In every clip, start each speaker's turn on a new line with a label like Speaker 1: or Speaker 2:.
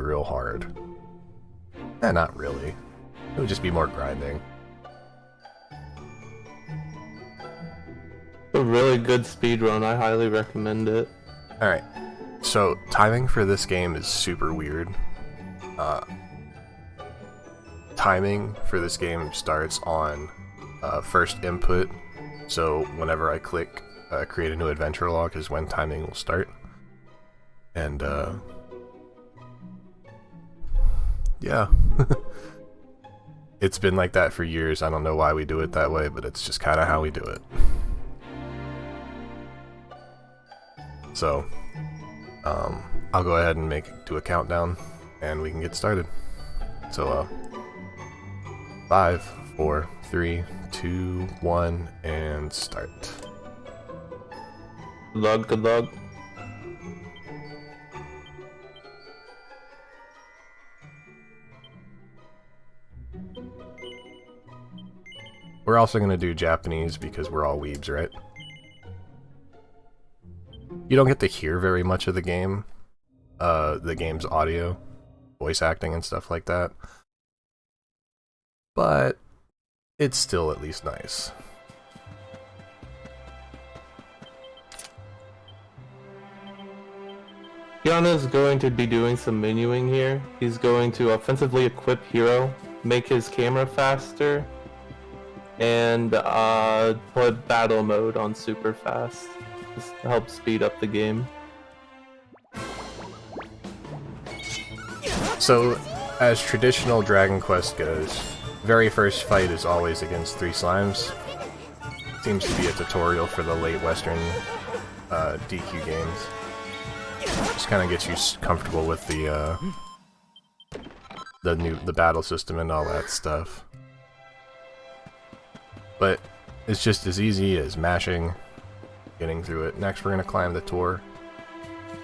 Speaker 1: real hard. Not really. It would just be more grinding.
Speaker 2: A really good speedrun, I highly recommend it.
Speaker 1: Alright, so timing for this game is super weird. Timing for this game starts on first input, so whenever I click create a new adventure log is when timing will start. And yeah. It's been like that for years. I don't know why we do it that way, but it's just kind of how we do it. So, I'll go ahead and do a countdown, and we can get started. So, 5, 4, 3, 2, 1, and start.
Speaker 2: Good luck.
Speaker 1: We're also going to do Japanese because we're all weebs, right? You don't get to hear very much of the game's audio, voice acting and stuff like that. But it's still at least nice.
Speaker 2: Yana is going to be doing some menuing here. He's going to offensively equip Hero, make his camera faster, and put battle mode on super fast. Just to help speed up the game.
Speaker 1: So, as traditional Dragon Quest goes, very first fight is always against 3 slimes. Seems to be a tutorial for the late Western DQ games. Just kind of gets you comfortable with the battle system and all that stuff. But it's just as easy as mashing, getting through it. Next we're going to climb the tour,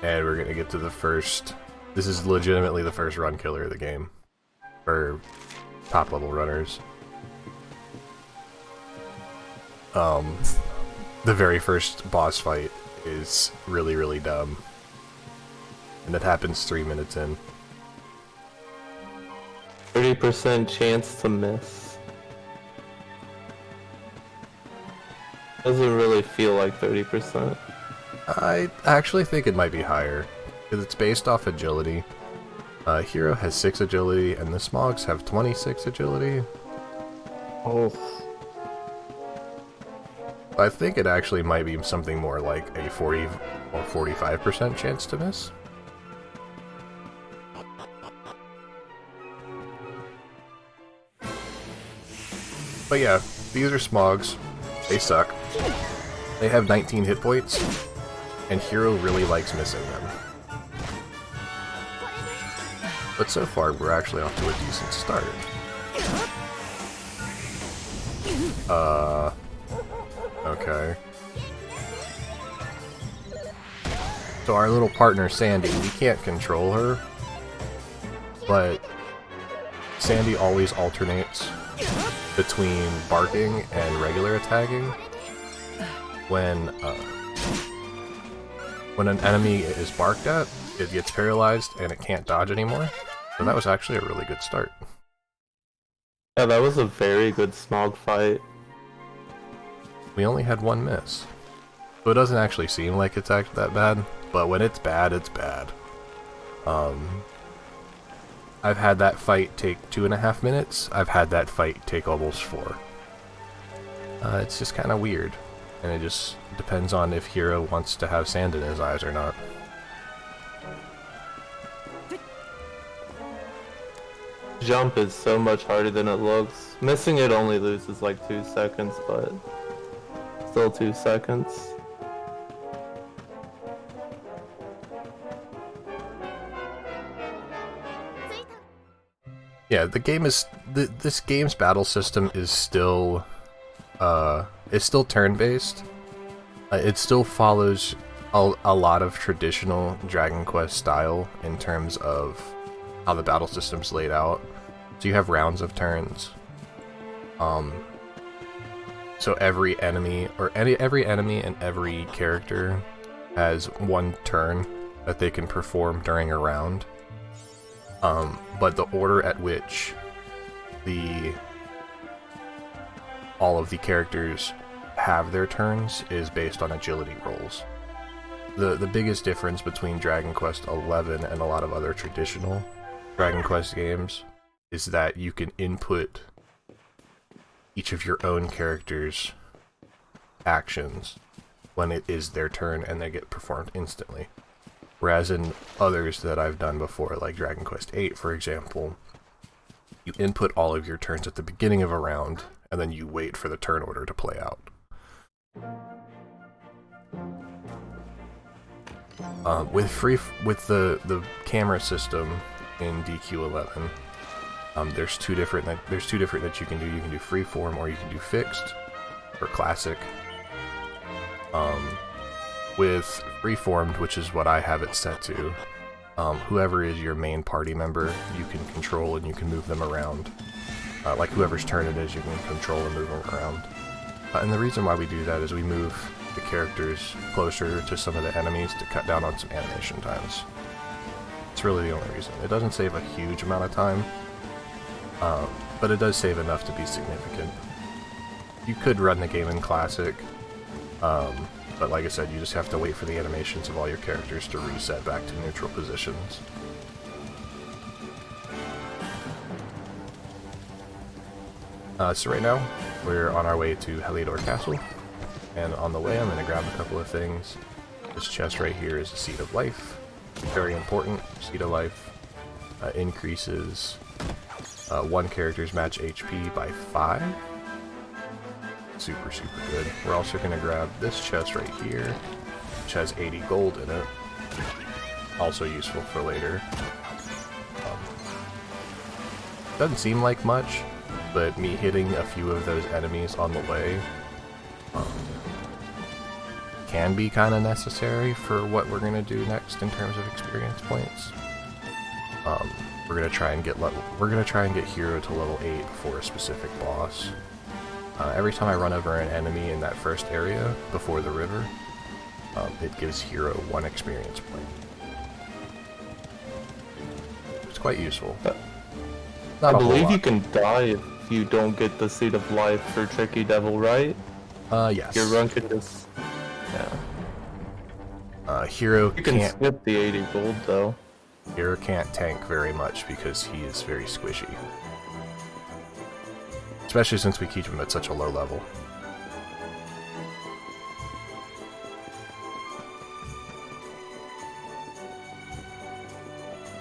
Speaker 1: and we're going to get to the first... This is legitimately the first run killer of the game, for top level runners. The very first boss fight is really, really dumb. And it happens 3 minutes in.
Speaker 2: 30% chance to miss. Doesn't really feel like 30%.
Speaker 1: I actually think it might be higher, because it's based off agility. Hero has 6 agility, and the Smogs have 26 agility.
Speaker 2: Oh.
Speaker 1: I think it actually might be something more like a 40 or 45% chance to miss. But yeah, these are Smogs. They suck. They have 19 hit points, and Hero really likes missing them. But so far, we're actually off to a decent start. Okay. So our little partner, Sandy, we can't control her, but Sandy always alternates between barking and regular attacking. When an enemy is barked at, it gets paralyzed and it can't dodge anymore. So that was actually a really good start.
Speaker 2: Yeah, that was a very good Smog fight.
Speaker 1: We only had 1 miss. So it doesn't actually seem like it's actually that bad, but when it's bad, it's bad. I've had that fight take 2.5 minutes. I've had that fight take almost 4. It's just kind of weird. And it just depends on if Hero wants to have sand in his eyes or not.
Speaker 2: Jump is so much harder than it looks. Missing it only loses like 2 seconds, but still 2 seconds.
Speaker 1: Yeah, the game is this game's battle system is still turn-based. It still follows a lot of traditional Dragon Quest style in terms of how the battle system's laid out. So you have rounds of turns. So every enemy and every character has 1 turn that they can perform during a round. But the order at which all of the characters have their turns is based on agility rolls. The biggest difference between Dragon Quest XI and a lot of other traditional Dragon Quest games is that you can input each of your own characters' actions when it is their turn and they get performed instantly. Whereas in others that I've done before, like Dragon Quest VIII, for example, you input all of your turns at the beginning of a round, and then you wait for the turn order to play out. With the camera system in DQ11, there's two different that you can do. You can do freeform or you can do fixed or classic. With freeformed, which is what I have it set to, whoever is your main party member, you can control and you can move them around. Like whoever's turn it is, you can control and move them around. And the reason why we do that is we move the characters closer to some of the enemies to cut down on some animation times. It's really the only reason. It doesn't save a huge amount of time, but it does save enough to be significant. You could run the game in classic, but like I said, you just have to wait for the animations of all your characters to reset back to neutral positions. So right now, we're on our way to Heliodor Castle, and on the way I'm going to grab a couple of things. This chest right here is a Seed of Life. Very important. Seed of Life increases one character's match HP by 5. Super, super good. We're also going to grab this chest right here, which has 80 gold in it. Also useful for later. Doesn't seem like much, but me hitting a few of those enemies on the way can be kind of necessary for what we're going to do next in terms of experience points. We're going to try and get Hero to level 8 for a specific boss. Every time I run over an enemy in that first area before the river, it gives Hero 1 experience point. It's quite useful.
Speaker 2: I believe you can die if you don't get the Seed of Life for Tricky Devil, right?
Speaker 1: Yes.
Speaker 2: Your run could just... yeah.
Speaker 1: Hero
Speaker 2: You can
Speaker 1: can't...
Speaker 2: skip the 80 gold, though.
Speaker 1: Hero can't tank very much because he is very squishy. Especially since we keep him at such a low level.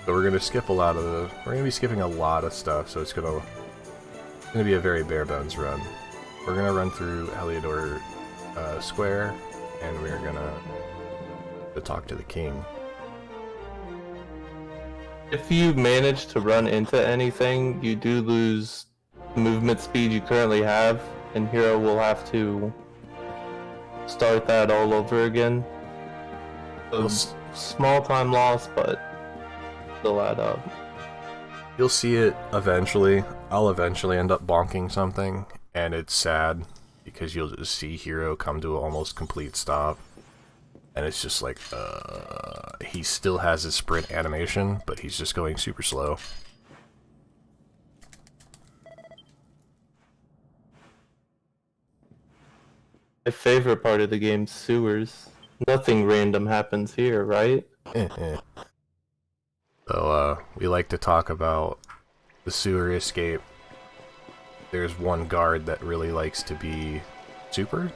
Speaker 1: So we're gonna skip we're gonna be skipping a lot of stuff, so it's gonna be a very bare bones run. We're gonna run through Heliodor Square, and we're gonna talk to the king.
Speaker 2: If you manage to run into anything, you do lose movement speed you currently have, and Hero will have to start that all over again. So small time loss, but still add up.
Speaker 1: You'll see it eventually. I'll eventually end up bonking something, and it's sad because you'll just see Hero come to an almost complete stop, and it's just like, he still has his sprint animation, but he's just going super slow.
Speaker 2: My favorite part of the game's sewers. Nothing random happens here, right?
Speaker 1: So, we like to talk about the sewer escape. There's one guard that really likes to be super.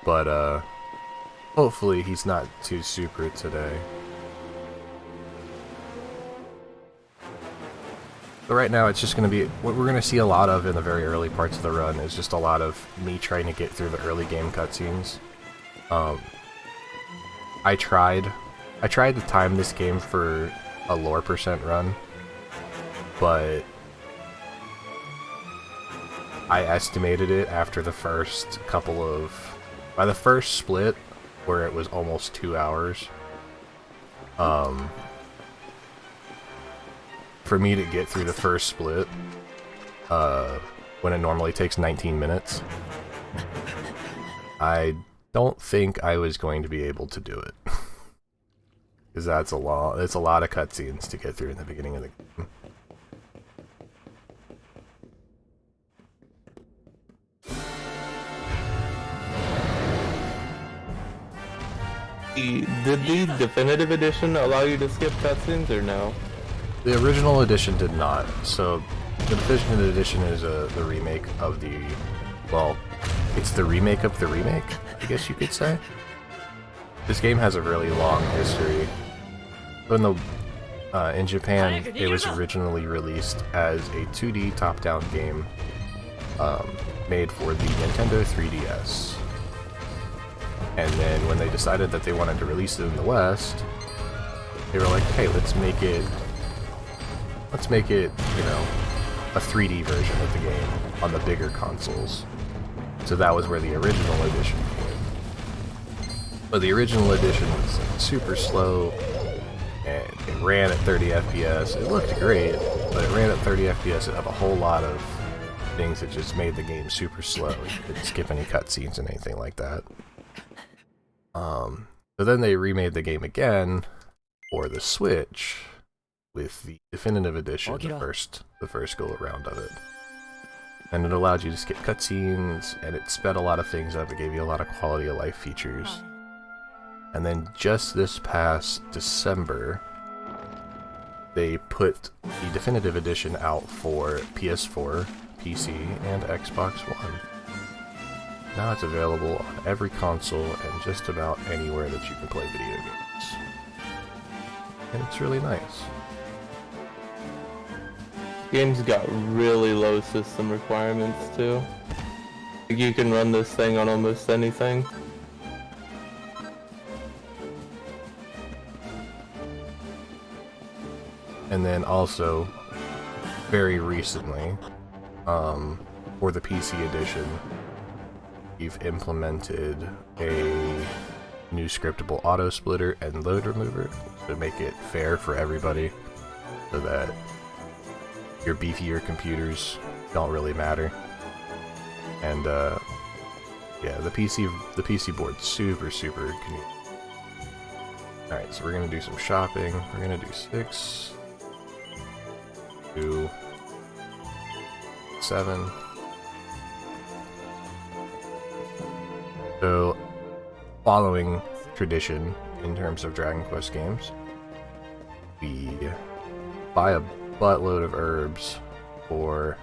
Speaker 1: But, hopefully he's not too super today. So right now it's just going to be, what we're going to see a lot of in the very early parts of the run is just a lot of me trying to get through the early game cutscenes. I tried to time this game for a lore percent run, but I estimated it after the first by the first split, where it was almost 2 hours. For me to get through the first split, when it normally takes 19 minutes, I don't think I was going to be able to do it. Because it's a lot of cutscenes to get through in the beginning of the game.
Speaker 2: Did the definitive edition allow you to skip cutscenes or no?
Speaker 1: The original edition did not. So the definitive edition is the remake of the, well, it's the remake of the remake, I guess you could say. This game has a really long history. In Japan, it was originally released as a 2D top-down game made for the Nintendo 3DS. And then when they decided that they wanted to release it in the West, they were like, hey, let's make it, you know, a 3D version of the game on the bigger consoles. So that was where the original edition came. But the original edition was super slow, and it ran at 30 FPS. It looked great, but it ran at 30 FPS. It had a whole lot of things that just made the game super slow. You couldn't skip any cutscenes and anything like that. But then they remade the game again for the Switch with the definitive edition, the first go around of it. And it allowed you to skip cutscenes, and it sped a lot of things up. It gave you a lot of quality of life features. And then just this past December, they put the definitive edition out for PS4, PC, and Xbox One. Now it's available on every console and just about anywhere that you can play video games. And it's really nice.
Speaker 2: Game's got really low system requirements too. You can run this thing on almost anything.
Speaker 1: And then also, very recently, for the PC edition, we've implemented a new scriptable auto splitter and load remover to make it fair for everybody, so that your beefier computers don't really matter. And yeah, the PC board's super convenient. All right, so we're gonna do some shopping. We're gonna do 6, 2, 7. So, following tradition in terms of Dragon Quest games, we buy a buttload of herbs for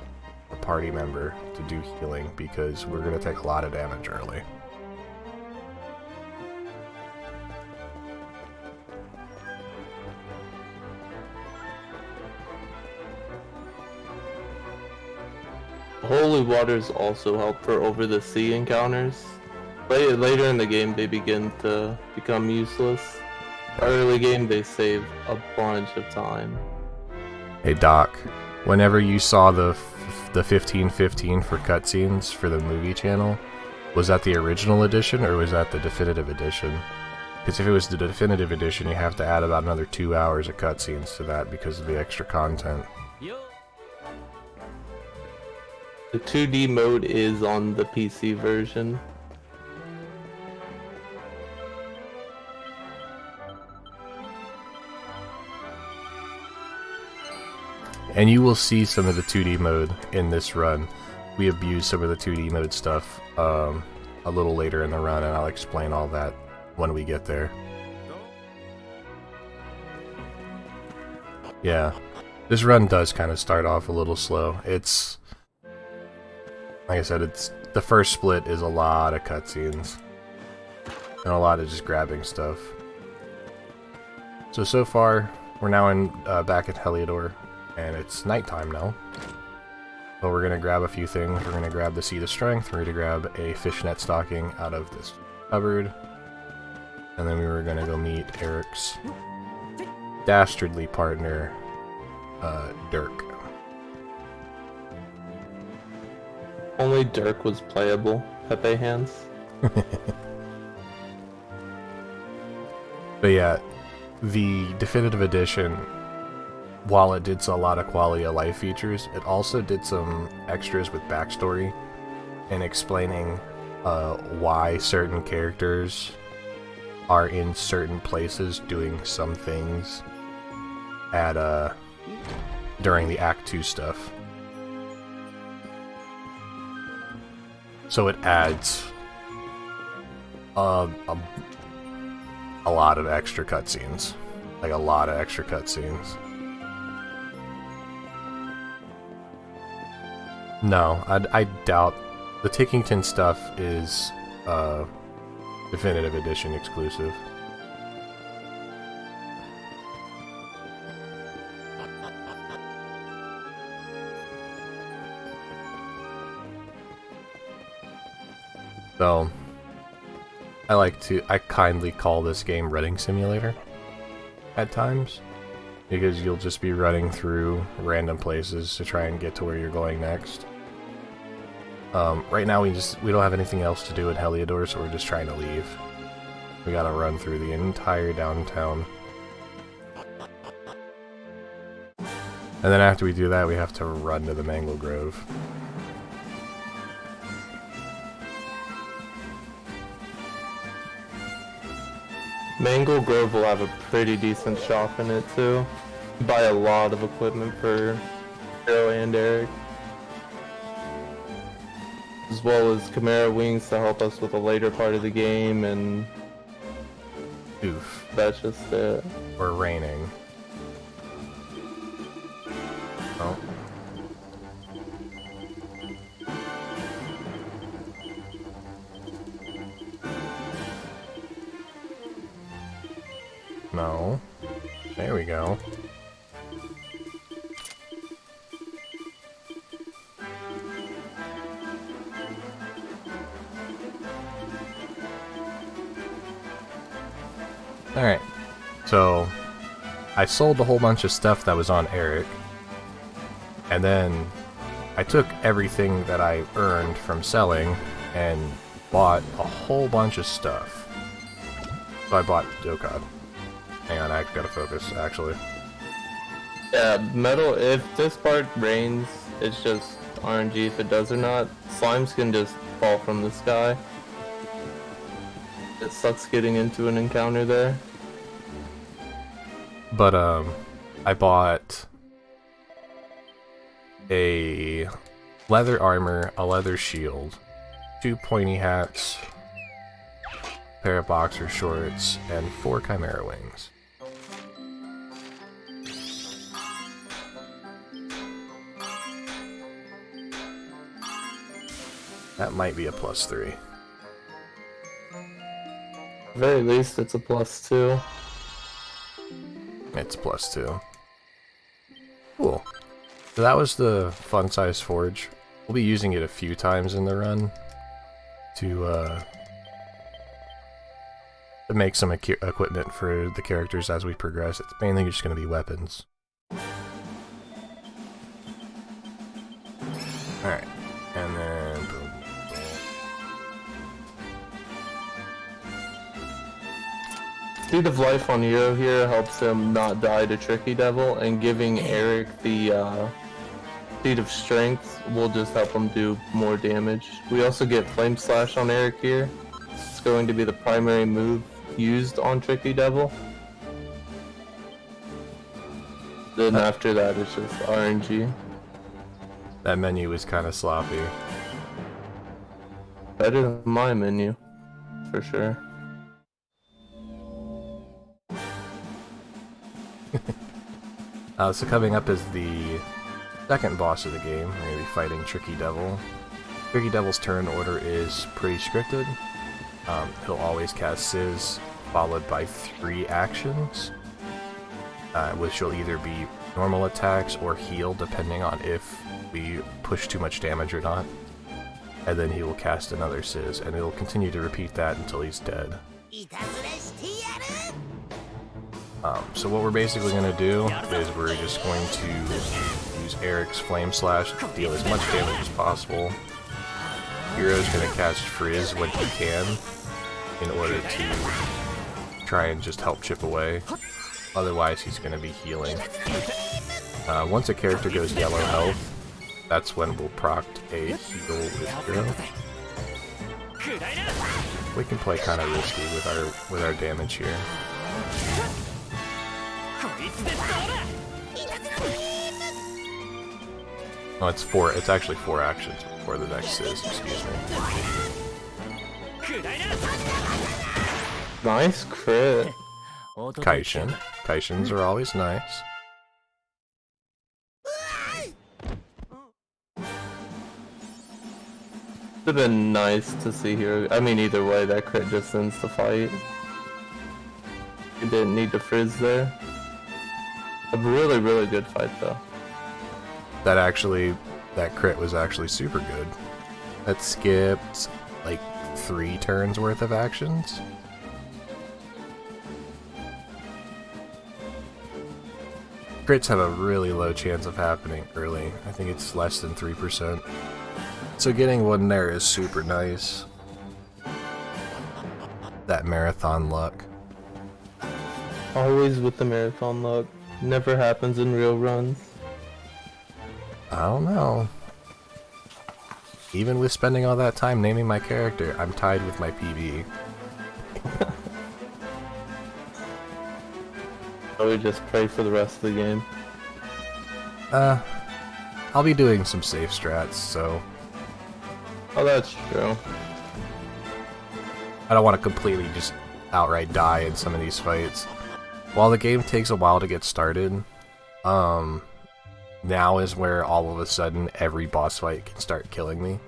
Speaker 1: a party member to do healing, because we're going to take a lot of damage early.
Speaker 2: Holy waters also help for over the sea encounters. Later in the game they begin to become useless. Early game they save a bunch of time.
Speaker 1: Hey Doc, whenever you saw the 1515 for cutscenes for the movie channel, was that the original edition or was that the definitive edition? Because if it was the definitive edition, you have to add about another 2 hours of cutscenes to that because of the extra content.
Speaker 2: The 2D mode is on the PC version.
Speaker 1: And you will see some of the 2D mode in this run. We abused some of the 2D mode stuff a little later in the run, and I'll explain all that when we get there. Yeah, this run does kind of start off a little slow. It's, like I said, it's the first split is a lot of cutscenes and a lot of just grabbing stuff. So far, we're now back at Heliodor. And it's nighttime now. But we're gonna grab a few things. We're gonna grab the Seed of Strength. We're gonna grab a fishnet stocking out of this cupboard. And then we were gonna go meet Eric's dastardly partner, Dirk.
Speaker 2: Only Dirk was playable. Pepe hands.
Speaker 1: But yeah, the definitive edition, while it did a lot of quality of life features, it also did some extras with backstory and explaining why certain characters are in certain places doing some things at during the Act 2 stuff. So it adds a lot of extra cutscenes. Like a lot of extra cutscenes. No, I doubt the Tickington stuff is Definitive Edition exclusive. So, I kindly call this game Running Simulator at times, because you'll just be running through random places to try and get to where you're going next. Right now we don't have anything else to do in Heliodor, so we're just trying to leave. We gotta run through the entire downtown. And then after we do that, we have to run to the Mangle Grove.
Speaker 2: Mangle Grove will have a pretty decent shop in it too. You buy a lot of equipment for Hero and Eric. As well as Chimera Wings to help us with the later part of the game, and
Speaker 1: Oof.
Speaker 2: that's just it.
Speaker 1: Or raining. Oh. No. There we go. Alright, so I sold a whole bunch of stuff that was on Eric, and then I took everything that I earned from selling and bought a whole bunch of stuff. So I bought, oh god, hang on, I gotta focus, actually.
Speaker 2: Yeah, metal, if this part rains, it's just RNG if it does or not. Slimes can just fall from the sky. It sucks getting into an encounter there.
Speaker 1: But, I bought a leather armor, a leather shield, 2 pointy hats, a pair of boxer shorts, and 4 Chimera Wings. That might be a +3.
Speaker 2: At the very least, it's a +2.
Speaker 1: It's +2. Cool. So that was the fun size forge. We'll be using it a few times in the run to make some equipment for the characters as we progress. It's mainly just going to be weapons. Alright, and then boom.
Speaker 2: Speed of life on Hero here helps him not die to Tricky Devil, and giving Eric the speed of strength will just help him do more damage. We also get Flame Slash on Eric here. It's going to be the primary move used on Tricky Devil. Then after that it's just RNG.
Speaker 1: That menu is kind of sloppy.
Speaker 2: Better than my menu, for sure.
Speaker 1: So coming up is the second boss of the game. We're going to be fighting Tricky Devil. Tricky Devil's turn order is pretty scripted. He'll always cast Sizz, followed by 3 actions, which will either be normal attacks or heal, depending on if we push too much damage or not. And then he will cast another Sizz, and he'll continue to repeat that until he's dead. So what we're basically going to do is we're just going to use Eric's Flame Slash to deal as much damage as possible. Hero's going to cast Frizz when he can in order to try and just help chip away. Otherwise he's going to be healing. Once a character goes yellow health, that's when we'll proc a heal with Hero. We can play kind of risky with our damage here. Oh, it's four. It's actually 4 actions before the next is. Excuse me.
Speaker 2: Nice crit.
Speaker 1: Kaishin. Kaishins are always nice.
Speaker 2: Would have been nice to see here. I mean, either way, that crit just ends the fight. You didn't need to frizz there. A really, really good fight, though.
Speaker 1: That crit was actually super good. That skipped like 3 turns worth of actions. Crits have a really low chance of happening early. I think it's less than 3%. So getting one there is super nice. That marathon luck.
Speaker 2: Always with the marathon luck. Never happens in real runs.
Speaker 1: I don't know. Even with spending all that time naming my character, I'm tied with my PB.
Speaker 2: So we just pray for the rest of the game.
Speaker 1: I'll be doing some safe strats, so
Speaker 2: Oh, that's true.
Speaker 1: I don't want to completely just outright die in some of these fights. While the game takes a while to get started, now is where all of a sudden every boss fight can start killing me.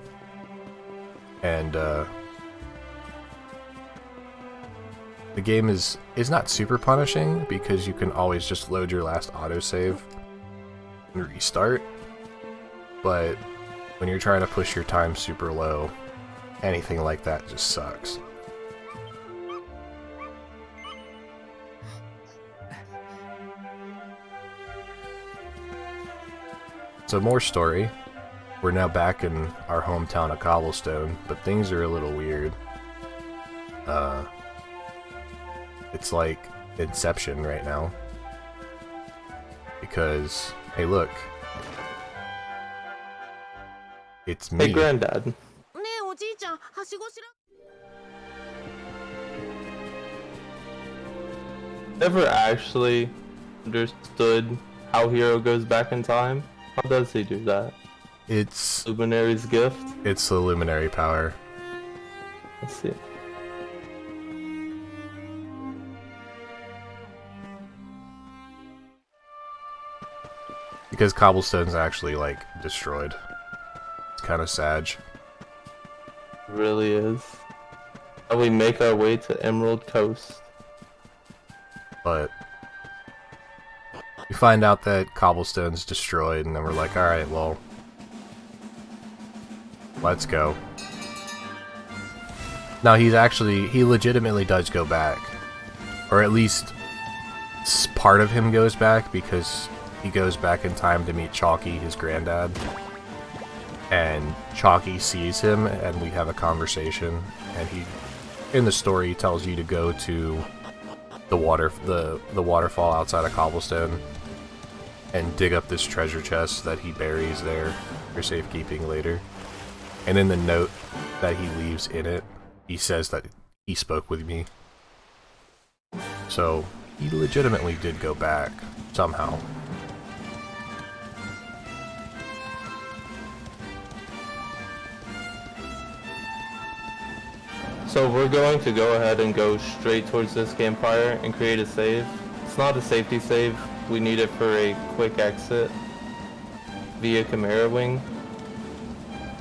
Speaker 1: And the game is not super punishing because you can always just load your last autosave and restart. But when you're trying to push your time super low, anything like that just sucks. So more story. We're now back in our hometown of Cobblestone, but things are a little weird. It's like Inception right now. Because, hey look. It's me.
Speaker 2: Hey, Granddad. Never actually understood how Hero goes back in time. How does he do that?
Speaker 1: It's
Speaker 2: Luminary's gift?
Speaker 1: the luminary power.
Speaker 2: Let's see.
Speaker 1: Because Cobblestone's actually, like, destroyed. It's kind of sad.
Speaker 2: Really is. And we make our way to Emerald Coast.
Speaker 1: But we find out that Cobblestone's destroyed, and then we're like, alright, well, let's go. Now he legitimately does go back. Or at least part of him goes back, because he goes back in time to meet Chalky, his granddad. And Chalky sees him, and we have a conversation, and he, in the story, tells you to go to the waterfall outside of Cobblestone and dig up this treasure chest that he buries there for safekeeping later. And in the note that he leaves in it, he says that he spoke with me. So he legitimately did go back somehow.
Speaker 2: So we're going to go ahead and go straight towards this campfire and create a save. It's not a safety save. We need it for a quick exit via Chimera Wing.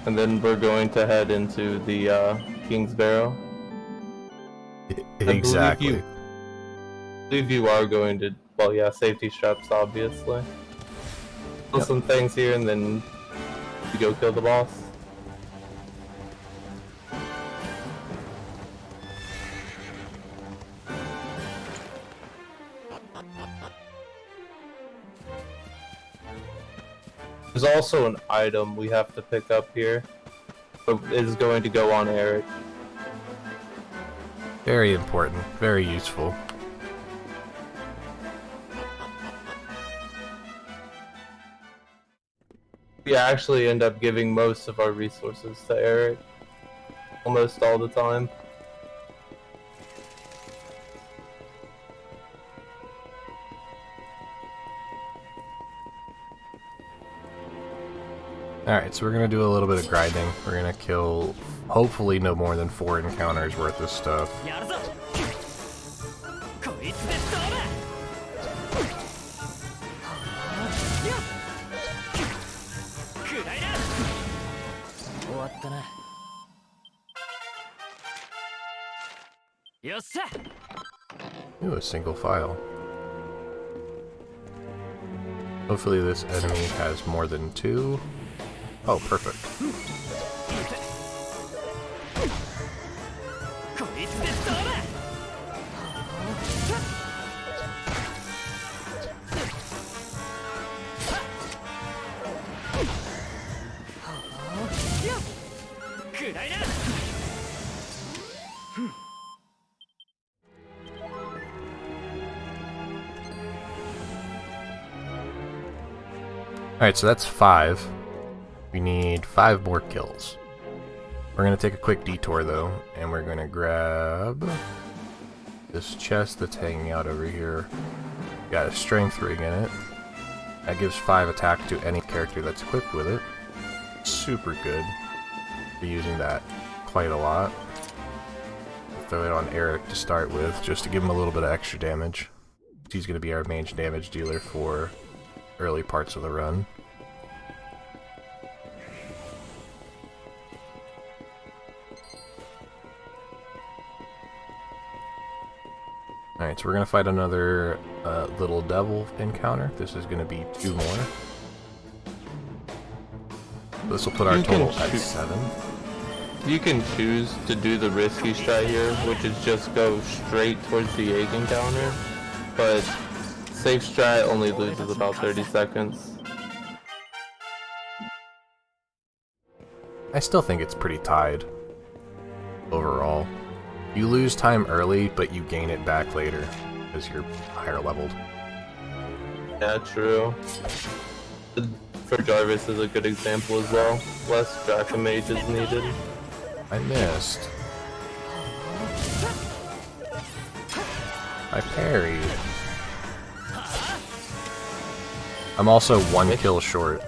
Speaker 2: And then we're going to head into the King's Barrow.
Speaker 1: Exactly.
Speaker 2: I believe you are going to, well, yeah, safety straps, obviously. Kill some things here, and then you go kill the boss. There's also an item we have to pick up here. It is going to go on Eric.
Speaker 1: Very important. Very useful.
Speaker 2: We actually end up giving most of our resources to Eric. almost all the time.
Speaker 1: Alright, so we're gonna do a little bit of grinding. We're gonna kill, hopefully, no more than 4 encounters worth of stuff. Ooh, a single file. Hopefully this enemy has more than 2. Oh, perfect. Alright, so that's 5. We need 5 more kills. We're going to take a quick detour though, and we're going to grab this chest that's hanging out over here. Got a strength ring in it. That gives 5 attack to any character that's equipped with it. Super good. Be using that quite a lot. I'll throw it on Eric to start with, just to give him a little bit of extra damage. He's going to be our main damage dealer for early parts of the run. Alright, so we're going to fight another little devil encounter. This is going to be 2 more. This will put our total at 7.
Speaker 2: You can choose to do the risky strat here, which is just go straight towards the egg encounter, but safe strat only loses about 30 seconds.
Speaker 1: I still think it's pretty tied overall. You lose time early, but you gain it back later because you're higher leveled.
Speaker 2: Yeah, true. For Jarvis is a good example as well. Less Dracomage is needed.
Speaker 1: I missed. I parried. I'm also 1 kill short.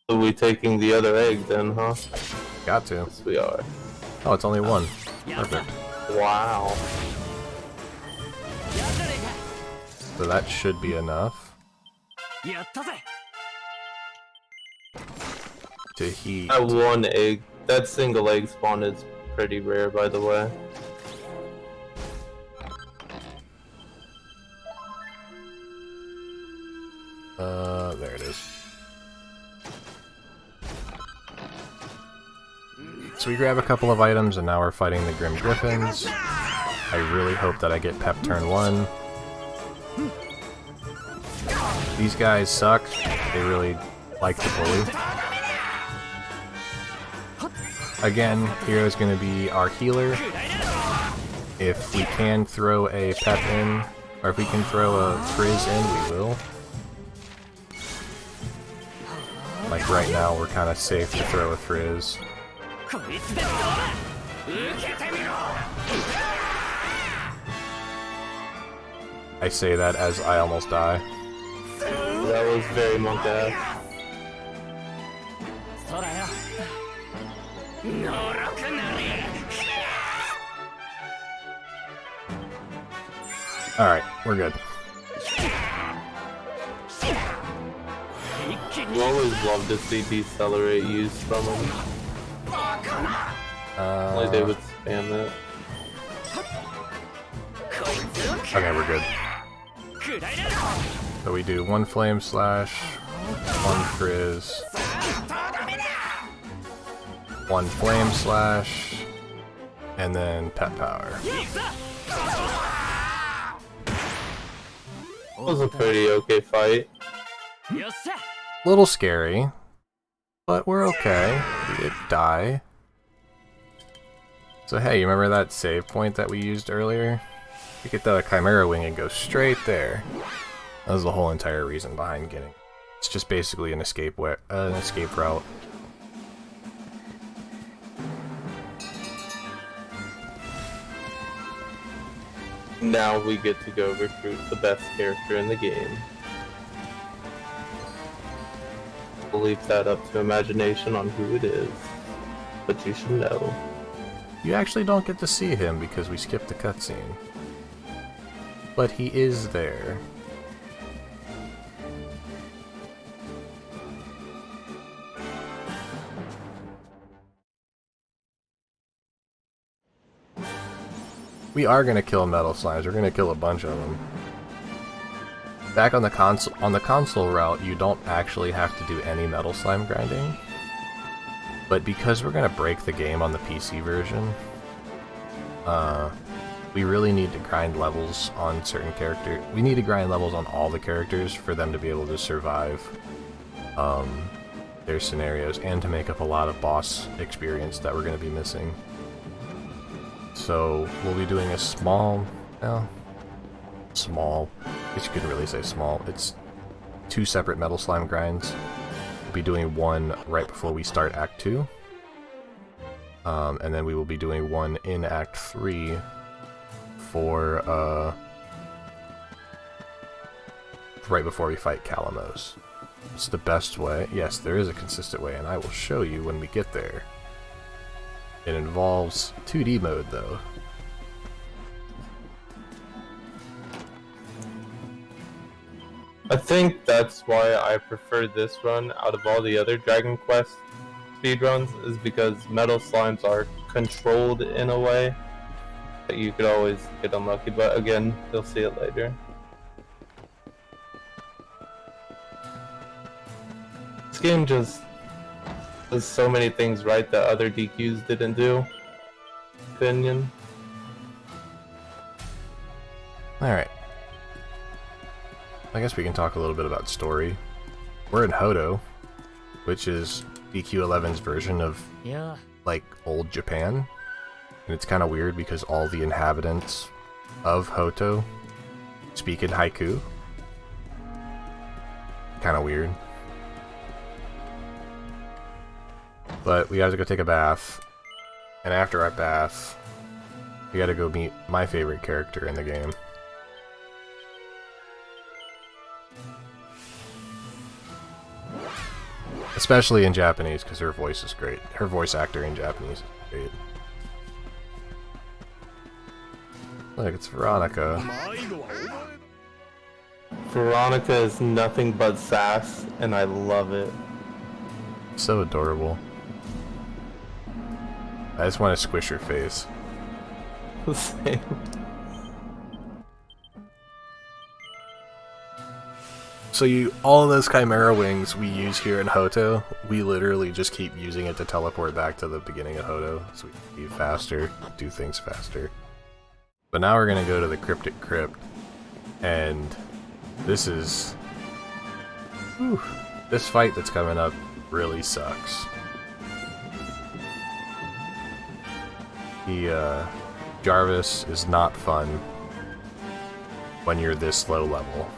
Speaker 2: So we taking the other egg then, huh?
Speaker 1: Got to.
Speaker 2: Yes, we are.
Speaker 1: Oh, it's only 1. Perfect.
Speaker 2: Wow.
Speaker 1: So that should be enough to heat.
Speaker 2: That 1 egg, that single egg spawn is pretty rare, by the way.
Speaker 1: There it is. So we grab a couple of items and now we're fighting the Grim Griffins. I really hope that I get Pep turn 1. These guys suck. They really like to bully. Again, Hero's going to be our healer. If we can throw a Pep in, or if we can throw a Frizz in, we will. Like right now, we're kind of safe to throw a Frizz. I say that as I almost die.
Speaker 2: That was very monk-ass.
Speaker 1: Alright, we're good.
Speaker 2: You always love to see decelerate used from him. Like they would spam it.
Speaker 1: Okay, we're good. So we do 1 Flame Slash, 1 Frizz, 1 Flame Slash, and then Pet Power.
Speaker 2: It was a pretty okay fight.
Speaker 1: Little scary, but we're okay. We did die. So hey, you remember that save point that we used earlier? You get the Chimera Wing and go straight there. That was the whole entire reason behind getting. It's just basically an escape route.
Speaker 2: Now we get to go recruit the best character in the game. We'll leave that up to imagination on who it is, but you should know.
Speaker 1: You actually don't get to see him because we skipped the cutscene. But he is there. We are gonna kill metal slimes. We're gonna kill a bunch of them. Back on the console route, you don't actually have to do any metal slime grinding. But because we're gonna break the game on the PC version, we really need to grind levels on certain characters. We need to grind levels on all the characters for them to be able to survive their scenarios and to make up a lot of boss experience that we're going to be missing. So we'll be doing a small, I guess you could really say small. It's 2 separate metal slime grinds. We'll be doing one right before we start Act 2. And then we will be doing one in Act 3 for, right before we fight Calamos. It's the best way. Yes, there is a consistent way, and I will show you when we get there. It involves 2D mode, though.
Speaker 2: I think that's why I prefer this run out of all the other Dragon Quest speedruns, is because metal slimes are controlled in a way that you could always get unlucky, but again, you'll see it later. This game just does so many things right that other DQs didn't do. Opinion.
Speaker 1: Alright. I guess we can talk a little bit about story. We're in Hoto, which is DQ11's version of, like, old Japan. And it's kind of weird because all the inhabitants of Hoto speak in haiku. Kind of weird. But we have to go take a bath, and after our bath, we gotta go meet my favorite character in the game. Especially in Japanese, because her voice is great. Her voice actor in Japanese is great. Look, it's Veronica.
Speaker 2: Veronica is nothing but sass, and I love it.
Speaker 1: So adorable. I just want to squish her face.
Speaker 2: Same.
Speaker 1: So all of those Chimera wings we use here in Hoto, we literally just keep using it to teleport back to the beginning of Hoto, so we can be faster, do things faster. But now we're gonna go to the Cryptic Crypt, and this is... Whew, this fight that's coming up really sucks. Jarvis is not fun when you're this low level.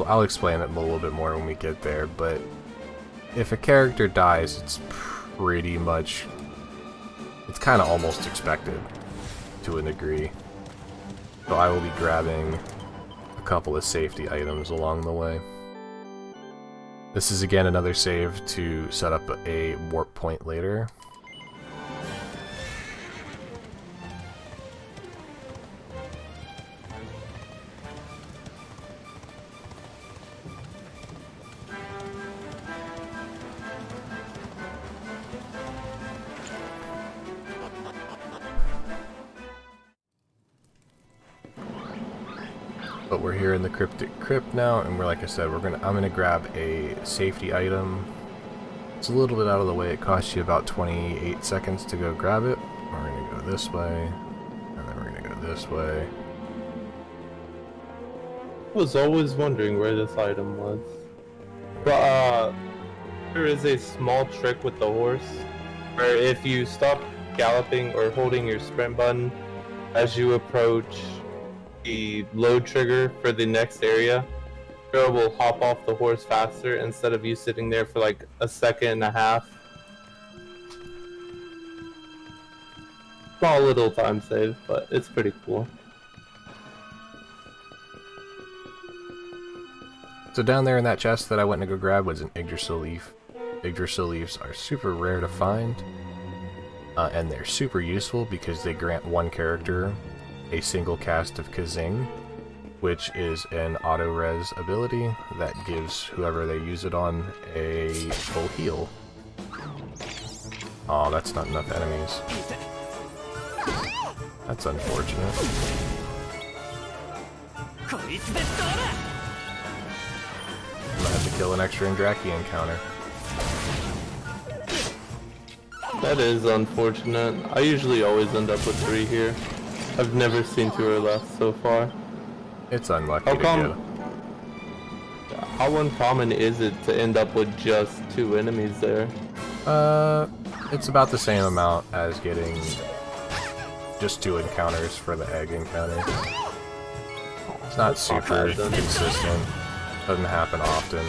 Speaker 1: I'll explain it a little bit more when we get there, but if a character dies, it's pretty much... It's kind of almost expected, to a degree. So I will be grabbing a couple of safety items along the way. This is again another save to set up a warp point later. But we're here in the Cryptic Crypt now, and like I said, I'm gonna grab a safety item. It's a little bit out of the way. It costs you about 28 seconds to go grab it. We're gonna go this way, and then we're gonna go this way.
Speaker 2: I was always wondering where this item was. But there is a small trick with the horse, where if you stop galloping or holding your sprint button as you approach the load trigger for the next area, Hero will hop off the horse faster instead of you sitting there for like a second and a half. Small little time save, but it's pretty cool.
Speaker 1: So down there in that chest that I went to go grab was an Yggdrasil leaf. Yggdrasil leaves are super rare to find, and they're super useful because they grant one character a single cast of Kazing, which is an auto-res ability that gives whoever they use it on a full heal. Oh, that's not enough enemies. That's unfortunate. I'm gonna have to kill an extra Indraki encounter.
Speaker 2: That is unfortunate. I usually always end up with 3 here. I've never seen 2 or less so far.
Speaker 1: It's unlucky
Speaker 2: How
Speaker 1: to
Speaker 2: come? How uncommon is it to end up with just 2 enemies there?
Speaker 1: It's about the same amount as getting just 2 encounters for the egg encounter. It's not super consistent. Doesn't happen often.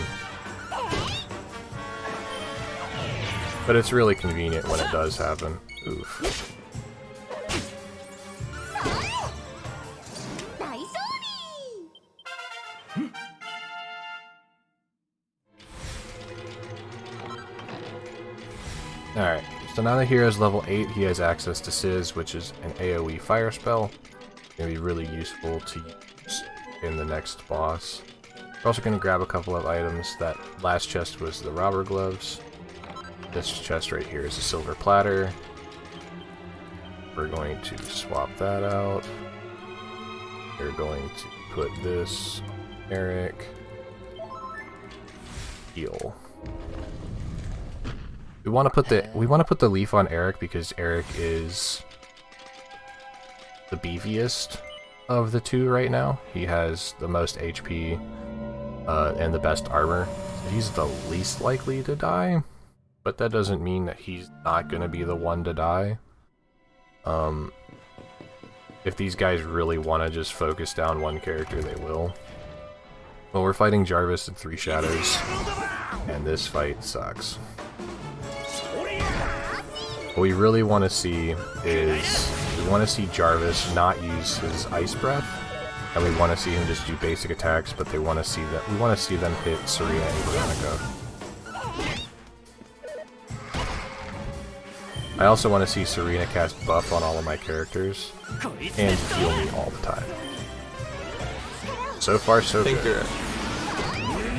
Speaker 1: But it's really convenient when it does happen. Oof. Alright, so now the hero's level 8, he has access to Sizz, which is an AoE fire spell. It's going to be really useful to use in the next boss. We're also going to grab a couple of items. That last chest was the robber gloves. This chest right here is a silver platter. We're going to swap that out. We're going to put this on Eric. Heal. We want to put the leaf on Eric because Eric is the beefiest of the 2 right now. He has the most HP and the best armor. So he's the least likely to die, but that doesn't mean that he's not going to be the one to die. If these guys really want to just focus down one character, they will. Well, we're fighting Jarvis and 3 shadows, and this fight sucks. What we really want to see is, we want to see Jarvis not use his Ice Breath, and we want to see him just do basic attacks, but we want to see them hit Serena and Veronica. I also want to see Serena cast buff on all of my characters, and heal me all the time. So far, so good.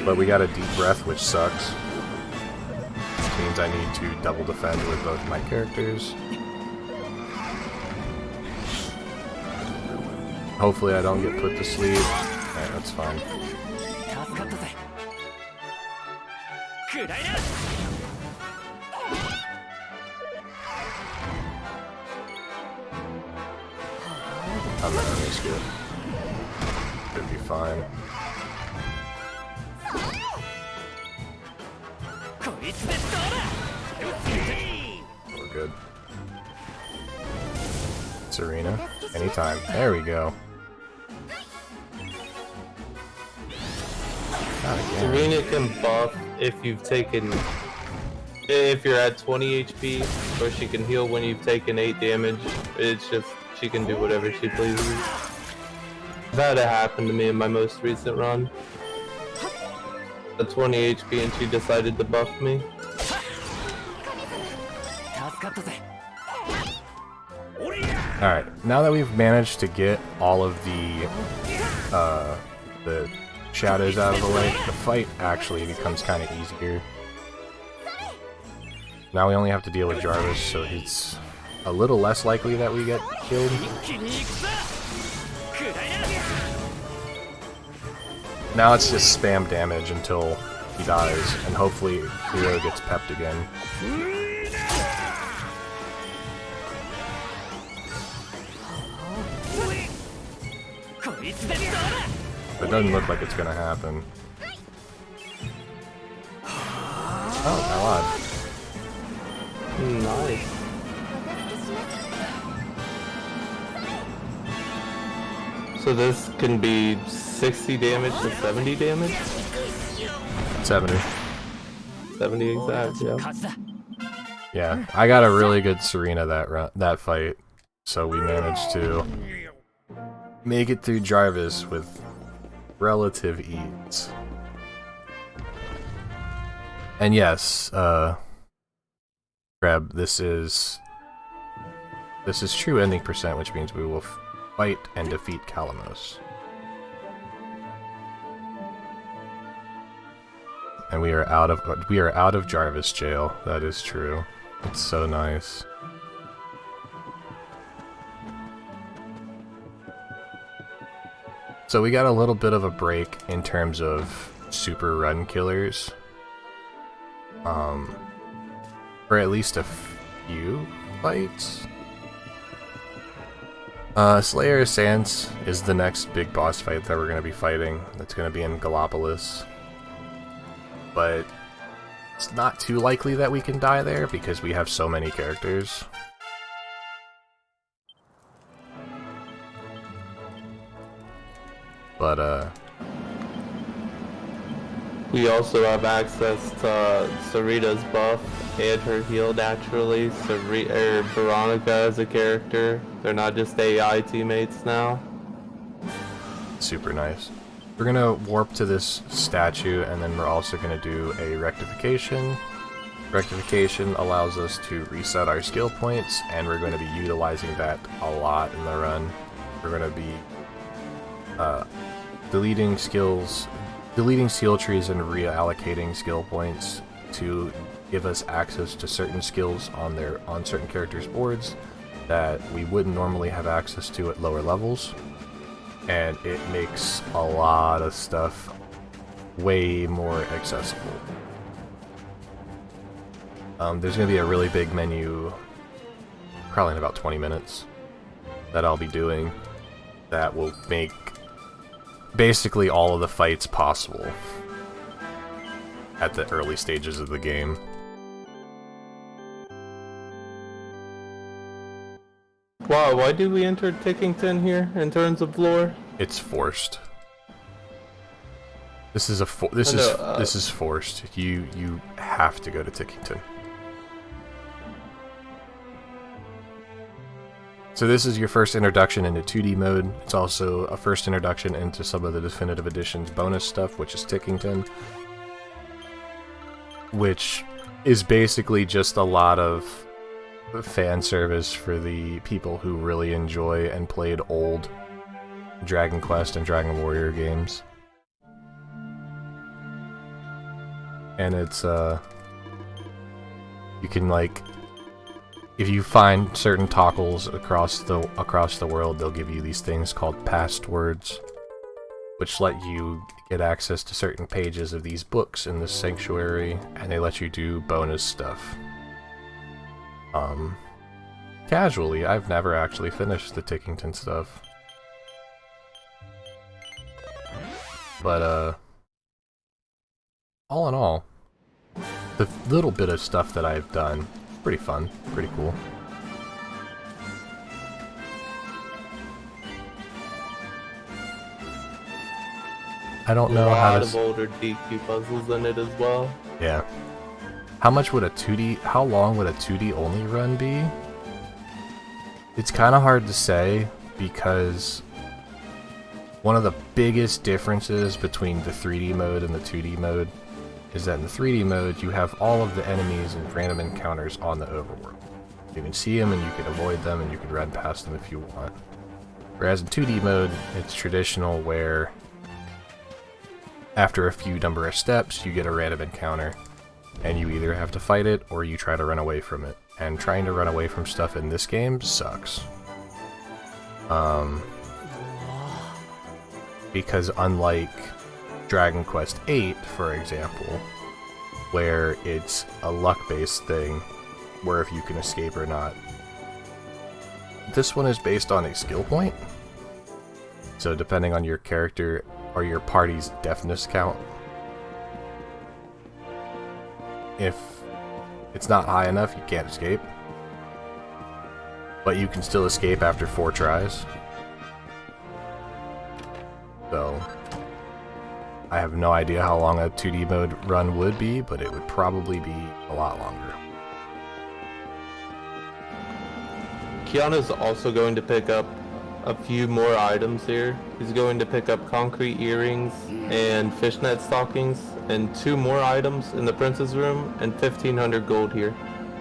Speaker 1: But we got a deep breath, which sucks. Means I need to double defend with both my characters. Hopefully I don't get put to sleep. Alright, that's fine. I'm the enemy's good. Should be fine. We're good. Serena, anytime. There we go.
Speaker 2: Serena can buff if you're at 20 HP, or she can heal when you've taken 8 damage. It's just, she can do whatever she pleases. That happened to me in my most recent run. At 20 HP and she decided to buff me.
Speaker 1: Alright, now that we've managed to get all of the shadows out of the way, the fight actually becomes kind of easier. Now we only have to deal with Jarvis, so it's a little less likely that we get killed. Now it's just spam damage until he dies, and hopefully Hero gets pepped again. It doesn't look like it's gonna happen. Oh, how odd.
Speaker 2: Nice. So this can be 60 damage to 70 damage?
Speaker 1: 70.
Speaker 2: 70 exact, yeah.
Speaker 1: Yeah, I got a really good Serena that fight, so we managed to make it through Jarvis with relative ease. And yes, Crab, this is true ending percent, which means we will fight and defeat Kalamos. And we are out of Jarvis jail. That is true. It's so nice. So we got a little bit of a break in terms of super run killers. For at least a few fights. Slayer of Sands is the next big boss fight that we're going to be fighting. That's going to be in Gallopolis. But it's not too likely that we can die there because we have so many characters. But,
Speaker 2: we also have access to Sarita's buff and her heal naturally. Veronica as a character. They're not just AI teammates now.
Speaker 1: super nice. We're gonna warp to this statue, and then we're also gonna do a rectification. Rectification allows us to reset our skill points, and we're going to be utilizing that a lot in the run. We're going to be deleting skill trees and reallocating skill points to give us access to certain skills on certain characters' boards that we wouldn't normally have access to at lower levels. And it makes a lot of stuff way more accessible. There's going to be a really big menu, probably in about 20 minutes, that I'll be doing that will make basically all of the fights possible at the early stages of the game.
Speaker 2: Wow, why do we enter Tickington here in terms of lore?
Speaker 1: It's forced. This is forced. You have to go to Tickington. So this is your first introduction into 2D mode. It's also a first introduction into some of the Definitive Edition's bonus stuff, which is Tickington. Which is basically just a lot of fan service for the people who really enjoy and played old Dragon Quest and Dragon Warrior games. And it's, you can, like, if you find certain toggles across the world, they'll give you these things called passwords, which let you get access to certain pages of these books in the sanctuary, and they let you do bonus stuff. Casually, I've never actually finished the Tickington stuff. But, all in all, the little bit of stuff that I've done, pretty fun, pretty cool. I don't know how to...
Speaker 2: A lot of older DQ puzzles in it as well.
Speaker 1: Yeah. How long would a 2D only run be? It's kind of hard to say, because one of the biggest differences between the 3D mode and the 2D mode is that in the 3D mode, you have all of the enemies and random encounters on the overworld. You can see them and you can avoid them and you can run past them if you want. Whereas in 2D mode, it's traditional where after a few number of steps, you get a random encounter and you either have to fight it or you try to run away from it. And trying to run away from stuff in this game sucks. Because unlike Dragon Quest VIII, for example, where it's a luck-based thing, where if you can escape or not, this one is based on a skill point. So depending on your character or your party's deafness count, if it's not high enough, you can't escape. But you can still escape after 4 tries. So I have no idea how long a 2D mode run would be, but it would probably be a lot longer.
Speaker 2: Keanu's also going to pick up a few more items here. He's going to pick up concrete earrings and fishnet stockings and 2 more items in the prince's room and 1,500 gold here.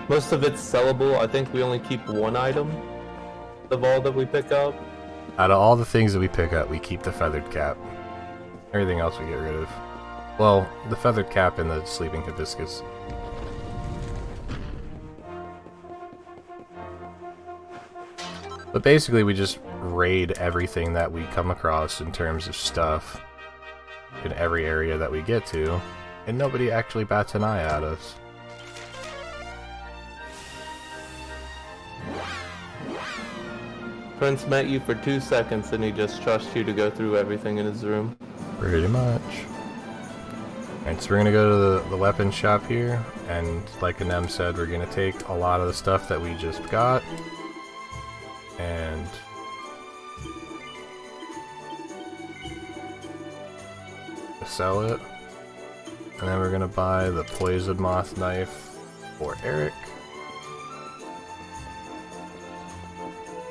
Speaker 2: Most of it's sellable. I think we only keep 1 item of all that we pick up.
Speaker 1: Out of all the things that we pick up, we keep the feathered cap. Everything else we get rid of. Well, the feathered cap and the sleeping hibiscus. But basically we just raid everything that we come across in terms of stuff in every area that we get to, and nobody actually bats an eye at us.
Speaker 2: Prince met you for 2 seconds and he just trusts you to go through everything in his room.
Speaker 1: Pretty much. Alright, so we're gonna go to the weapons shop here, and like Anem said, we're gonna take a lot of the stuff that we just got and sell it. And then we're gonna buy the poison moth knife for Eric.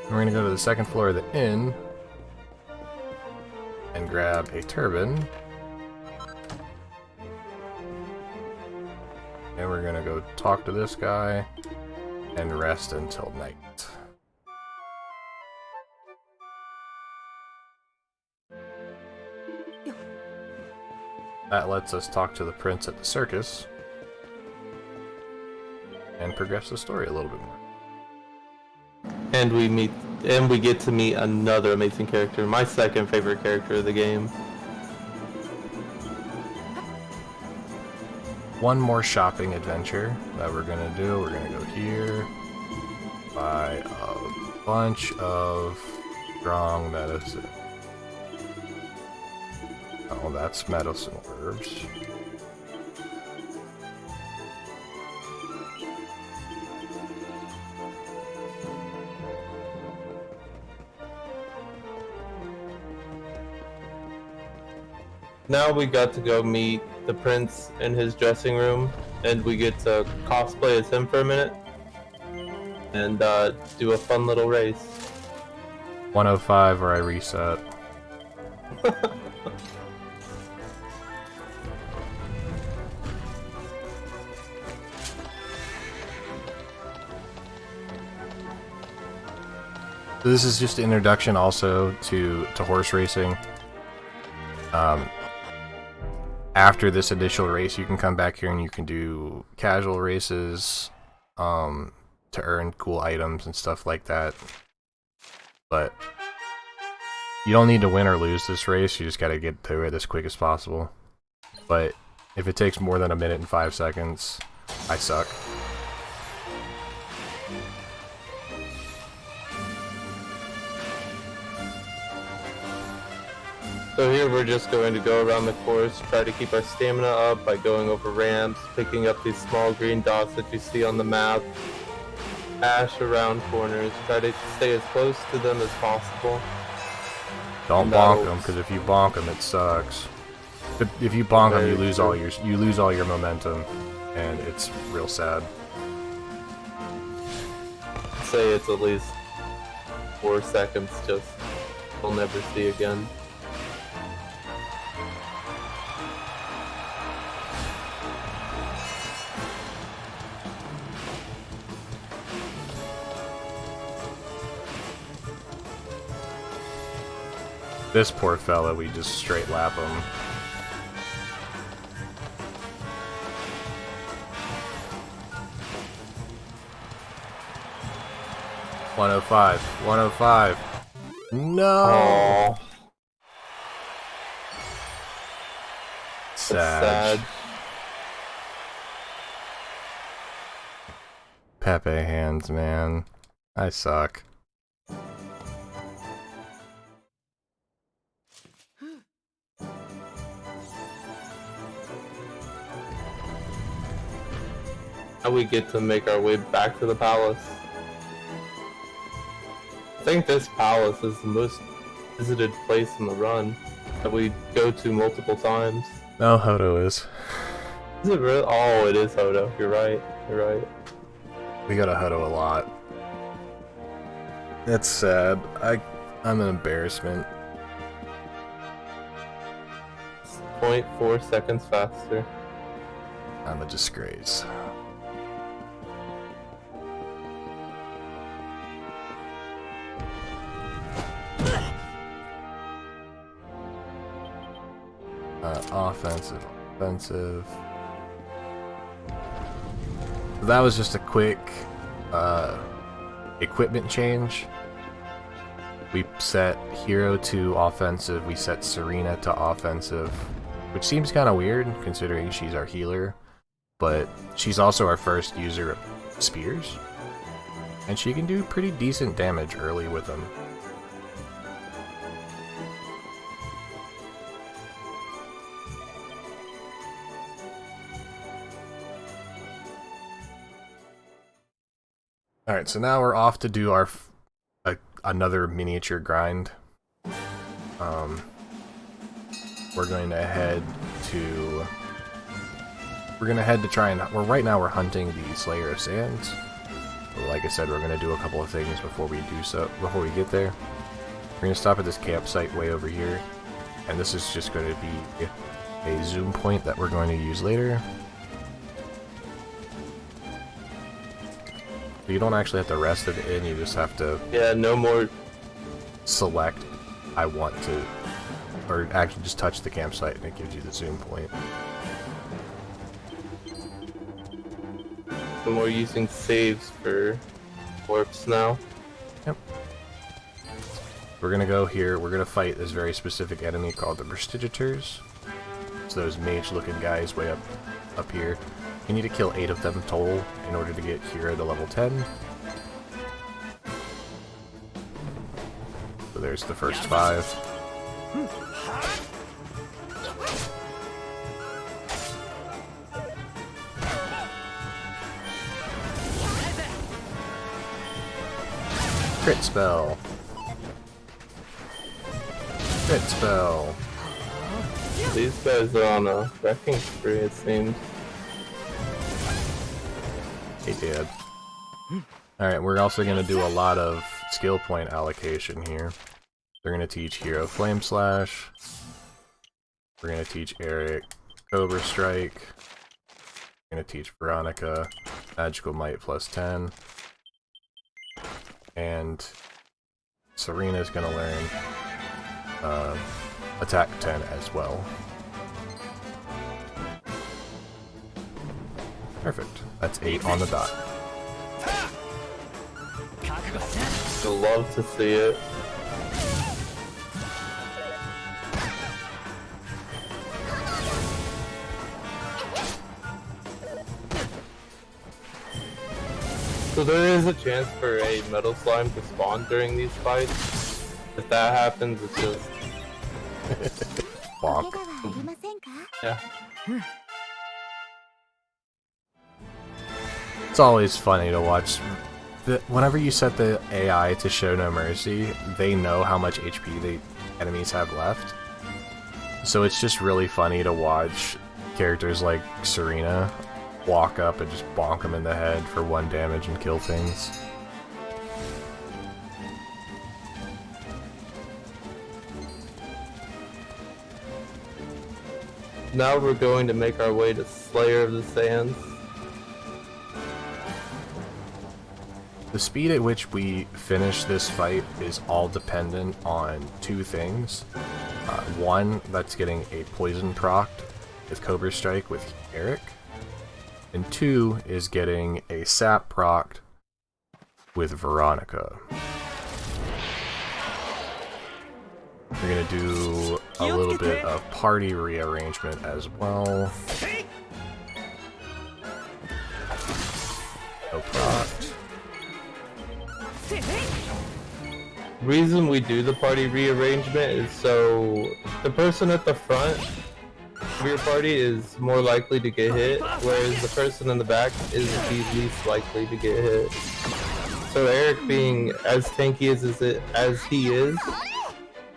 Speaker 1: And we're gonna go to the second floor of the inn and grab a turban. And we're gonna go talk to this guy and rest until night. That lets us talk to the prince at the circus and progress the story a little bit more.
Speaker 2: And we get to meet another amazing character, my second favorite character of the game.
Speaker 1: One more shopping adventure that we're gonna do. We're gonna go here, buy a bunch of strong medicine. Oh, that's medicine herbs.
Speaker 2: Now we got to go meet the prince in his dressing room, and we get to cosplay as him for a minute and do a fun little race.
Speaker 1: 105 or I reset. So this is just an introduction also to horse racing. After this initial race, you can come back here and you can do casual races to earn cool items and stuff like that. But you don't need to win or lose this race, you just gotta get through it as quick as possible. But if it takes more than 1 minute and 5 seconds, I suck.
Speaker 2: So here we're just going to go around the course, try to keep our stamina up by going over ramps, picking up these small green dots that you see on the map, dash around corners, try to stay as close to them as possible.
Speaker 1: Don't bonk them, because if you bonk them, it sucks. If you bonk them, you lose all your momentum, and it's real sad.
Speaker 2: I'd say it's at least 4 seconds, just we'll never see again.
Speaker 1: This poor fella, we just straight lap him. "105, 105. No!
Speaker 2: Aww.
Speaker 1: Sad. Pepe hands, man. I suck.
Speaker 2: Now we get to make our way back to the palace. I think this palace is the most visited place in the run. that we go to multiple times.
Speaker 1: No, Hodo is.
Speaker 2: Is it really? Oh, it is Hodo. You're right. You're right.
Speaker 1: We got a Hodo a lot. That's sad. I'm an embarrassment.
Speaker 2: 0.4 seconds faster.
Speaker 1: I'm a disgrace. Offensive. That was just a quick equipment change. We set Hero to offensive, we set Serena to offensive, which seems kind of weird considering she's our healer, but she's also our first user of spears, and she can do pretty decent damage early with them. Alright, so now we're off to do our another miniature grind. We're going to head to try and right now we're hunting the Slayer of Sands. Like I said, we're going to do a couple of things before we get there. We're going to stop at this campsite way over here, and this is just going to be a zoom point that we're going to use later. You don't actually have to rest it in, you just have to...
Speaker 2: Yeah, no more...
Speaker 1: select, I want to... or actually just touch the campsite and it gives you the zoom point.
Speaker 2: So we're using saves for warps now.
Speaker 1: Yep. We're gonna go here, we're gonna fight this very specific enemy called the Prestigitators. It's those mage-looking guys way up here. You need to kill 8 of them total in order to get Hero to level 10. So there's the first 5. Crit spell. Crit spell.
Speaker 2: These guys are on a wrecking spree, it seems.
Speaker 1: He did. Alright, we're also going to do a lot of skill point allocation here. They're going to teach Hero Flame Slash. We're going to teach Eric Cobra Strike. We're going to teach Veronica Magical Might plus 10. And Serena's going to learn Attack 10 as well. Perfect. That's 8 on the dot.
Speaker 2: You'll love to see it. So there is a chance for a metal slime to spawn during these fights. If that happens, it's just...
Speaker 1: Bonk.
Speaker 2: yeah.
Speaker 1: It's always funny to watch. Whenever you set the AI to show no mercy, they know how much HP the enemies have left. So it's just really funny to watch characters like Serena walk up and just bonk them in the head for 1 damage and kill things.
Speaker 2: Now we're going to make our way to Slayer of the Sands.
Speaker 1: The speed at which we finish this fight is all dependent on 2 things. One, that's getting a poison procced with Cobra Strike with Eric. And 2 is getting a sap procced with Veronica. We're gonna do a little bit of party rearrangement as well. No procced.
Speaker 2: Reason we do the party rearrangement is so the person at the front of your party is more likely to get hit, whereas the person in the back is the least likely to get hit. So Eric being as tanky as he is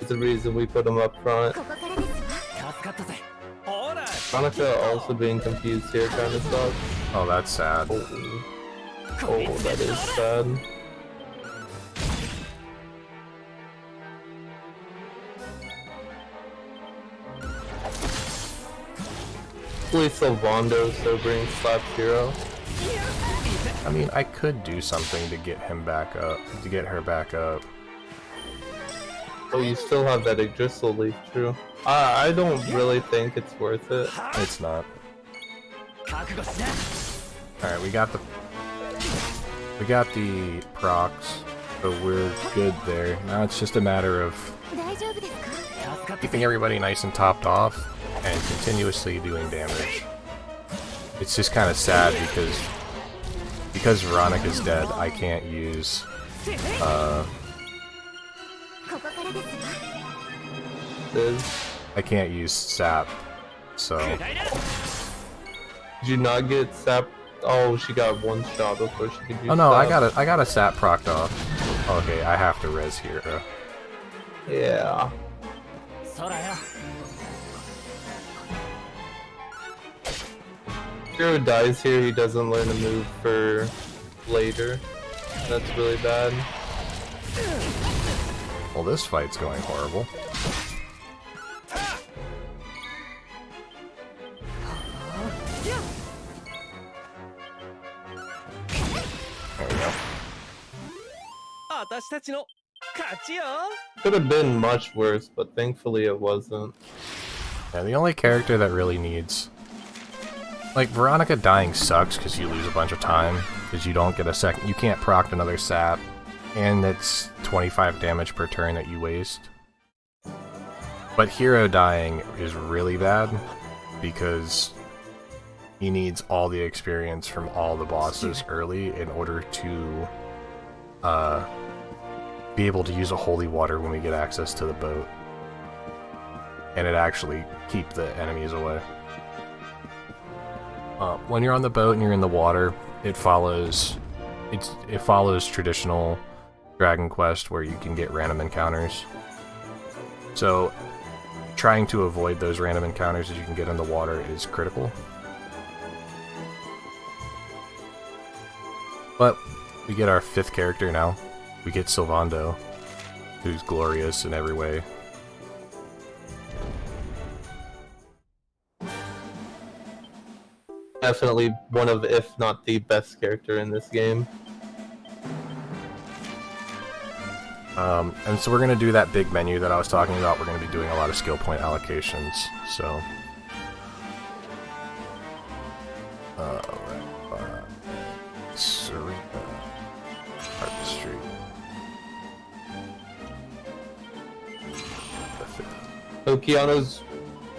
Speaker 2: the reason we put him up front. Veronica also being confused here kind of sucks.
Speaker 1: Oh, that's sad.
Speaker 2: Oh, that is sad. Hopefully Sylvando sobering slaps hero.
Speaker 1: I mean, I could do something to get him back up, to get her back up.
Speaker 2: Oh, you still have that Yggdrasil leaf, true. I don't really think it's worth it.
Speaker 1: It's not. Alright, we got the procs, so we're good there. Now it's just a matter of keeping everybody nice and topped off and continuously doing damage. It's just kind of sad because Veronica's dead, I can't use I can't use sap, so.
Speaker 2: Did you not get sap? Oh, she got one shot before she could use
Speaker 1: Oh no,
Speaker 2: sap.
Speaker 1: I got a sap procced off. Okay, I have to res here.
Speaker 2: Yeah. Hero dies here, he doesn't learn a move for later. That's really bad.
Speaker 1: Well, this fight's going horrible. There we go.
Speaker 2: Could have been much worse, but thankfully it wasn't.
Speaker 1: Yeah, the only character that really needs... Like, Veronica dying sucks because you lose a bunch of time, because you don't get a second... You can't proc another sap, and it's 25 damage per turn that you waste. But Hero dying is really bad, because he needs all the experience from all the bosses early in order to be able to use a holy water when we get access to the boat. And it actually keep the enemies away. When you're on the boat and you're in the water, it follows traditional Dragon Quest where you can get random encounters. So trying to avoid those random encounters that you can get in the water is critical. But we get our 5th character now. We get Sylvando, who's glorious in every way.
Speaker 2: Definitely one of, if not the best character in this game.
Speaker 1: And so we're going to do that big menu that I was talking about. We're going to be doing a lot of skill point allocations, so... Serena... Artistry...
Speaker 2: So Keanu's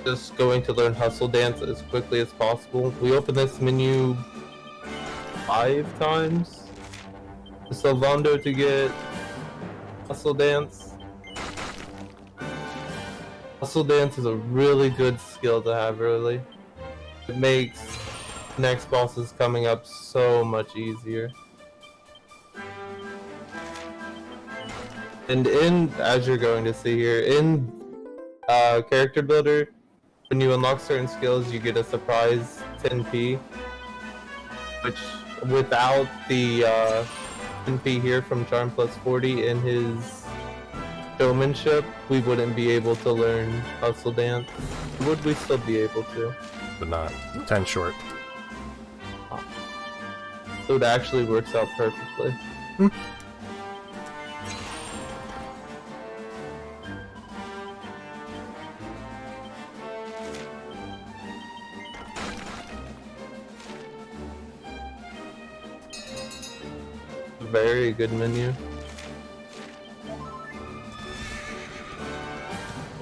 Speaker 2: just going to learn Hustle Dance as quickly as possible. We open this menu 5 times. Sylvando to get Hustle Dance. Hustle Dance is a really good skill to have early. It makes next bosses coming up so much easier. And as you're going to see here, in Character Builder, when you unlock certain skills, you get a surprise 10p, which without the 10p here from Charm plus 40 in his showmanship, we wouldn't be able to learn Hustle Dance. Would we still be able to?
Speaker 1: But not 10 short.
Speaker 2: So it actually works out perfectly. Very good menu.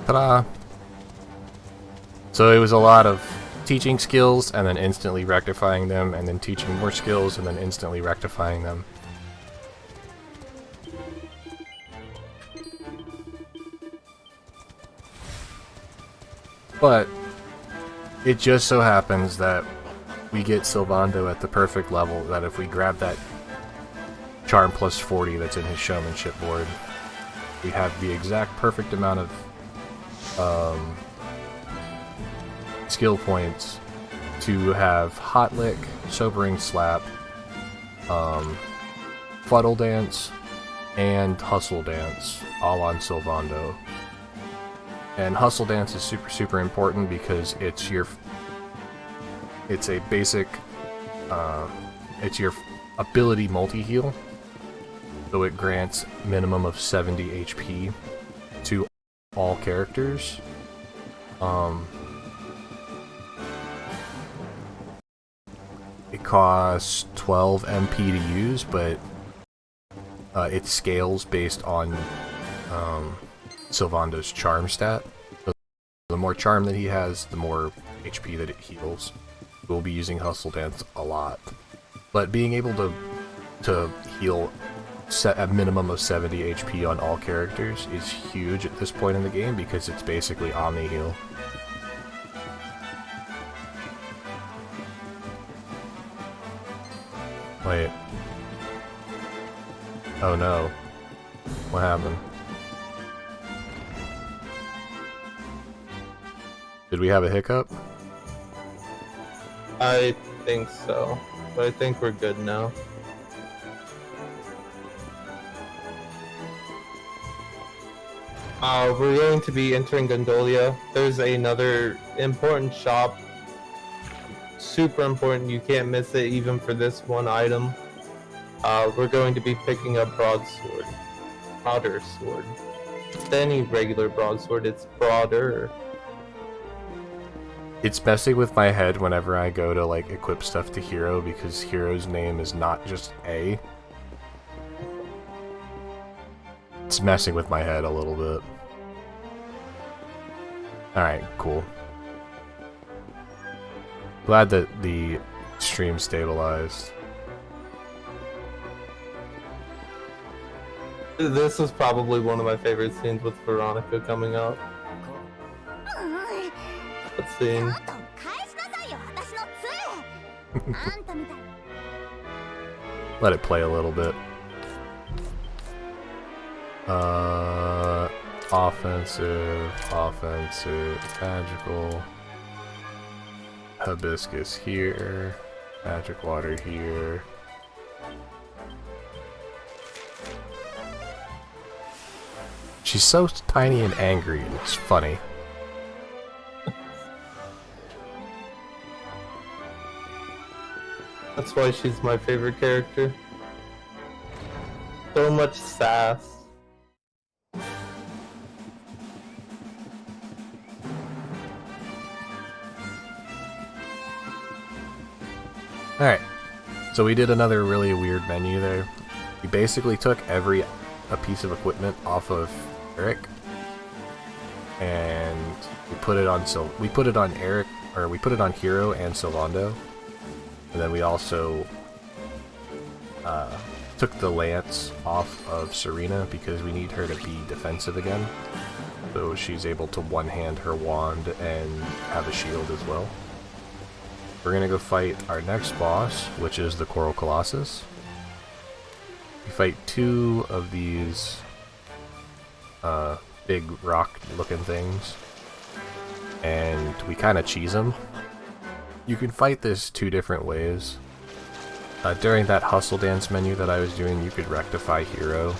Speaker 1: Ta-da! So it was a lot of teaching skills and then instantly rectifying them, and then teaching more skills and then instantly rectifying them. But it just so happens that we get Sylvando at the perfect level, that if we grab that Charm plus 40 that's in his showmanship board, we have the exact perfect amount of skill points to have Hot Lick, Sobering Slap, Fuddle Dance, and Hustle Dance, all on Sylvando. And Hustle Dance is super important because it's a basic, it's your ability multi-heal, so it grants minimum of 70 HP to all characters. It costs 12 MP to use, but it scales based on Sylvando's charm stat. So the more charm that he has, the more HP that it heals. We'll be using Hustle Dance a lot. But being able to heal a minimum of 70 HP on all characters is huge at this point in the game because it's basically Omni Heal. Wait. Oh no. What happened? Did we have a hiccup?
Speaker 2: I think so, but I think we're good now. We're going to be entering Gondolia. There's another important shop. Super important, you can't miss it even for this one item. We're going to be picking up Broadsword. Broader Sword. It's any regular broadsword, it's broader.
Speaker 1: It's messing with my head whenever I go to like equip stuff to Hero because Hero's name is not just A. It's messing with my head a little bit. Alright, cool. Glad that the stream stabilized.
Speaker 2: This is probably one of my favorite scenes with Veronica coming up. That scene.
Speaker 1: Let it play a little bit. Offensive, magical. Hibiscus here. Magic water here. She's so tiny and angry, it's funny.
Speaker 2: That's why she's my favorite character. So much sass.
Speaker 1: Alright, so we did another really weird menu there. We basically took a piece of equipment off of Eric, and we put it on Hero and Sylvando, and then we also took the lance off of Serena because we need her to be defensive again, so she's able to one-hand her wand and have a shield as well. We're gonna go fight our next boss, which is the Coral Colossus. We fight two of these big rock-looking things, and we kind of cheese them. You can fight this two different ways. During that Hustle Dance menu that I was doing, you could rectify Hero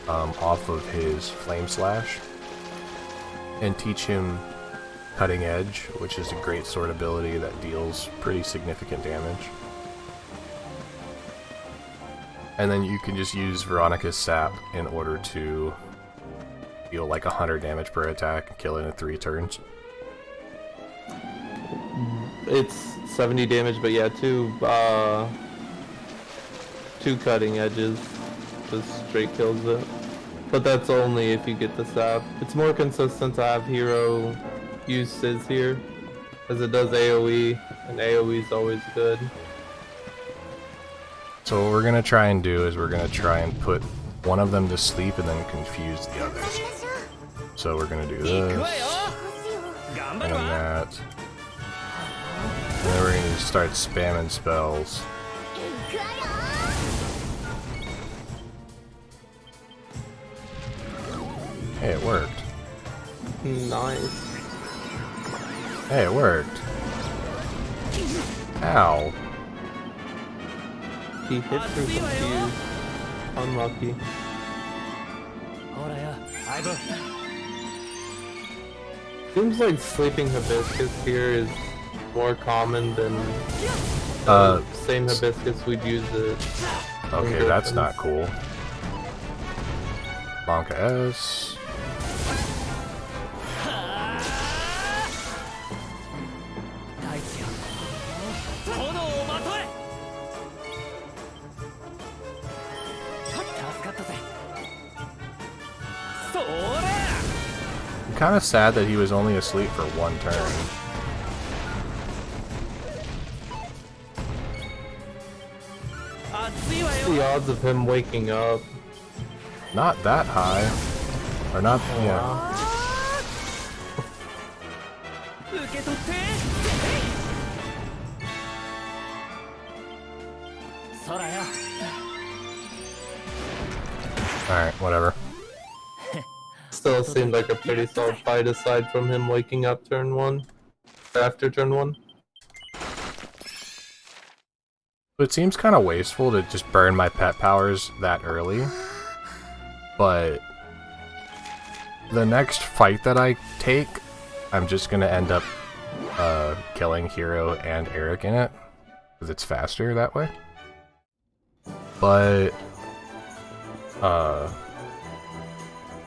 Speaker 1: off of his Flame Slash and teach him Cutting Edge, which is a great sword ability that deals pretty significant damage. And then you can just use Veronica's Sap in order to deal like 100 damage per attack and kill it in 3 turns.
Speaker 2: It's 70 damage, but yeah, two cutting edges just straight kills it. But that's only if you get the sap. It's more consistent to have Hero use Sizz here, as it does AoE, and AoE is always good.
Speaker 1: So what we're gonna try and do is we're gonna try and put one of them to sleep and then confuse the others. So we're gonna do this, and then that, and then we're gonna start spamming spells. Hey, it worked.
Speaker 2: Nice.
Speaker 1: Hey, it worked. Ow.
Speaker 2: He hit through confused. Unlucky. Seems like sleeping hibiscus here is more common than same hibiscus we'd use it.
Speaker 1: Okay, that's not cool. Blanca S. I'm kind of sad that he was only asleep for one turn.
Speaker 2: What's the odds of him waking up?
Speaker 1: Not that high. Or not, yeah. Alright, whatever.
Speaker 2: Still seemed like a pretty solid fight aside from him waking up turn 1. After turn 1.
Speaker 1: It seems kind of wasteful to just burn my pet powers that early. But the next fight that I take, I'm just gonna end up killing Hero and Eric in it. Because it's faster that way. But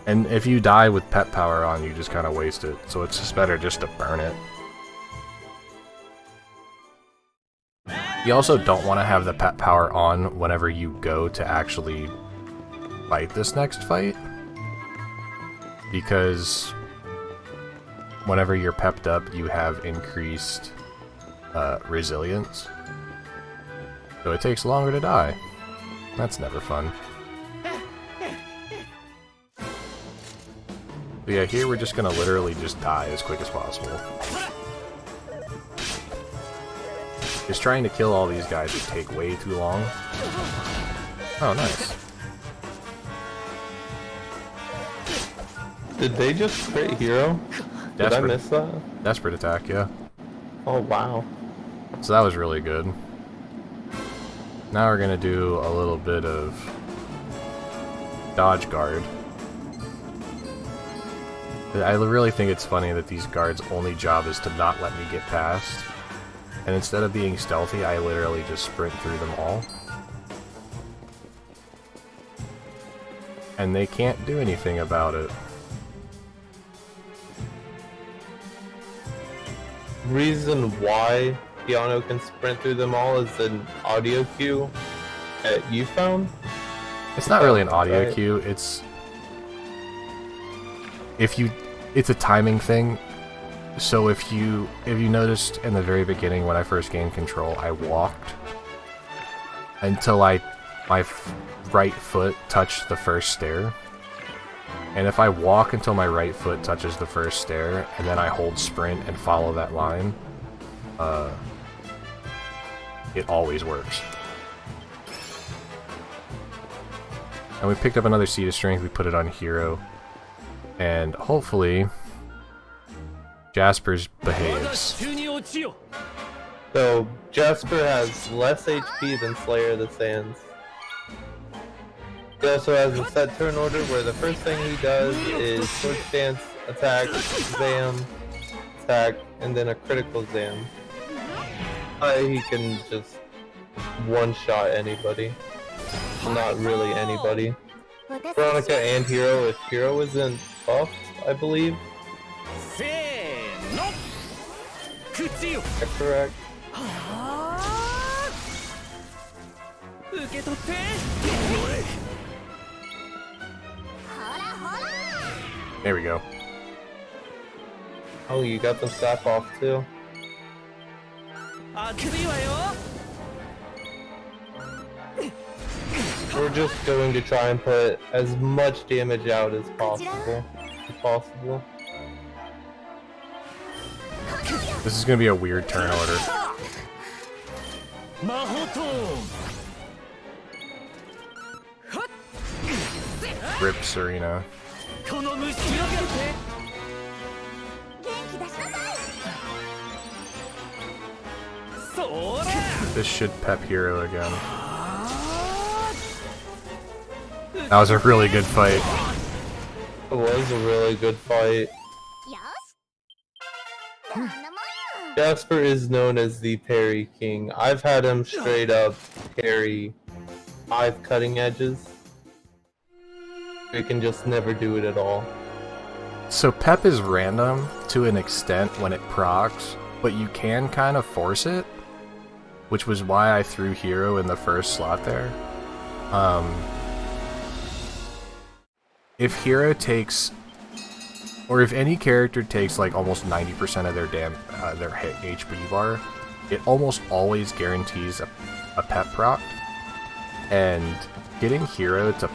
Speaker 1: and if you die with pet power on, you just kind of waste it. So it's just better just to burn it. You also don't want to have the pet power on whenever you go to actually fight this next fight. Because whenever you're pepped up, you have increased resilience. So it takes longer to die. That's never fun. But yeah, here we're just gonna literally just die as quick as possible. Just trying to kill all these guys would take way too long. Oh, nice.
Speaker 2: Did they just crit Hero? Did I miss that?
Speaker 1: Desperate attack, yeah.
Speaker 2: Oh, wow.
Speaker 1: So that was really good. Now we're gonna do a little bit of dodge guard. I really think it's funny that these guards' only job is to not let me get past. And instead of being stealthy, I literally just sprint through them all. And they can't do anything about it.
Speaker 2: Reason why Keanu can sprint through them all is an audio cue that you found?
Speaker 1: It's not really an audio
Speaker 2: Right.
Speaker 1: cue, it's a timing thing. So if you noticed in the very beginning when I first gained control, I walked until my right foot touched the first stair. And if I walk until my right foot touches the first stair, and then I hold sprint and follow that line, it always works. And we picked up another seed of strength, we put it on Hero, and hopefully Jasper's behaves.
Speaker 2: So, Jasper has less HP than Slayer of the Sands. He also has a set turn order where the first thing he does is Sword Stance, attack, Zam, attack, and then a critical Zam. He can just one-shot anybody. Not really anybody. Veronica and Hero, if Hero isn't buffed, I believe. Correct.
Speaker 1: There we go.
Speaker 2: Oh, you got the staff off too? We're just going to try and put as much damage out as possible.
Speaker 1: This is gonna be a weird turn order. Rip Serena. This should pep Hero again. That was a really good fight.
Speaker 2: It was a really good fight. Jasper is known as the parry king. I've had him straight up parry 5 cutting edges. We can just never do it at all.
Speaker 1: So pep is random to an extent when it procs, but you can kind of force it, which was why I threw Hero in the first slot there. If Hero takes, or if any character takes like almost 90% of their hit HP bar, it almost always guarantees a pep proc. And getting Hero to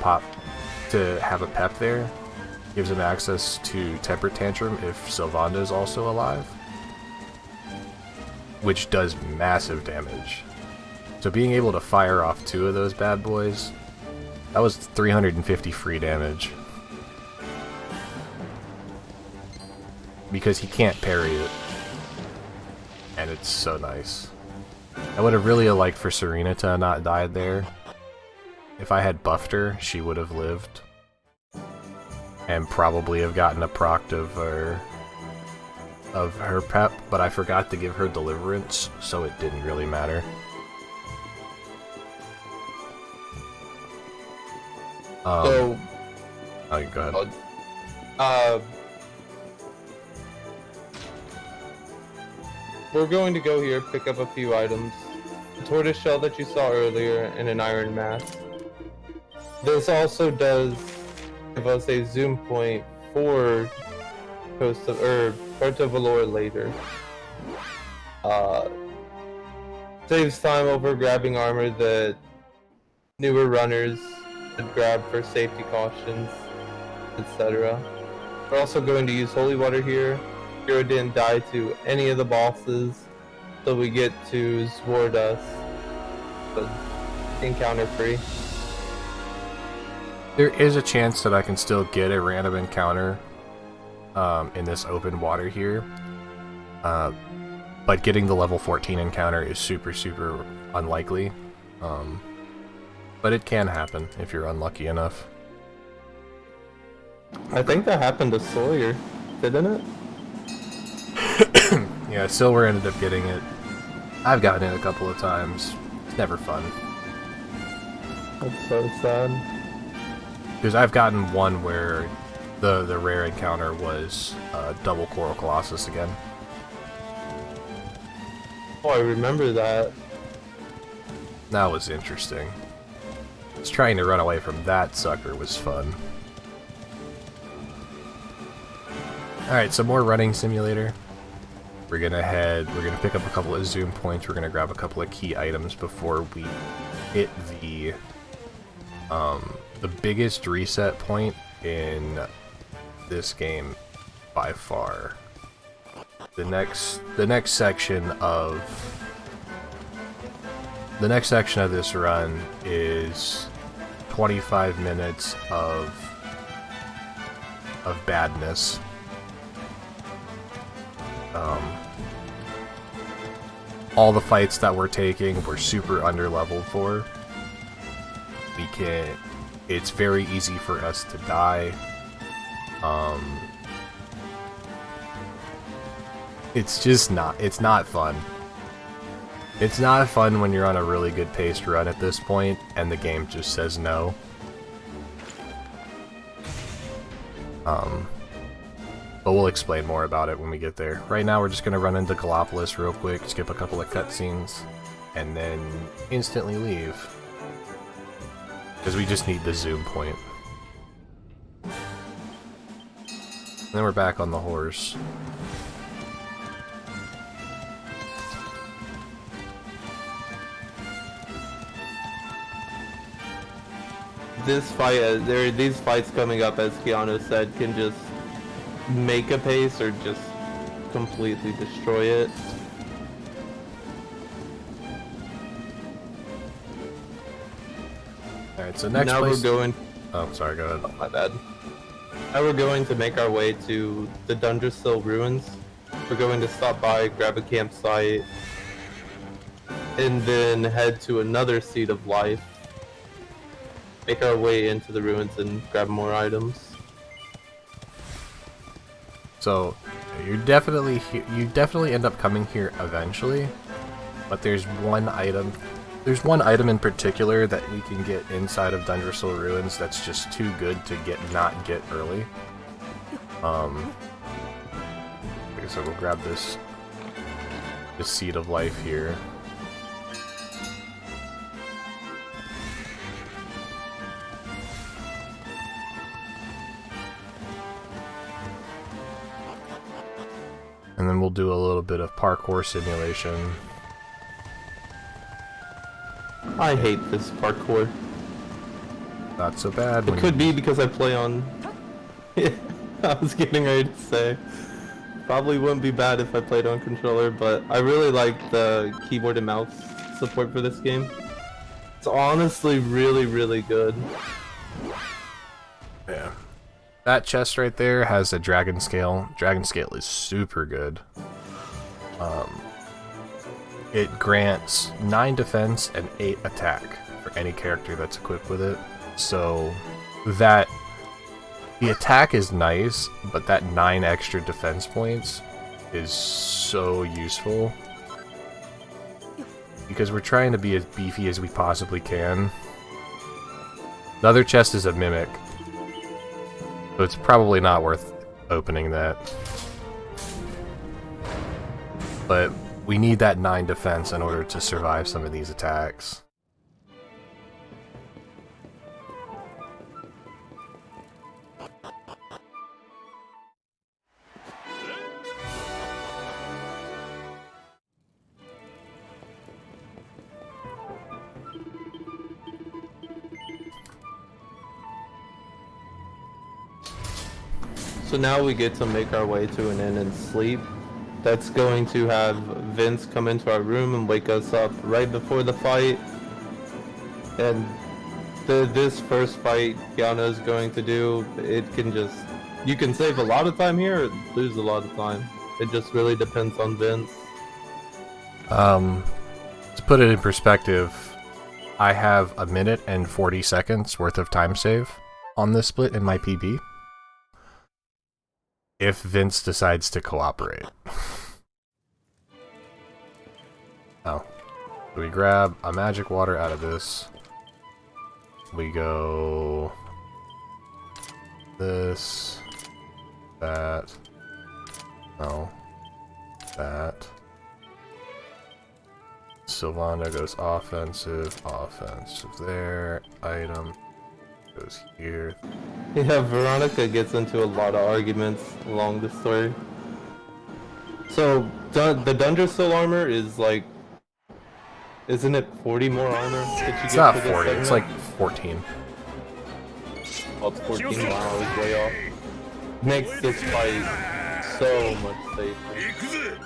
Speaker 1: have a pep there gives him access to Temper Tantrum if Sylvanda's also alive, which does massive damage. So being able to fire off 2 of those bad boys, that was 350 free damage. Because he can't parry it. And it's so nice. I would have really liked for Serena to not died there. If I had buffed her, she would have lived. And probably have gotten a proc of her pep, but I forgot to give her Deliverance, so it didn't really matter.
Speaker 2: So...
Speaker 1: Oh, go ahead.
Speaker 2: We're going to go here, pick up a few items. The tortoise shell that you saw earlier, and an iron mask. This also does give us a zoom point for Port of Valor later. Saves time over grabbing armor that newer runners would grab for safety cautions, etc. We're also going to use holy water here. Hero didn't die to any of the bosses, so we get to Zwardas, but encounter free.
Speaker 1: There is a chance that I can still get a random encounter in this open water here, but getting the level 14 encounter is super unlikely, but it can happen if you're unlucky enough.
Speaker 2: I think that happened to Sawyer, didn't it?
Speaker 1: Yeah, Silver ended up getting it. I've gotten it a couple of times. It's never fun.
Speaker 2: That's so sad.
Speaker 1: Because I've gotten one where the rare encounter was double Coral Colossus again.
Speaker 2: Oh, I remember that.
Speaker 1: That was interesting. Just trying to run away from that sucker was fun. Alright, some more running simulator. We're gonna pick up a couple of zoom points, we're gonna grab a couple of key items before we hit the biggest reset point in this game by far. The next section of this run is 25 minutes of badness. All the fights that we're taking, we're super underleveled for. It's very easy for us to die. It's not fun. It's not fun when you're on a really good paced run at this point, and the game just says no. But we'll explain more about it when we get there. Right now we're just going to run into Gallopolis real quick, skip a couple of cutscenes, and then instantly leave. Because we just need the zoom point. And then we're back on the horse.
Speaker 2: This fight, these fights coming up, as Keanu said, can just make a pace or just completely destroy it.
Speaker 1: Alright, so next
Speaker 2: now
Speaker 1: place...
Speaker 2: we're going...
Speaker 1: Oh, sorry, go ahead.
Speaker 2: Oh, my bad. Now we're going to make our way to the Dundrasil ruins. We're going to stop by, grab a campsite, and then head to another Seed of Life. Make our way into the ruins and grab more items.
Speaker 1: So you definitely end up coming here eventually, but there's one item in particular that we can get inside of Dungersol Ruins that's just too good to not get early. Okay, so we'll grab this Seed of Life here. And then we'll do a little bit of parkour simulation.
Speaker 2: I hate this parkour.
Speaker 1: Not so bad.
Speaker 2: It could be because I play on... I was getting ready to say. Probably wouldn't be bad if I played on controller, but I really like the keyboard and mouse support for this game. It's honestly really, really good.
Speaker 1: Yeah. That chest right there has a dragon scale. Dragon scale is super good. It grants 9 defense and 8 attack for any character that's equipped with it. So that the attack is nice, but that 9 extra defense points is so useful. Because we're trying to be as beefy as we possibly can. The other chest is a mimic. So it's probably not worth opening that. But we need that 9 defense in order to survive some of these attacks.
Speaker 2: So now we get to make our way to an inn and sleep. That's going to have Vince come into our room and wake us up right before the fight. And this first fight Keanu is going to do, you can save a lot of time here or lose a lot of time. It just really depends on Vince.
Speaker 1: To put it in perspective, I have 1 minute and 40 seconds worth of time save on this split in my PB. If Vince decides to cooperate. Oh. We grab a magic water out of this. We go... this... that... no... that... Sylvana goes offensive there, item goes here.
Speaker 2: Yeah, Veronica gets into a lot of arguments along the story. So, the Dungersol armor is like... isn't it 40 more armor that you
Speaker 1: It's
Speaker 2: get
Speaker 1: not
Speaker 2: for this
Speaker 1: 40,
Speaker 2: segment?
Speaker 1: it's like 14.
Speaker 2: Oh, it's 14, wow, I was way off. Makes this fight so much safer.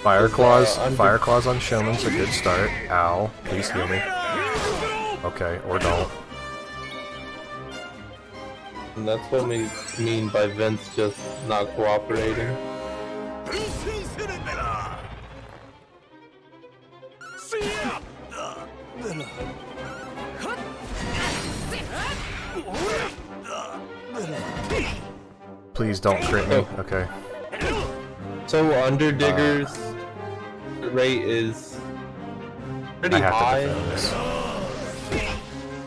Speaker 1: Fire claws on Showman's a good start. Ow, please heal me. Okay, or don't.
Speaker 2: And that's what we mean by Vince just not cooperating.
Speaker 1: Please don't crit me. Okay.
Speaker 2: So Underdigger's rate is pretty
Speaker 1: I have
Speaker 2: high.
Speaker 1: to defend this.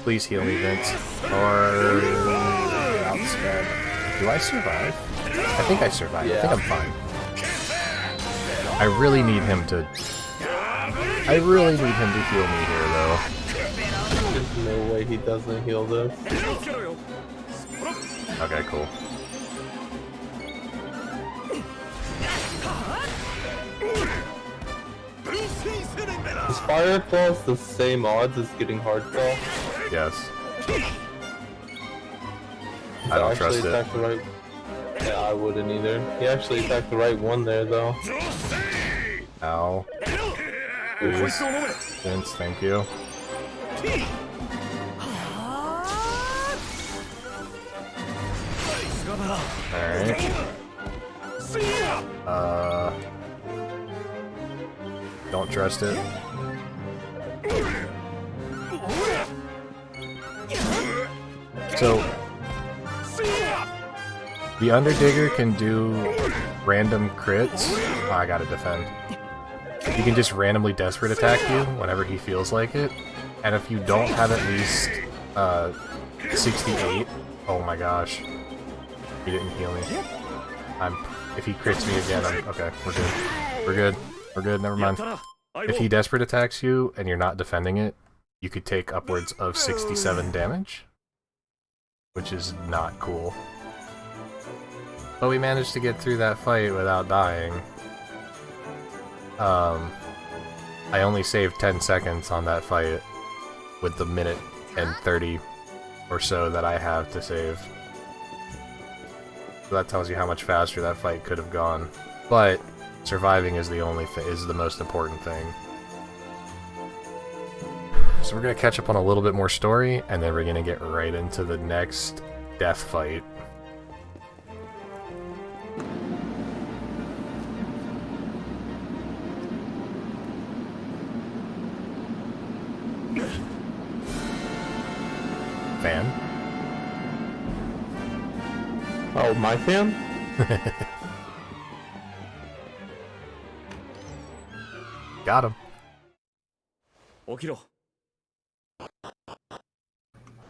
Speaker 1: Please heal me, Vince. Or... outsped. Do I survive? I think I survive.
Speaker 2: Yeah.
Speaker 1: I think I'm fine. I really need him to... heal me here, though.
Speaker 2: There's no way he doesn't heal this.
Speaker 1: Okay, cool.
Speaker 2: Is Fire Claws the same odds as getting Hard Claw?
Speaker 1: Yes. I don't trust it.
Speaker 2: Right... Yeah, I wouldn't either. He actually attacked the right one there, though.
Speaker 1: Ow. Please. Vince, thank you. Alright. Don't trust it. So, the Underdigger can do random crits. Oh, I gotta defend. He can just randomly desperate attack you whenever he feels like it. And if you don't have at least 68, oh my gosh. He didn't heal me. If he crits me again, okay, we're good. We're good. We're good, never mind. If he desperate attacks you and you're not defending it, you could take upwards of 67 damage. Which is not cool. But we managed to get through that fight without dying. I only saved 10 seconds on that fight with the minute and 30 or so that I have to save. So that tells you how much faster that fight could have gone. But surviving is the most important thing. So we're gonna catch up on a little bit more story, and then we're gonna get right into the next death fight. Fan?
Speaker 2: Oh, my fan?
Speaker 1: Got him.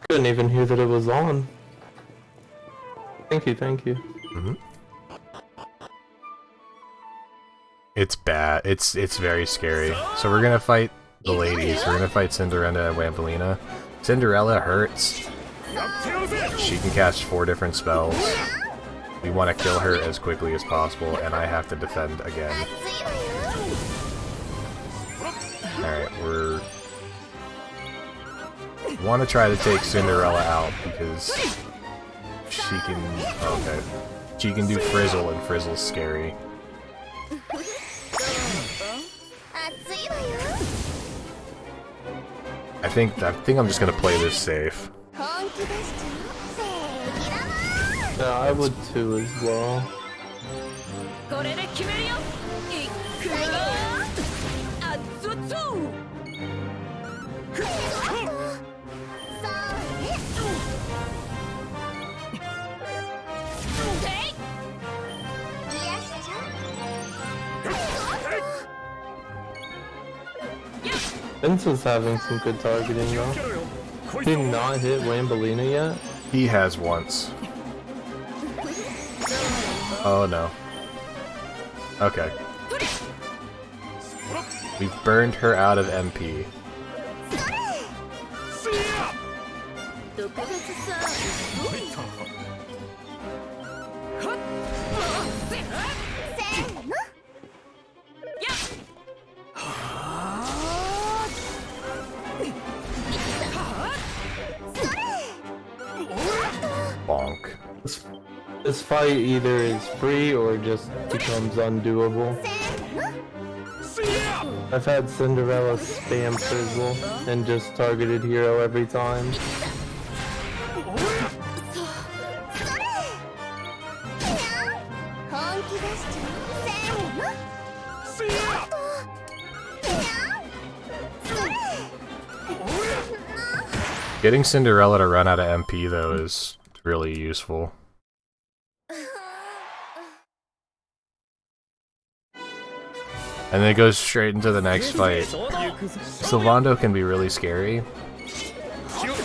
Speaker 2: Couldn't even hear that it was on. Thank you, thank you.
Speaker 1: Mm-hmm. It's bad. It's very scary. So we're gonna fight the ladies. We're gonna fight Cinderella and Wambolina. Cinderella hurts. She can cast 4 different spells. We want to kill her as quickly as possible, and I have to defend again. Alright, we want to try to take Cinderella out because she can... okay. She can do Frizzle, and Frizzle's scary. I think I'm just gonna play this safe.
Speaker 2: Yeah, I would too as well. Vince is having some good targeting though. Did he not hit Wambolina yet?
Speaker 1: He has once. Oh no. Okay. We've burned her out of MP. Bonk.
Speaker 2: This fight either is free or just becomes undoable. I've had Cinderella spam Frizzle and just targeted hero every time.
Speaker 1: Getting Cinderella to run out of MP though is really useful. And then it goes straight into the next fight. Sylvando can be really scary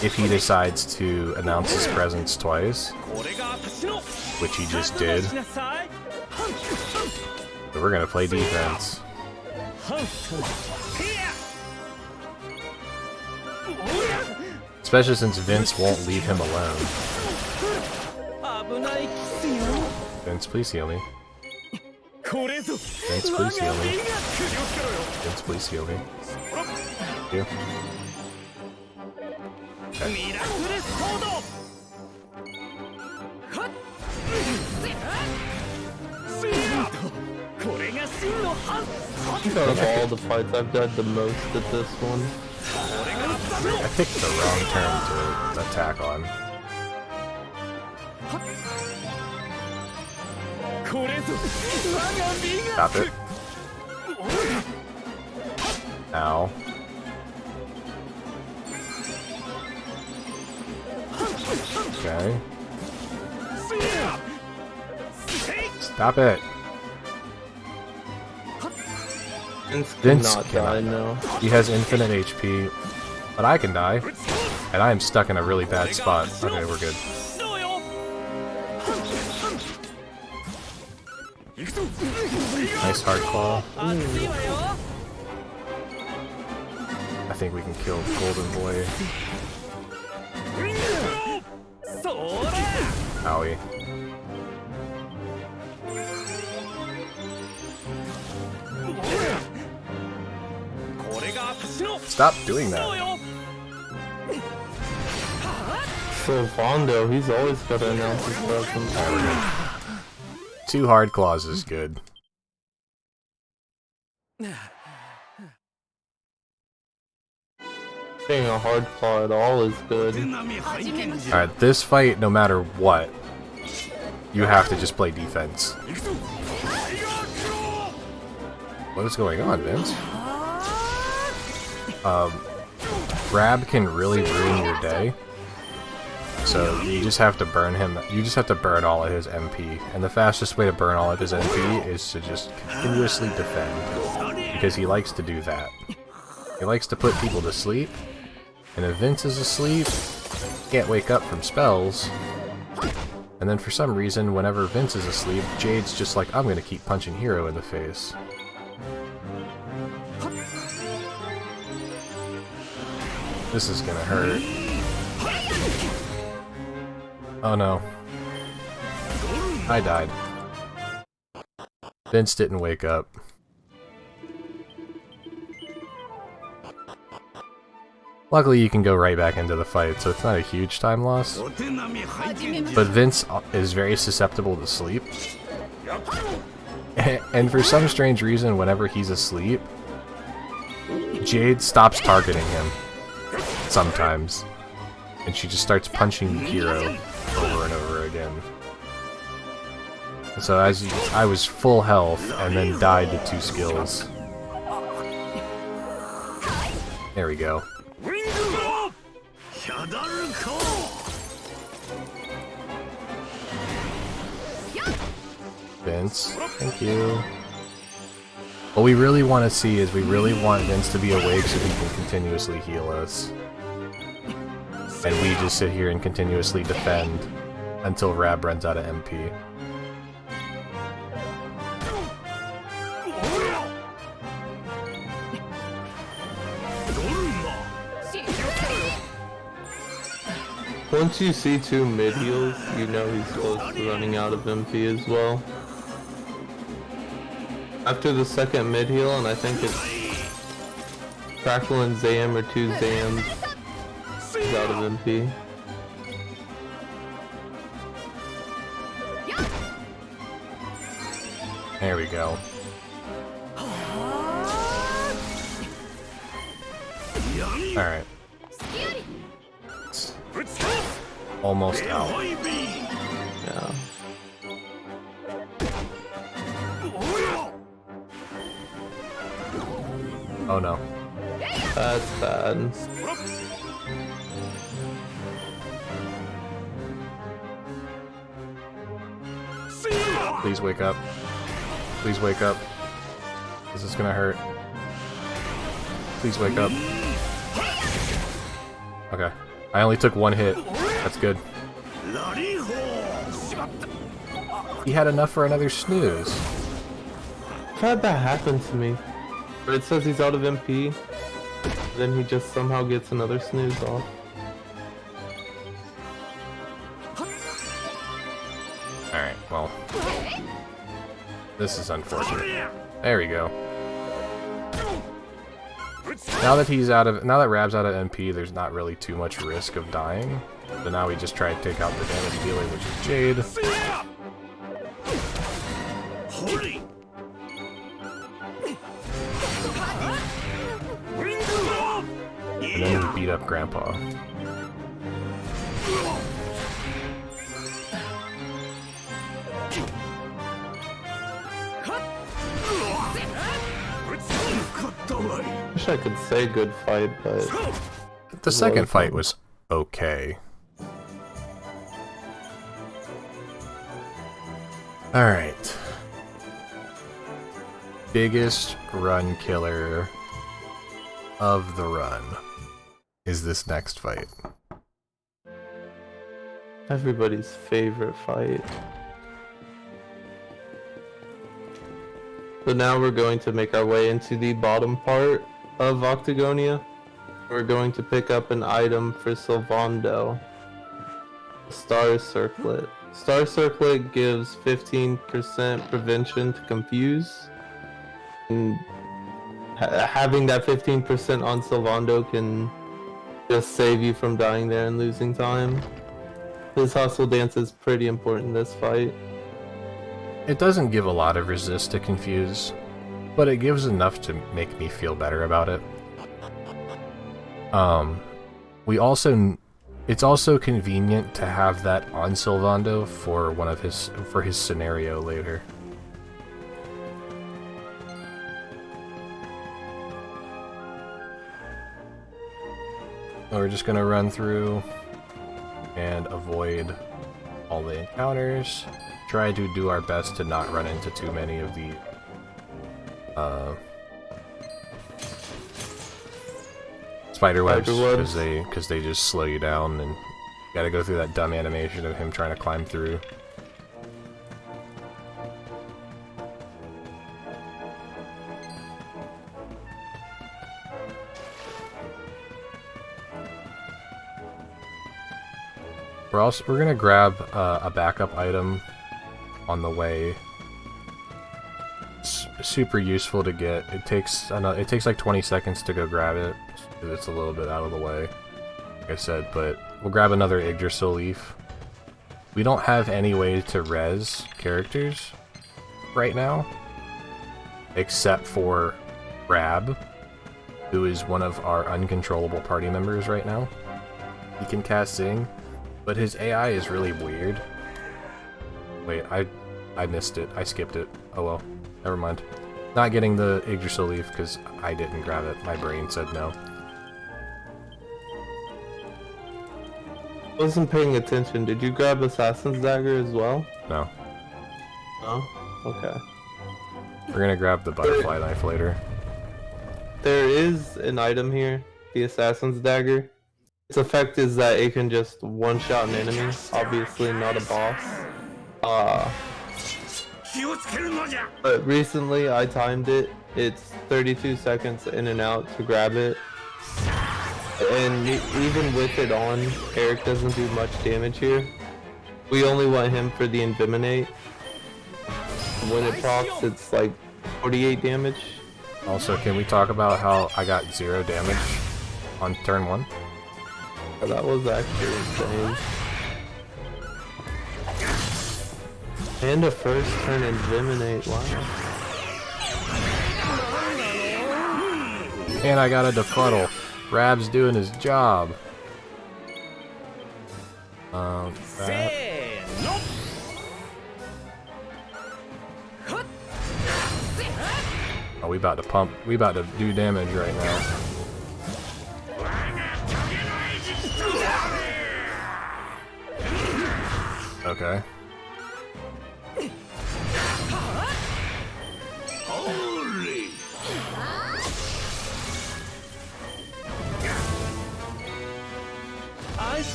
Speaker 1: if he decides to announce his presence twice, which he just did. So we're gonna play defense. Especially since Vince won't leave him alone. Vince, please heal me. Vince, please heal me. Vince, please heal me. Thank you. Okay.
Speaker 2: I think out of all the fights, I've died the most at this one.
Speaker 1: I picked the wrong turn to attack on. Stop it. Ow. Okay. Stop it. Vince
Speaker 2: cannot
Speaker 1: cannot
Speaker 2: die, no.
Speaker 1: He has infinite HP, but I can die. And I am stuck in a really bad spot. Okay, we're good. Nice hard claw. I think we can kill Golden Boy. Owie. Stop doing that.
Speaker 2: So Vondo, he's always got to announce his presence.
Speaker 1: 2 hard claws is good.
Speaker 2: Being a hard claw at all is good.
Speaker 1: Alright, this fight, no matter what, you have to just play defense. What is going on, Vince? Grab can really ruin your day. So you just have to burn him. You just have to burn all of his MP. And the fastest way to burn all of his MP is to just continuously defend. Because he likes to do that. He likes to put people to sleep. And if Vince is asleep, he can't wake up from spells. And then for some reason, whenever Vince is asleep, Jade's just like, I'm gonna keep punching Hero in the face. This is gonna hurt. Oh no. I died. Vince didn't wake up. Luckily you can go right back into the fight, so it's not a huge time loss. But Vince is very susceptible to sleep. And for some strange reason, whenever he's asleep, Jade stops targeting him. Sometimes. And she just starts punching Hero over and over again. So I was full health and then died to 2 skills. There we go. Vince, thank you. What we really want to see is we really want Vince to be awake so he can continuously heal us. And we just sit here and continuously defend until Rab runs out of MP.
Speaker 2: Once you see 2 mid heals, you know he's close to running out of MP as well. After the second mid heal, and I think it's Crackle and Zam or 2 Zams, he's out of MP.
Speaker 1: There we go. Alright. Almost out.
Speaker 2: Yeah.
Speaker 1: Oh no.
Speaker 2: That's bad.
Speaker 1: Please wake up. Please wake up. This is gonna hurt. Please wake up. Okay. I only took 1 hit. That's good. He had enough for another snooze.
Speaker 2: I've had that happen to me. But it says he's out of MP, then he just somehow gets another snooze off.
Speaker 1: Alright, well. This is unfortunate. There we go. Now that Rab's out of MP, there's not really too much risk of dying. So now we just try to take out the damage dealer, which is Jade. And then we beat up Grandpa.
Speaker 2: Wish I could say good fight, but
Speaker 1: The second fight was okay. Alright. Biggest run killer of the run is this next fight.
Speaker 2: Everybody's favorite fight. So now we're going to make our way into the bottom part of Octagonia. We're going to pick up an item for Sylvando. Star Circlet. Star Circlet gives 15% prevention to confuse. And having that 15% on Sylvando can just save you from dying there and losing time. His hustle dance is pretty important in this fight.
Speaker 1: It doesn't give a lot of resist to confuse, but it gives enough to make me feel better about it. It's also convenient to have that on Sylvando for his scenario later. So we're just gonna run through and avoid all the encounters. Try to do our best to not run into too many of the spider webs, because they just slow you down, and you gotta go through that dumb animation of him trying to climb through. We're gonna grab a backup item on the way. It's super useful to get. It takes like 20 seconds to go grab it. It's a little bit out of the way, like I said, but we'll grab another Yggdrasil leaf. We don't have any way to res characters right now, except for Rab, who is one of our uncontrollable party members right now. He can cast Zing, but his AI is really weird. Wait, I missed it. I skipped it. Oh well, never mind. Not getting the Yggdrasil leaf because I didn't grab it. My brain said no.
Speaker 2: Wasn't paying attention. Did you grab Assassin's Dagger as well?
Speaker 1: No.
Speaker 2: No? Okay.
Speaker 1: We're gonna grab the butterfly knife later.
Speaker 2: There is an item here, the Assassin's Dagger. Its effect is that it can just one-shot an enemy, obviously not a boss. But recently I timed it. It's 32 seconds in and out to grab it. And even with it on, Eric doesn't do much damage here. We only want him for the Envenomate. When it procs, it's like 48 damage.
Speaker 1: Also, can we talk about how I got 0 damage on turn 1?
Speaker 2: Oh, that was actually insane. And a first turn Envenomate, wow.
Speaker 1: And I got a Defuddle. Rab's doing his job. That. Oh, we about to pump. We about to do damage right now. Okay.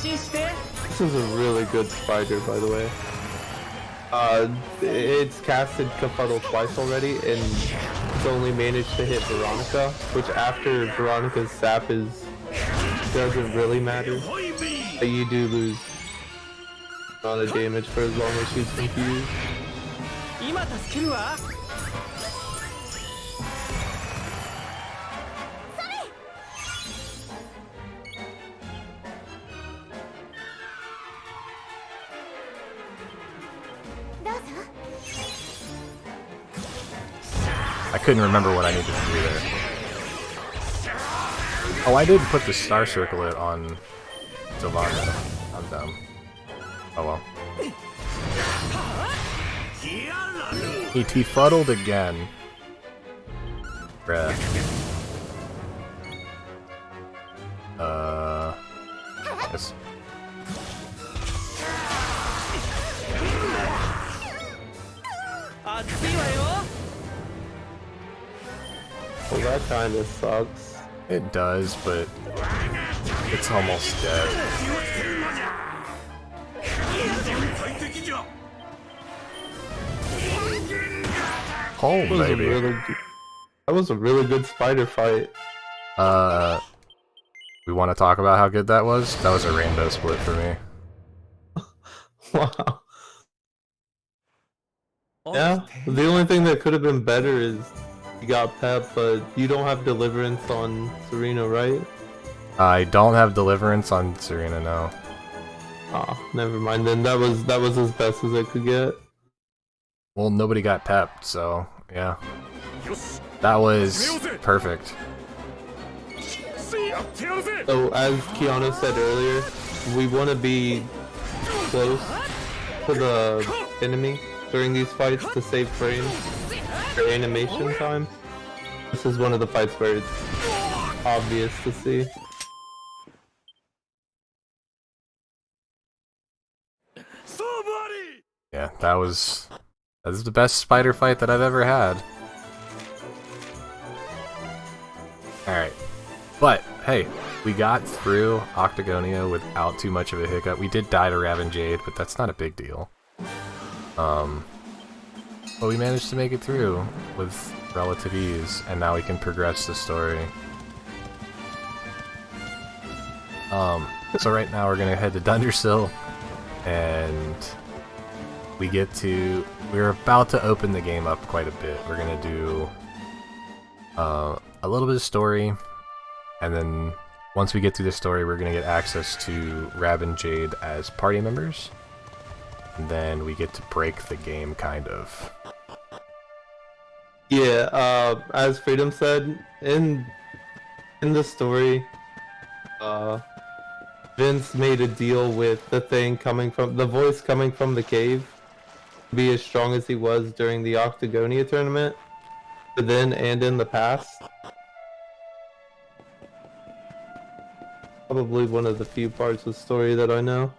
Speaker 2: This is a really good spider, by the way. It's casted Kefuddle twice already, and it's only managed to hit Veronica, which after Veronica's sap doesn't really matter. But you do lose a lot of damage for as long as she's confused.
Speaker 1: I couldn't remember what I needed to do there. Oh, I did put the Star Circlet on Sylvando. I'm dumb. Oh well. He T-fuddled again. Bruh. Yes.
Speaker 2: that kind of sucks.
Speaker 1: It does, but it's almost dead. Oh, baby.
Speaker 2: That was a really good spider fight.
Speaker 1: We want to talk about how good that was? That was a rainbow split for me.
Speaker 2: Wow. Yeah, the only thing that could have been better is you got Pep, but you don't have Deliverance on Serena, right?
Speaker 1: I don't have Deliverance on Serena, no.
Speaker 2: Ah, never mind then. That was as best as it could get.
Speaker 1: Well, nobody got Pep, so yeah. That was perfect.
Speaker 2: So, as Keanu said earlier, we want to be close to the enemy during these fights to save frames for animation time. This is one of the fights where it's obvious to see.
Speaker 1: Yeah, that was the best spider fight that I've ever had. Alright. But, hey, we got through Octagonia without too much of a hiccup. We did die to Raven Jade, but that's not a big deal. But we managed to make it through with relative ease, and now we can progress the story. So right now we're gonna head to Dundersill, and we're about to open the game up quite a bit. We're gonna do a little bit of story, and then once we get through the story, we're gonna get access to Rab and Jade as party members, and then we get to break the game, kind of.
Speaker 2: Yeah, as Freedom said, in the story, Vince made a deal with the voice coming from the cave to be as strong as he was during the Octagonia tournament, but then and in the past. Probably one of the few parts of the story that I know.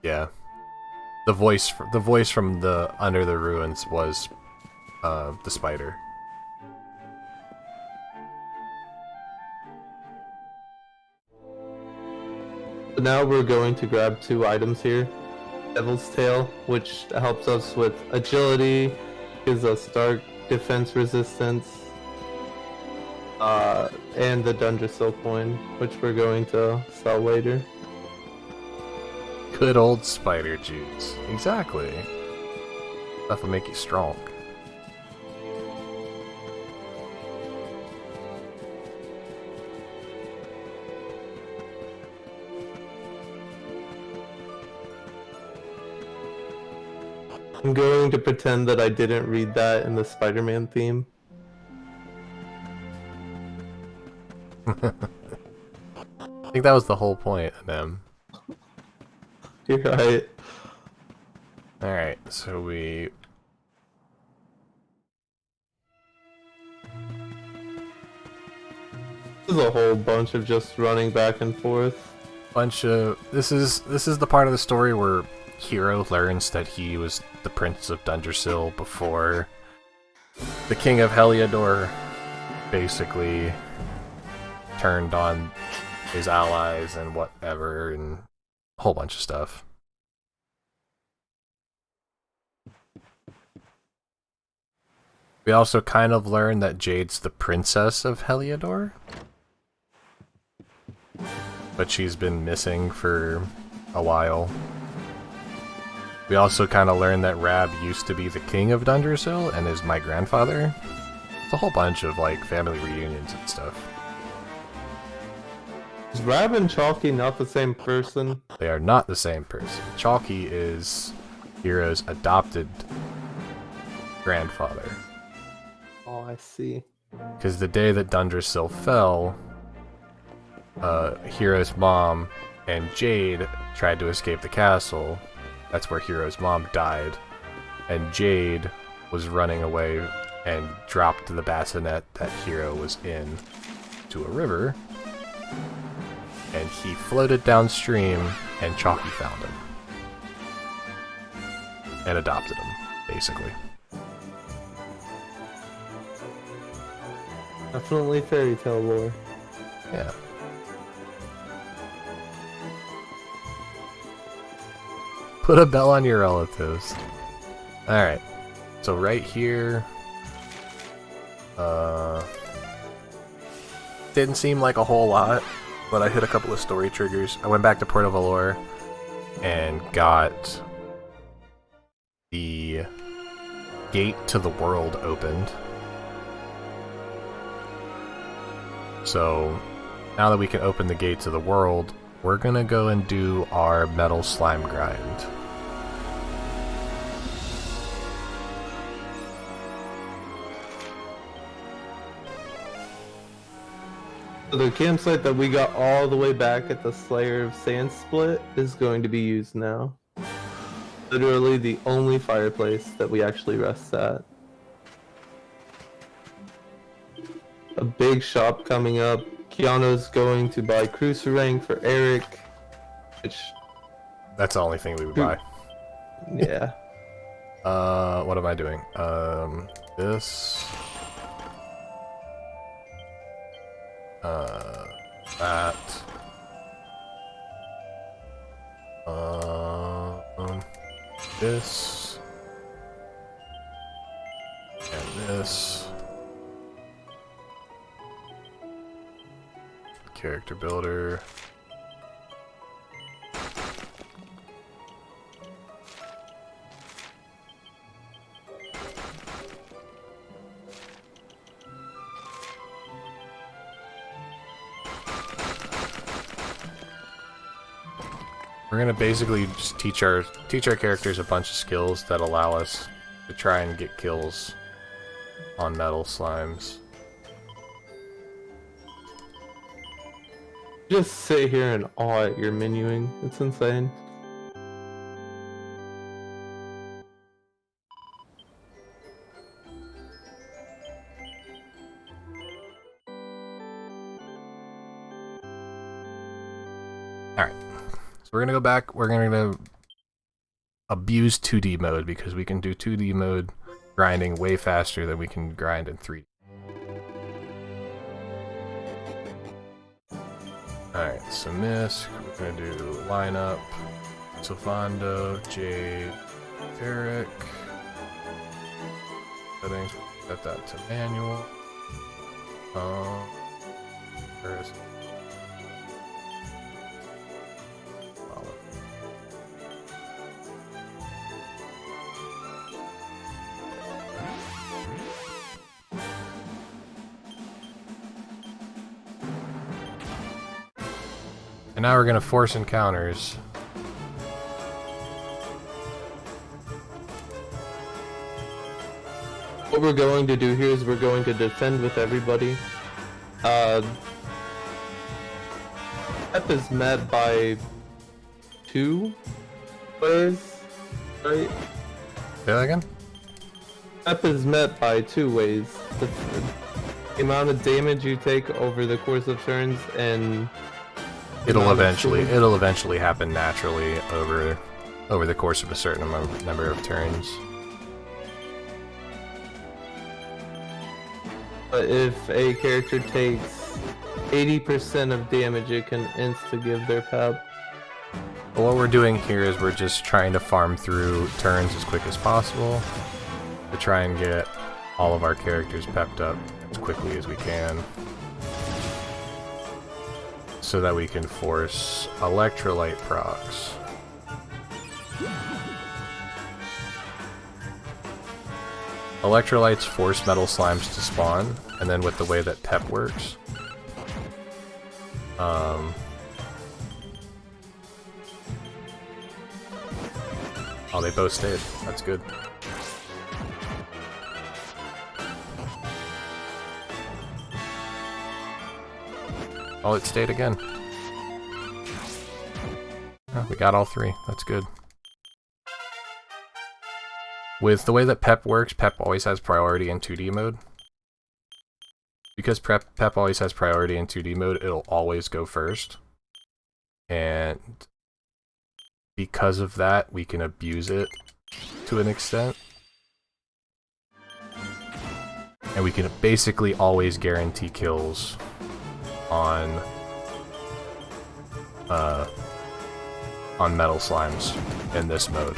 Speaker 1: Yeah. The voice from the Under the Ruins was the spider.
Speaker 2: So now we're going to grab 2 items here. Devil's Tail, which helps us with agility, gives us dark defense resistance, and the Dundersill coin, which we're going to sell later.
Speaker 1: Good old spider juice. Exactly. Stuff will make you strong.
Speaker 2: I'm going to pretend that I didn't read that in the Spider-Man theme.
Speaker 1: I think that was the whole point of them.
Speaker 2: You're right.
Speaker 1: Alright, so we...
Speaker 2: This is a whole bunch of just running back and forth.
Speaker 1: This is the part of the story where Hero learns that he was the Prince of Dundersill before the King of Heliodor basically turned on his allies and whatever, and a whole bunch of stuff. We also kind of learn that Jade's the princess of Heliodor, but she's been missing for a while. We also kind of learn that Rab used to be the king of Dundersill and is my grandfather. It's a whole bunch of like family reunions and stuff.
Speaker 2: Is Rab and Chalky not the same person?
Speaker 1: They are not the same person. Chalky is Hero's adopted grandfather.
Speaker 2: Oh, I see.
Speaker 1: Because the day that Dundersill fell, Hero's mom and Jade tried to escape the castle. That's where Hero's mom died. And Jade was running away and dropped the bassinet that Hero was in to a river. And he floated downstream, and Chalky found him. And adopted him, basically.
Speaker 2: Definitely fairy tale lore.
Speaker 1: Yeah. Put a bell on your relatives. Alright. So right here... didn't seem like a whole lot, but I hit a couple of story triggers. I went back to Port of Valor and got the gate to the world opened. So now that we can open the gate to the world, we're gonna go and do our metal slime grind.
Speaker 2: So the campsite that we got all the way back at the Slayer of Sand Split is going to be used now. Literally the only fireplace that we actually rest at. A big shop coming up. Keanu's going to buy Cruiserang for Eric, which...
Speaker 1: That's the only thing we would buy.
Speaker 2: Yeah.
Speaker 1: What am I doing? This... that... this... and this... Character builder... We're gonna basically just teach our characters a bunch of skills that allow us to try and get kills on metal slimes.
Speaker 2: Just sit here and awe at your menuing. It's insane.
Speaker 1: Alright. So we're gonna go back, we're gonna abuse 2D mode because we can do 2D mode grinding way faster than we can grind in 3D. Alright, so Misk, we're gonna do lineup, Sylvando, Jade, Eric. Settings, set that to manual. Where is it? And now we're gonna force encounters.
Speaker 2: What we're going to do here is we're going to defend with everybody. Pep is met by 2 ways, right?
Speaker 1: Say that again?
Speaker 2: Pep is met by 2 ways. The amount of damage you take over the course of turns, and
Speaker 1: It'll eventually happen naturally over the course of a certain number of turns.
Speaker 2: But if a character takes 80% of damage, it can insta-give their pep.
Speaker 1: But what we're doing here is we're just trying to farm through turns as quick as possible to try and get all of our characters pepped up as quickly as we can, so that we can force electrolyte procs. Electrolytes force metal slimes to spawn, and then with the way that Pep works, oh, they both stayed. That's good. Oh, it stayed again. Oh, we got all 3. That's good. With the way that Pep works, Pep always has priority in 2D mode. Because Pep always has priority in 2D mode, it'll always go first. And because of that, we can abuse it to an extent. And we can basically always guarantee kills on metal slimes in this mode,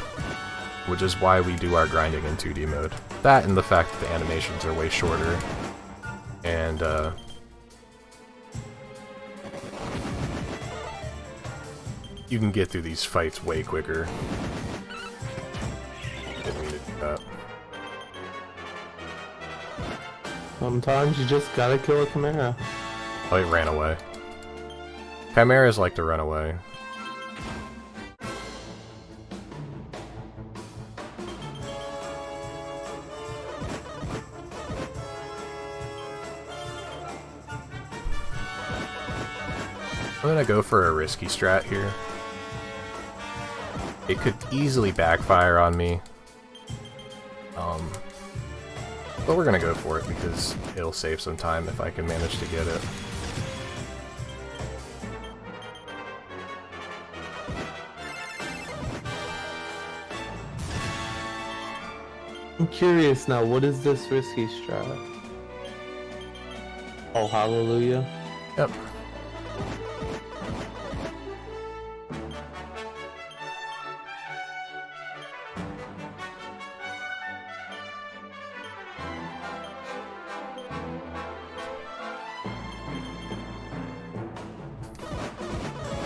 Speaker 1: which is why we do our grinding in 2D mode. That and the fact that the animations are way shorter, and you can get through these fights way quicker. Didn't mean to do that.
Speaker 2: Sometimes you just gotta kill a Chimera.
Speaker 1: Oh, it ran away. Chimeras like to run away. I'm gonna go for a risky strat here. It could easily backfire on me. But we're gonna go for it because it'll save some time if I can manage to get it.
Speaker 2: I'm curious now, what is this risky strat? Oh, hallelujah.
Speaker 1: Yep.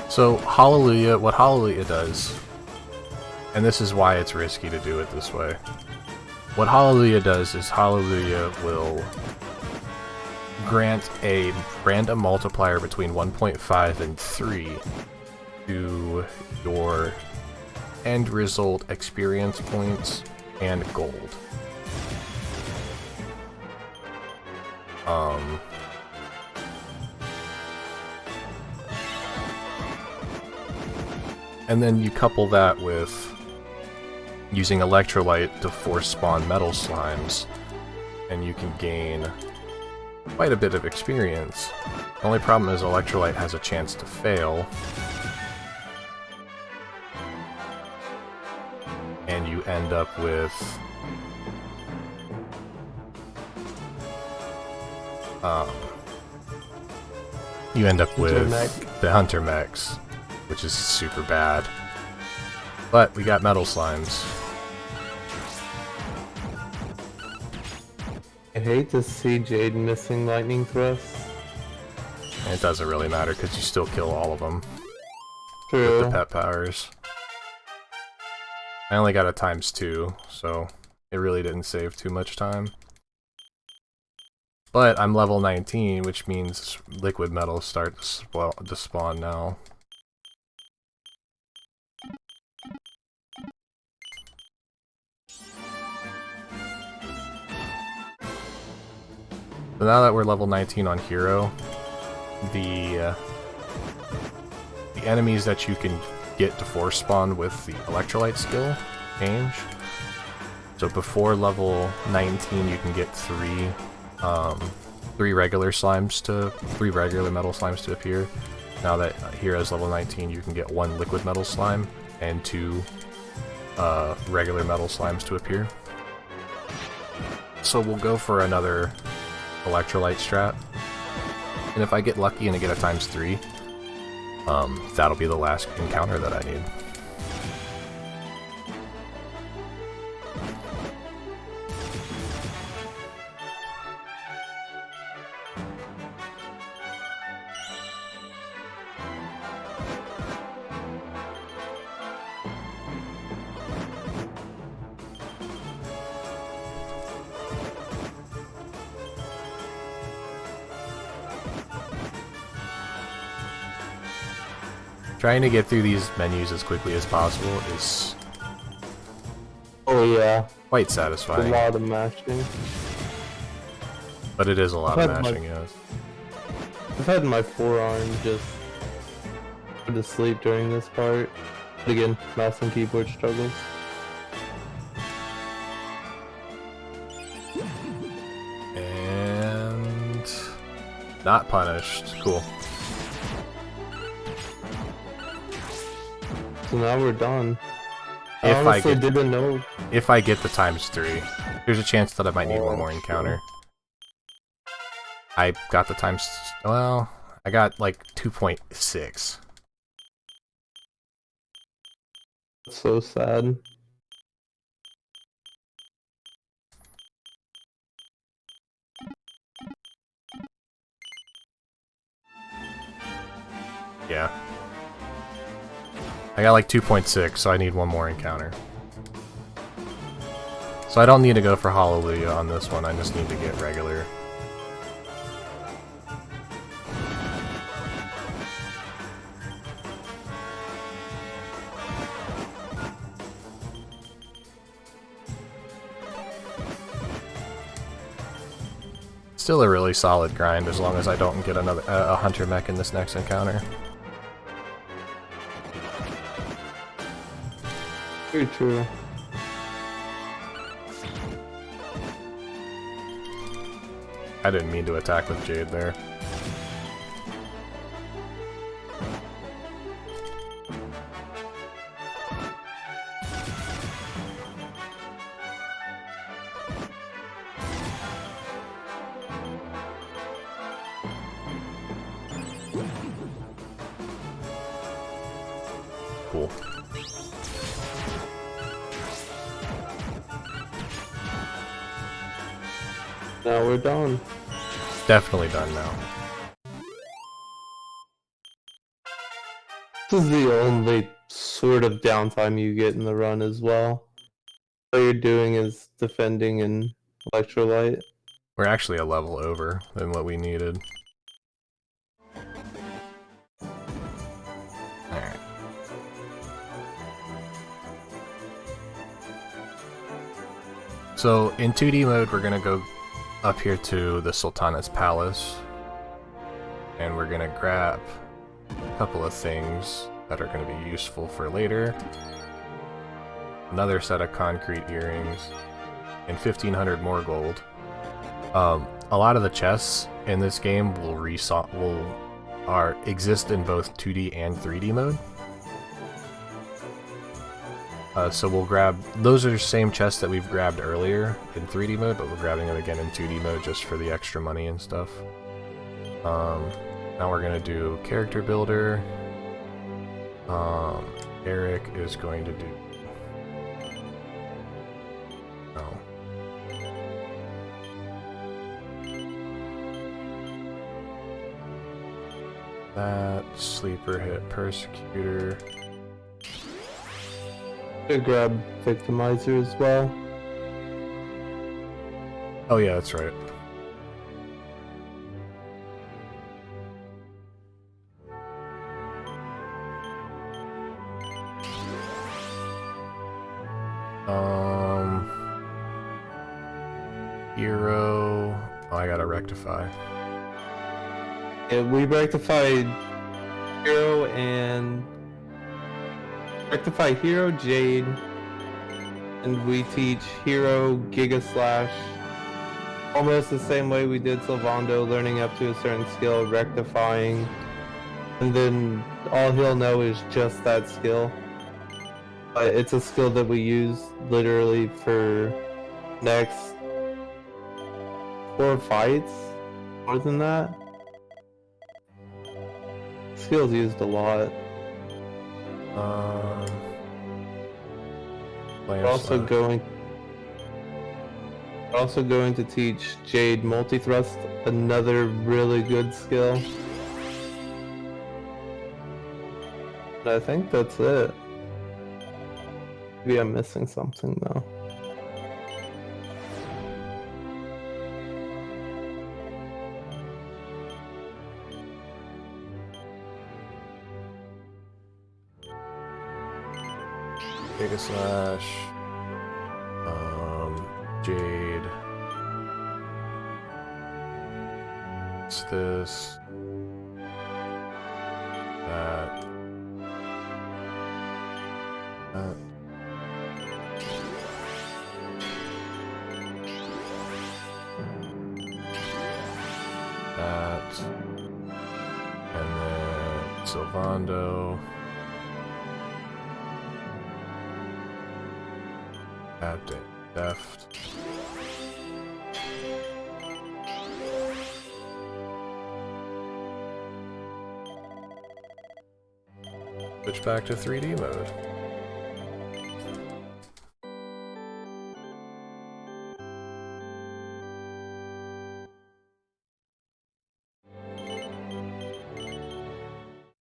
Speaker 1: So, Hallelujah, what Hallelujah does, and this is why it's risky to do it this way, what Hallelujah does is Hallelujah will grant a random multiplier between 1.5 and 3 to your end result experience points and gold. And then you couple that with using Electrolyte to force spawn metal slimes, and you can gain quite a bit of experience. The only problem is Electrolyte has a chance to fail, and you end up with the Hunter Mechs, which is super bad. But we got metal slimes.
Speaker 2: I hate to see Jade missing lightning thrusts.
Speaker 1: And it doesn't really matter because you still kill all of them
Speaker 2: True.
Speaker 1: with the pet powers. I only got a ×2, so it really didn't save too much time. But I'm level 19, which means liquid metals start to spawn now. So now that we're level 19 on Hero, the enemies that you can get to force spawn with the Electrolyte skill change. So before level 19, you can get three regular metal slimes to appear. Now that Hero's level 19, you can get 1 liquid metal slime and 2 regular metal slimes to appear. So we'll go for another Electrolyte strat, and if I get lucky and I get a ×3, that'll be the last encounter that I need. Trying to get through these menus as quickly as possible is quite satisfying.
Speaker 2: A lot of mashing.
Speaker 1: But it is a lot of mashing, yes.
Speaker 2: I've had my forearm just go to sleep during this part. But again, mouse and keyboard struggles.
Speaker 1: And not punished. Cool.
Speaker 2: So now we're done.
Speaker 1: If I
Speaker 2: honestly didn't know.
Speaker 1: If I get the ×3, there's a chance that I might need one more encounter. I got the times. Well, I got like 2.6.
Speaker 2: That's so sad.
Speaker 1: Yeah. I got like 2.6, so I need one more encounter. So I don't need to go for Hallelujah on this one, I just need to get regular. Still a really solid grind as long as I don't get another a hunter mech in this next encounter.
Speaker 2: Very true.
Speaker 1: I didn't mean to attack with Jade there. Cool.
Speaker 2: Now we're done.
Speaker 1: Definitely done now.
Speaker 2: This is the only sort of downtime you get in the run as well. All you're doing is defending and electrolyte.
Speaker 1: We're actually a level over than what we needed. Alright. So in 2D mode, we're gonna go up here to the Sultana's Palace, and we're gonna grab a couple of things that are gonna be useful for later. Another set of concrete earrings, and 1,500 more gold. A lot of the chests in this game will exist in both 2D and 3D mode. So we'll grab, those are the same chests that we've grabbed earlier in 3D mode, but we're grabbing them again in 2D mode just for the extra money and stuff. Now we're gonna do character builder. Eric is going to do, oh. That, sleeper hit persecutor.
Speaker 2: Should grab victimizer as well.
Speaker 1: Oh yeah, that's right. Hero. Oh, I gotta rectify.
Speaker 2: Yeah, we rectified Hero and rectify Hero Jade, and we teach Hero Giga Slash almost the same way we did Sylvando, learning up to a certain skill, rectifying, and then all he'll know is just that skill. But it's a skill that we use literally for next 4 fights, more than that. Skill's used a lot. We're also going to teach Jade multi-thrust, another really good skill. But I think that's it. Maybe I'm missing something though.
Speaker 1: Giga Slash, Jade. What's this? That. That. That. And then Sylvando. Switch back to 3D mode.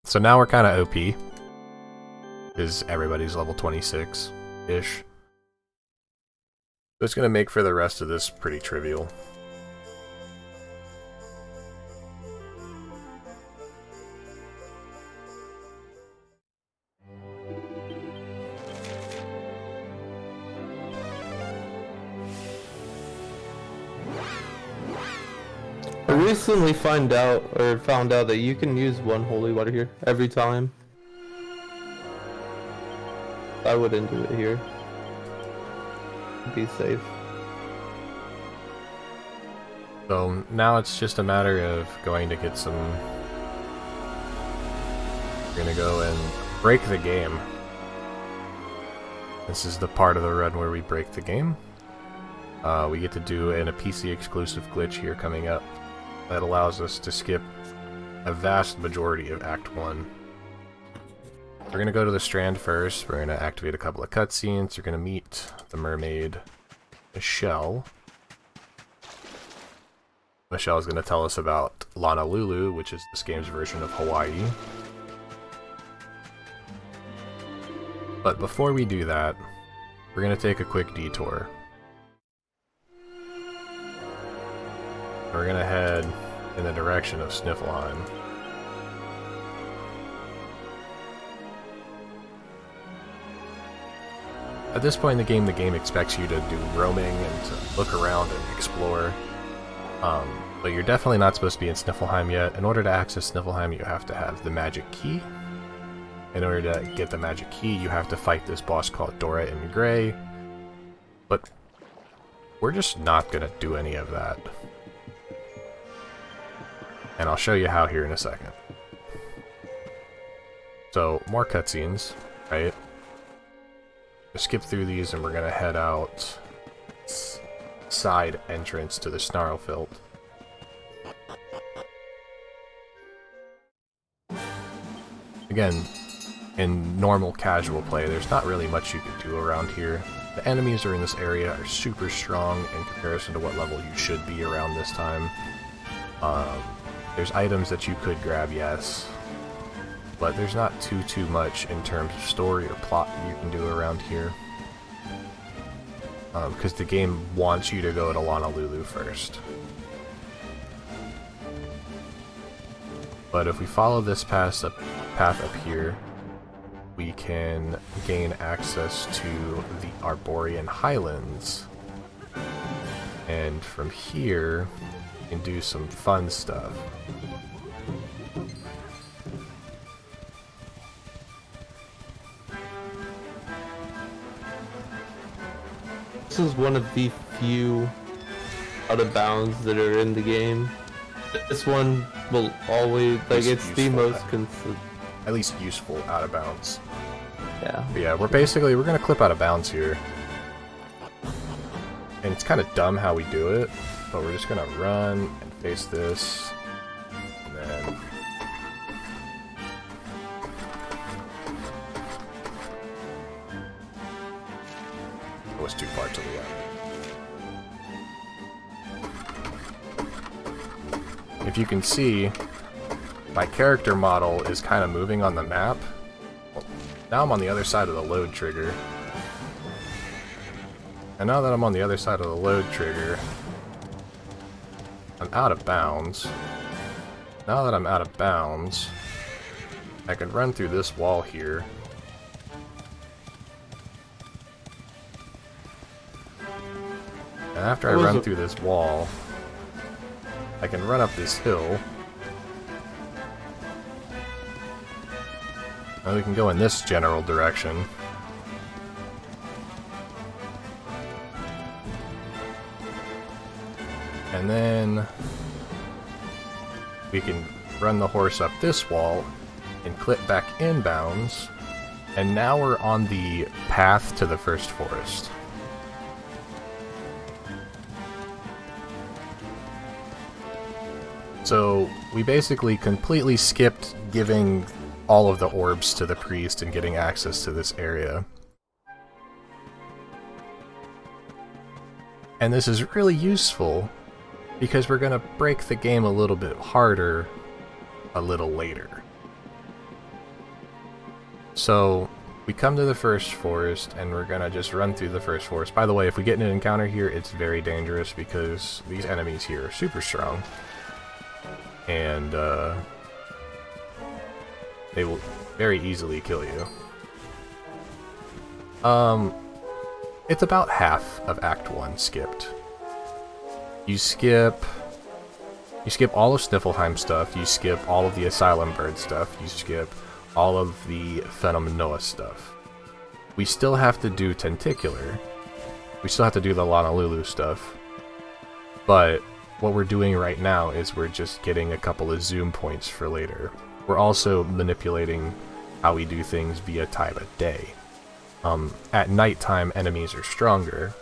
Speaker 1: So now we're kind of OP, because everybody's level 26-ish. So it's going to make for the rest of this pretty trivial.
Speaker 2: I recently found out that you can use one holy water here every time. I wouldn't do it here. Be safe.
Speaker 1: So now it's just a matter of going to get some... We're gonna go and break the game. This is the part of the run where we break the game. We get to do a PC exclusive glitch here coming up that allows us to skip a vast majority of Act 1. We're gonna go to the Strand first. We're gonna activate a couple of cutscenes. You're gonna meet the mermaid, Michelle. Michelle is gonna tell us about Honolulu, which is this game's version of Hawaii. But before we do that, we're gonna take a quick detour. We're gonna head in the direction of Sniffelheim. At this point in the game expects you to do roaming and to look around and explore. But you're definitely not supposed to be in Sniffelheim yet. In order to access Sniffelheim, you have to have the magic key. In order to get the magic key, you have to fight this boss called Dora in Grey. But we're just not gonna do any of that. And I'll show you how here in a second. So, more cutscenes, right? We'll skip through these and we're gonna head out side entrance to the Snarlfilt. Again, in normal casual play, there's not really much you can do around here. The enemies are in this area are super strong in comparison to what level you should be around this time. There's items that you could grab, yes, but there's not too much in terms of story or plot you can do around here. Because the game wants you to go to Honolulu first. But if we follow this path up here, we can gain access to the Arborean Highlands. And from here, we can do some fun stuff.
Speaker 2: This is one of the few out of bounds that are in the game. This one will always, like, it's the most consistent.
Speaker 1: At least useful out of bounds.
Speaker 2: Yeah.
Speaker 1: But yeah, we're gonna clip out of bounds here. And it's kind of dumb how we do it, but we're just gonna run and face this, and then it was too far to the left. If you can see, my character model is kind of moving on the map. Well, now I'm on the other side of the load trigger. And now that I'm on the other side of the load trigger, I'm out of bounds. Now that I'm out of bounds, I can run through this wall here. And after I run through this wall, I can run up this hill. And we can go in this general direction. And then we can run the horse up this wall and clip back inbounds. And now we're on the path to the first forest. So we basically completely skipped giving all of the orbs to the priest and getting access to this area. And this is really useful because we're gonna break the game a little bit harder a little later. So we come to the first forest and we're gonna just run through the first forest. By the way, if we get in an encounter here, it's very dangerous because these enemies here are super strong. And they will very easily kill you. It's about half of Act 1 skipped. You skip all of Sniffleheim stuff, you skip all of the Asylum Bird stuff, you skip all of the Phenomenoa stuff. We still have to do Tentacular. We still have to do the Lonalulu stuff. But what we're doing right now is we're just getting a couple of zoom points for later. We're also manipulating how we do things via time of day. At nighttime, enemies are stronger,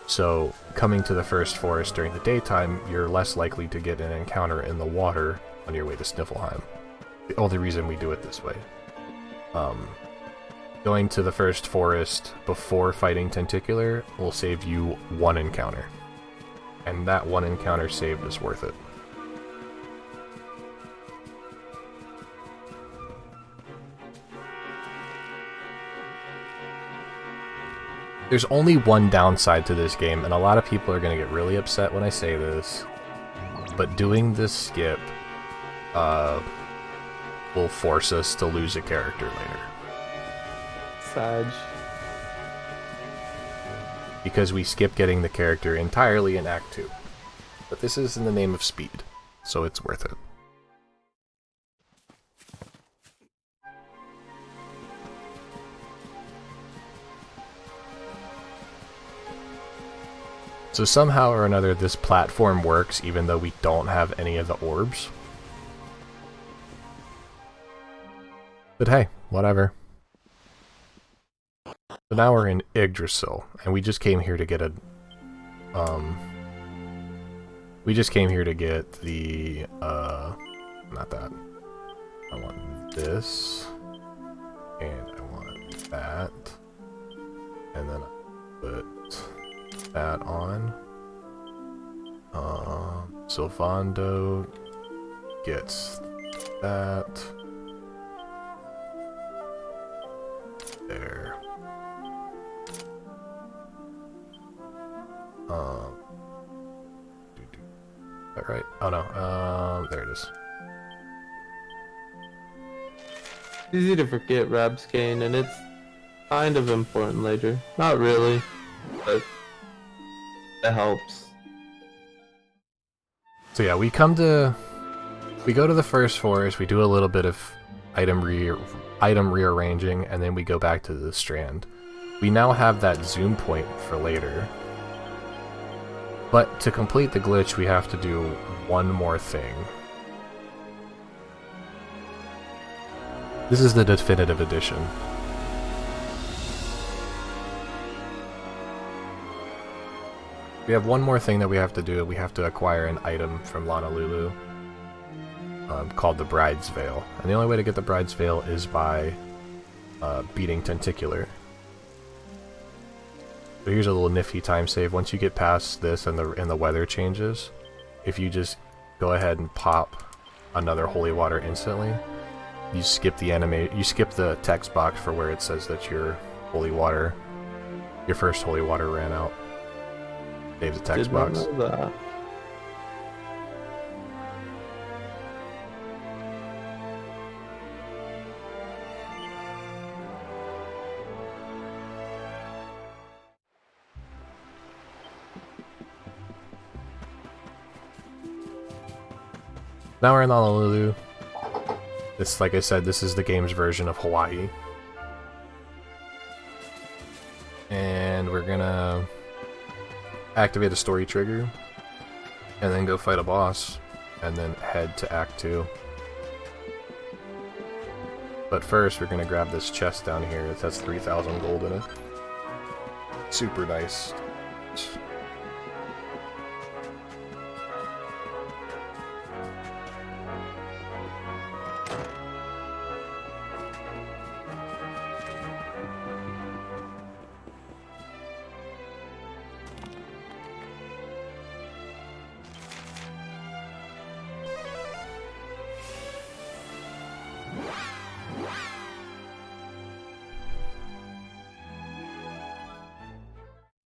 Speaker 1: so coming to the first forest during the daytime, you're less likely to get an encounter in the water on your way to Sniffleheim. The only reason we do it this way. Going to the first forest before fighting Tentacular will save you one encounter. And that one encounter saved is worth it. There's only one downside to this game, and a lot of people are going to get really upset when I say this, but doing this skip will force us to lose a character later.
Speaker 2: Sag.
Speaker 1: Because we skip getting the character entirely in Act 2. But this is in the name of speed, so it's worth it. So somehow or another this platform works even though we don't have any of the orbs. But hey, whatever. So now we're in Yggdrasil, and we just came here to get a... we just came here to get the... not that. I want this. And I want that. And then I put that on. Sylvando gets that. There. Is that right? Oh no, there it is.
Speaker 2: Easy to forget Rabscane, and it's kind of important later. Not really, but it helps.
Speaker 1: So yeah, we go to the first forest, we do a little bit of item rearranging, and then we go back to the strand. We now have that zoom point for later. But to complete the glitch, we have to do one more thing. This is the definitive edition. We have one more thing that we have to do. We have to acquire an item from Lonalulu called the Bride's Veil. And the only way to get the Bride's Veil is by beating Tentacular. So here's a little nifty time save. Once you get past this and the weather changes, if you just go ahead and pop another holy water instantly, you skip the text box for where it says that your first holy water ran out. Save the text box.
Speaker 2: Didn't know that.
Speaker 1: Now we're in Honolulu. This, like I said, this is the game's version of Hawaii. And we're gonna activate a story trigger, and then go fight a boss, and then head to Act 2. But first, we're gonna grab this chest down here. It has 3,000 gold in it. Super nice.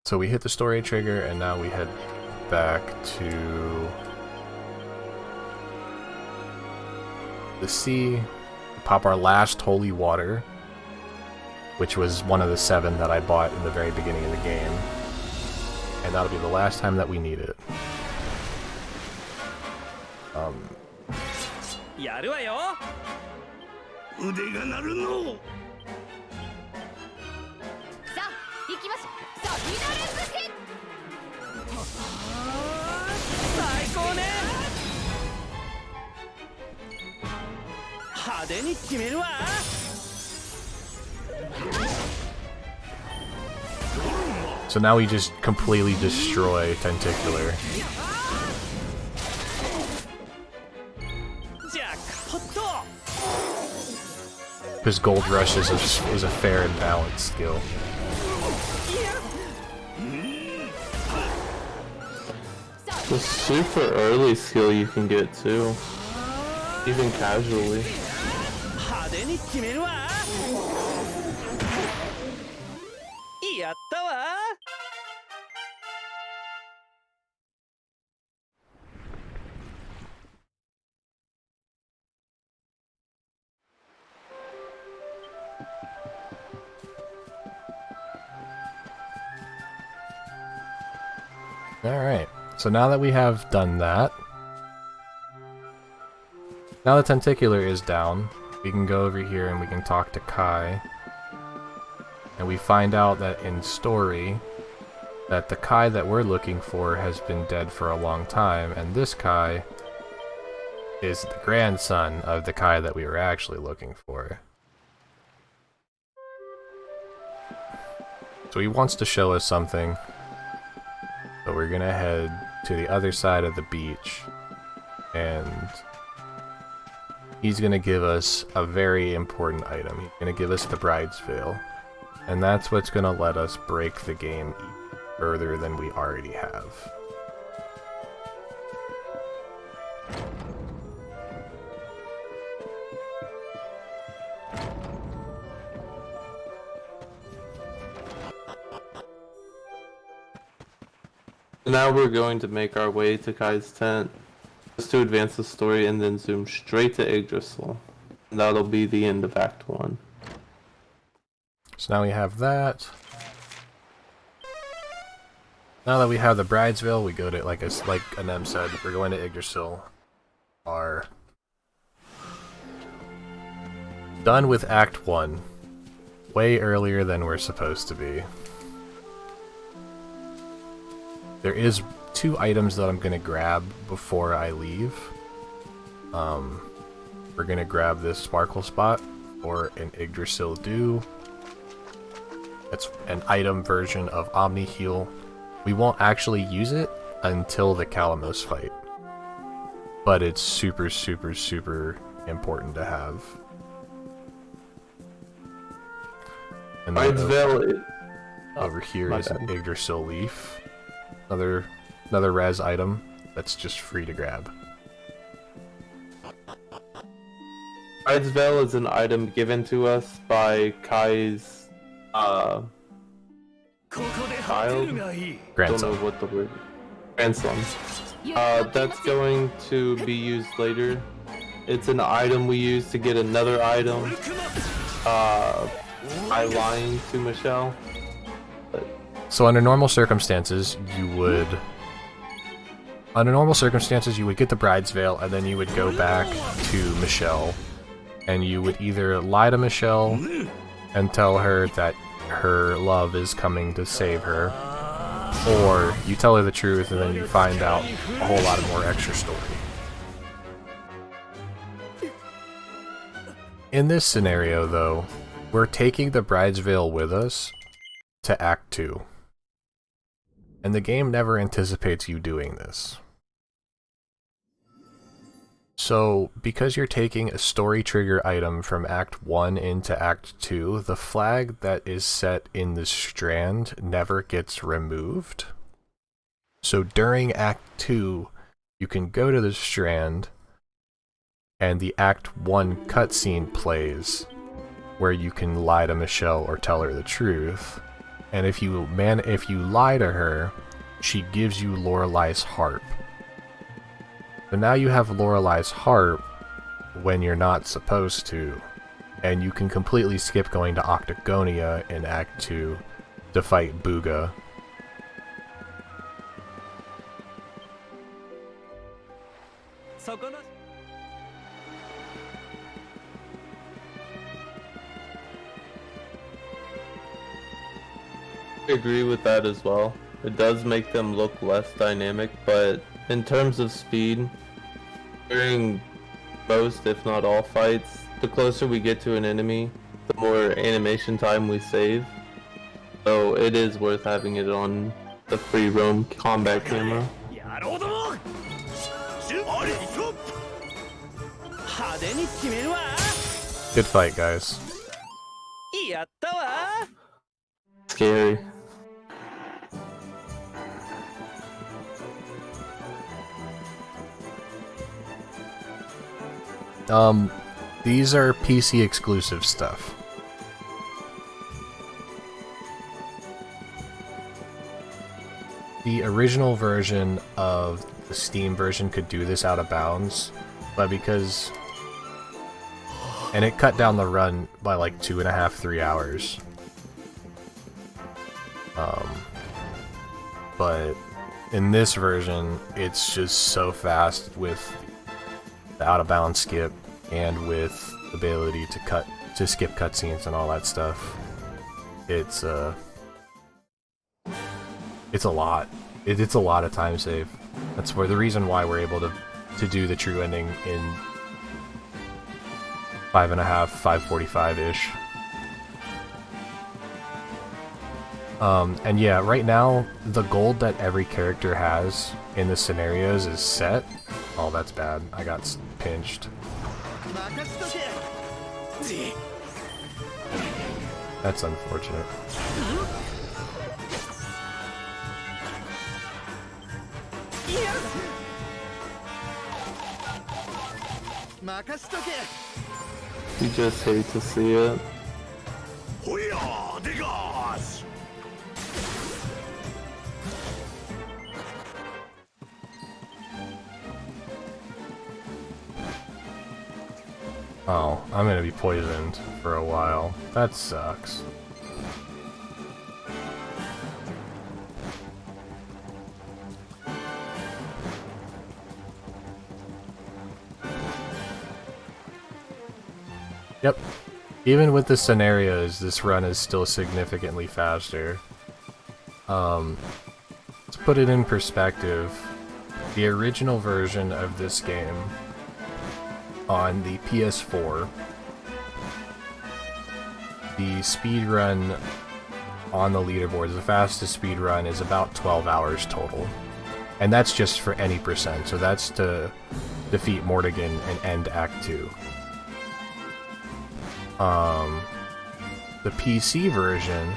Speaker 1: So we hit the story trigger, and now we head back to the sea, pop our last holy water, which was one of the 7 that I bought in the very beginning of the game. And that'll be the last time that we need it. So now we just completely destroy Tentacular. Because Gold Rush is a fair and balanced skill.
Speaker 2: It's a super early skill you can get too, even casually.
Speaker 1: Alright, so now that we have done that, now the Tentacular is down, we can go over here and we can talk to Kai. And we find out that in story, that the Kai that we're looking for has been dead for a long time, and this Kai is the grandson of the Kai that we were actually looking for. So he wants to show us something. So we're gonna head to the other side of the beach, and he's gonna give us a very important item. He's gonna give us the Bride's Veil, and that's what's gonna let us break the game further than we already have.
Speaker 2: Now we're going to make our way to Kai's tent, just to advance the story, and then zoom straight to Yggdrasil. And that'll be the end of Act 1.
Speaker 1: So now we have that. Now that we have the Bride's Veil, we go to, like Anem said, we're going to Yggdrasil. Are done with Act 1. Way earlier than we're supposed to be. There is 2 items that I'm gonna grab before I leave. We're gonna grab this Sparkle Spot or an Yggdrasil Dew. It's an item version of Omni Heal. We won't actually use it until the Calamos fight, but it's super, super, super important to have. And then over here is an Yggdrasil Leaf. Another res item that's just free to grab.
Speaker 2: Bride's Veil is an item given to us by Kai's child?
Speaker 1: Grandson.
Speaker 2: Don't know what the word. Grandson. That's going to be used later. It's an item we use to get another item. I lied to Michelle.
Speaker 1: So under normal circumstances, you would get the Bride's Veil, and then you would go back to Michelle, and you would either lie to Michelle and tell her that her love is coming to save her, or you tell her the truth and then you find out a whole lot of more extra story. In this scenario, though, we're taking the Bride's Veil with us to Act 2. And the game never anticipates you doing this. So, because you're taking a story trigger item from Act 1 into Act 2, the flag that is set in the strand never gets removed. So during Act 2, you can go to the strand, and the Act 1 cutscene plays, where you can lie to Michelle or tell her the truth. And if you lie to her, she gives you Lorelai's harp. So now you have Lorelai's harp when you're not supposed to, and you can completely skip going to Octagonia in Act 2 to fight Booga.
Speaker 2: I agree with that as well. It does make them look less dynamic, but in terms of speed, during most, if not all fights, the closer we get to an enemy, the more animation time we save. So it is worth having it on the free roam combat camera.
Speaker 1: Good fight, guys.
Speaker 2: Scary.
Speaker 1: These are PC exclusive stuff. The original version of the Steam version could do this out of bounds, but because... And it cut down the run by like 2.5, 3 hours. But in this version, it's just so fast with the out of bounds skip and with the ability to skip cutscenes and all that stuff. It's a lot. It's a lot of time save. That's the reason why we're able to do the true ending in 5.5, 5:45-ish. And yeah, right now, the gold that every character has in the scenarios is set. Oh, that's bad. I got pinched. That's unfortunate.
Speaker 2: You just hate to see it.
Speaker 1: Oh, I'm gonna be poisoned for a while. That sucks. Yep. Even with the scenarios, this run is still significantly faster. Let's put it in perspective. The original version of this game on the PS4, the speed run on the leaderboard, the fastest speed run is about 12 hours total. And that's just for any percent, so that's to defeat Mortigan and end Act 2. The PC version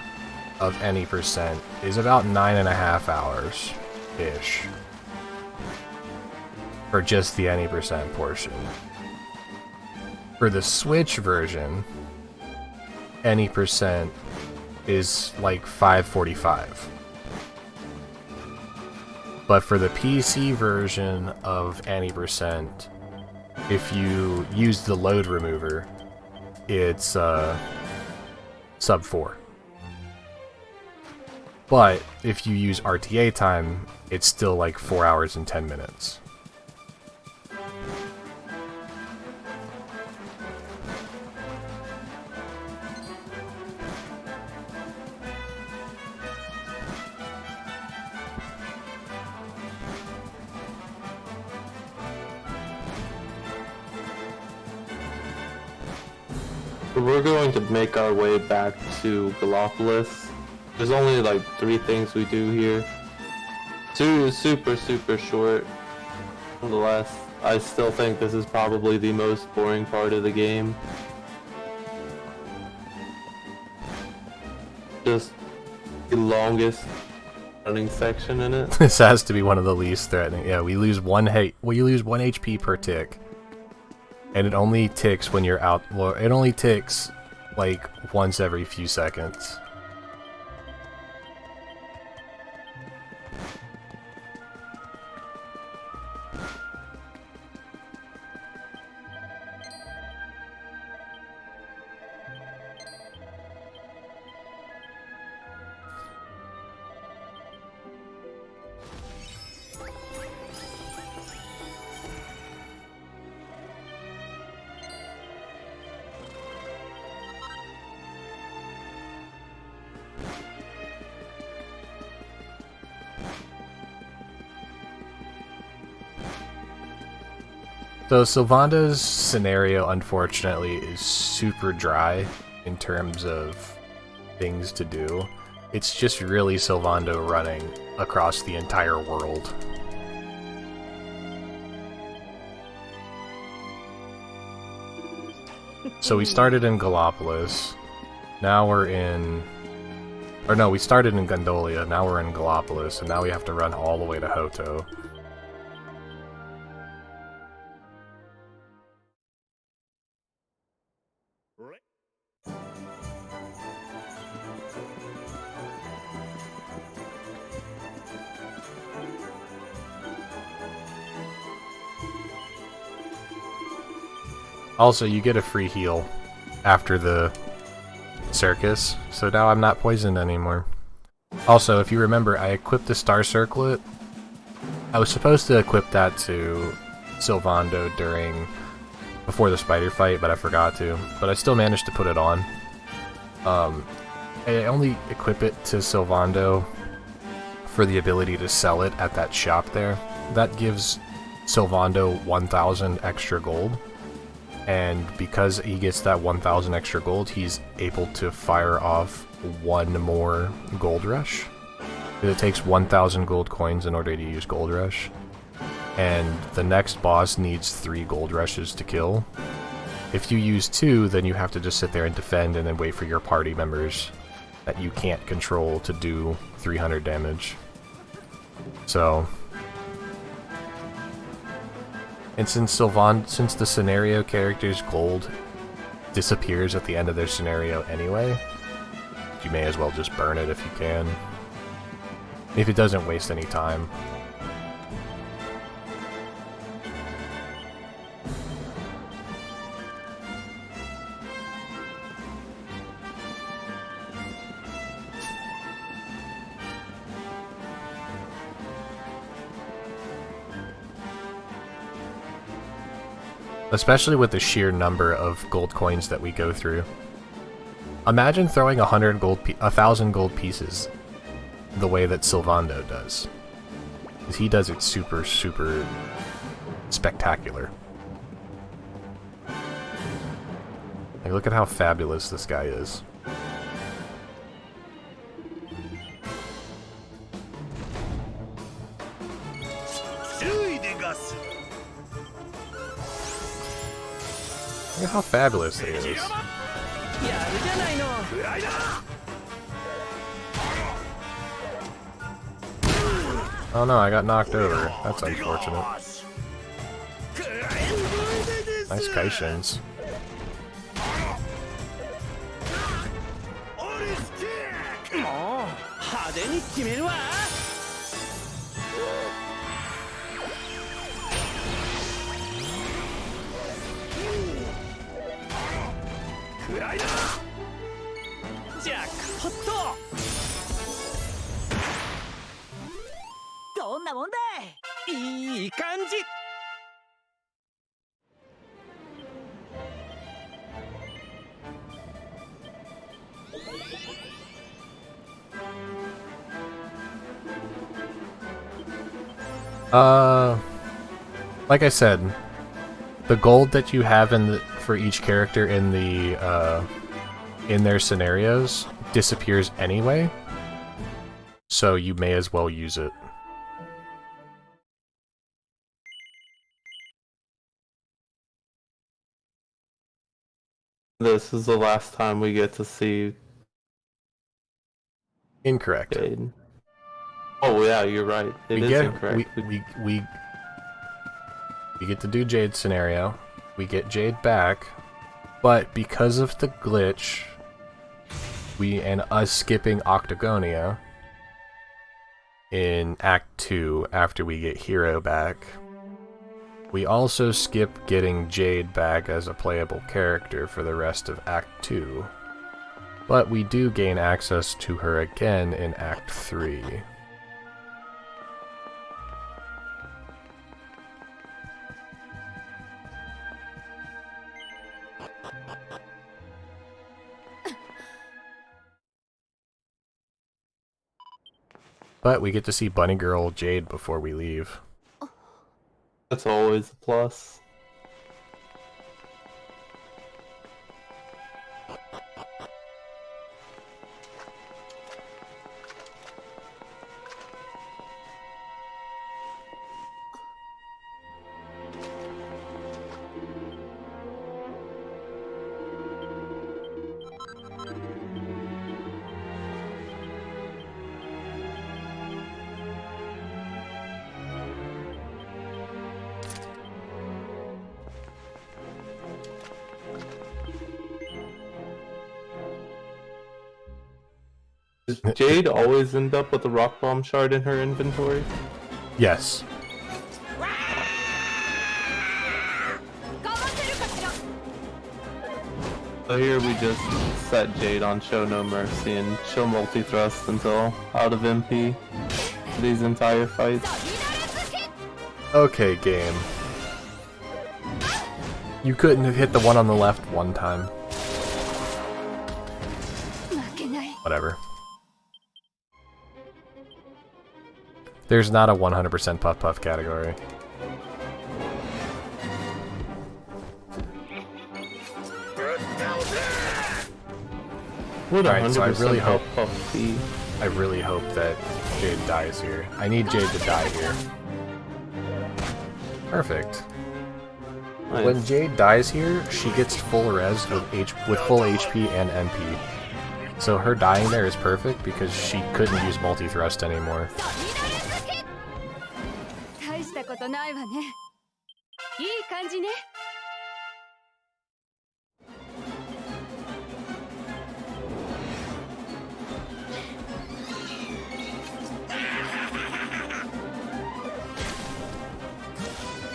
Speaker 1: of any percent is about 9.5 hours-ish. For just the any percent portion. For the Switch version, any percent is like 5:45. But for the PC version of any percent, if you use the load remover, it's sub 4. But if you use RTA time, it's still like 4 hours and 10 minutes.
Speaker 2: We're going to make our way back to Gallopolis. There's only like 3 things we do here. 2 is super short. Nonetheless, I still think this is probably the most boring part of the game. Just the longest running section in it.
Speaker 1: This has to be one of the least threatening. Yeah, we lose 1 HP per tick. And it only ticks when you're out. Well, it only ticks like once every few seconds. So Sylvando's scenario, unfortunately, is super dry in terms of things to do. It's just really Sylvando running across the entire world. So we started in Gallopolis. Now we're in... Or no, we started in Gondolia, now we're in Gallopolis, and now we have to run all the way to Hoto. Also, you get a free heal after the circus, so now I'm not poisoned anymore. Also, if you remember, I equipped the Star Circlet. I was supposed to equip that to Sylvando before the spider fight, but I forgot to. But I still managed to put it on. I only equip it to Sylvando for the ability to sell it at that shop there. That gives Sylvando 1,000 extra gold. And because he gets that 1,000 extra gold, he's able to fire off one more gold rush. It takes 1,000 gold coins in order to use gold rush. And the next boss needs 3 gold rushes to kill. If you use 2, then you have to just sit there and defend and then wait for your party members that you can't control to do 300 damage. So... And since the scenario character's gold disappears at the end of their scenario anyway, you may as well just burn it if you can. If it doesn't waste any time. Especially with the sheer number of gold coins that we go through. Imagine throwing 1,000 gold pieces the way that Sylvando does. Because he does it super, super spectacular. Like, look at how fabulous this guy is. Look at how fabulous he is. Oh no, I got knocked over. That's unfortunate. Nice Kaishins. Like I said, the gold that you have for each character in their scenarios disappears anyway, so you may as well use it.
Speaker 2: This is the last time we get to see
Speaker 1: Incorrect.
Speaker 2: Jade. Oh yeah, you're right. It is incorrect.
Speaker 1: We get to do Jade scenario. We get Jade back, but because of the glitch, and us skipping Octagonia in Act 2 after we get Hero back, we also skip getting Jade back as a playable character for the rest of Act 2. But we do gain access to her again in Act 3. But we get to see Bunny Girl Jade before we leave.
Speaker 2: That's always a plus. Does Jade always end up with a rock bomb shard in her inventory?
Speaker 1: Yes.
Speaker 2: So here we just set Jade on Show No Mercy and she'll multi-thrust until out of MP these entire fights.
Speaker 1: Okay, game. You couldn't have hit the one on the left one time. Whatever. There's not a 100% Puff Puff category. Alright, so I really hope that Jade dies here. I need Jade to die here. Perfect.
Speaker 2: Nice.
Speaker 1: When Jade dies here, she gets full res with full HP and MP. So her dying there is perfect because she couldn't use multi-thrust anymore.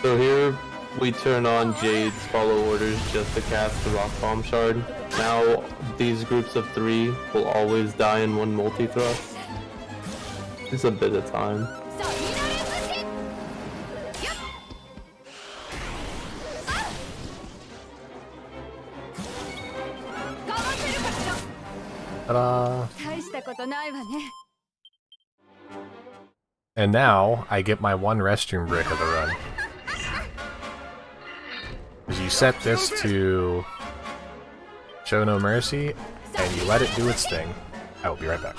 Speaker 2: So here we turn on Jade's follow orders just to cast the rock bomb shard. Now these groups of 3 will always die in one multi-thrust. It's a bit of time.
Speaker 1: Ta-da! And now I get my one restroom brick of the run. Because you set this to Show No Mercy, and you let it do its thing. I will be right back.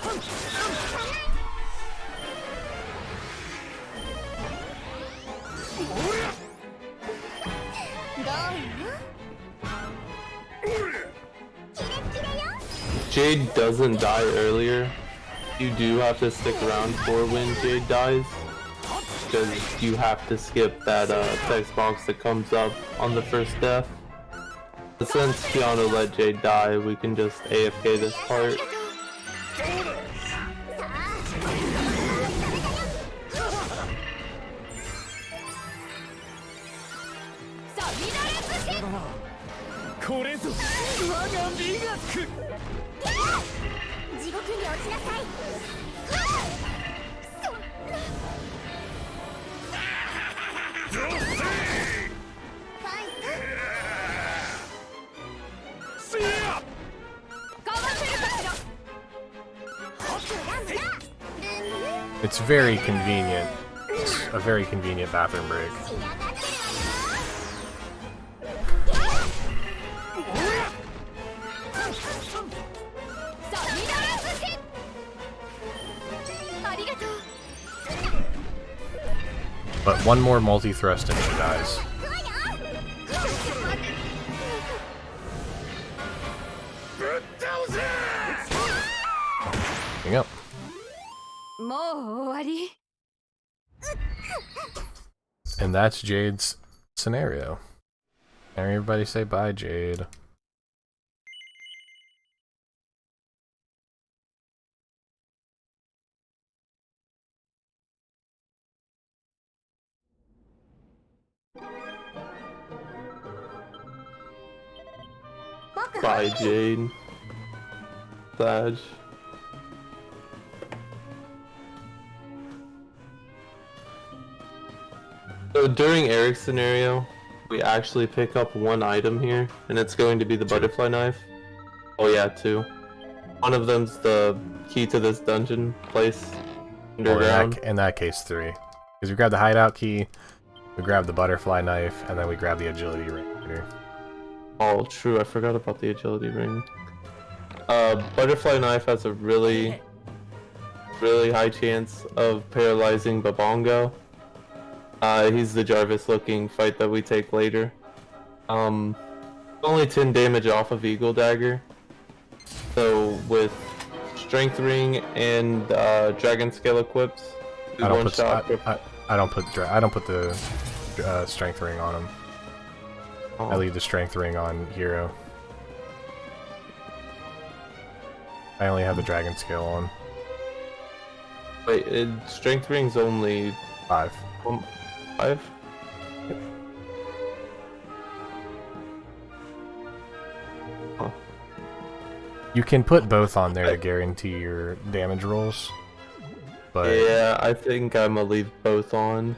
Speaker 2: Jade doesn't die earlier. You do have to stick around for when Jade dies, because you have to skip that text box that comes up on the first death. But since Keanu let Jade die, we can just AFK this part.
Speaker 1: It's very convenient. It's a very convenient bathroom break. But one more multi-thrust and she dies. Hang up. And that's Jade's scenario. Everybody say bye, Jade.
Speaker 2: Bye, Jade. Sag. So during Eric's scenario, we actually pick up one item here, and it's going to be the butterfly knife. Oh yeah, 2. One of them's the key to this dungeon place underground.
Speaker 1: Or in that case, 3. Because we grab the hideout key, we grab the butterfly knife, and then we grab the agility ring here.
Speaker 2: Oh, true. I forgot about the agility ring. Butterfly knife has a really high chance of paralyzing Babongo. He's the Jarvis-looking fight that we take later. Only 10 damage off of Eagle Dagger. So with Strength Ring and Dragon Scale equips,
Speaker 1: I don't put the Strength Ring on him.
Speaker 2: Oh.
Speaker 1: I leave the Strength Ring on Hero. I only have the Dragon Scale on.
Speaker 2: Wait, strength ring's only
Speaker 1: 5.
Speaker 2: 5? Huh.
Speaker 1: You can put both on there to guarantee your damage rolls. But
Speaker 2: Yeah, I think I'm gonna leave both on.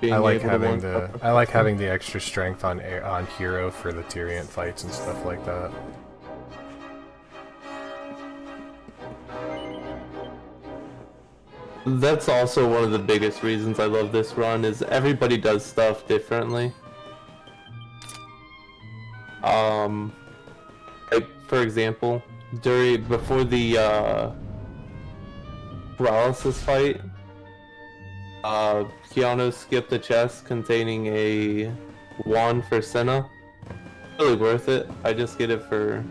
Speaker 1: I like having the extra strength on hero for the Tyriant fights and stuff like that.
Speaker 2: That's also one of the biggest reasons I love this run, is everybody does stuff differently. Like, for example, before the paralysis fight, Keanu skipped a chest containing a wand for Senna. Really worth it. I just get it for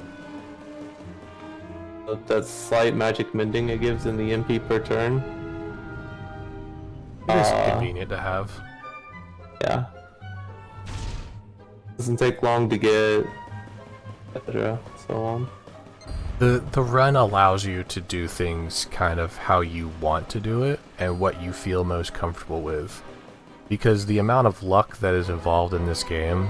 Speaker 2: that slight magic mending it gives in the MP per turn.
Speaker 1: It is convenient to have.
Speaker 2: Yeah. Doesn't take long to get, etc. So on.
Speaker 1: The run allows you to do things kind of how you want to do it and what you feel most comfortable with. Because the amount of luck that is involved in this game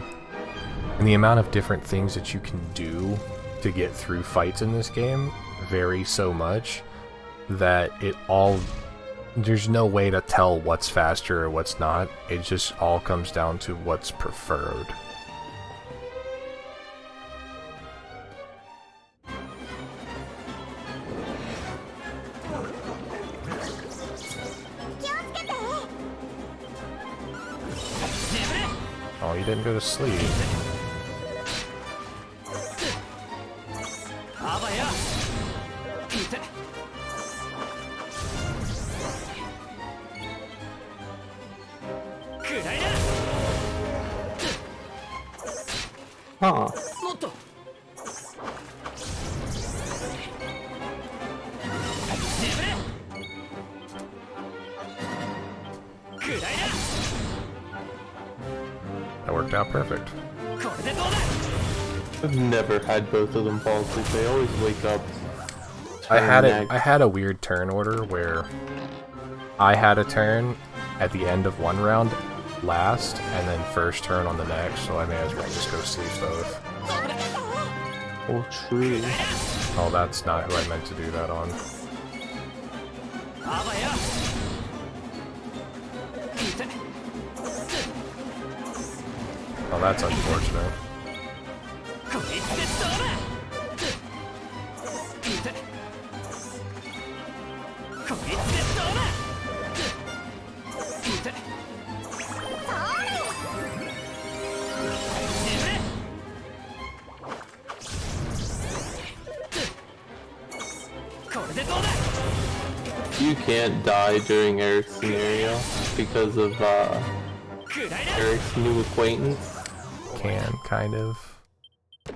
Speaker 1: and the amount of different things that you can do to get through fights in this game vary so much that there's no way to tell what's faster or what's not. It just all comes down to what's preferred. Oh, you didn't go to sleep.
Speaker 2: Huh.
Speaker 1: That worked out perfect.
Speaker 2: I've never had both of them fall asleep. They always wake up.
Speaker 1: I had a weird turn order where I had a turn at the end of one round last, and then first turn on the next, so I may as well just go sleep both.
Speaker 2: Oh, true.
Speaker 1: Oh, that's not who I meant to do that on. Oh, that's unfortunate.
Speaker 2: You can't die during Eric's scenario because of Eric's new acquaintance.
Speaker 1: Can, kind of.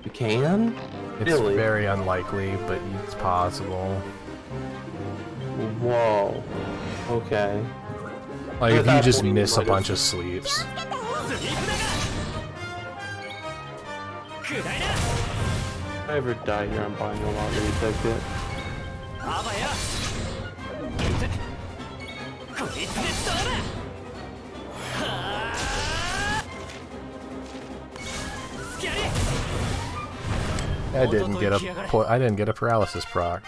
Speaker 2: You can?
Speaker 1: It's
Speaker 2: Really?
Speaker 1: very unlikely, but it's possible.
Speaker 2: Whoa. Okay.
Speaker 1: Like, if you just miss a bunch of sleeps.
Speaker 2: If I ever die here, I'm buying a lottery ticket.
Speaker 1: I didn't get a paralysis proc.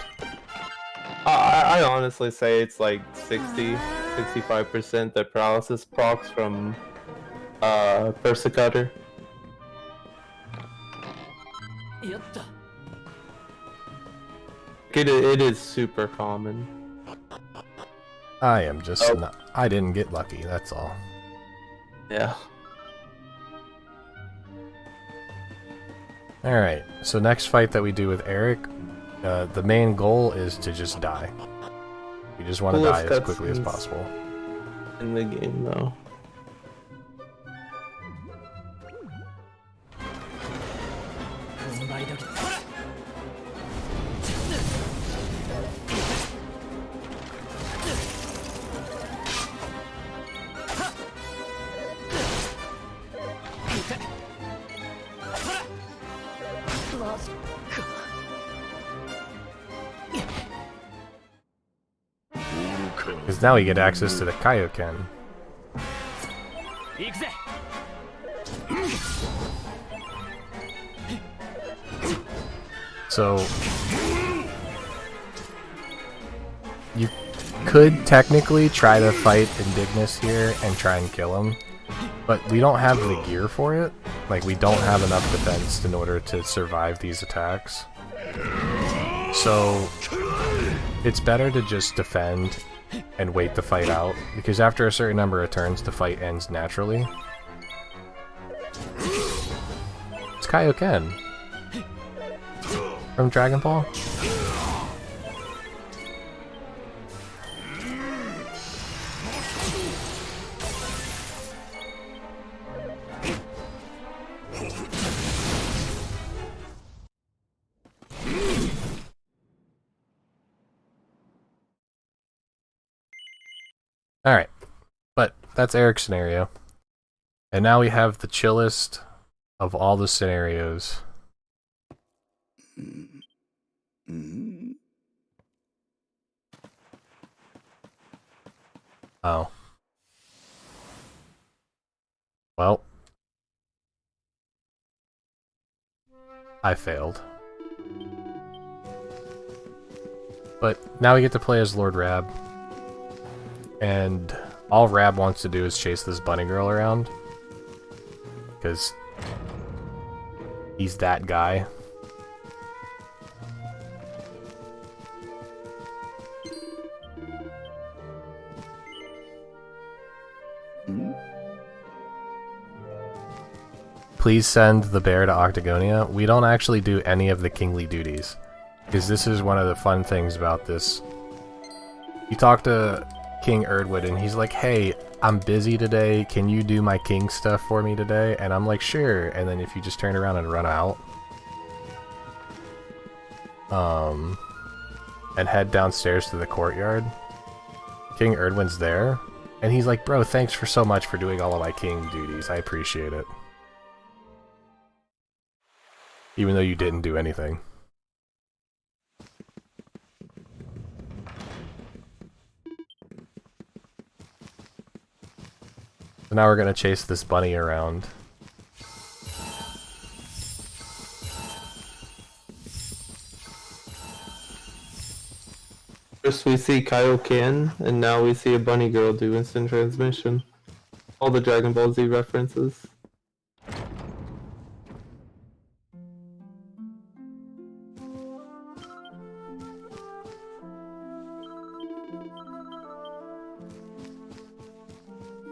Speaker 2: I honestly say it's like 65% the paralysis procs from Persecutor. It is super common.
Speaker 1: I am just not. I didn't get lucky, that's all.
Speaker 2: Yeah.
Speaker 1: Alright, so next fight that we do with Eric, the main goal is to just die. You just want to die as quickly as possible.
Speaker 2: In the game, though.
Speaker 1: Because now we get access to the Kaioken. So you could technically try to fight Indignus here and try and kill him, but we don't have the gear for it. Like, we don't have enough defense in order to survive these attacks. So it's better to just defend and wait the fight out, because after a certain number of turns, the fight ends naturally. It's Kaioken from Dragon Ball. Alright, but that's Eric's scenario. And now we have the chillest of all the scenarios. Oh. Well. I failed. But now we get to play as Lord Rab. And all Rab wants to do is chase this bunny girl around. Because he's that guy. Please send the bear to Octagonia. We don't actually do any of the kingly duties. Because this is one of the fun things about this. You talk to King Erdwood and he's like, hey, I'm busy today, can you do my king stuff for me today? And I'm like, sure. And then if you just turn around and run out and head downstairs to the courtyard, King Erdwin's there and he's like, bro, thanks for so much for doing all of my king duties, I appreciate it. Even though you didn't do anything. So now we're gonna chase this bunny around.
Speaker 2: First we see Kaioken, and now we see a bunny girl do instant transmission. All the Dragon Ball Z references.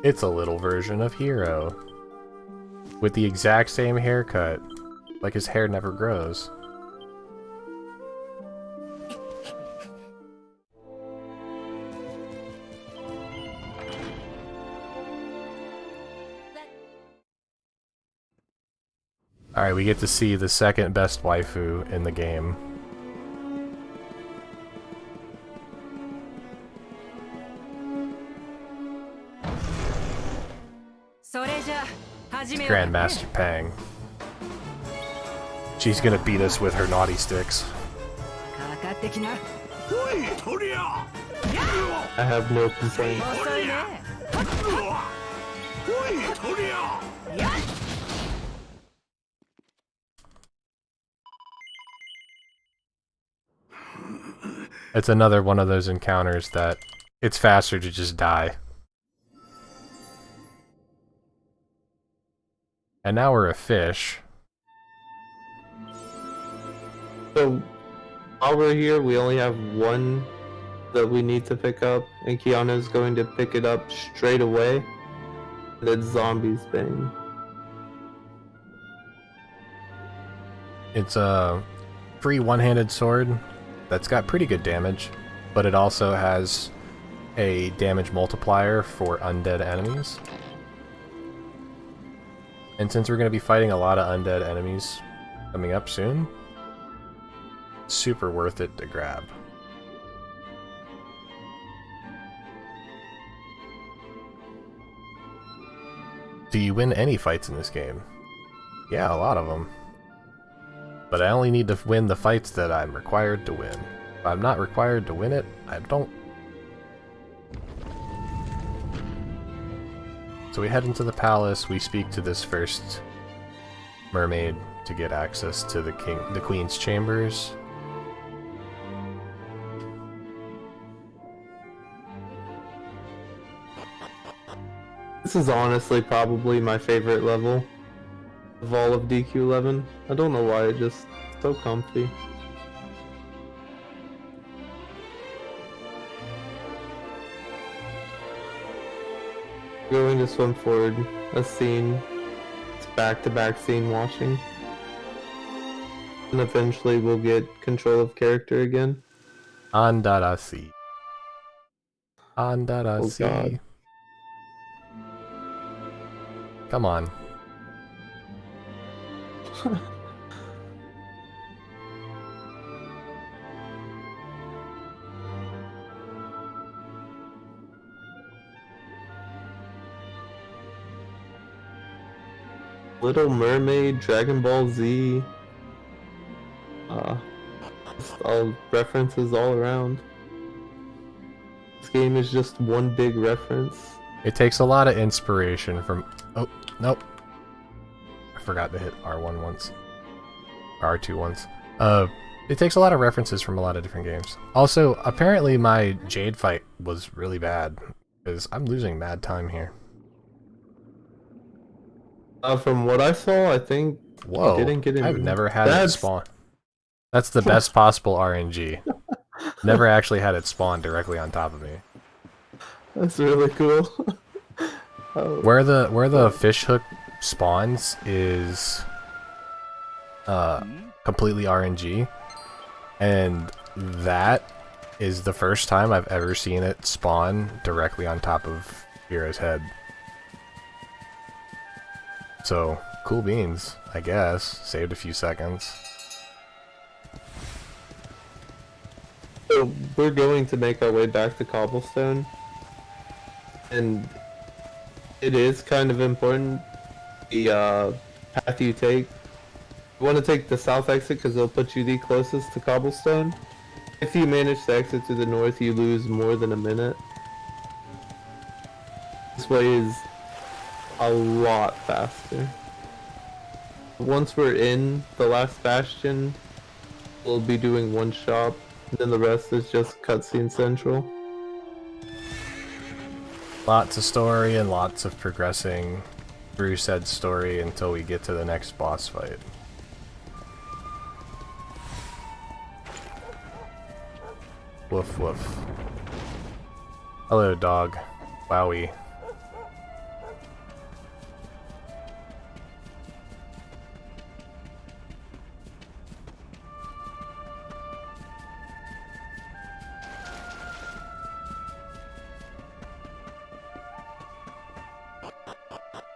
Speaker 1: It's a little version of Hero. With the exact same haircut. Like his hair never grows. Alright, we get to see the second best waifu in the game. Grandmaster Pang. She's gonna beat us with her naughty sticks.
Speaker 2: I have no complaint.
Speaker 1: It's another one of those encounters that it's faster to just die. And now we're a fish.
Speaker 2: So, while we're here, we only have one that we need to pick up, and Keanu's going to pick it up straight away. And it's Zombie's Bane.
Speaker 1: It's a free one-handed sword that's got pretty good damage, but it also has a damage multiplier for undead enemies. And since we're going to be fighting a lot of undead enemies coming up soon, super worth it to grab. Do you win any fights in this game? Yeah, a lot of them. But I only need to win the fights that I'm required to win. If I'm not required to win it, I don't So we head into the palace, we speak to this first mermaid to get access to the queen's chambers.
Speaker 2: This is honestly probably my favorite level of all of DQ11. I don't know why, it's just so comfy. Going to swim forward a scene. It's back-to-back scene watching. And eventually we'll get control of character again.
Speaker 1: Andarasi. Andarasi.
Speaker 2: Oh god.
Speaker 1: Come on.
Speaker 2: Little Mermaid, Dragon Ball Z. Just all references all around. This game is just one big reference.
Speaker 1: It takes a lot of inspiration from... Oh, nope. I forgot to hit R1 once. R2 once. It takes a lot of references from a lot of different games. Also, apparently my Jade fight was really bad, because I'm losing mad time here.
Speaker 2: From what I saw, I think
Speaker 1: Whoa,
Speaker 2: you didn't get any...
Speaker 1: I've never had it spawn. That's the best possible RNG. Never actually had it spawn directly on top of me.
Speaker 2: That's really cool. Oh.
Speaker 1: Where the fish hook spawns is completely RNG, and that is the first time I've ever seen it spawn directly on top of Vera's head. So, cool beans, I guess. Saved a few seconds.
Speaker 2: So we're going to make our way back to Cobblestone, and it is kind of important the path you take. You want to take the south exit because it'll put you the closest to Cobblestone. If you manage to exit to the north, you lose more than a minute. This way is a lot faster. Once we're in the last bastion, we'll be doing one shop, and then the rest is just cutscene central.
Speaker 1: Lots of story and lots of progressing through said story until we get to the next boss fight. Woof woof. Hello, dog. Wowie.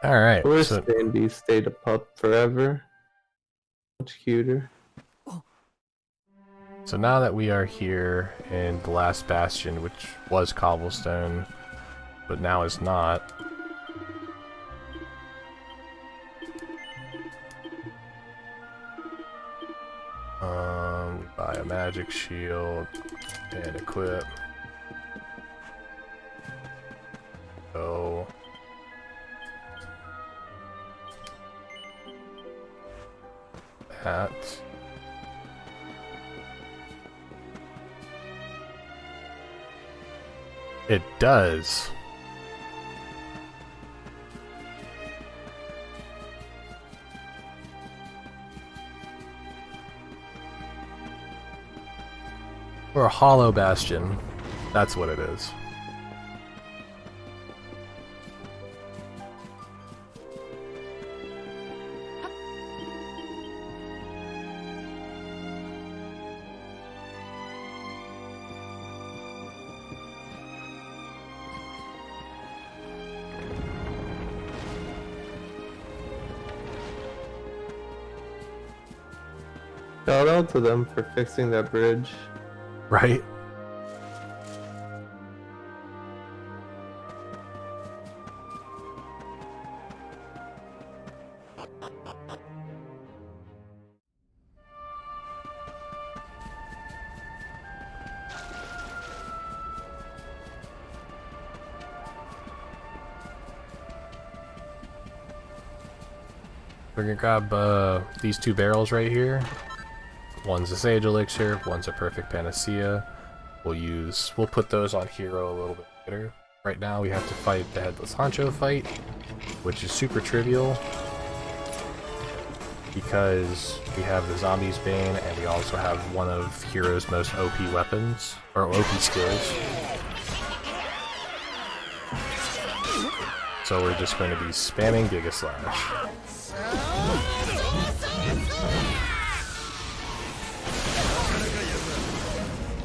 Speaker 1: Alright,
Speaker 2: Poor
Speaker 1: so
Speaker 2: Sandy stayed a pup forever. Much cuter.
Speaker 1: now that we are here in the last bastion, which was Cobblestone, but now is not. Buy a magic shield and equip. So that. It does. Or a hollow bastion. That's what it is.
Speaker 2: Shout out to them for fixing that bridge.
Speaker 1: Right? We're gonna grab these 2 barrels right here. One's a Sage Elixir, one's a Perfect Panacea. We'll put those on Hero a little bit later. Right now we have to fight the Headless Honcho fight, which is super trivial because we have the Zombie's Bane and we also have one of Hero's most OP weapons, or OP skills. So we're just going to be spamming Giga Slash.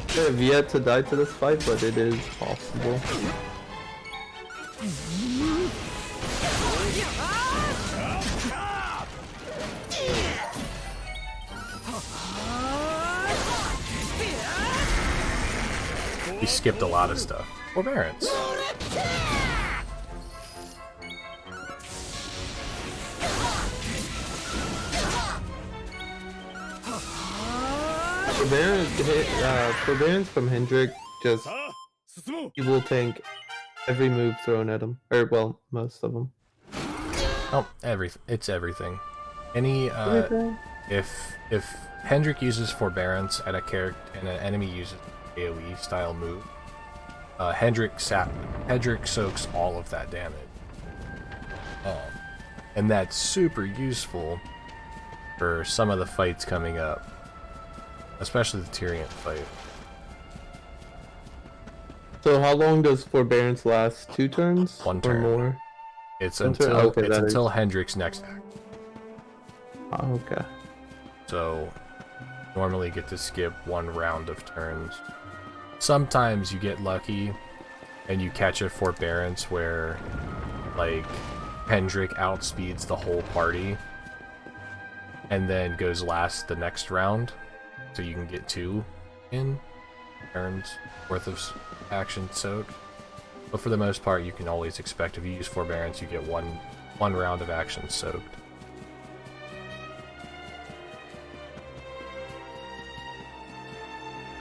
Speaker 2: I have yet to die to this fight, but it is possible.
Speaker 1: We skipped a lot of stuff. Forbearance.
Speaker 2: Forbearance from Hendrik, just he will tank every move thrown at him, or well, most of them.
Speaker 1: Oh, it's everything. Any
Speaker 2: Everything?
Speaker 1: if Hendrik uses Forbearance at a character and an enemy uses AoE style move, Hendrik soaks all of that damage. And that's super useful for some of the fights coming up. Especially the Tyrion fight.
Speaker 2: So how long does Forbearance last? 2 turns?
Speaker 1: 1 turn.
Speaker 2: Or more?
Speaker 1: It's
Speaker 2: One turn?
Speaker 1: until
Speaker 2: Okay,
Speaker 1: until Hendrik's next act.
Speaker 2: Oh, okay.
Speaker 1: So normally get to skip 1 round of turns. Sometimes you get lucky and you catch a Forbearance where like Hendrik outspeeds the whole party and then goes last the next round. So you can get 2 in turns worth of action soaked. But for the most part, you can always expect if you use Forbearance, you get one round of action soaked.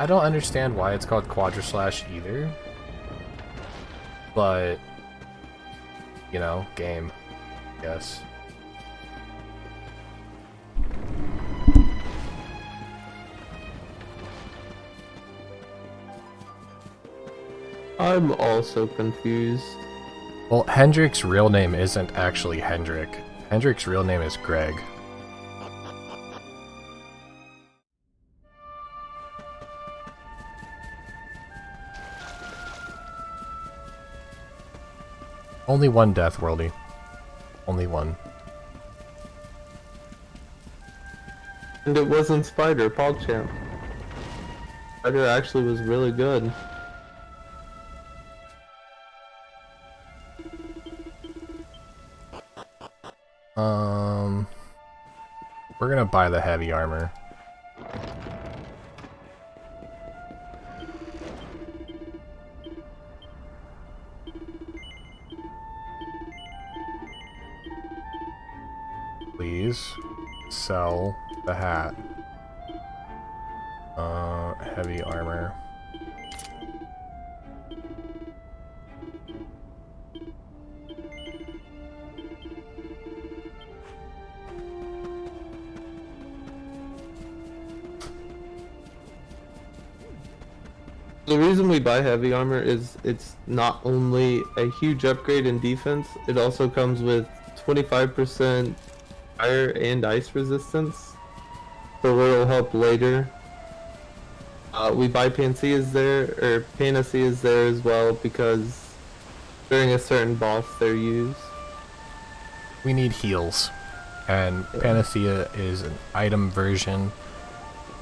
Speaker 1: I don't understand why it's called Quadra Slash either. But, you know, game. Yes.
Speaker 2: I'm also confused.
Speaker 1: Well, Hendrik's real name isn't actually Hendrik. Hendrik's real name is Greg. Only 1 death, Worldy. Only 1.
Speaker 2: And it wasn't Spider, PogChamp. Spider actually was really good.
Speaker 1: We're gonna buy the heavy armor. Please sell the hat. Heavy armor.
Speaker 2: The reason we buy heavy armor is it's not only a huge upgrade in defense, it also comes with 25% fire and ice resistance, so it'll help later. We buy Panaceas there as well because during a certain boss they're used.
Speaker 1: We need heals, and Panacea is an item version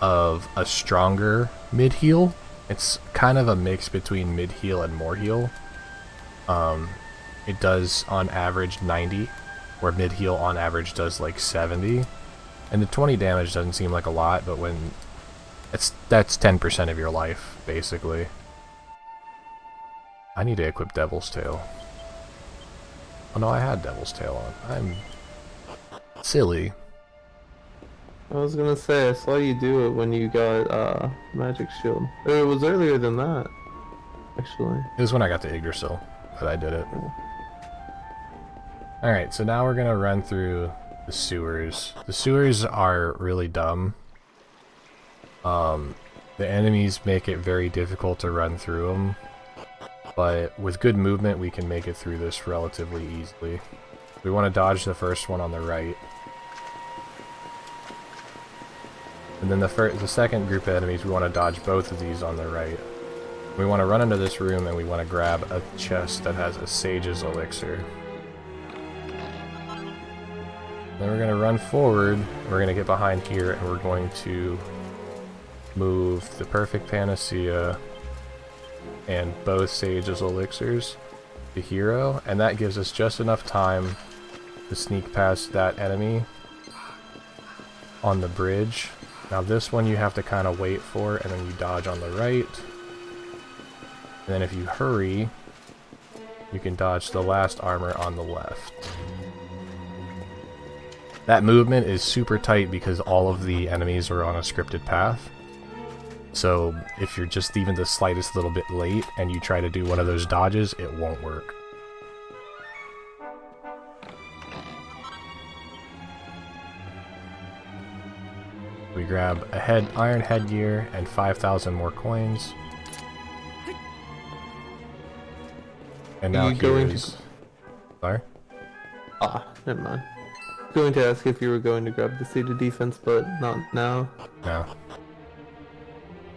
Speaker 1: of a stronger mid-heal. It's kind of a mix between mid-heal and more heal. It does on average 90, where mid-heal on average does like 70. And the 20 damage doesn't seem like a lot, but when that's 10% of your life, basically. I need to equip Devil's Tail. Oh no, I had Devil's Tail on. I'm silly.
Speaker 2: I was gonna say, I saw you do it when you got Magic Shield. Or it was earlier than that, actually.
Speaker 1: It was when I got to Yggdrasil that I did it. Alright, so now we're gonna run through the sewers. The sewers are really dumb. The enemies make it very difficult to run through them, but with good movement we can make it through this relatively easily. We want to dodge the first one on the right. And then the second group of enemies, we want to dodge both of these on the right. We want to run into this room and we want to grab a chest that has a Sage's Elixir. Then we're going to run forward, we're going to get behind here, and we're going to move the Perfect Panacea and both Sage's Elixirs to hero, and that gives us just enough time to sneak past that enemy on the bridge. Now this one you have to kind of wait for, and then you dodge on the right. And then if you hurry, you can dodge the last armor on the left. That movement is super tight because all of the enemies are on a scripted path. So if you're just even the slightest little bit late and you try to do one of those dodges, it won't work. We grab a iron headgear and 5,000 more coins. And now here's... Sorry?
Speaker 2: Ah, never mind. I was going to ask if you were going to grab the seated defense, but not now.
Speaker 1: No.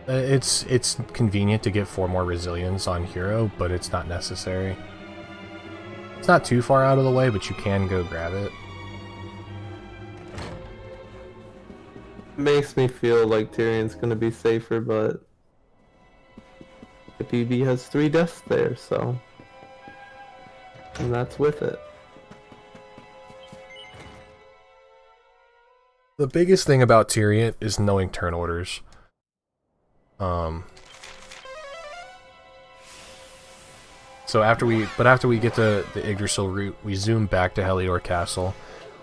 Speaker 1: It's convenient to get 4 more resilience on hero, but it's not necessary. It's not too far out of the way, but you can go grab it.
Speaker 2: Makes me feel like Tyrion's gonna be safer, but the PB has 3 deaths there, so... And that's with it.
Speaker 1: The biggest thing about Tyrion is knowing turn orders. So after we get to the Yggdrasil route, we zoom back to Helior Castle,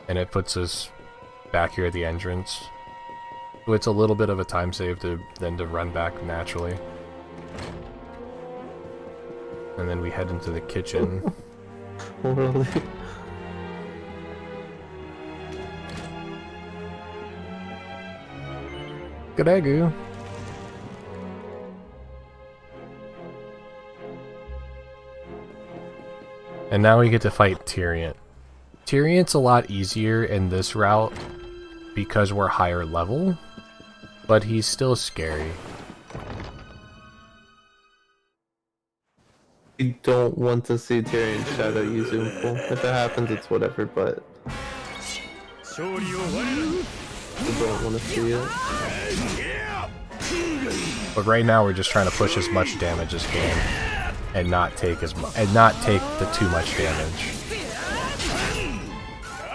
Speaker 1: and it puts us back here at the entrance. So it's a little bit of a time save to run back naturally. And then we head into the kitchen.
Speaker 2: Really?
Speaker 1: Good egg. And now we get to fight Tyrion. Tyrion's a lot easier in this route because we're higher level, but he's still scary.
Speaker 2: You don't want to see Tyrion's shadow use Zoomful. If it happens, it's whatever, but... You don't want to see it.
Speaker 1: But right now we're just trying to push as much damage as can and not take the too much damage.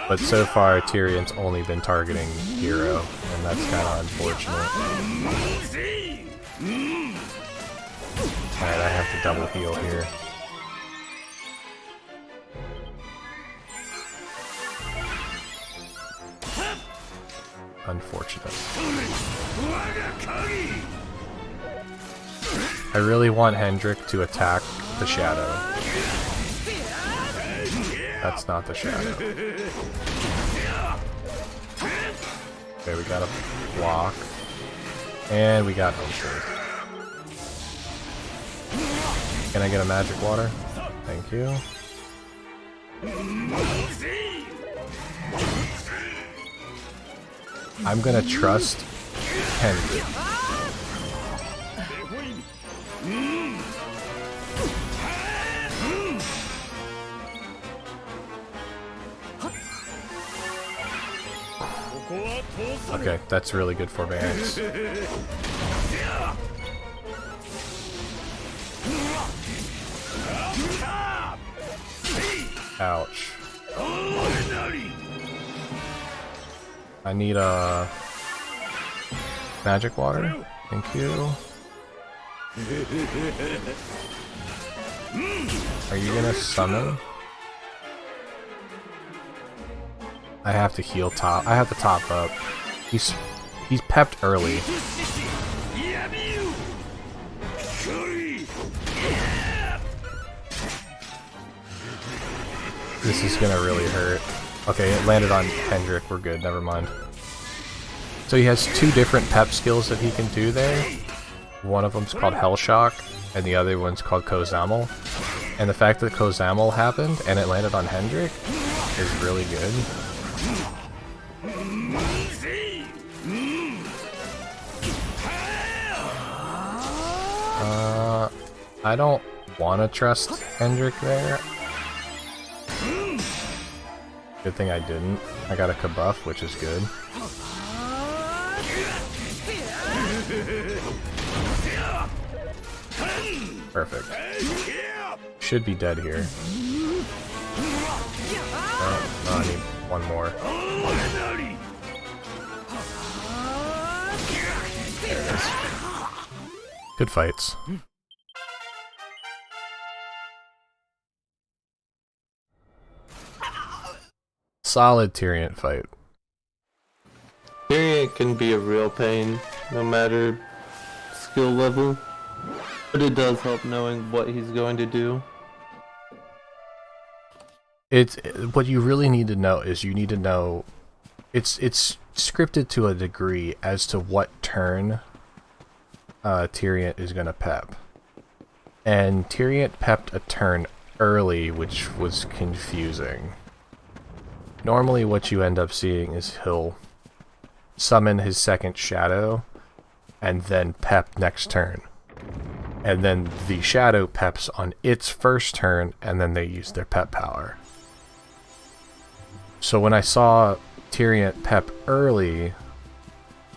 Speaker 1: But so far Tyrion's only been targeting hero, and that's kind of unfortunate. Alright, I have to double heal here. Unfortunate. I really want Hendrik to attack the shadow. That's not the shadow. Okay, we got a block. And we got Homestead. Can I get a magic water? Thank you. I'm gonna trust Hendrik. Okay, that's really good forbearance. Ouch. I need a magic water. Thank you. Are you gonna summon? I have to heal top. I have to top up. He's pepped early. This is gonna really hurt. Okay, it landed on Hendrik. We're good. Never mind. So he has two different pep skills that he can do there. One of them's called Hell Shock, and the other one's called Kozamel. And the fact that Kozamel happened and it landed on Hendrik is really good. I don't want to trust Hendrik there. Good thing I didn't. I got a Kabuff, which is good. Perfect. Should be dead here. Oh, I need one more. There it is. Good fights. Solid Tyrion fight.
Speaker 2: Tyrion can be a real pain, no matter skill level, but it does help knowing what he's going to do.
Speaker 1: It's what you really need to know is you need to know it's scripted to a degree as to what turn Tyrion is gonna pep. And Tyrion pepped a turn early, which was confusing. Normally what you end up seeing is he'll summon his second shadow and then pep next turn. And then the shadow peps on its first turn and then they use their pep power. So when I saw Tyrion pep early,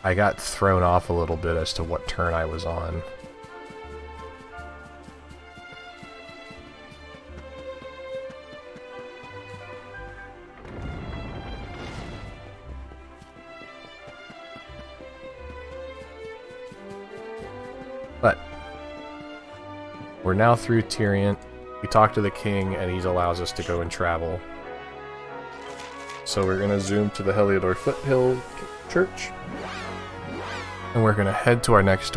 Speaker 1: I got thrown off a little bit as to what turn I was on. But we're now through Tyrion. We talked to the king and he allows us to go and travel. So we're going to zoom to the Heliodor Foothill Church. And we're going to head to our next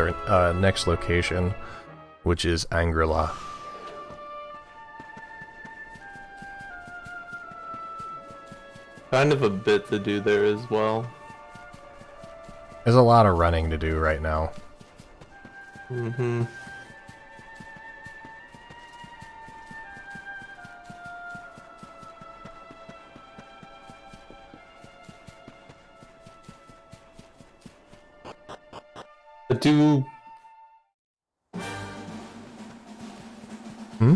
Speaker 1: location, which is RRLAT.
Speaker 2: Kind of a bit to do there as well.
Speaker 1: There's a lot of running to do right now.
Speaker 2: Mm-hmm. Do...
Speaker 1: Hmm?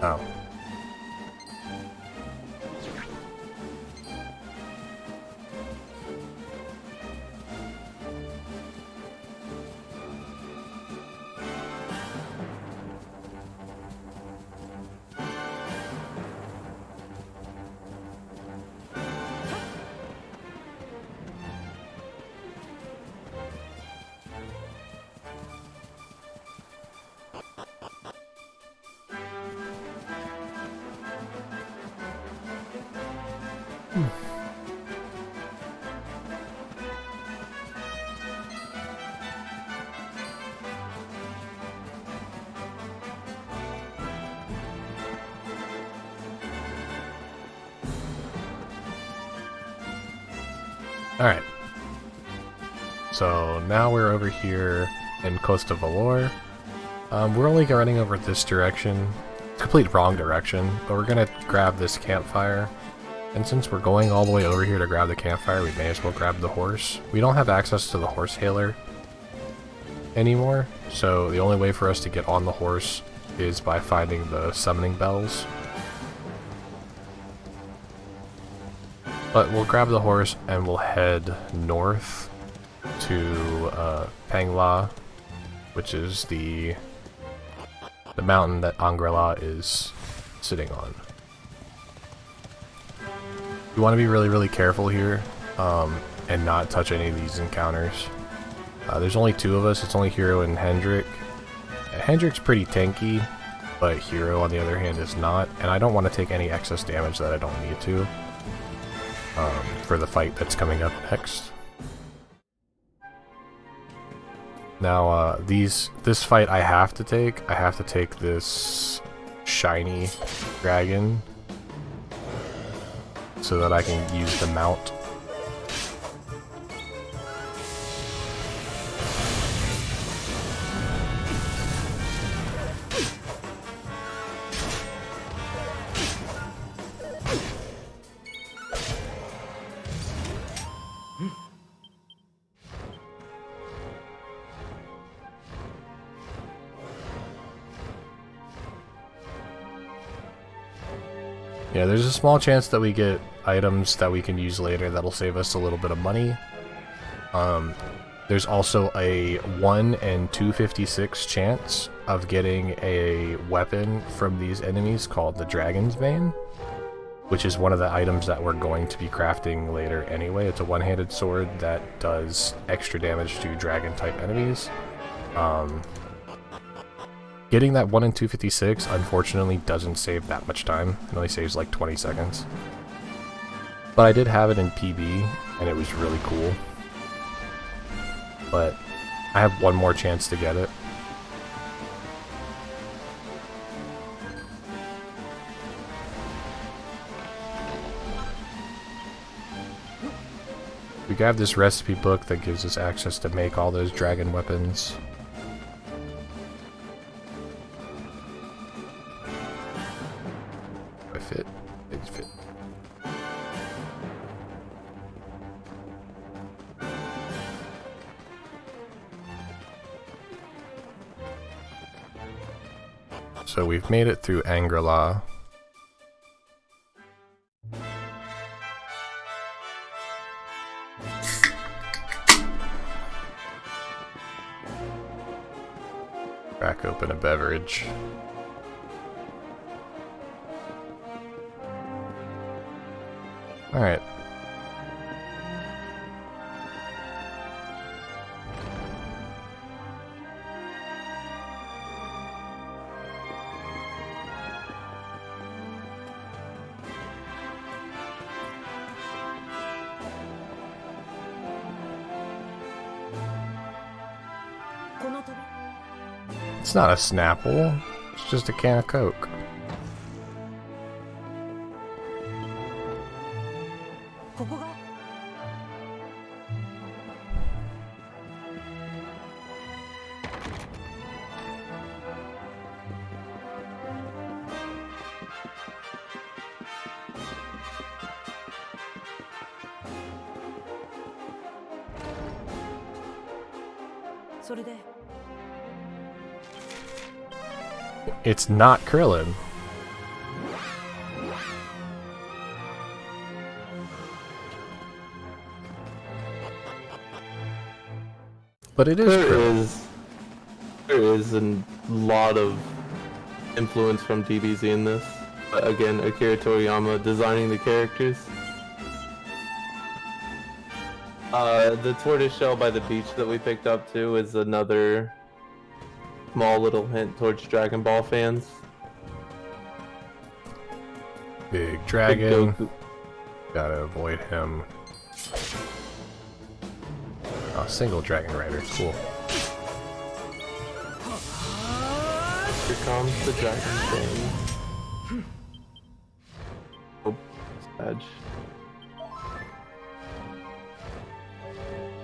Speaker 1: Oh. Alright. So now we're over here in Costa Valor. We're only running over this direction. Complete wrong direction, but we're gonna grab this campfire. And since we're going all the way over here to grab the campfire, we may as well grab the horse. We don't have access to the horse hailer anymore, so the only way for us to get on the horse is by finding the summoning bells. But we'll grab the horse and we'll head north to Pangla, which is the mountain that RRLAT is sitting on. You want to be really careful here and not touch any of these encounters. There's only two of us. It's only Hero and Hendrik. Hendrik's pretty tanky, but Hero, on the other hand, is not, and I don't want to take any excess damage that I don't need to for the fight that's coming up next. Now, this fight I have to take. I have to take this shiny dragon so that I can use the mount. Yeah, there's a small chance that we get items that we can use later that'll save us a little bit of money. There's also a 1 in 256 chance of getting a weapon from these enemies called the Dragon's Bane, which is one of the items that we're going to be crafting later anyway. It's a one-handed sword that does extra damage to dragon-type enemies. Getting that 1 in 256, unfortunately, doesn't save that much time. It only saves like 20 seconds. But I did have it in PB, and it was really cool. But I have one more chance to get it. We grab this recipe book that gives us access to make all those dragon weapons. Fit. Big fit. So we've made it through RRLOL. Crack open a beverage. Alright. It's not a Snapple, it's just a can of Coke. It's not Krillin. But it is Krillin.
Speaker 2: There is a lot of influence from DBZ in this. Again, Akira Toriyama designing the characters. The tortoise shell by the beach that we picked up too is another small little hint towards Dragon Ball fans.
Speaker 1: Big dragon. Gotta avoid him. Oh, single dragon rider. Cool.
Speaker 2: Here comes the dragon thing. Oh, Edge.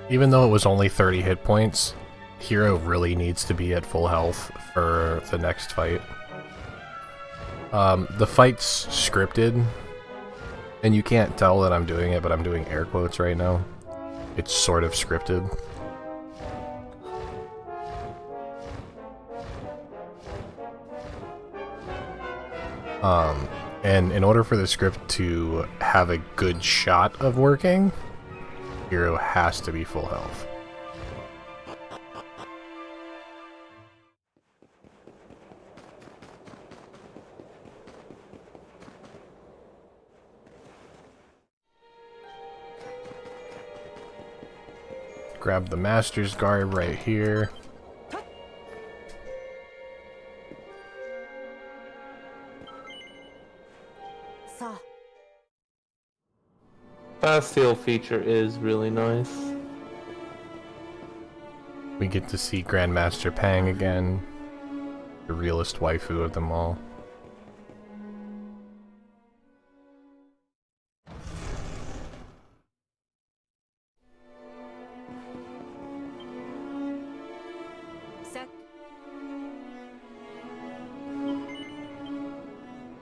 Speaker 1: Even though it was only 30 hit points, Hero really needs to be at full health for the next fight. The fight's scripted, and you can't tell that I'm doing it, but I'm doing air quotes right now. It's sort of scripted. And in order for the script to have a good shot of working, Hero has to be full health. Grab the Master's Garb right here.
Speaker 2: Fast heal feature is really nice.
Speaker 1: We get to see Grandmaster Pang again, the realest waifu of them all.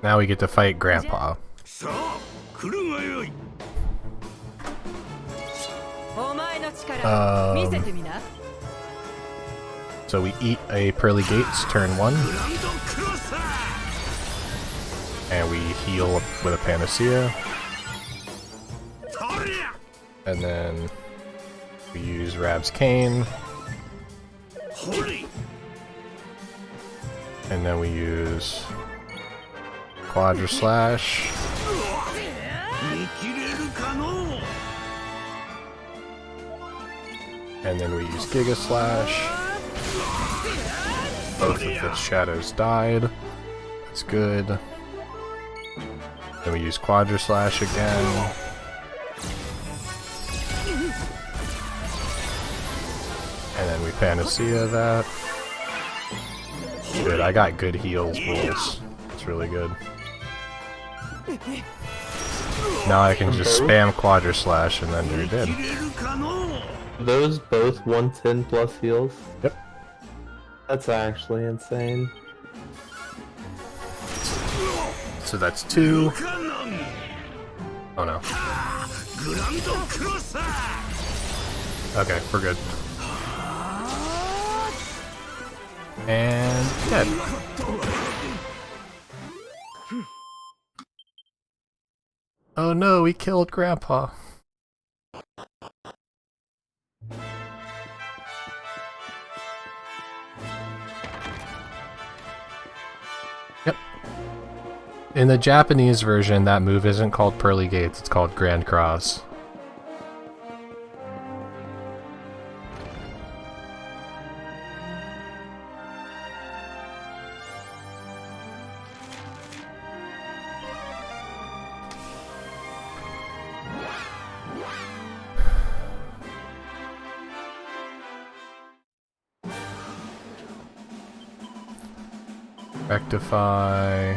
Speaker 1: Now we get to fight Grandpa. So we eat a Pearly Gates turn 1. And we heal with a Panacea. And then we use Rab's Cane. And then we use Quadra Slash. And then we use Giga Slash. Both of the shadows died. That's good. Then we use Quadra Slash again. And then we Panacea that. Good, I got good heals rules. It's really good. Now I can just spam Quadra Slash and then you're dead.
Speaker 2: Those both 110 plus heals?
Speaker 1: Yep.
Speaker 2: That's actually insane.
Speaker 1: So that's 2. Oh no. Okay, we're good. And dead. Oh no, we killed Grandpa. Yep. In the Japanese version, that move isn't called Pearly Gates, it's called Grand Cross. Rectify.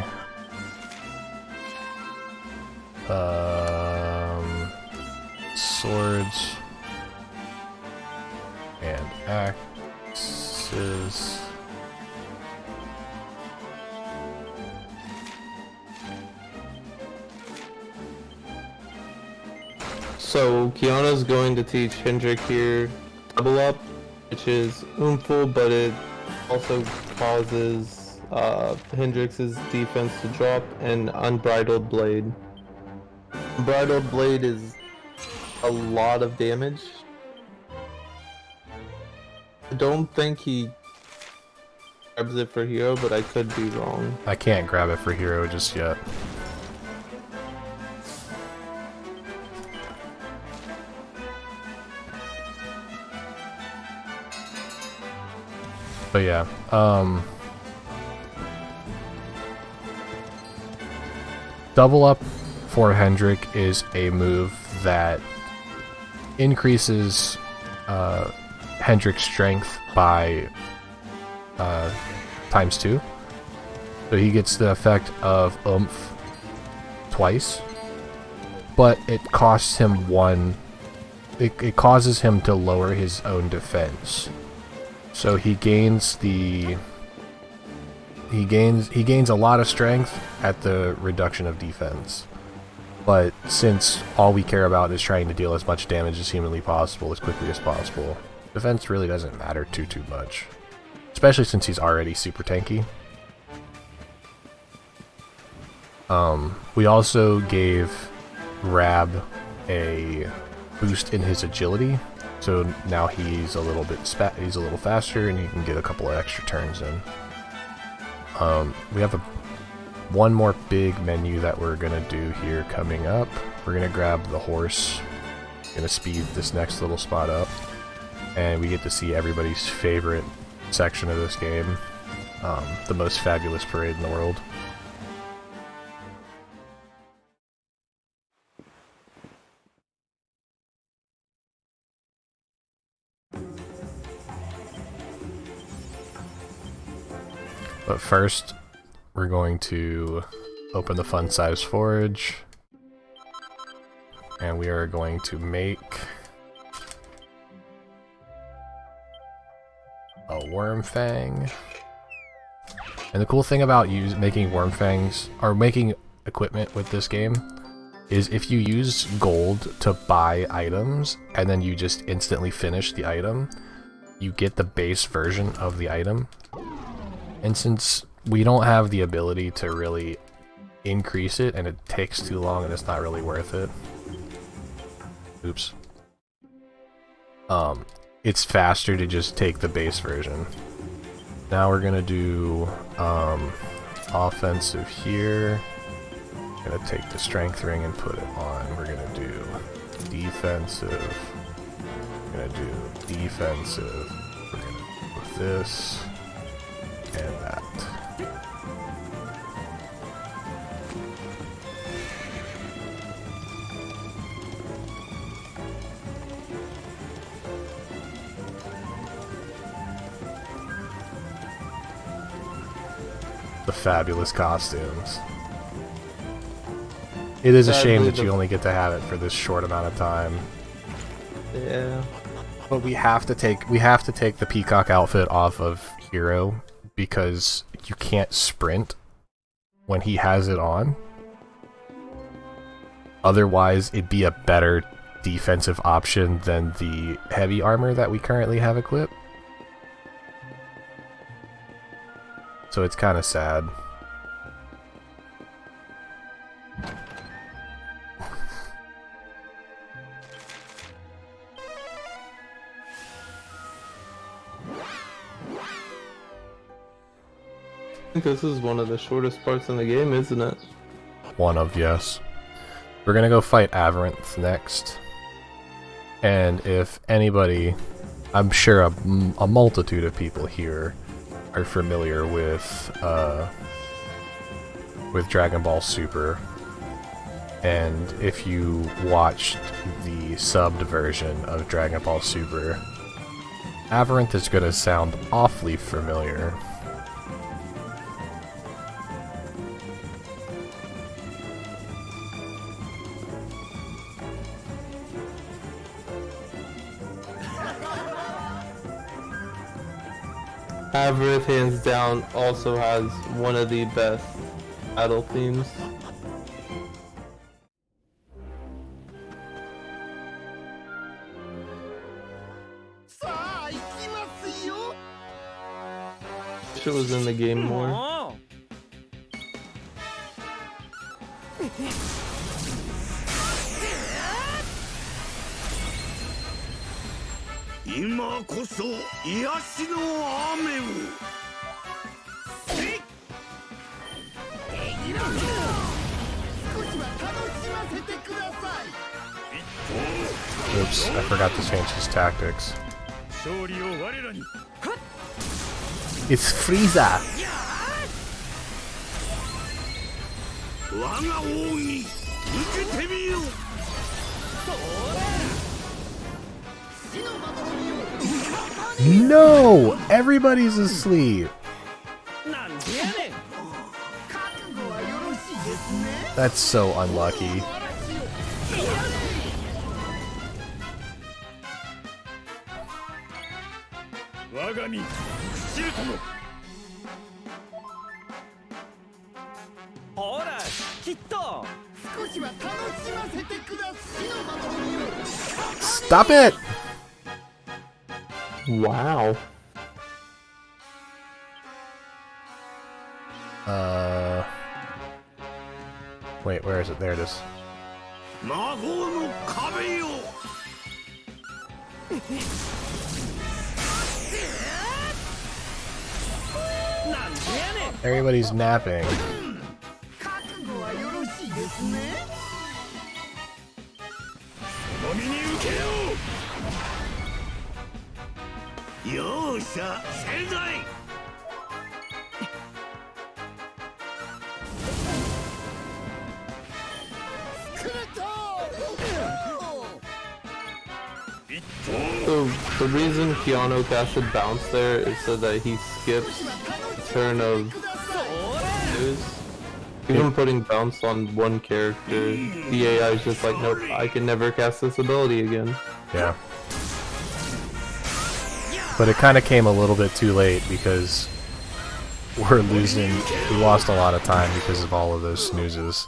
Speaker 1: Swords. And axes.
Speaker 2: So Kiana's going to teach Hendrik here double up, which is oomful, but it also causes Hendrix's defense to drop, and Unbridled Blade. Unbridled Blade is a lot of damage. I don't think he grabs it for hero, but I could be wrong.
Speaker 1: I can't grab it for hero just yet. But yeah, double up for Hendrik is a move that increases Hendrik's strength by ×2. So he gets the effect of oomph twice, but it costs him 1. It causes him to lower his own defense. So he gains a lot of strength at the reduction of defense. But since all we care about is trying to deal as much damage as humanly possible as quickly as possible, defense really doesn't matter too much. Especially since he's already super tanky. We also gave Rab a boost in his agility. So now he's a little faster and he can get a couple of extra turns in. We have one more big menu that we're gonna do here coming up. We're gonna grab the horse, gonna speed this next little spot up, and we get to see everybody's favorite section of this game, the most fabulous parade in the world. But first, we're going to open the fun size forage. And we are going to make a worm fang. And the cool thing about making worm fangs, or making equipment with this game, is if you use gold to buy items, and then you just instantly finish the item, you get the base version of the item. And since we don't have the ability to really increase it, and it takes too long and it's not really worth it, oops. It's faster to just take the base version. Now we're gonna do offensive here. Gonna take the strength ring and put it on. We're gonna do defensive. We're gonna do defensive. We're gonna do this and that. The fabulous costumes. It is a shame that you only get to have it for this short amount of time.
Speaker 2: Yeah.
Speaker 1: But we have to take the peacock outfit off of Hero because you can't sprint when he has it on. Otherwise, it'd be a better defensive option than the heavy armor that we currently have equipped. So it's kind of sad.
Speaker 2: I think this is one of the shortest parts in the game, isn't it?
Speaker 1: One of, yes. We're gonna go fight Avaranth next. And if anybody, I'm sure a multitude of people here are familiar with Dragon Ball Super. And if you watched the subbed version of Dragon Ball Super, Avaranth is gonna sound awfully familiar.
Speaker 2: Avaranth, hands down, also has one of the best battle themes. Wish it was in the game more.
Speaker 1: Oops, I forgot to change his tactics. It's Frieza! No! Everybody's asleep! That's so unlucky. Stop it!
Speaker 2: Wow.
Speaker 1: Wait, where is it? There it is. Everybody's napping. So the reason Keanu should bounce there is so that he skips
Speaker 2: turn of news. Even putting bounce on one character, the AI is just like, nope, I can never cast this ability again.
Speaker 1: Yeah. But it kind of came a little bit too late because we lost a lot of time because of all of those snoozes.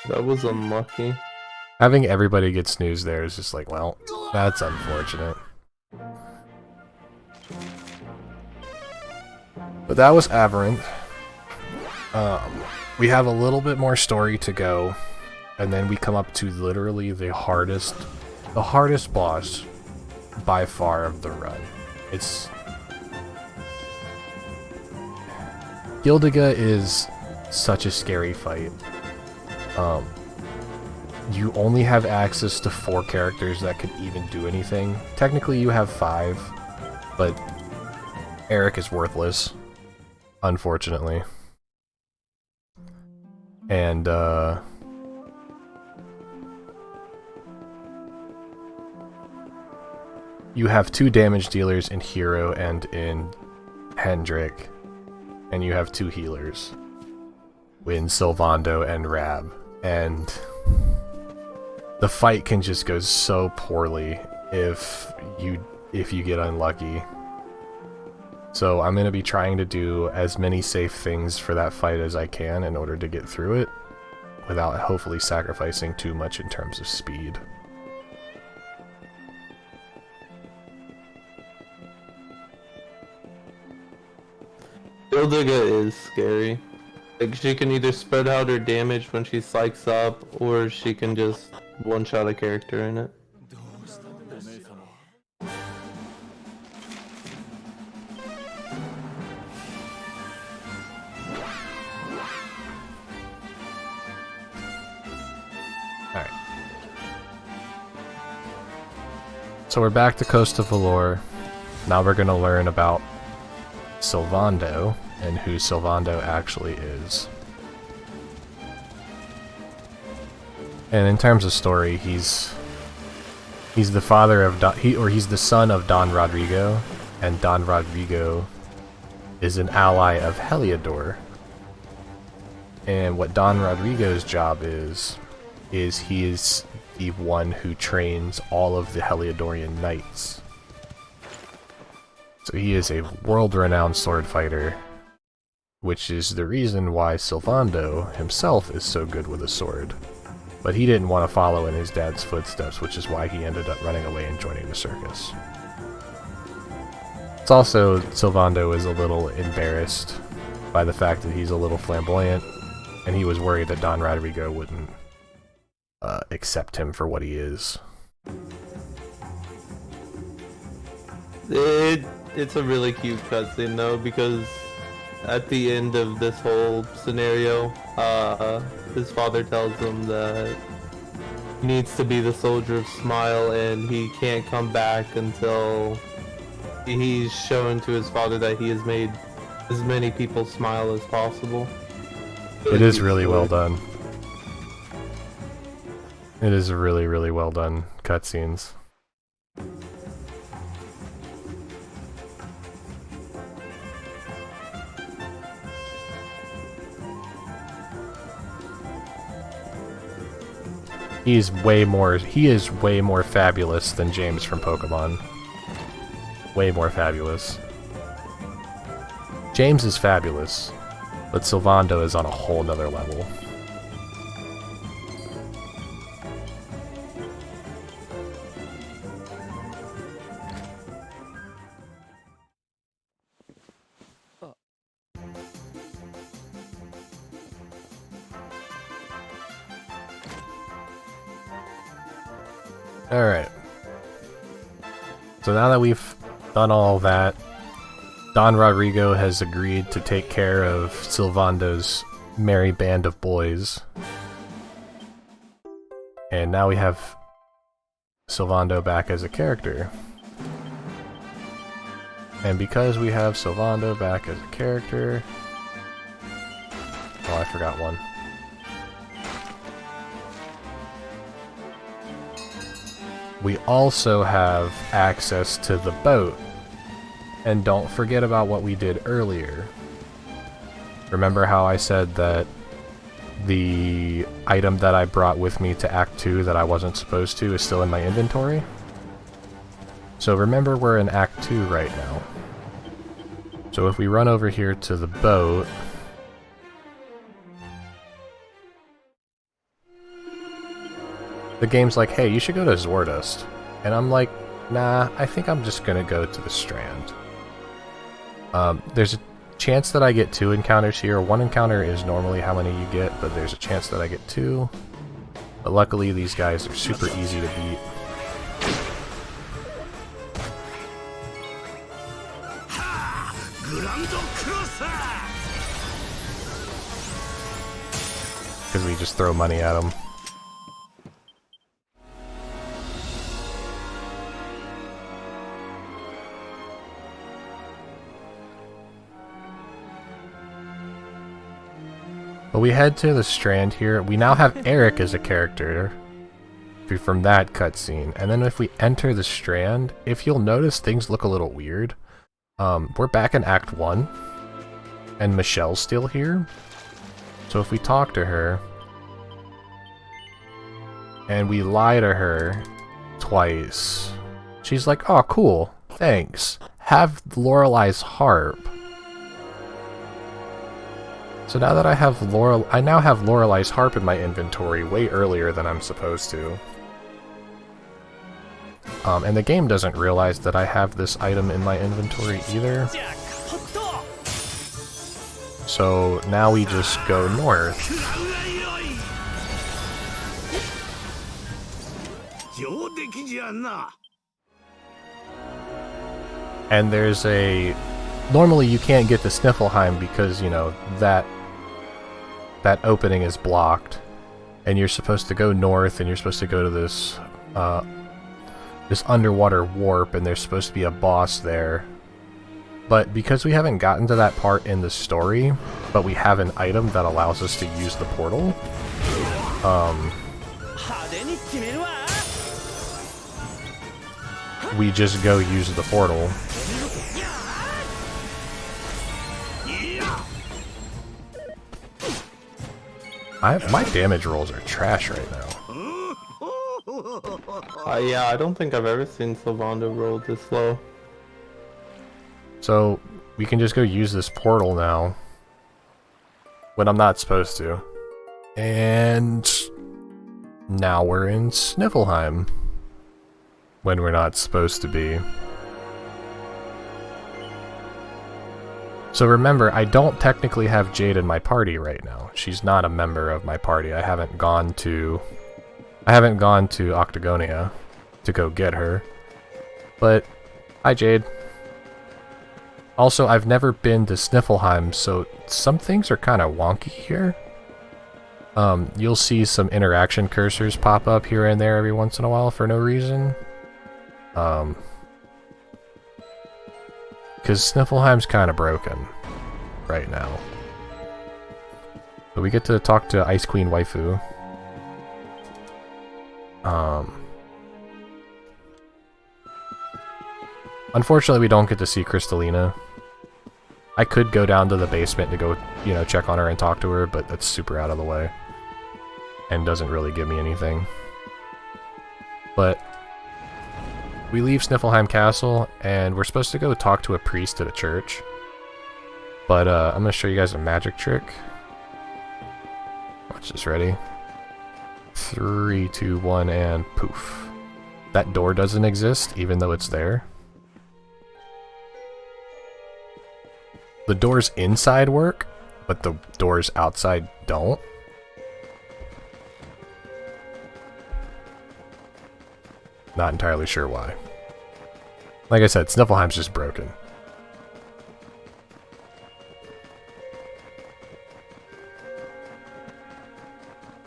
Speaker 2: That was unlucky.
Speaker 1: Having everybody get snoozed there is just like, well, that's unfortunate. But that was Aberrant. We have a little bit more story to go, and then we come up to literally the hardest boss by far of the run. It's Gildiga is such a scary fight. You only have access to 4 characters that could even do anything. Technically you have 5, but Eric is worthless, unfortunately. And you have 2 damage dealers in Hero and in Hendrik, and you have 2 healers in Sylvando and Rab, and the fight can just go so poorly if you get unlucky. So I'm going to be trying to do as many safe things for that fight as I can in order to get through it without hopefully sacrificing too much in terms of speed.
Speaker 2: Gildiga is scary. Like, she can either spread out her damage when she psychs up, or she can just one-shot a character in it.
Speaker 1: Alright. So we're back to Coast of Valor. Now we're going to learn about Sylvando and who Sylvando actually is. And in terms of story, he's the father of he's the son of Don Rodrigo, and Don Rodrigo is an ally of Heliodor. And what Don Rodrigo's job is he is the one who trains all of the Heliodorian knights. So he is a world-renowned sword fighter, which is the reason why Sylvando himself is so good with a sword. But he didn't want to follow in his dad's footsteps, which is why he ended up running away and joining the circus. It's also, Sylvando is a little embarrassed by the fact that he's a little flamboyant, and he was worried that Don Rodrigo wouldn't accept him for what he is.
Speaker 2: It's a really cute cutscene though, because at the end of this whole scenario, his father tells him that he needs to be the soldier of Smile, and he can't come back until he's shown to his father that he has made as many people smile as possible.
Speaker 1: It is really well done. It is really, really well done cutscenes. He is way more fabulous than James from Pokemon. Way more fabulous. James is fabulous, but Sylvando is on a whole nother level. Alright. So now that we've done all that, Don Rodrigo has agreed to take care of Sylvando's merry band of boys. And now we have Sylvando back as a character. And because we have Sylvando back as a character... Oh, I forgot one. We also have access to the boat And don't forget about what we did earlier. Remember how I said that the item that I brought with me to Act 2 that I wasn't supposed to is still in my inventory? So remember, we're in Act 2 right now. So if we run over here to the boat... the game's like, hey, you should go to Zordust. And I'm like, nah, I think I'm just gonna go to the Strand. There's a chance that I get 2 encounters here. 1 encounter is normally how many you get, but there's a chance that I get 2. But luckily these guys are super easy to beat. Because we just throw money at them. But we head to the Strand here. We now have Eric as a character from that cutscene. And then if we enter the Strand, if you'll notice, things look a little weird. We're back in Act 1. And Michelle's still here. So if we talk to her... and we lie to her twice, she's like, oh, cool, thanks. Have Lorelai's harp. So now that I have I now have Lorelai's harp in my inventory way earlier than I'm supposed to. And the game doesn't realize that I have this item in my inventory either. So now we just go north. And there's a... normally you can't get to Sniffelheim because, you know, that opening is blocked. And you're supposed to go north and you're supposed to go to this this underwater warp, and there's supposed to be a boss there. But because we haven't gotten to that part in the story, but we have an item that allows us to use the portal, we just go use the portal. My damage rolls are trash right now.
Speaker 2: Yeah, I don't think I've ever seen Sylvando roll this low.
Speaker 1: So, we can just go use this portal now. When I'm not supposed to. And... now we're in Sniffelheim. When we're not supposed to be. So remember, I don't technically have Jade in my party right now. She's not a member of my party. I haven't gone to Octagonia to go get her. But, hi Jade. Also, I've never been to Sniffelheim, so some things are kind of wonky here. You'll see some interaction cursors pop up here and there every once in a while for no reason. Because Sniffelheim's kind of broken right now. But we get to talk to Ice Queen Waifu. Unfortunately, we don't get to see Crystalina. I could go down to the basement to go, you know, check on her and talk to her, but that's super out of the way. And doesn't really give me anything. But we leave Sniffelheim Castle, and we're supposed to go talk to a priest at a church. But I'm going to show you guys a magic trick. Watch this, ready? 3, 2, 1, and poof. That door doesn't exist, even though it's there. The doors inside work, but the doors outside don't. Not entirely sure why. Like I said, Sniffelheim's just broken.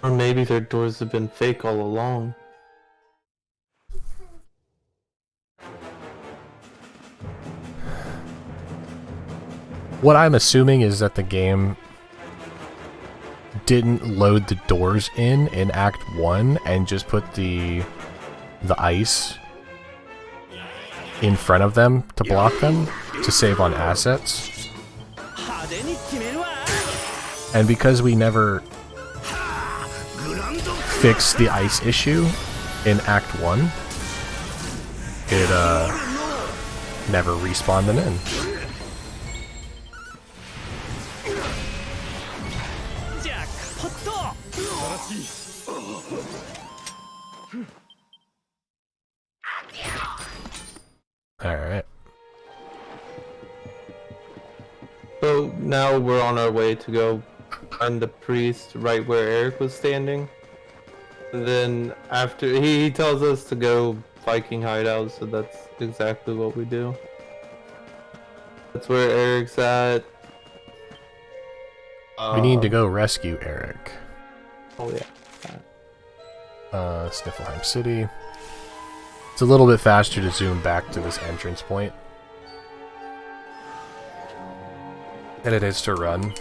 Speaker 2: Or maybe their doors have been fake all along.
Speaker 1: What I'm assuming is that the game didn't load the doors in Act 1 and just put the ice in front of them to block them. to save on assets. And because we never fixed the ice issue in Act 1, it never respawned them in. Alright.
Speaker 2: So now we're on our way to go find the priest right where Eric was standing. And then after he tells us to go Viking hideout, so that's exactly what we do. That's where Eric's at.
Speaker 1: We need to go rescue Eric.
Speaker 2: Oh yeah.
Speaker 1: Sniffelheim City. It's a little bit faster to zoom back to this entrance point than it is to run.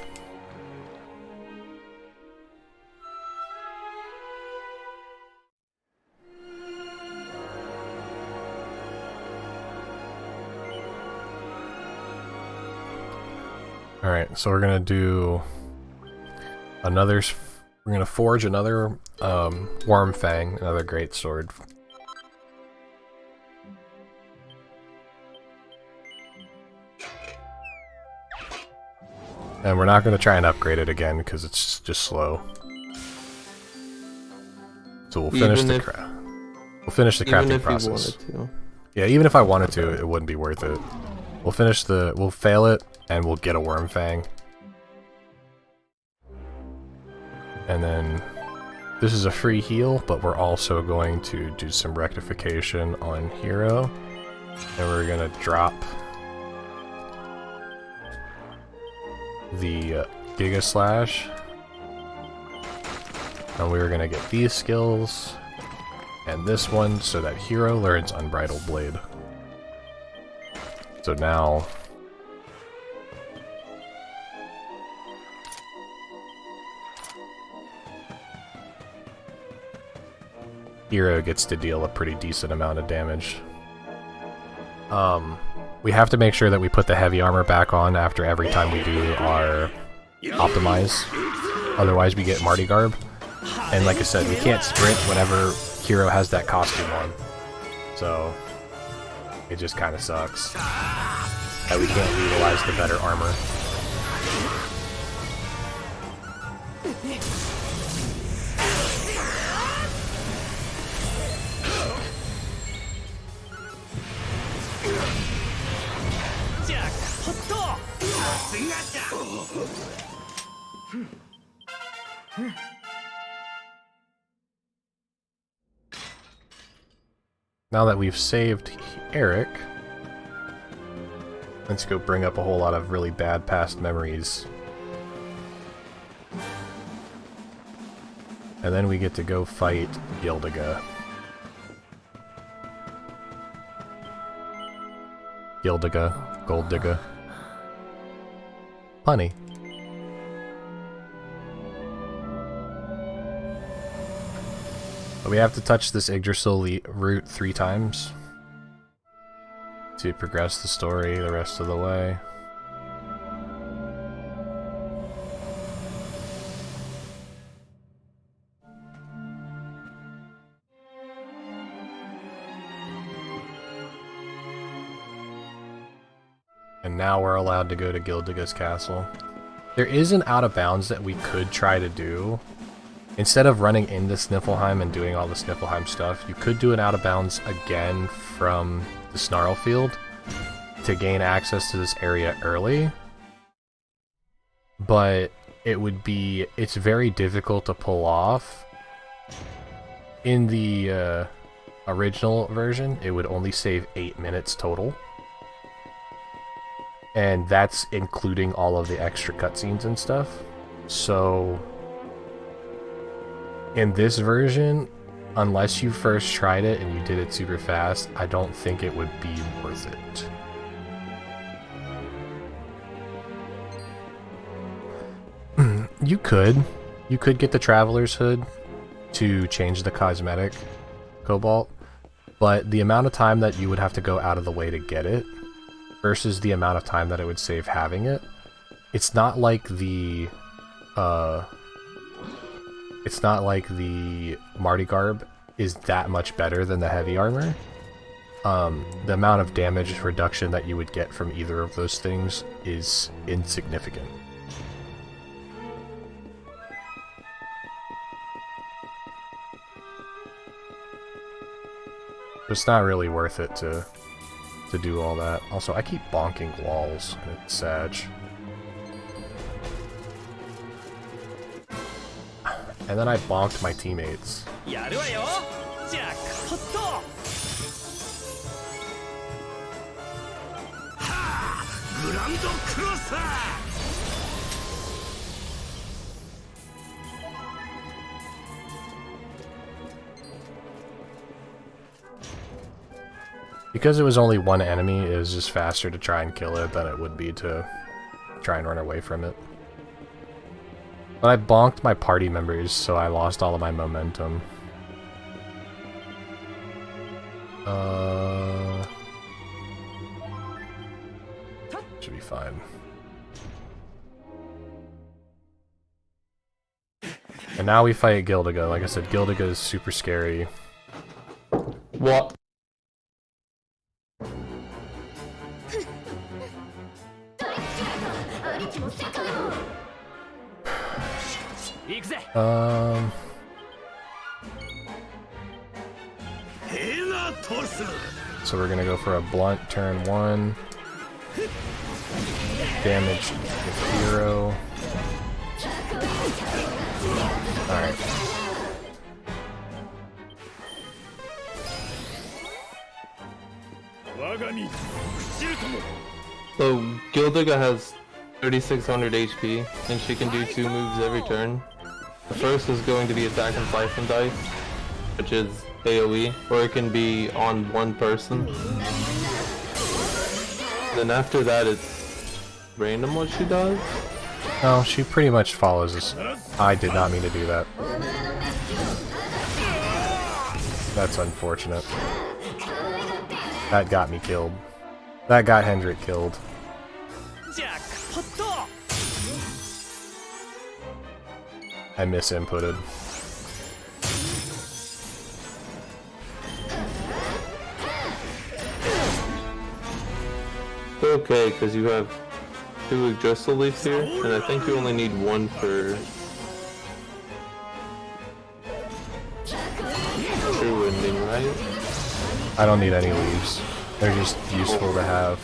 Speaker 1: Alright, so we're gonna do another. We're gonna forge another Worm Fang, another great sword. And we're not gonna try and upgrade it again because it's just slow. So we'll finish the crafting process. Yeah, even if I wanted to, it wouldn't be worth it. We'll fail it, and we'll get a Worm Fang. And then this is a free heal, but we're also going to do some rectification on Hero. And we're gonna drop the Giga Slash. And we're gonna get these skills and this one so that Hero learns Unbridled Blade. So now Hero gets to deal a pretty decent amount of damage. We have to make sure that we put the heavy armor back on after every time we do our optimize. Otherwise we get Marty Garb. And like I said, we can't sprint whenever Hero has that costume on. So it just kind of sucks that we can't utilize the better armor. Now that we've saved Eric, let's go bring up a whole lot of really bad past memories. And then we get to go fight Gildiga. Gildiga, Gold Digga. Punny. But we have to touch this Yggdrasil root 3 times to progress the story the rest of the way. And now we're allowed to go to Gildiga's castle. There is an out of bounds that we could try to do. Instead of running into Sniffelheim and doing all the Sniffelheim stuff, you could do an out of bounds again from the Snarl Field to gain access to this area early. But it's very difficult to pull off. In the original version, it would only save 8 minutes total. And that's including all of the extra cutscenes and stuff. So in this version, unless you first tried it and you did it super fast, I don't think it would be worth it. You could get the Traveler's Hood to change the cosmetic Cobalt, but the amount of time that you would have to go out of the way to get it versus the amount of time that it would save having it, it's not like the Marty Garb is that much better than the heavy armor. The amount of damage reduction that you would get from either of those things is insignificant. It's not really worth it to do all that. Also, I keep bonking walls, and it's sad. And then I bonked my teammates. Because it was only one enemy, it was just faster to try and kill it than it would be to try and run away from it. But I bonked my party members, so I lost all of my momentum. Should be fine. And now we fight Gildiga. Like I said, Gildiga is super scary.
Speaker 2: What?
Speaker 1: So we're gonna go for a blunt turn 1. Damage with hero. Alright.
Speaker 2: So Gildiga has 3600 HP, and she can do 2 moves every turn. The first is going to be attack and slice and dice, which is AoE, or it can be on one person. Then after that, it's random what she does.
Speaker 1: No, she pretty much follows us. I did not mean to do that. That's unfortunate. That got me killed. That got Hendrik killed. I misinputted.
Speaker 2: Okay, because you have 2 Crystal Leaves here, and I think you only need 1 for true ending, right?
Speaker 1: I don't need any leaves. They're just useful to have.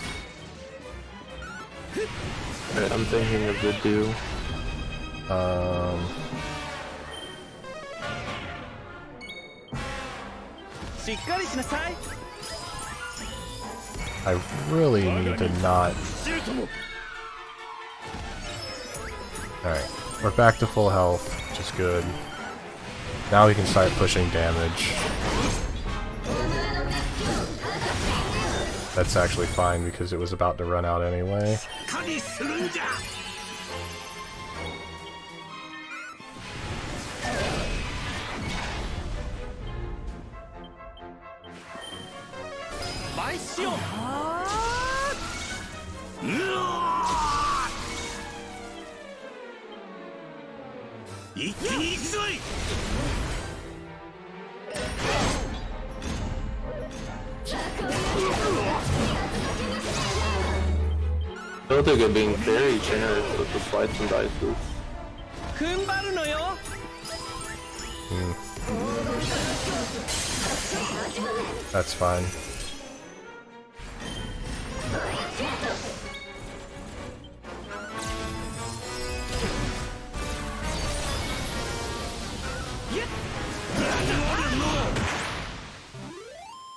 Speaker 2: Alright, I'm thinking of the do.
Speaker 1: I really need to not... Alright, we're back to full health, which is good. Now we can start pushing damage. That's actually fine because it was about to run out anyway.
Speaker 2: Gildiga being very generous with the slides and dices.
Speaker 1: That's fine.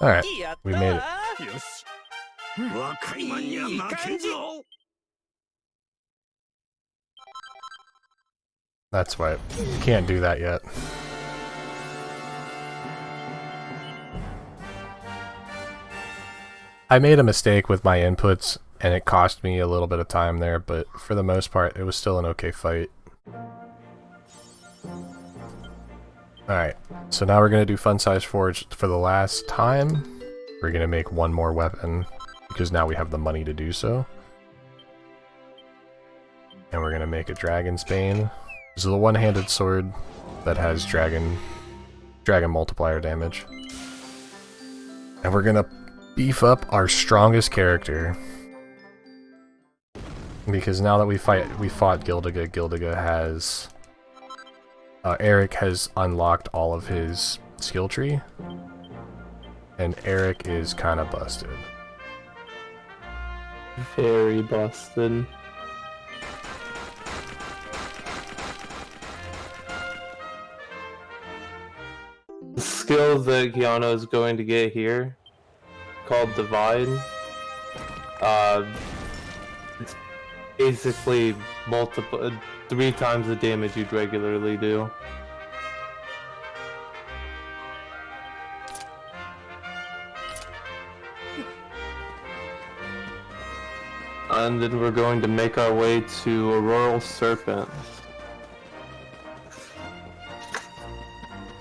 Speaker 1: Alright, we made it. That's why you can't do that yet. I made a mistake with my inputs, and it cost me a little bit of time there, but for the most part, it was still an okay fight. Alright, so now we're going to do Fun Size Forge for the last time. We're going to make one more weapon, because now we have the money to do so. And we're gonna make a Dragon's Bane. This is a one-handed sword that has dragon multiplier damage. And we're gonna beef up our strongest character. Because now that we fought Gildiga, Gildiga has... Eric has unlocked all of his skill tree. And Eric is kinda busted.
Speaker 2: Very busted. The skill that Keanu is going to get here, called Divide, it's basically 3 times the damage you'd regularly do. And then we're going to make our way to RRL Serpent.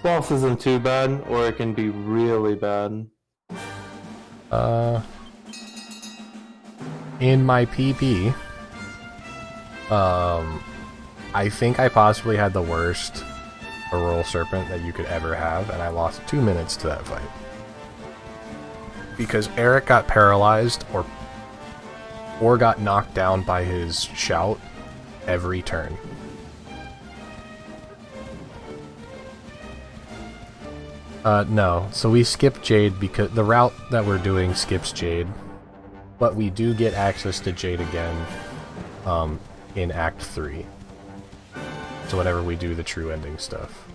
Speaker 2: Boss isn't too bad, or it can be really bad.
Speaker 1: In my PP, I think I possibly had the worst RRL Serpent that you could ever have, and I lost 2 minutes to that fight. Because Eric got paralyzed or got knocked down by his shout every turn. No. So we skip Jade because the route that we're doing skips Jade. But we do get access to Jade again in Act 3. So whenever we do the true ending stuff.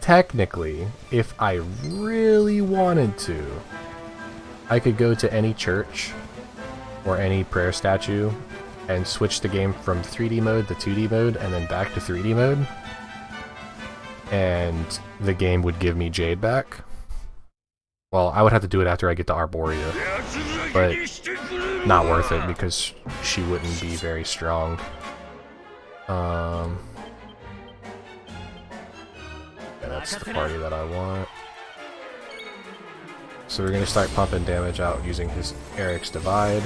Speaker 1: Technically, if I really wanted to, I could go to any church or any prayer statue and switch the game from 3D mode to 2D mode and then back to 3D mode. And the game would give me Jade back. Well, I would have to do it after I get to Arborea, but not worth it because she wouldn't be very strong. Yeah, that's the party that I want. So we're gonna start pumping damage out using his Eric's Divide.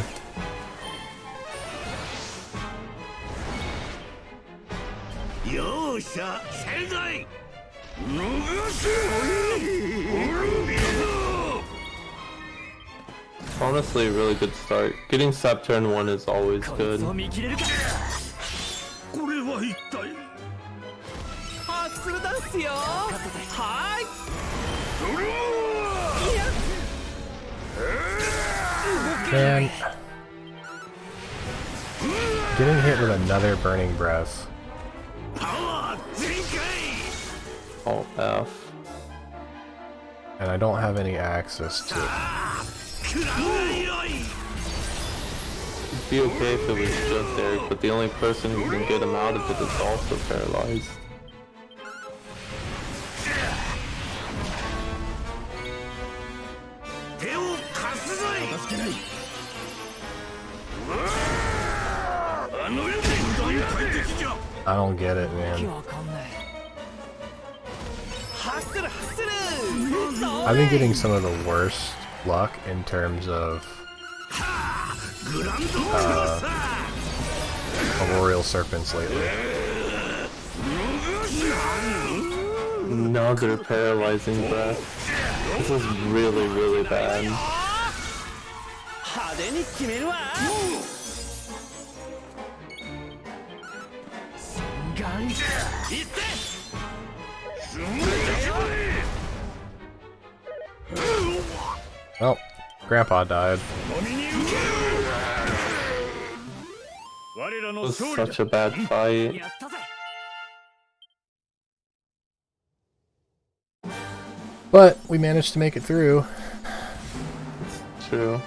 Speaker 2: Honestly, a really good start. Getting sub turn 1 is always good.
Speaker 1: Man, getting hit with another Burning Breath.
Speaker 2: Alt F.
Speaker 1: And I don't have any access to it.
Speaker 2: It'd be okay if it was just Eric, but the only person who can get him out of it is also paralyzed.
Speaker 1: I don't get it, man. I've been getting some of the worst luck in terms of Arboreal Serpents lately.
Speaker 2: Another paralyzing breath. This is really, really bad.
Speaker 1: Well, Grandpa died.
Speaker 2: It was such a bad fight.
Speaker 1: But we managed to make it through.
Speaker 2: It's true.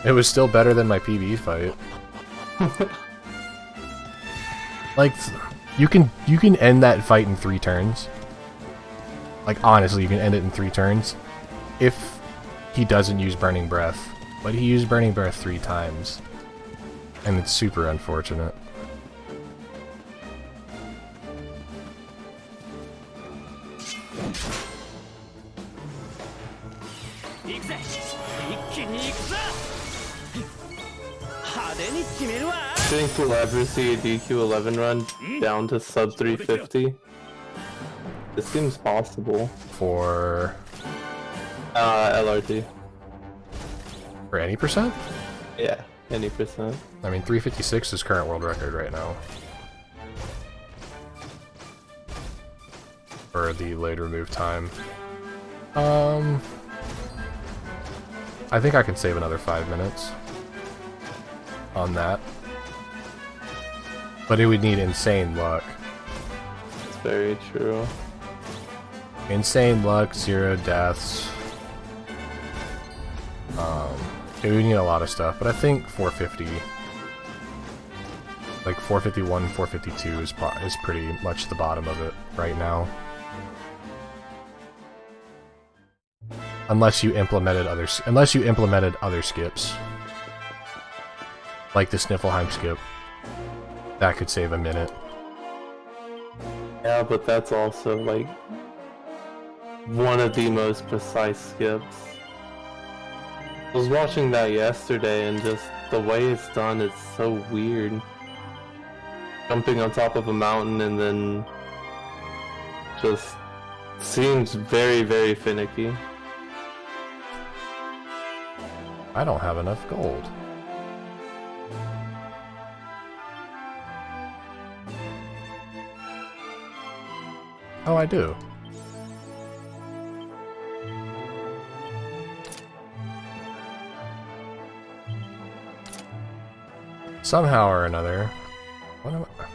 Speaker 1: It was still better than my PB fight. Like, you can end that fight in 3 turns. Like, honestly, you can end it in 3 turns. If he doesn't use Burning Breath. But he used Burning Breath 3 times. And it's super unfortunate.
Speaker 2: Think we'll ever see a DQ11 run down to sub 350? It seems possible.
Speaker 1: For
Speaker 2: LRT.
Speaker 1: for any percent?
Speaker 2: Yeah, any percent.
Speaker 1: I mean, 356 is current world record right now. For the late remove time. I think I can save another 5 minutes on that. But it would need insane luck.
Speaker 2: That's very true.
Speaker 1: Insane luck, 0 deaths. It would need a lot of stuff, but I think 450, like 451, 452 is pretty much the bottom of it right now. Unless you implemented other skips, like the Sniffelheim skip, that could save a minute.
Speaker 2: Yeah, but that's also like one of the most precise skips. I was watching that yesterday and just the way it's done is so weird. Jumping on top of a mountain and then just seems very, very finicky.
Speaker 1: I don't have enough gold. Oh, I do. Somehow or another... What am I...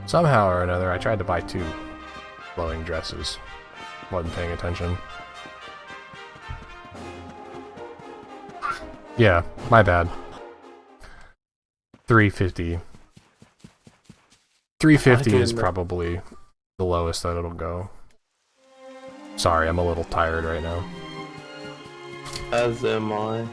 Speaker 1: Somehow or another, I tried to buy 2 flowing dresses. Wasn't paying attention. Yeah, my bad. 350. 350 is probably the lowest that it'll go. Sorry, I'm a little tired right now.
Speaker 2: As am I.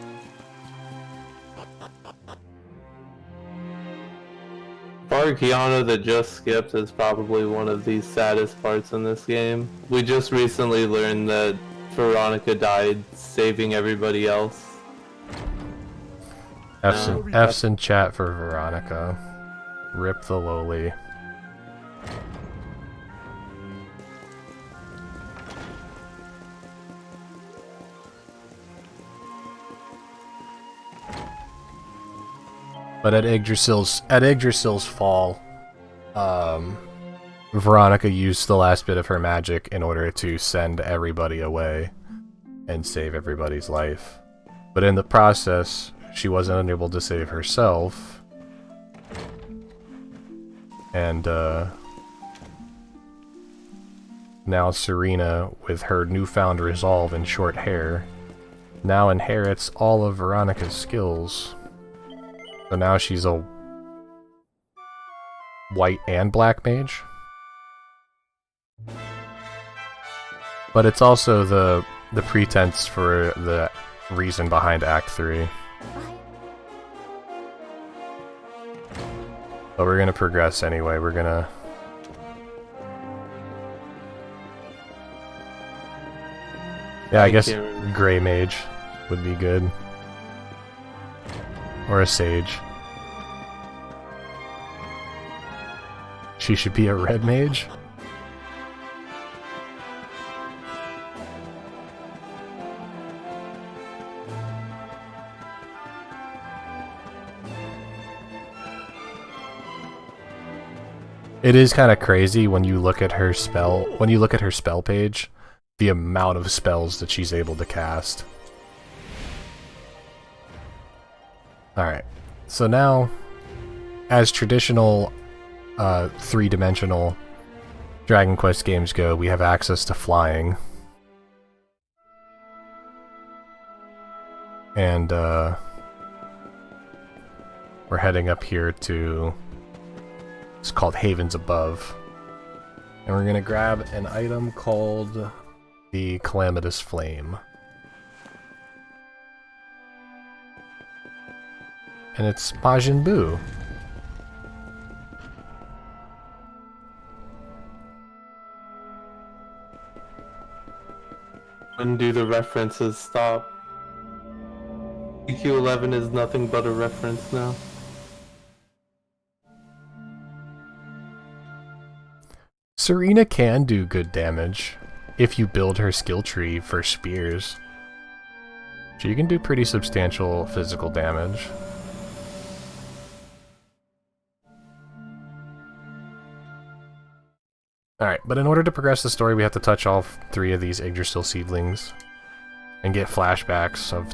Speaker 2: Keanu that just skipped is probably one of the saddest parts in this game. We just recently learned that Veronica died saving everybody else.
Speaker 1: F's in chat for Veronica. Rip the lowly. But at Yggdrasil's fall, Veronica used the last bit of her magic in order to send everybody away and save everybody's life. But in the process, she wasn't unable to save herself. And now Serena, with her newfound resolve and short hair, now inherits all of Veronica's skills. So now she's a white and black mage. But it's also the pretense for the reason behind Act 3. But we're gonna progress anyway, we're gonna... Yeah, I guess Grey Mage would be good. Or a Sage. She should be a Red Mage? It is kind of crazy when you look at her spell page, the amount of spells that she's able to cast. Alright, so now, as traditional 3-dimensional Dragon Quest games go, we have access to flying. And we're heading up here to... It's called Havens Above. And we're gonna grab an item called the Calamitous Flame. And it's Majin Buu.
Speaker 2: When do the references stop? EQ11 is nothing but a reference now.
Speaker 1: Serena can do good damage if you build her skill tree for spears. She can do pretty substantial physical damage. Alright, but in order to progress the story, we have to touch all 3 of these Yggdrasil seedlings and get flashbacks of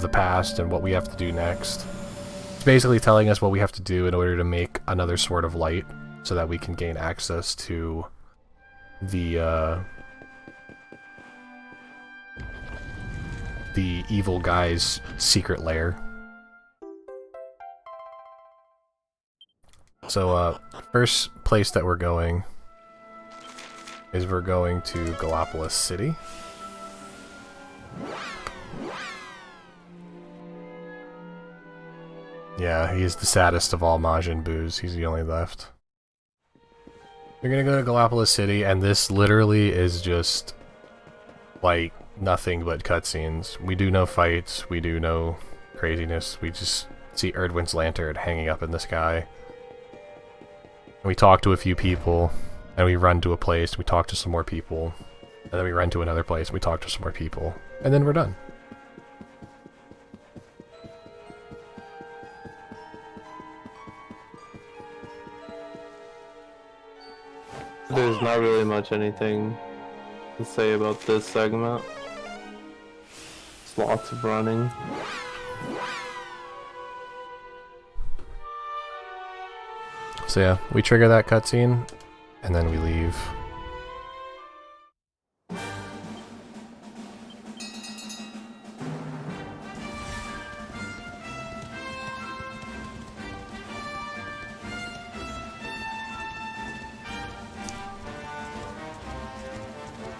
Speaker 1: the past and what we have to do next. It's basically telling us what we have to do in order to make another Sword of Light so that we can gain access to the evil guy's secret lair. So, first place that we're going is we're going to Gallopolis City. Yeah, he's the saddest of all Majin Boos. He's the only left. We're gonna go to Gallopolis City, and this literally is just, like, nothing but cutscenes. We do no fights, we do no craziness, we just see Erdwin's lantern hanging up in the sky. And we talk to a few people, and we run to a place, we talk to some more people, and then we run to another place, and we talk to some more people, and then we're done.
Speaker 2: There's not really much anything to say about this segment. It's lots of running.
Speaker 1: So yeah, we trigger that cutscene, and then we leave.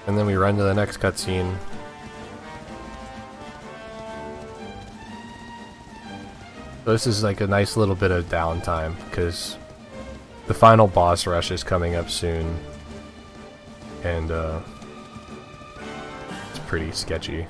Speaker 1: And then we run to the next cutscene. So this is like a nice little bit of downtime, because the final boss rush is coming up soon. And, it's pretty sketchy.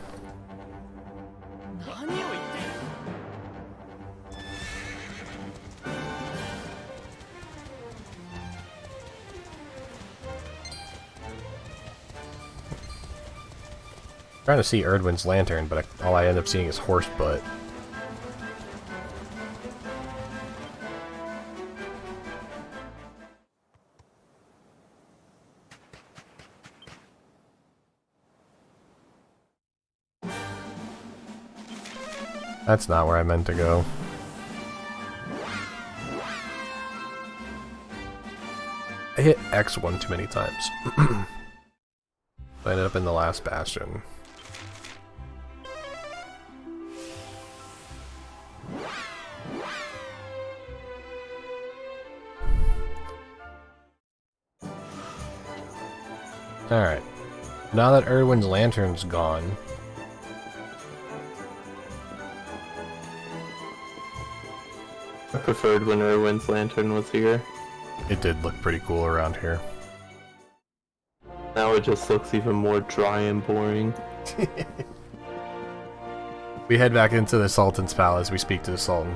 Speaker 1: Trying to see Erdwin's lantern, but all I end up seeing is horse butt. That's not where I meant to go. I hit X one too many times. I ended up in the last bastion. Alright. Now that Erdwin's lantern's gone,
Speaker 2: I preferred when Erwin's lantern was here.
Speaker 1: it did look pretty cool around here.
Speaker 2: Now it just looks even more dry and boring.
Speaker 1: We head back into the Sultan's palace, we speak to the Sultan.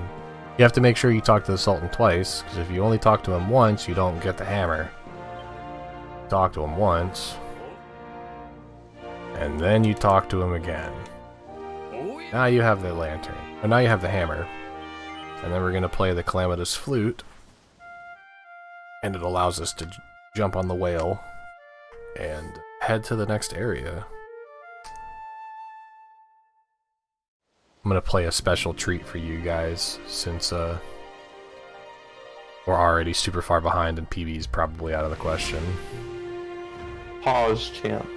Speaker 1: You have to make sure you talk to the Sultan twice, because if you only talk to him once, you don't get the hammer. Talk to him once, and then you talk to him again. Now you have the lantern, or now you have the hammer. And then we're going to play the Calamitous Flute, and it allows us to jump on the whale and head to the next area. I'm going to play a special treat for you guys, since we're already super far behind and PB's probably out of the question.
Speaker 2: Pause, champ.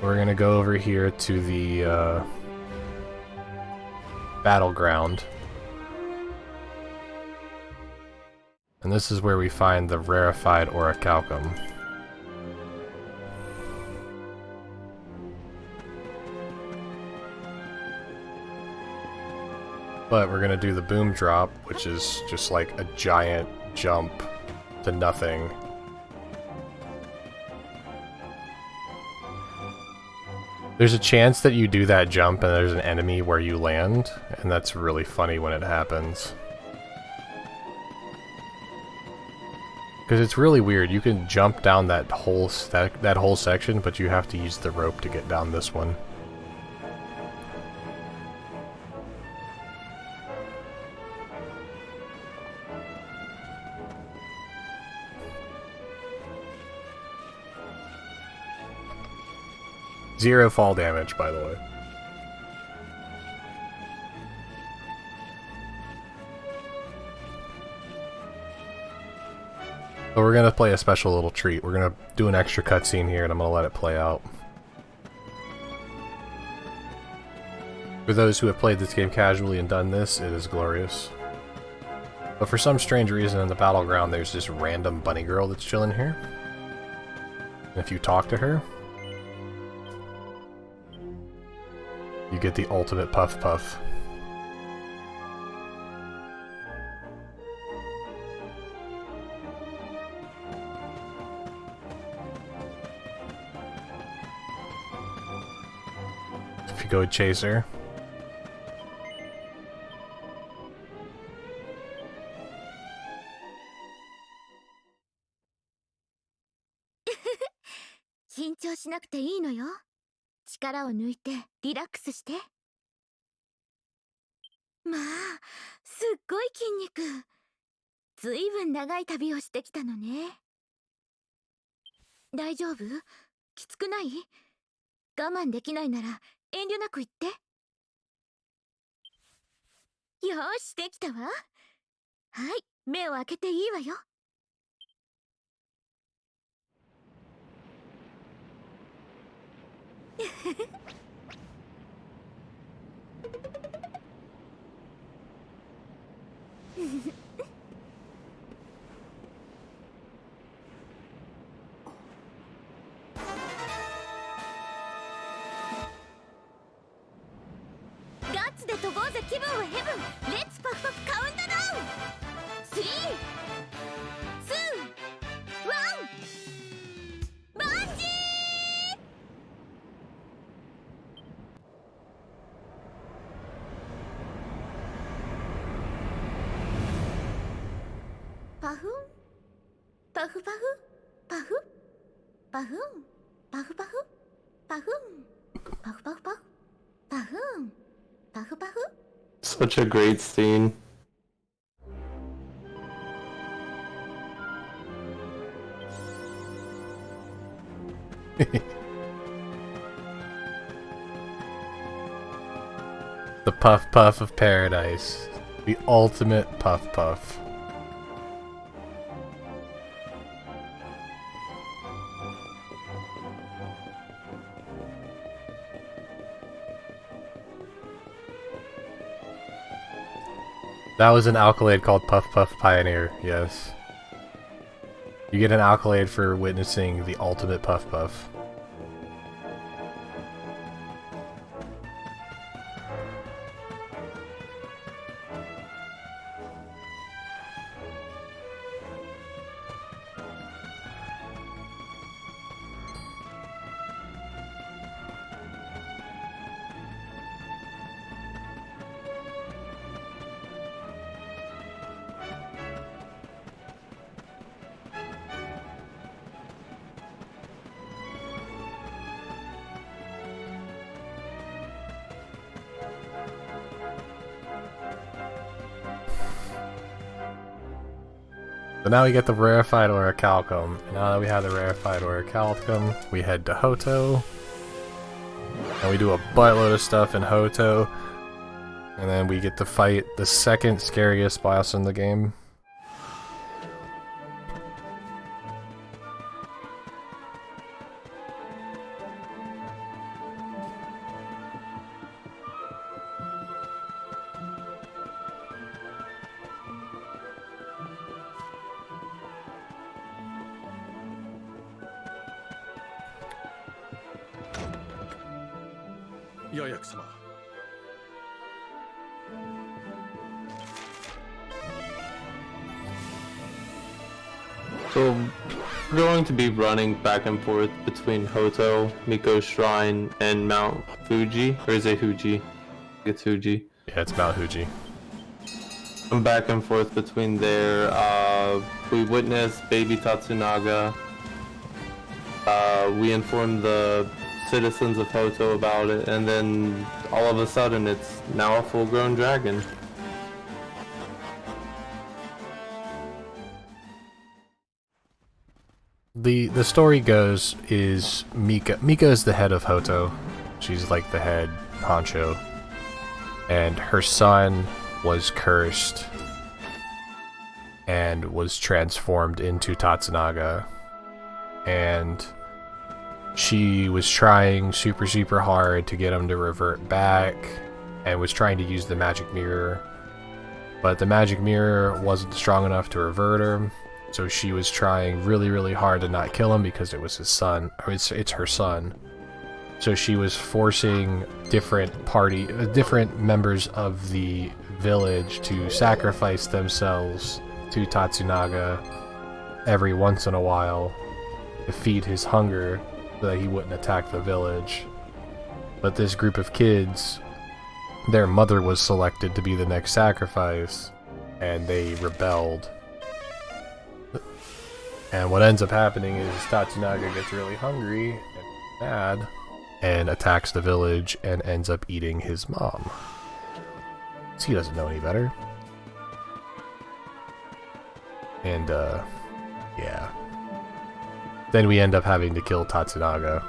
Speaker 1: We're going to go over here to the battleground. And this is where we find the rarefied orichalcum. But we're gonna do the boom drop, which is just like a giant jump to nothing. There's a chance that you do that jump and there's an enemy where you land, and that's really funny when it happens. Because it's really weird. You can jump down that whole section, but you have to use the rope to get down this one. Zero fall damage, by the way. But we're gonna play a special little treat. We're gonna do an extra cutscene here, and I'm gonna let it play out. For those who have played this game casually and done this, it is glorious. But for some strange reason in the battleground, there's this random bunny girl that's chilling here. And if you talk to her, you get the ultimate puff puff. If you go chase her.
Speaker 2: Such a great scene.
Speaker 1: The puff puff of paradise. The ultimate puff puff. That was an accolade called Puff Puff Pioneer, yes. You get an accolade for witnessing the ultimate puff puff. So now we get the rarefied orichalcum. And now that we have the rarefied orichalcum, we head to Hoto. And we do a buttload of stuff in Hoto. And then we get to fight the second scariest boss in the game.
Speaker 2: So, We're going to be running back and forth between Hoto, Miko's Shrine, and Mount Fuji. Or is it Fuji? It's Fuji.
Speaker 1: Yeah, it's Mount Fuji.
Speaker 2: I'm back and forth between there. We witnessed baby Tatsunaga. We informed the citizens of Hoto about it, and then all of a sudden it's now a full-grown dragon.
Speaker 1: The story goes is Mika is the head of Hoto. She's like the head honcho. And her son was cursed and was transformed into Tatsunaga. And she was trying super hard to get him to revert back and was trying to use the magic mirror. But the magic mirror wasn't strong enough to revert her. So she was trying really hard to not kill him because it was his son, or it's her son. So she was forcing different members of the village to sacrifice themselves to Tatsunaga every once in a while to feed his hunger so that he wouldn't attack the village. But this group of kids, their mother was selected to be the next sacrifice, and they rebelled. And what ends up happening is Tatsunaga gets really hungry and mad and attacks the village and ends up eating his mom. So he doesn't know any better. And, yeah. Then we end up having to kill Tatsunaga.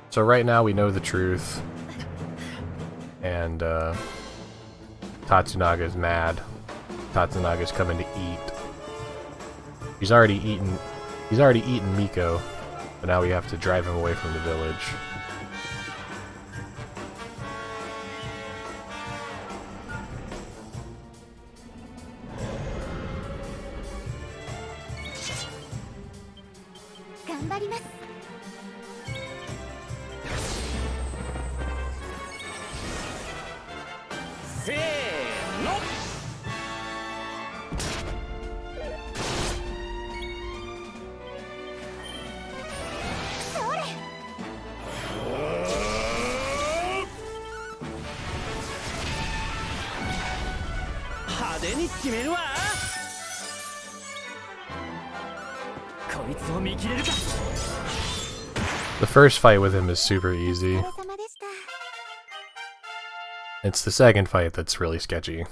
Speaker 1: So right now we know the truth, and Tatsunaga's mad. Tatsunaga's coming to eat. He's already eaten Miko, but now we have to drive him away from the village. The first fight with him is super easy. It's the second fight that's really sketchy.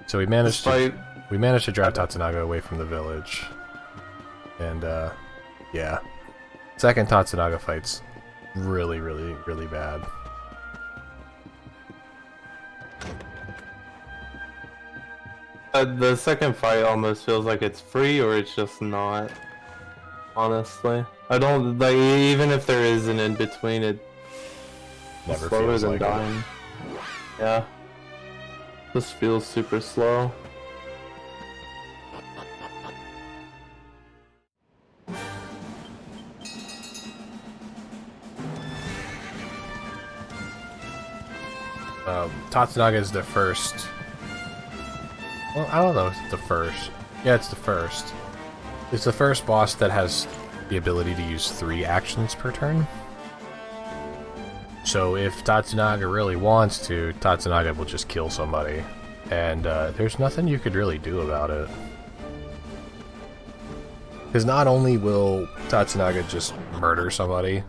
Speaker 1: So we managed to drive Tatsunaga away from the village. And yeah. Second Tatsunaga fight's really bad.
Speaker 2: The second fight almost feels like it's free, or it's just not. Honestly, I don't like, even if there is an in between, it
Speaker 1: Never
Speaker 2: slower
Speaker 1: feels
Speaker 2: than
Speaker 1: like
Speaker 2: dying.
Speaker 1: it.
Speaker 2: Yeah, this feels super slow.
Speaker 1: Tatsunaga is the first. Well, I don't know if it's the first. Yeah, it's the first. It's the first boss that has the ability to use 3 actions per turn. So if Tatsunaga really wants to, Tatsunaga will just kill somebody. And there's nothing you could really do about it. Because not only will Tatsunaga just murder somebody,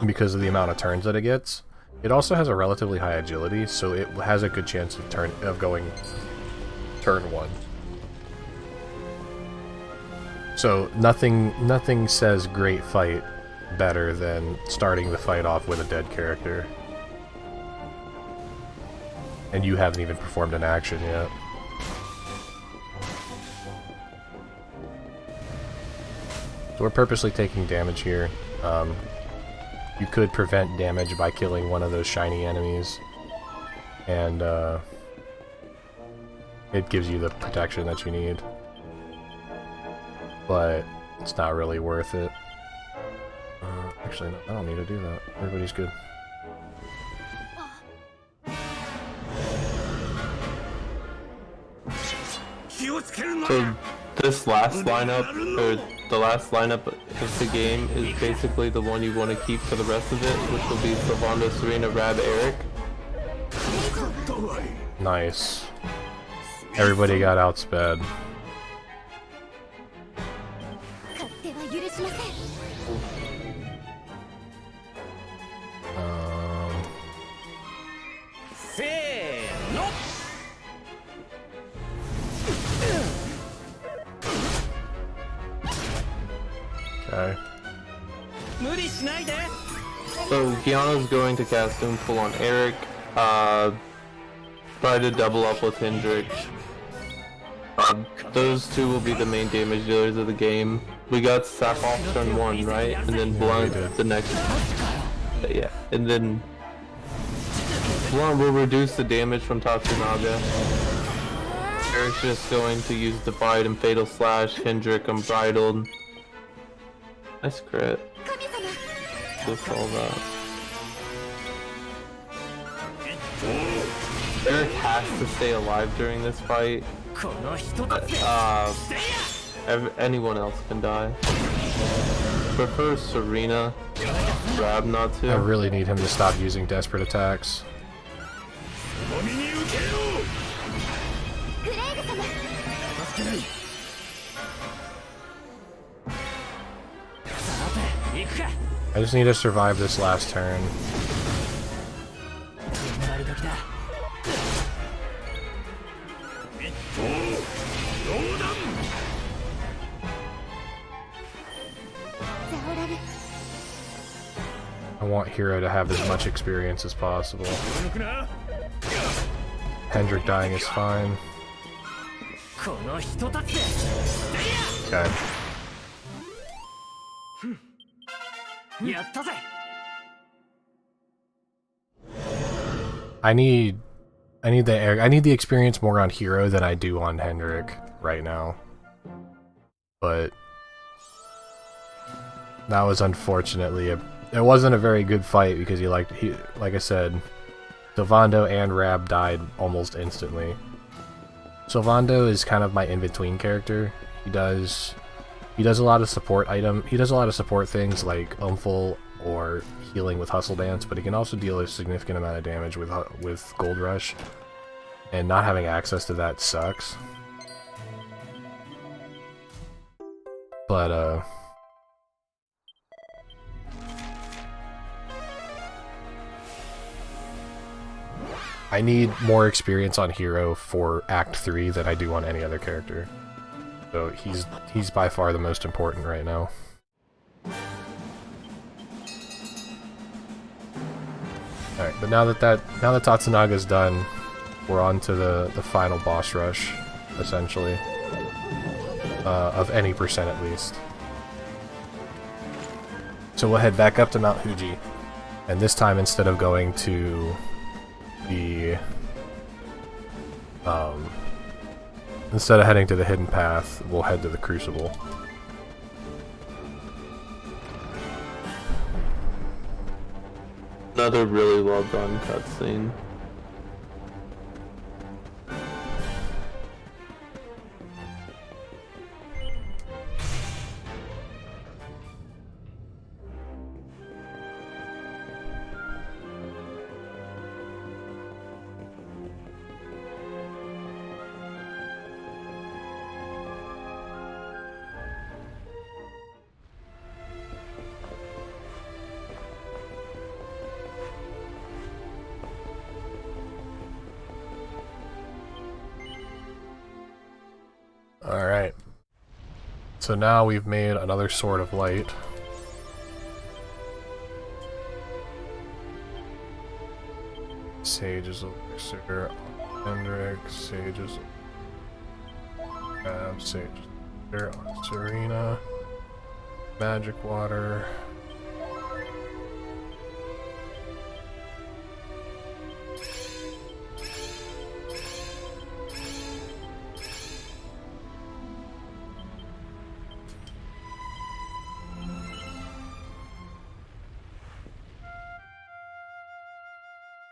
Speaker 1: because of the amount of turns that it gets, it also has a relatively high agility, so it has a good chance of going turn 1. So nothing says great fight better than starting the fight off with a dead character. And you haven't even performed an action yet. So we're purposely taking damage here. you could prevent damage by killing one of those shiny enemies. And it gives you the protection that you need. But it's not really worth it. Actually, no, I don't need to do that. Everybody's good.
Speaker 2: So this last lineup, or the last lineup of the game, is basically the one you want to keep for the rest of it, which will be Sylvando, Serena, Rab, Eric.
Speaker 1: Nice. Everybody got outsped. Okay.
Speaker 2: So Keanu's going to cast Doomful on Eric, try to double up with Hendrik. Those two will be the main damage dealers of the game. We got Sap off turn 1, right? And then Blunt the next. Yeah, and then Blunt will reduce the damage from Tatsunaga. Eric's just going to use Divide and Fatal Slash, Hendrik Unbridled. Nice crit. Just all that. Eric has to stay alive during this fight. Anyone else can die. Prefer Serena. Rab not to.
Speaker 1: I really need him to stop using desperate attacks. I just need to survive this last turn. I want Hero to have as much experience as possible. Hendrik dying is fine. Okay. I need the experience more on Hero than I do on Hendrik right now. But that was unfortunately it wasn't a very good fight because like I said, Sylvando and Rab died almost instantly. Sylvando is kind of my in-between character. He does a lot of support things like Umful or healing with Hustle Dance, but he can also deal a significant amount of damage with Gold Rush, and not having access to that sucks. But I need more experience on Hero for Act 3 than I do on any other character. So he's by far the most important right now. Alright, but now that Tatsunaga's done, we're on to the final boss rush, essentially. Of any percent at least. So we'll head back up to Mount Fuji, and this time instead of going to the instead of heading to the hidden path, we'll head to the Crucible.
Speaker 2: Another really well done cutscene.
Speaker 1: Alright. So now we've made another Sword of Light. Sage's Elixir, Hendrik, Sage's Sage's Elixir on Serena, Magic Water,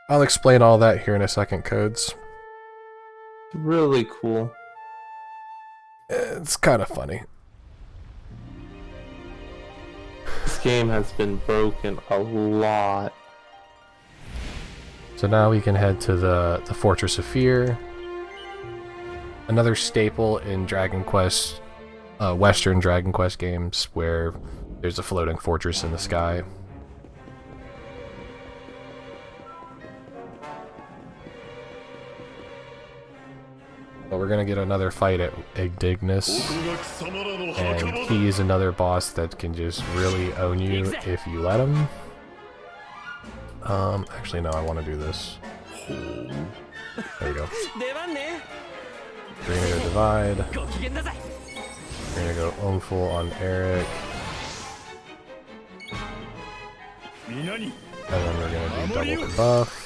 Speaker 1: I'll explain all that here in a second, Codes.
Speaker 2: Really cool.
Speaker 1: It's kind of funny.
Speaker 2: This game has been broken a lot.
Speaker 1: So now we can head to the Fortress of Fear. Another staple in Dragon Quest, Western Dragon Quest games, where there's a floating fortress in the sky. But we're gonna get another fight at Igdignus, and he is another boss that can just really own you if you let him. Actually no, I want to do this. There we go. We're gonna go Divide. We're gonna go Omful on Eric. And then we're gonna do double buff.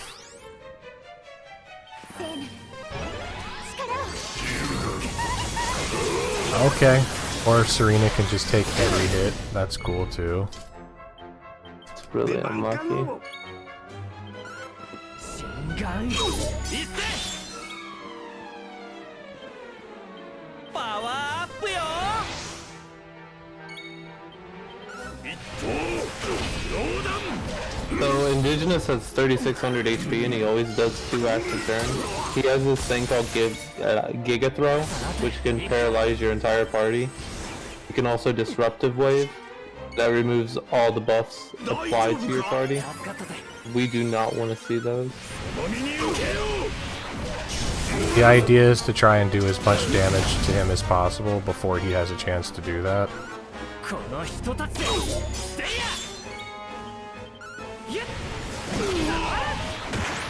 Speaker 1: Okay. Or Serena can just take every hit. That's cool too.
Speaker 2: It's really unlucky. So Indigenous has 3600 HP and he always does 2 active turns. He has this thing called Giga Throw, which can paralyze your entire party. You can also Disruptive Wave, that removes all the buffs applied to your party. We do not want to see those.
Speaker 1: The idea is to try and do as much damage to him as possible before he has a chance to do that.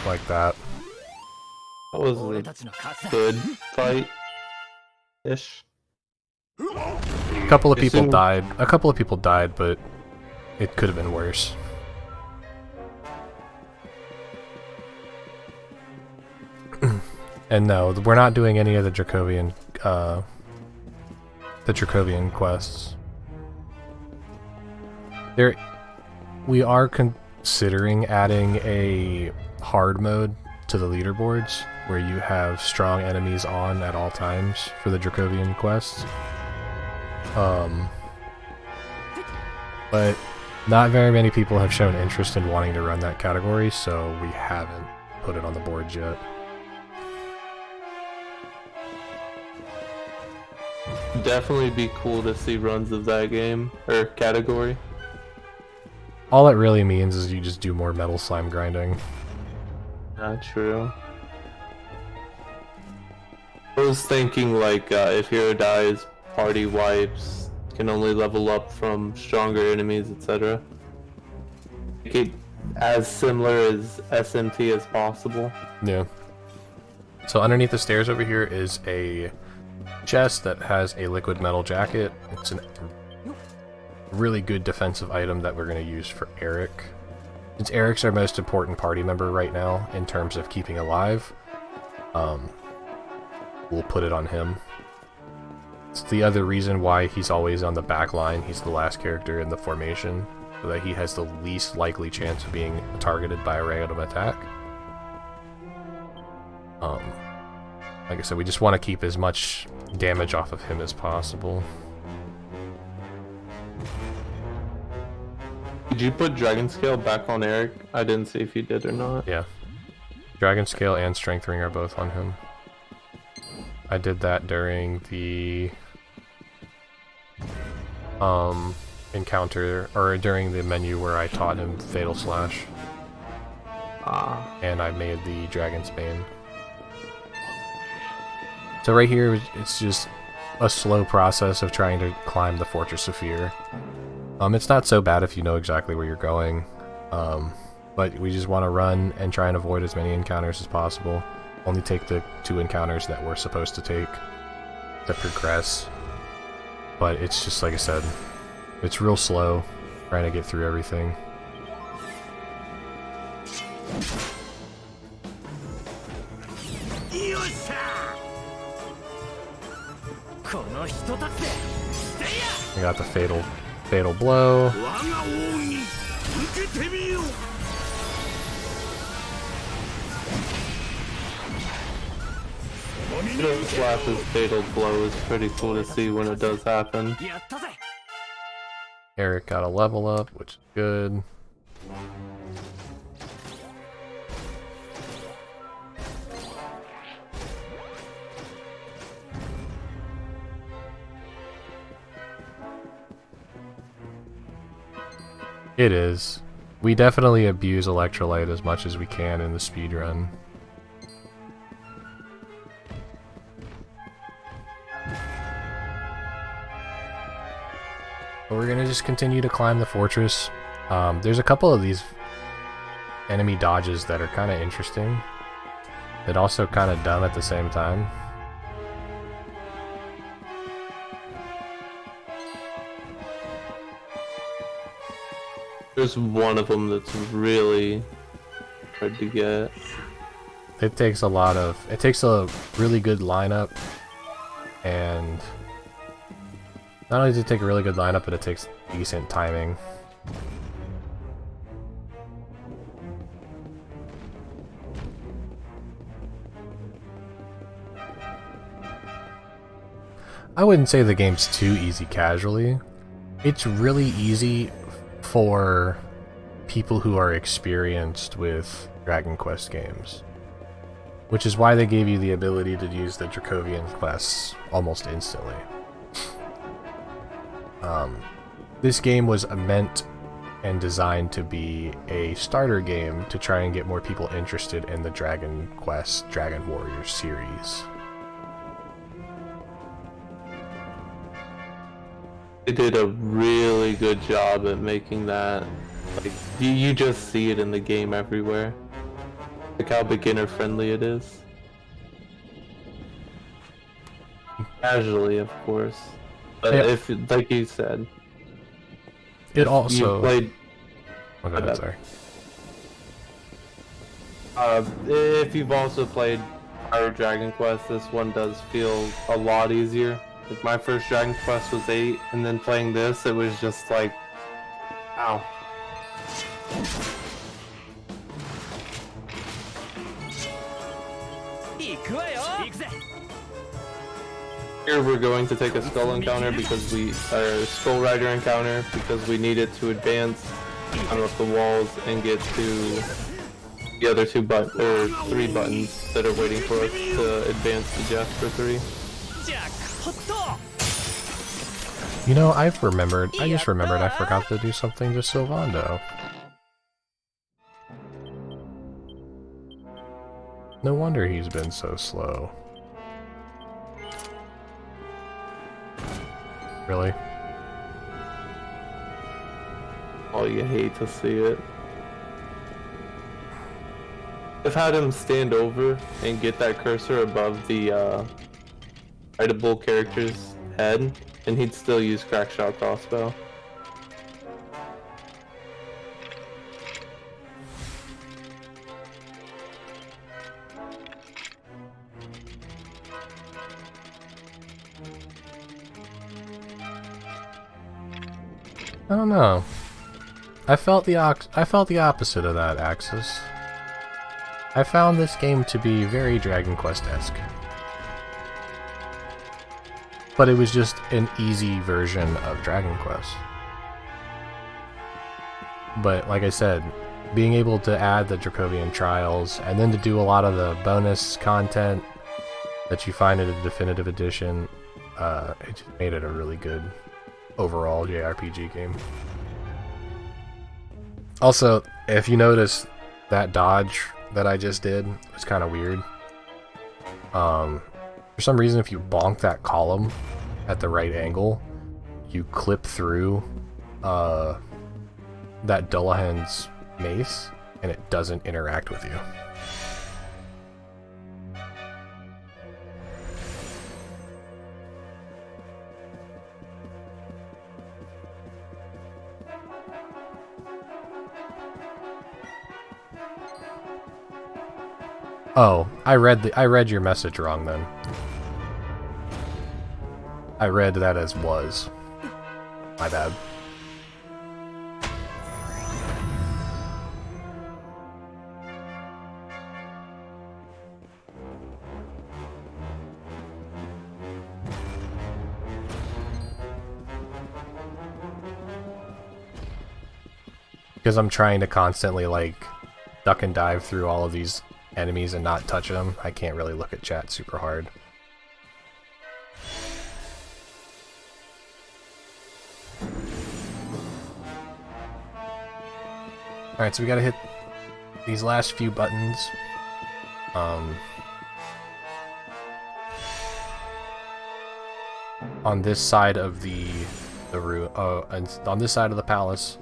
Speaker 1: Like that.
Speaker 2: That was a good fight-ish.
Speaker 1: A couple of people died. A couple of people died, but it could have been worse. And no, we're not doing any of the Dracovian quests. We are considering adding a hard mode to the leaderboards, where you have strong enemies on at all times for the Dracovian quests. But not very many people have shown interest in wanting to run that category, so we haven't put it on the boards yet.
Speaker 2: Definitely be cool to see runs of that game, or category.
Speaker 1: All it really means is you just do more metal slime grinding.
Speaker 2: Not true. I was thinking like if hero dies, party wipes, can only level up from stronger enemies, etc. Make it as similar as SMT as possible.
Speaker 1: Yeah. So underneath the stairs over here is a chest that has a liquid metal jacket. It's a really good defensive item that we're going to use for Eric. Since Eric's our most important party member right now in terms of keeping alive, we'll put it on him. It's the other reason why he's always on the back line. He's the last character in the formation, so that he has the least likely chance of being targeted by a random attack. Like I said, we just want to keep as much damage off of him as possible.
Speaker 2: Did you put Dragon Scale back on Eric? I didn't see if you did or not.
Speaker 1: Yeah. Dragon Scale and Strength Ring are both on him. I did that during the encounter, or during the menu where I taught him Fatal Slash. And I made the Dragon's Bane. So right here, it's just a slow process of trying to climb the Fortress of Fear. It's not so bad if you know exactly where you're going, but we just want to run and try and avoid as many encounters as possible. Only take the 2 encounters that we're supposed to take to progress. But it's just, like I said, it's real slow trying to get through everything. We got the fatal blow.
Speaker 2: Hero Slash's fatal blow is pretty cool to see when it does happen.
Speaker 1: Eric got a level up, which is good. It is. We definitely abuse electrolyte as much as we can in the speedrun. But we're gonna just continue to climb the fortress. There's a couple of these enemy dodges that are kind of interesting, but also kind of dumb at the same time.
Speaker 2: There's one of them that's really hard to get.
Speaker 1: It takes a really good lineup, and not only does it take a really good lineup, but it takes decent timing. I wouldn't say the game's too easy casually. It's really easy for people who are experienced with Dragon Quest games, which is why they gave you the ability to use the Dracovian quests almost instantly. This game was meant and designed to be a starter game to try and get more people interested in the Dragon Quest, Dragon Warriors series.
Speaker 2: They did a really good job at making that. Like, you just see it in the game everywhere. Like how beginner friendly it is. Casually, of course. But
Speaker 1: Yeah.
Speaker 2: if, like you said,
Speaker 1: It also...
Speaker 2: you played...
Speaker 1: Oh, go ahead, sorry.
Speaker 2: If you've also played prior Dragon Quest, this one does feel a lot easier. Like my first Dragon Quest was 8, and then playing this, it was just like, ow. Here we're going to take a skull encounter because skull rider encounter because we need it to advance, climb up the walls, and get to the other 3 buttons that are waiting for us to advance to Jasper 3.
Speaker 1: You know, I just remembered I forgot to do something to Sylvando. No wonder he's been so slow. Really?
Speaker 2: Oh, you hate to see it. I've had him stand over and get that cursor above the writable character's head, and he'd still use Crackshot Crossbow.
Speaker 1: I don't know. I felt the opposite of that, Axis. I found this game to be very Dragon Quest-esque. But it was just an easy version of Dragon Quest. But like I said, being able to add the Dracovian Trials, and then to do a lot of the bonus content that you find in the Definitive Edition, it just made it a really good overall JRPG game. Also, if you notice, that dodge that I just did was kind of weird. For some reason, if you bonk that column at the right angle, you clip through that Dullahan's mace, and it doesn't interact with you. Oh, I read your message wrong then. I read that as was. My bad. Because I'm trying to constantly, like, duck and dive through all of these enemies and not touch them, I can't really look at chat super hard. Alright, so we gotta hit these last few buttons. On this side of the room, and on this side of the palace,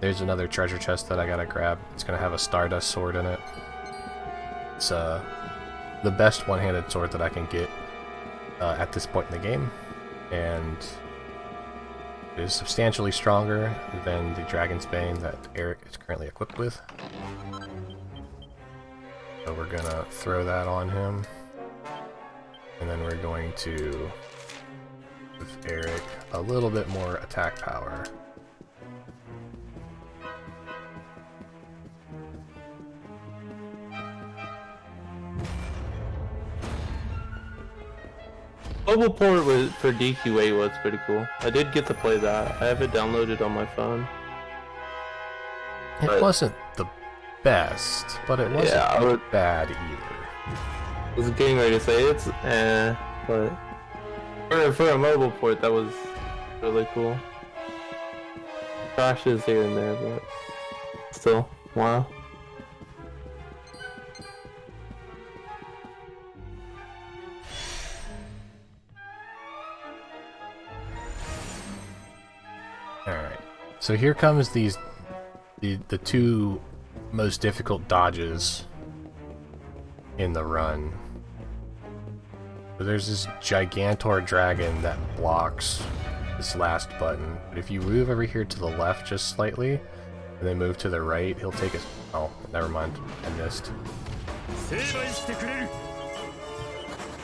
Speaker 1: there's another treasure chest that I gotta grab. It's gonna have a Stardust sword in it. It's the best one-handed sword that I can get at this point in the game, and it is substantially stronger than the Dragon's Bane that Eric is currently equipped with. So we're gonna throw that on him, and then we're going to give Eric a little bit more attack power.
Speaker 2: Mobile port for DQA was pretty cool. I did get to play that. I have it downloaded on my phone.
Speaker 1: It wasn't the best, but it wasn't bad either.
Speaker 2: I was getting ready to say it's but for a mobile port that was really cool. Crashes here and there, but still, wow.
Speaker 1: Alright, so here comes the two most difficult dodges in the run. So there's this Gigantor dragon that blocks this last button, but if you move over here to the left just slightly, and then move to the right, he'll take a... oh, never mind, I missed.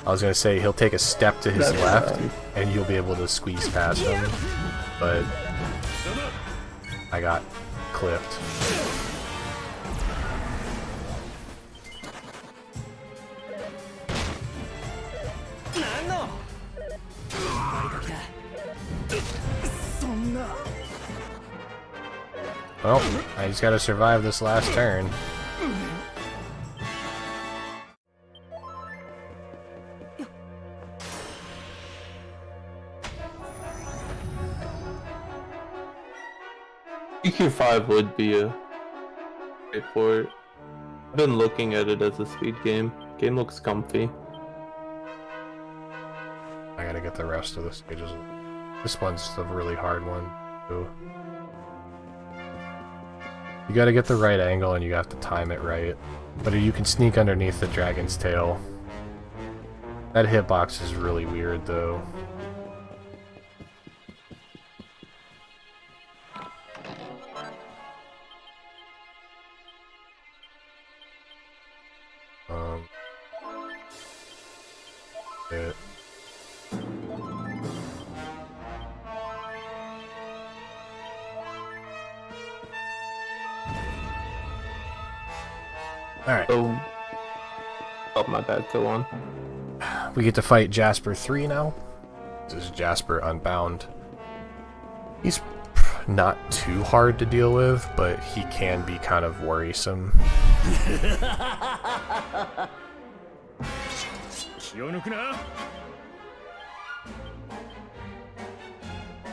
Speaker 1: I was gonna say, he'll take a step to his left, and you'll be able to squeeze past him, but I got clipped. Well, I just gotta survive this last turn.
Speaker 2: EQ5 would be a great port. I've been looking at it as a speed game. Game looks comfy.
Speaker 1: I gotta get the rest of the stages. This one's a really hard one, too. You gotta get the right angle and you have to time it right. But you can sneak underneath the dragon's tail. That hitbox is really weird, though. It. Alright.
Speaker 2: Oh, my bad, go on.
Speaker 1: We get to fight Jasper 3 now. This is Jasper Unbound. He's not too hard to deal with, but he can be kind of worrisome.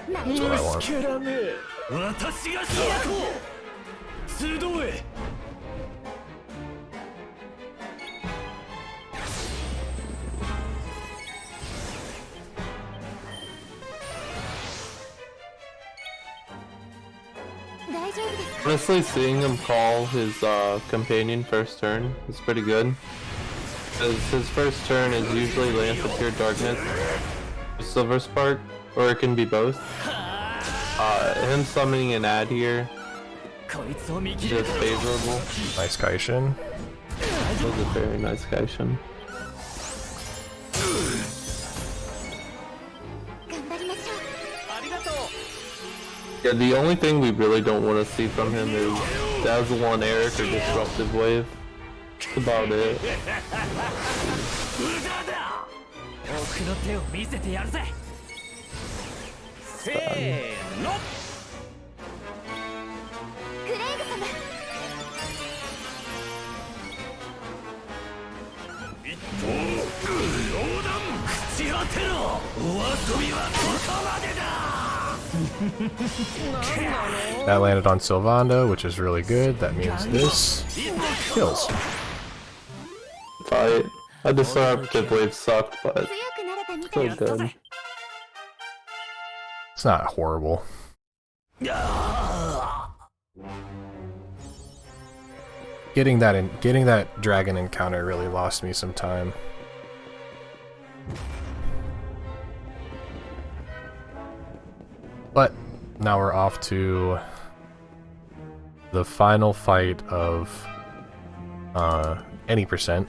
Speaker 1: That's what I want.
Speaker 2: Honestly, seeing him call his companion first turn is pretty good. Because his first turn is usually Lance of Pure Darkness or Silver Spark, or it can be both. Him summoning an ad here is just favorable.
Speaker 1: Nice Kaishin.
Speaker 2: That was a very nice Kaishin. Yeah, the only thing we really don't want to see from him is Dazzle on Eric or Disruptive Wave. That's about it.
Speaker 1: That landed on Sylvando, which is really good. That means this kills.
Speaker 2: Fight. A disruptive wave sucked, but still good.
Speaker 1: It's not horrible. Getting that dragon encounter really lost me some time. But now we're off to the final fight of any percent.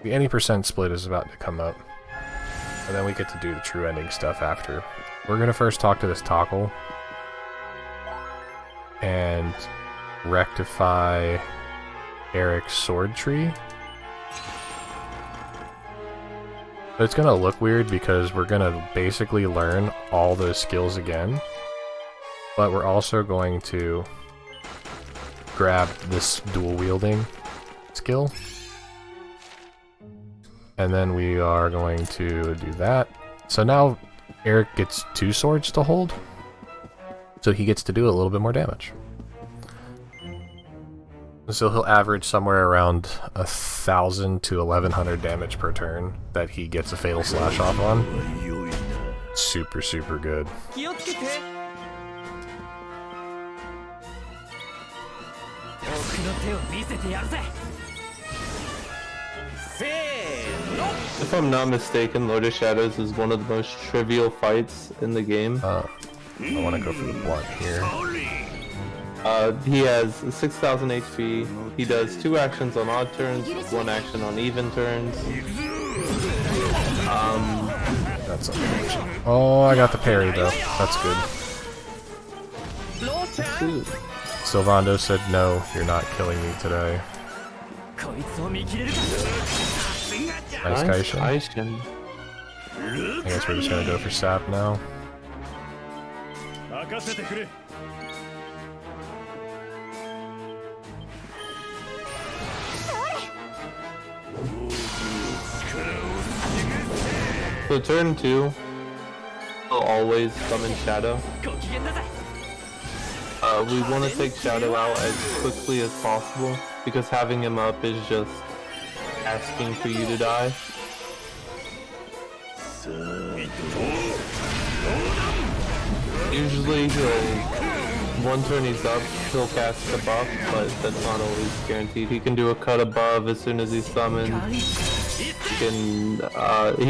Speaker 1: The any percent split is about to come up, and then we get to do the true ending stuff after. We're gonna first talk to this Toggle and rectify Eric's sword tree. But it's gonna look weird because we're gonna basically learn all those skills again, but we're also going to grab this dual wielding skill, and then we are going to do that. So now Eric gets 2 swords to hold, so he gets to do a little bit more damage. So he'll average somewhere around 1,000 to 1,100 damage per turn that he gets a Fatal Slash off on. Super, super good.
Speaker 2: If I'm not mistaken, Lord of Shadows is one of the most trivial fights in the game.
Speaker 1: I want to go for the blunt here.
Speaker 2: He has 6,000 HP. He does 2 actions on odd turns, 1 action on even turns.
Speaker 1: That's unfortunate. Oh, I got the parry though. That's good. Sylvando said, "No, you're not killing me today." Nice Kaishin. I guess we're just gonna go for sap now.
Speaker 2: So turn 2 will always summon Shadow. We want to take Shadow out as quickly as possible because having him up is just asking for you to die. Usually one turn he's up, he'll cast a buff, but that's not always guaranteed. He can do a cut above as soon as he's summoned. He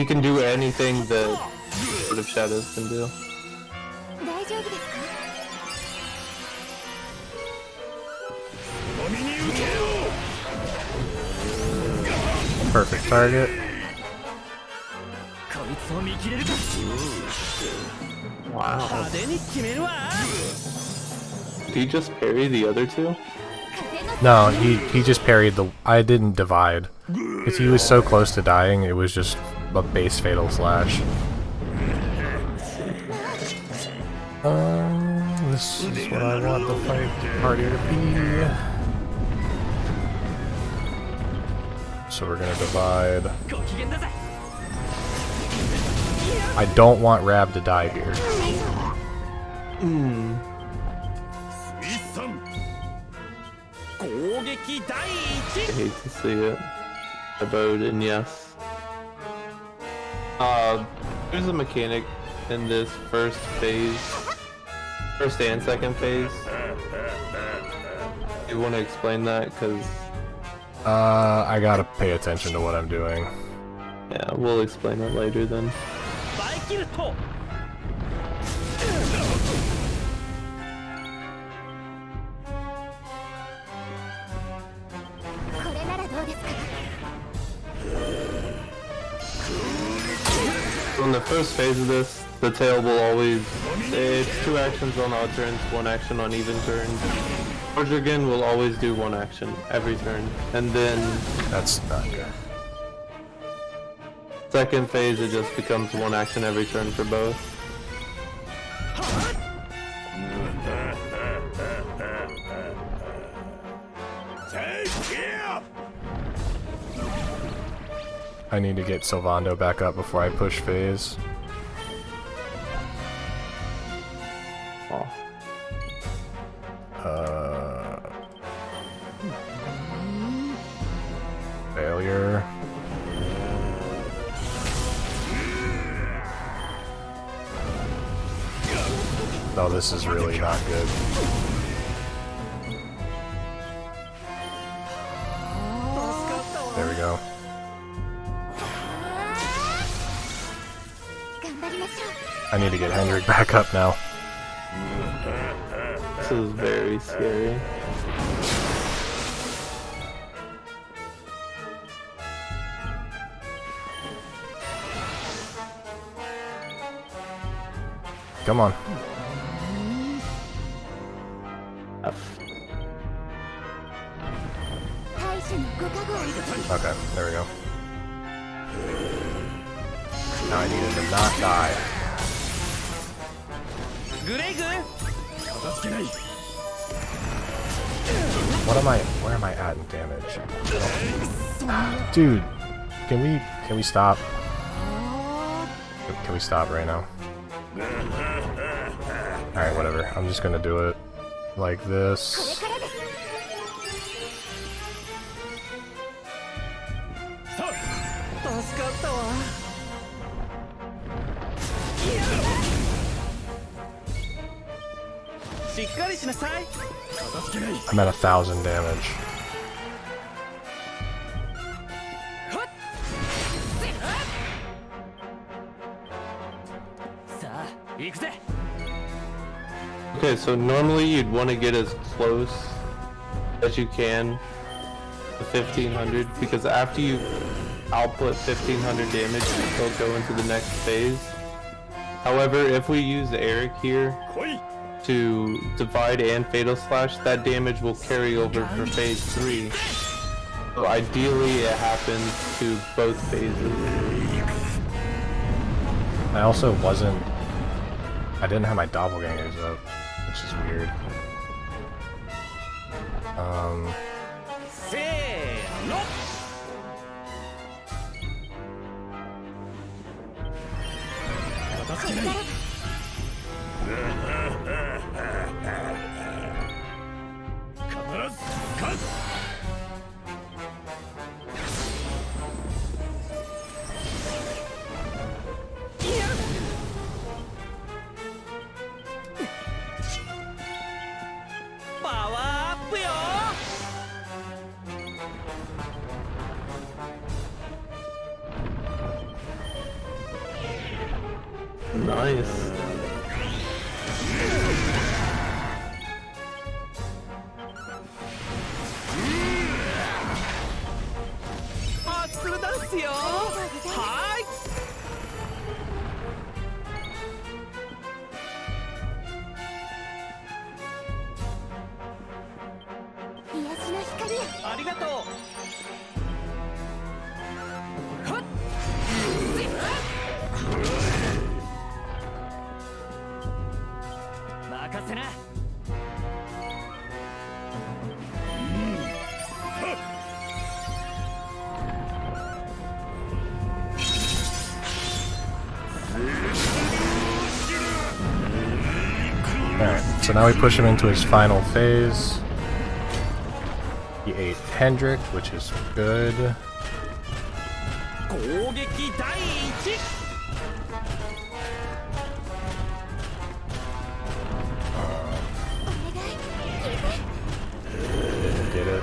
Speaker 2: can do anything that Lord of Shadows can do.
Speaker 1: Perfect target.
Speaker 2: Wow. Did he just parry the other 2?
Speaker 1: No, he just parried the... I didn't divide. Because he was so close to dying, it was just a base Fatal Slash. This is what I want the fight party to be. So we're gonna divide. I don't want Rab to die here.
Speaker 2: I hate to see it. I voted in yes. There's a mechanic in this first and second phase. You want to explain that? Because
Speaker 1: I gotta pay attention to what I'm doing.
Speaker 2: yeah, we'll explain it later then. So in the first phase of this, the tail will always, it's 2 actions on odd turns, 1 action on even turns. Ordragon will always do 1 action every turn, and then
Speaker 1: That's not good.
Speaker 2: second phase it just becomes 1 action every turn for both.
Speaker 1: I need to get Sylvando back up before I push phase.
Speaker 2: Oh.
Speaker 1: Failure. Oh, this is really not good. There we go. I need to get Hendrik back up now.
Speaker 2: This is very scary.
Speaker 1: Come on.
Speaker 2: F.
Speaker 1: Okay, there we go. Now I need him to not die. Where am I at in damage? Dude, can we stop? Can we stop right now? Alright, whatever. I'm just gonna do it like this. I'm at 1,000 damage.
Speaker 2: Okay, so normally you'd want to get as close as you can to 1500 because after you output 1500 damage, you'll go into the next phase. However, if we use Eric here to divide and fatal slash, that damage will carry over for phase 3. So ideally it happens to both phases.
Speaker 1: I also I didn't have my doppelgangers up, which is weird.
Speaker 2: Nice.
Speaker 1: Alright, so now we push him into his final phase. He ate Hendrik, which is good. Get it.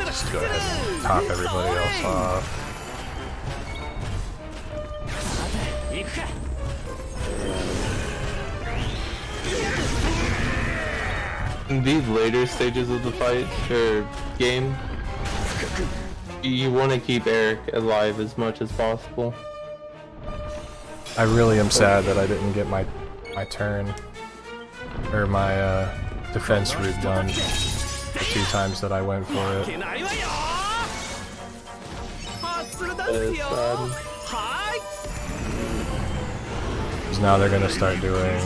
Speaker 1: Just go ahead and top everybody else off.
Speaker 2: In these later stages of the fight or game, you want to keep Eric alive as much as possible.
Speaker 1: I really am sad that I didn't get my turn or my defense route done the 2 times that I went for it. Because now they're gonna start doing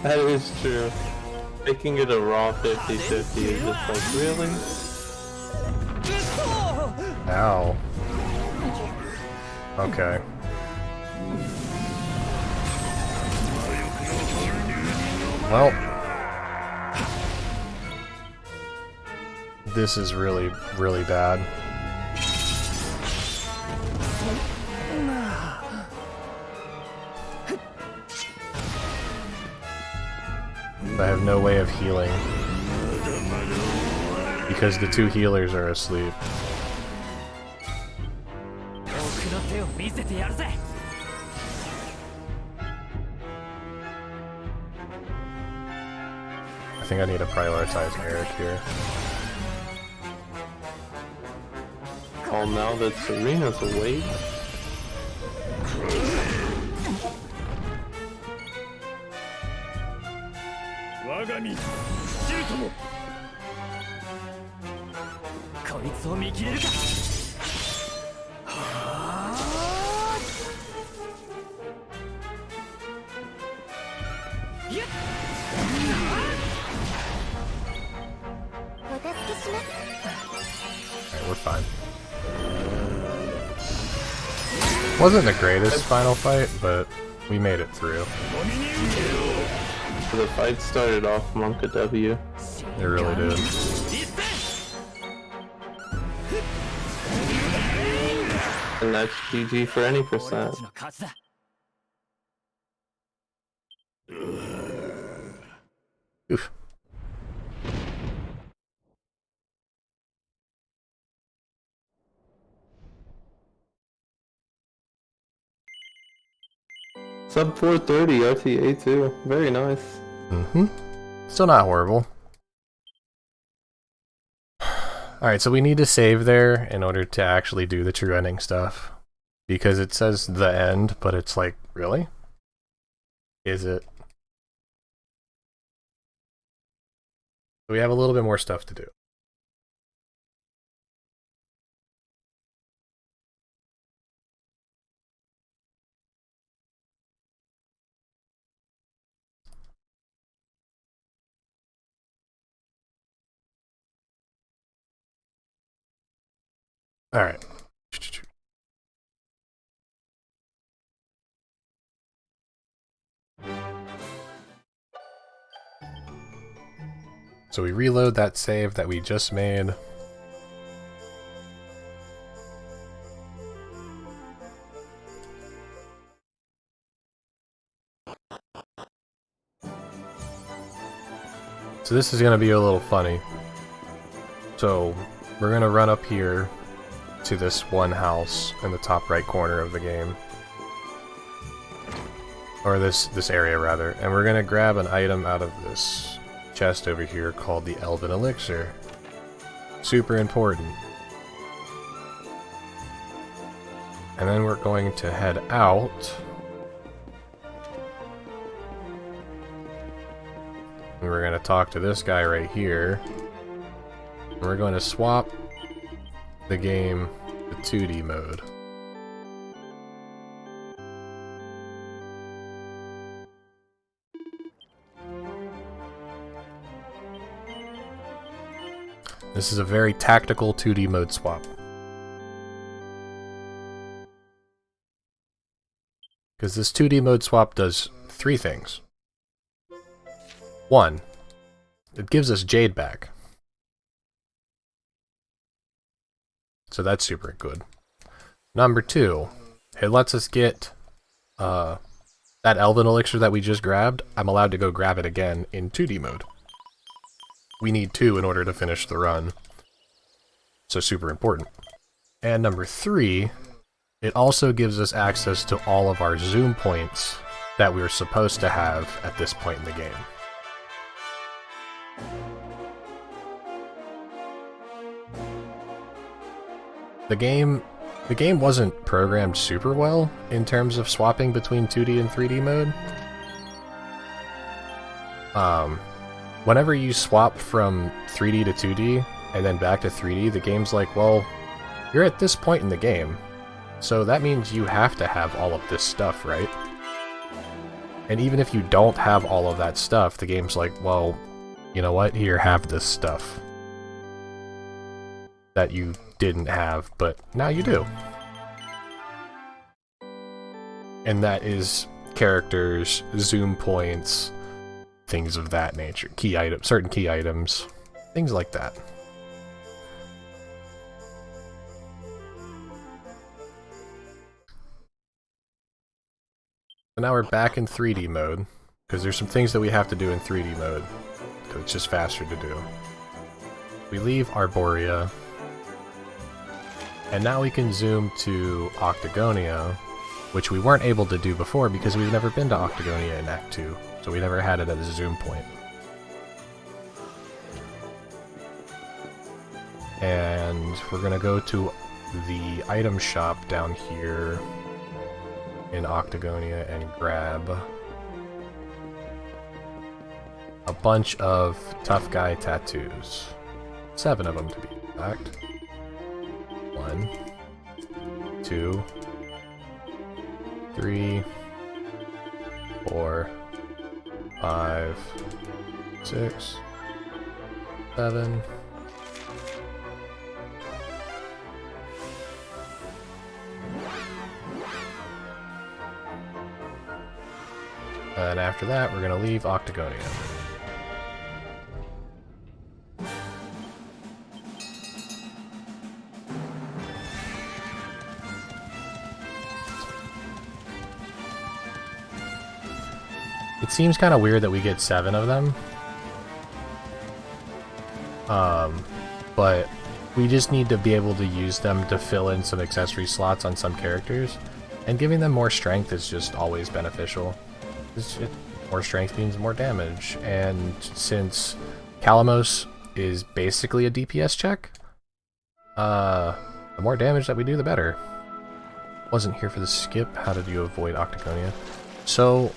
Speaker 2: That is true. Making it a raw 50-50 is just like, really?
Speaker 1: Ow. Okay. Well, this is really, really bad. I have no way of healing because the two healers are asleep. I think I need to prioritize Eric here.
Speaker 2: Oh, now that Serena's awake.
Speaker 1: Alright, we're fine. Wasn't the greatest final fight, but we made it through.
Speaker 2: The fight started off Monk a W.
Speaker 1: It really did.
Speaker 2: And that's GG for any percent.
Speaker 1: Oof.
Speaker 2: Sub 430 RTA too. Very nice.
Speaker 1: Mm-hmm. Still not horrible. Alright, so we need to save there in order to actually do the true ending stuff. Because it says the end, but it's like, really? Is it? We have a little bit more stuff to do. Alright. So we reload that save that we just made. So this is going to be a little funny. So we're going to run up here to this one house in the top right corner of the game. Or this area rather. And we're going to grab an item out of this chest over here called the Elven Elixir. Super important. And then we're going to head out. And we're going to talk to this guy right here. And we're going to swap the game to 2D mode. This is a very tactical 2D mode swap. Because this 2D mode swap does three things. One, it gives us Jade back. So that's super good. Number two, it lets us get that Elven Elixir that we just grabbed. I'm allowed to go grab it again in 2D mode. We need 2 in order to finish the run. So super important. And number 3, it also gives us access to all of our zoom points that we were supposed to have at this point in the game. The game wasn't programmed super well in terms of swapping between 2D and 3D mode. Whenever you swap from 3D to 2D and then back to 3D, the game's like, well, you're at this point in the game, So that means you have to have all of this stuff, right? And even if you don't have all of that stuff, the game's like, well, you know what? Here, have this stuff that you didn't have, but now you do. And that is characters, zoom points, things of that nature. Key items, certain key items, things like that. So now we're back in 3D mode, because there's some things that we have to do in 3D mode, because it's just faster to do. We leave Arborea, and now we can zoom to Octagonia, which we weren't able to do before because we've never been to Octagonia in Act 2, so we never had it as a zoom point. And we're gonna go to the item shop down here in Octagonia and grab a bunch of tough guy tattoos. 7 of them to be exact. 1, 2, 3, 4, 5, 6, 7. And after that, we're gonna leave Octagonia. It seems kind of weird that we get 7 of them. But we just need to be able to use them to fill in some accessory slots on some characters. And giving them more strength is just always beneficial. More strength means more damage. And since Calamos is basically a DPS check, the more damage that we do, the better. Wasn't here for the skip. How did you avoid Octagonia? So,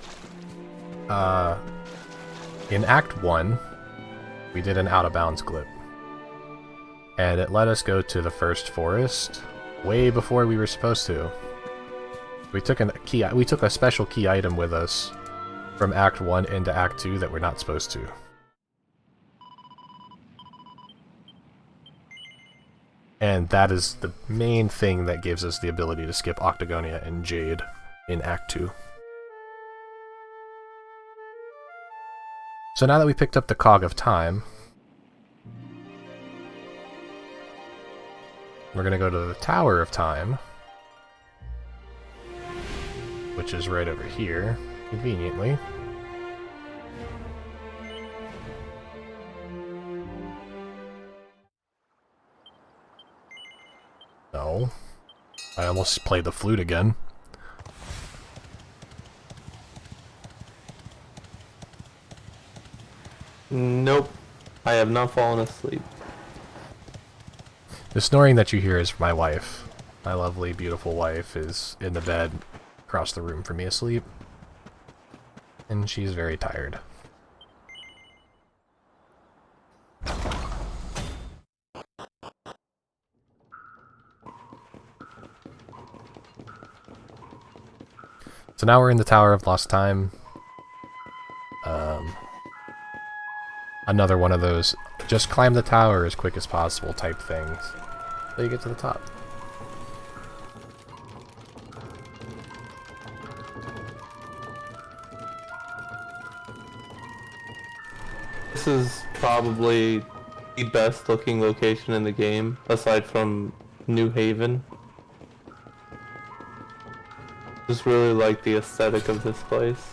Speaker 1: in Act 1, we did an out-of-bounds glitch. And it let us go to the first forest way before we were supposed to. We took a special key item with us from Act 1 into Act 2 that we're not supposed to. And that is the main thing that gives us the ability to skip Octagonia and Jade in Act 2. So now that we picked up the Cog of Time, we're going to go to the Tower of Time, which is right over here, conveniently. No. I almost played the flute again.
Speaker 2: Nope. I have not fallen asleep.
Speaker 1: The snoring that you hear is my wife. My lovely, beautiful wife is in the bed across the room from me asleep. And she's very tired. So now we're in the Tower of Lost Time. Another one of those just climb the tower as quick as possible type things till you get to the top.
Speaker 2: This is probably the best looking location in the game, aside from New Haven. Just really like the aesthetic of this place.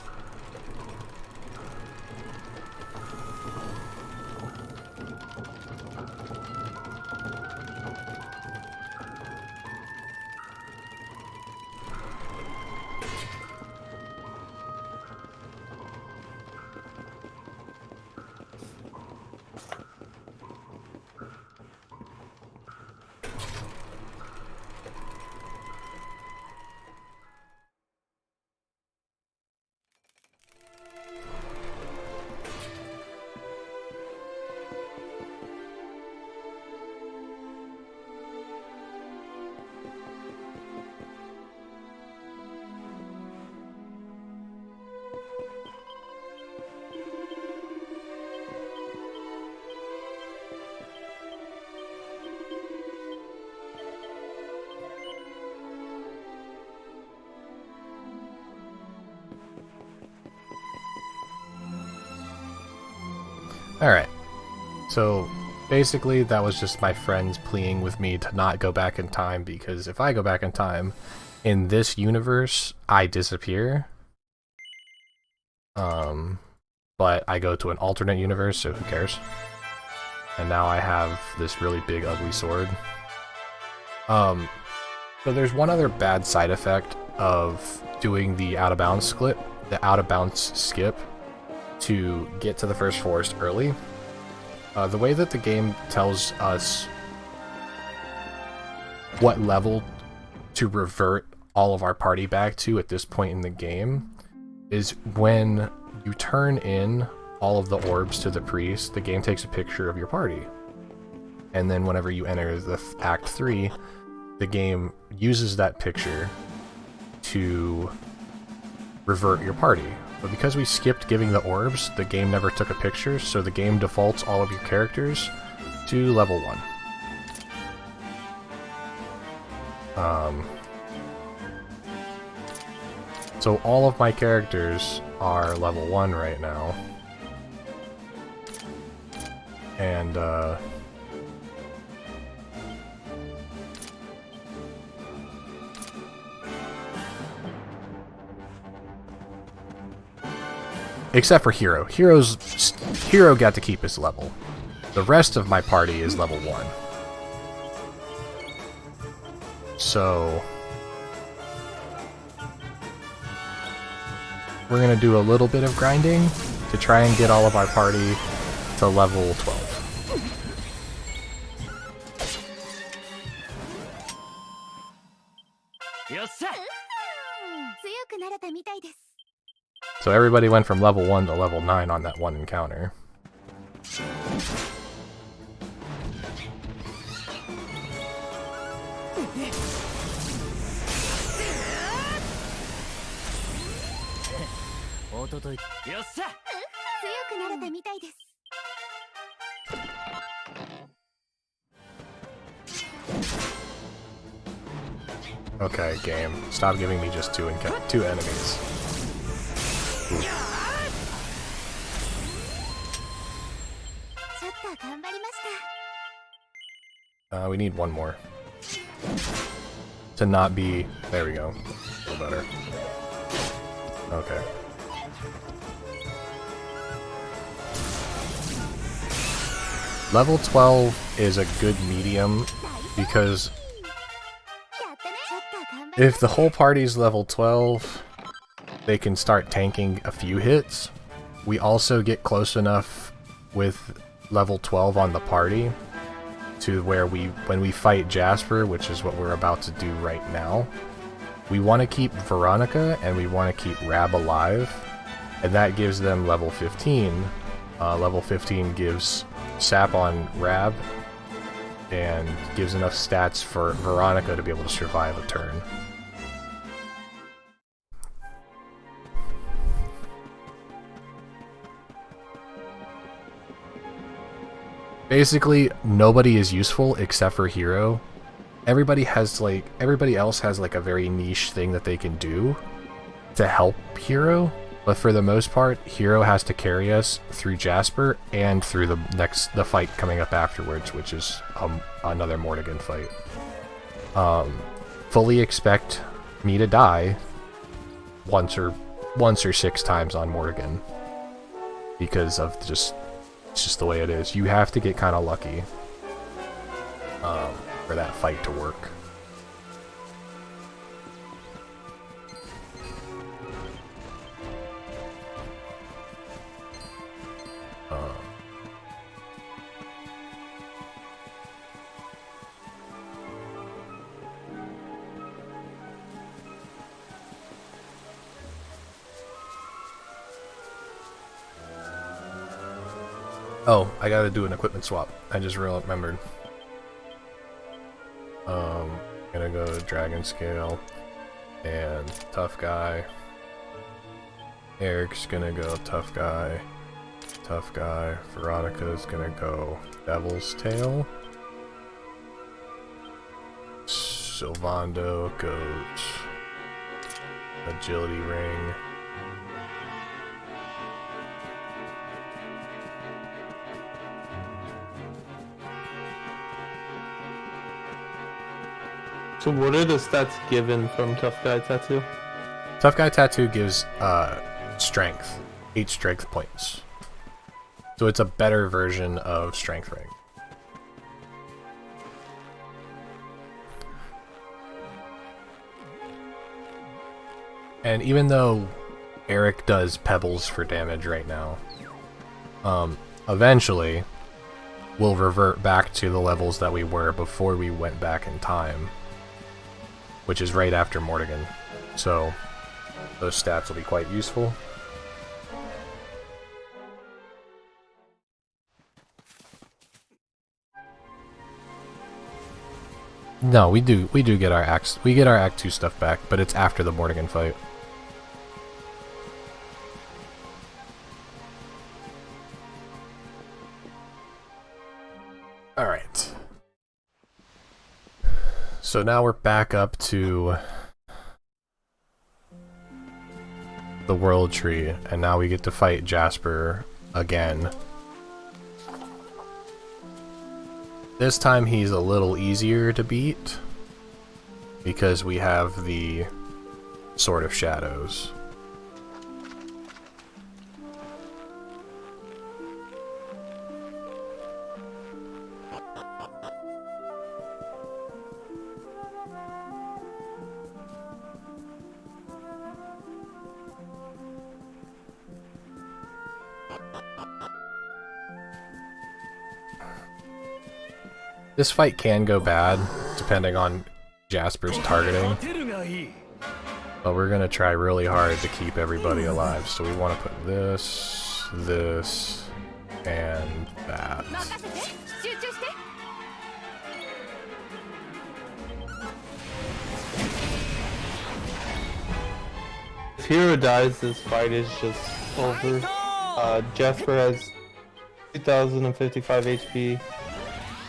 Speaker 1: Alright. So, basically, that was just my friends pleading with me to not go back in time, because if I go back in time, in this universe, I disappear. But I go to an alternate universe, so who cares? And now I have this really big, ugly sword. So there's one other bad side effect of doing the out-of-bounds skip to get to the first forest early. The way that the game tells us what level to revert all of our party back to at this point in the game is when you turn in all of the orbs to the priest, the game takes a picture of your party. And then whenever you enter the Act 3, the game uses that picture to revert your party. But because we skipped giving the orbs, the game never took a picture, so the game defaults all of your characters to level 1. So all of my characters are level 1 right now. And, except for Hero. Hero got to keep his level. The rest of my party is level 1. So we're gonna do a little bit of grinding to try and get all of our party to level 12. So everybody went from level 1 to level 9 on that one encounter. Okay, game. Stop giving me just two enemies. We need one more. To not be... There we go. A little better. Okay. Level 12 is a good medium because if the whole party's level 12, they can start tanking a few hits. We also get close enough with level 12 on the party to where when we fight Jasper, which is what we're about to do right now, we want to keep Veronica and we want to keep Rab alive, and that gives them level 15. Level 15 gives Sap on Rab and gives enough stats for Veronica to be able to survive a turn. Basically, nobody is useful except for Hero. Everybody else has like a very niche thing that they can do to help Hero, but for the most part, Hero has to carry us through Jasper and through the fight coming up afterwards, which is another Mortigan fight. Fully expect me to die once or 6 times on Mortigan because of it's just the way it is. You have to get kind of lucky for that fight to work. Oh, I gotta do an equipment swap. I just remembered. Gonna go to Dragon Scale and Tough Guy. Eric's gonna go Tough Guy. Tough Guy. Veronica's gonna go Devil's Tail. Sylvando goes Agility Ring.
Speaker 2: So what are the stats given from Tough Guy Tattoo?
Speaker 1: Tough Guy Tattoo gives strength, 8 strength points. So it's a better version of Strength Ring. And even though Eric does pebbles for damage right now, eventually we'll revert back to the levels that we were before we went back in time, which is right after Mortigan. So those stats will be quite useful. No, we do get our Act 2 stuff back, but it's after the Mortigan fight. Alright. So now we're back up to the World Tree, and now we get to fight Jasper again. This time he's a little easier to beat, because we have the Sword of Shadows. This fight can go bad, depending on Jasper's targeting. But we're gonna try really hard to keep everybody alive. So we want to put this, this, and that.
Speaker 2: If Hero dies, this fight is just over. Jasper has 2055 HP.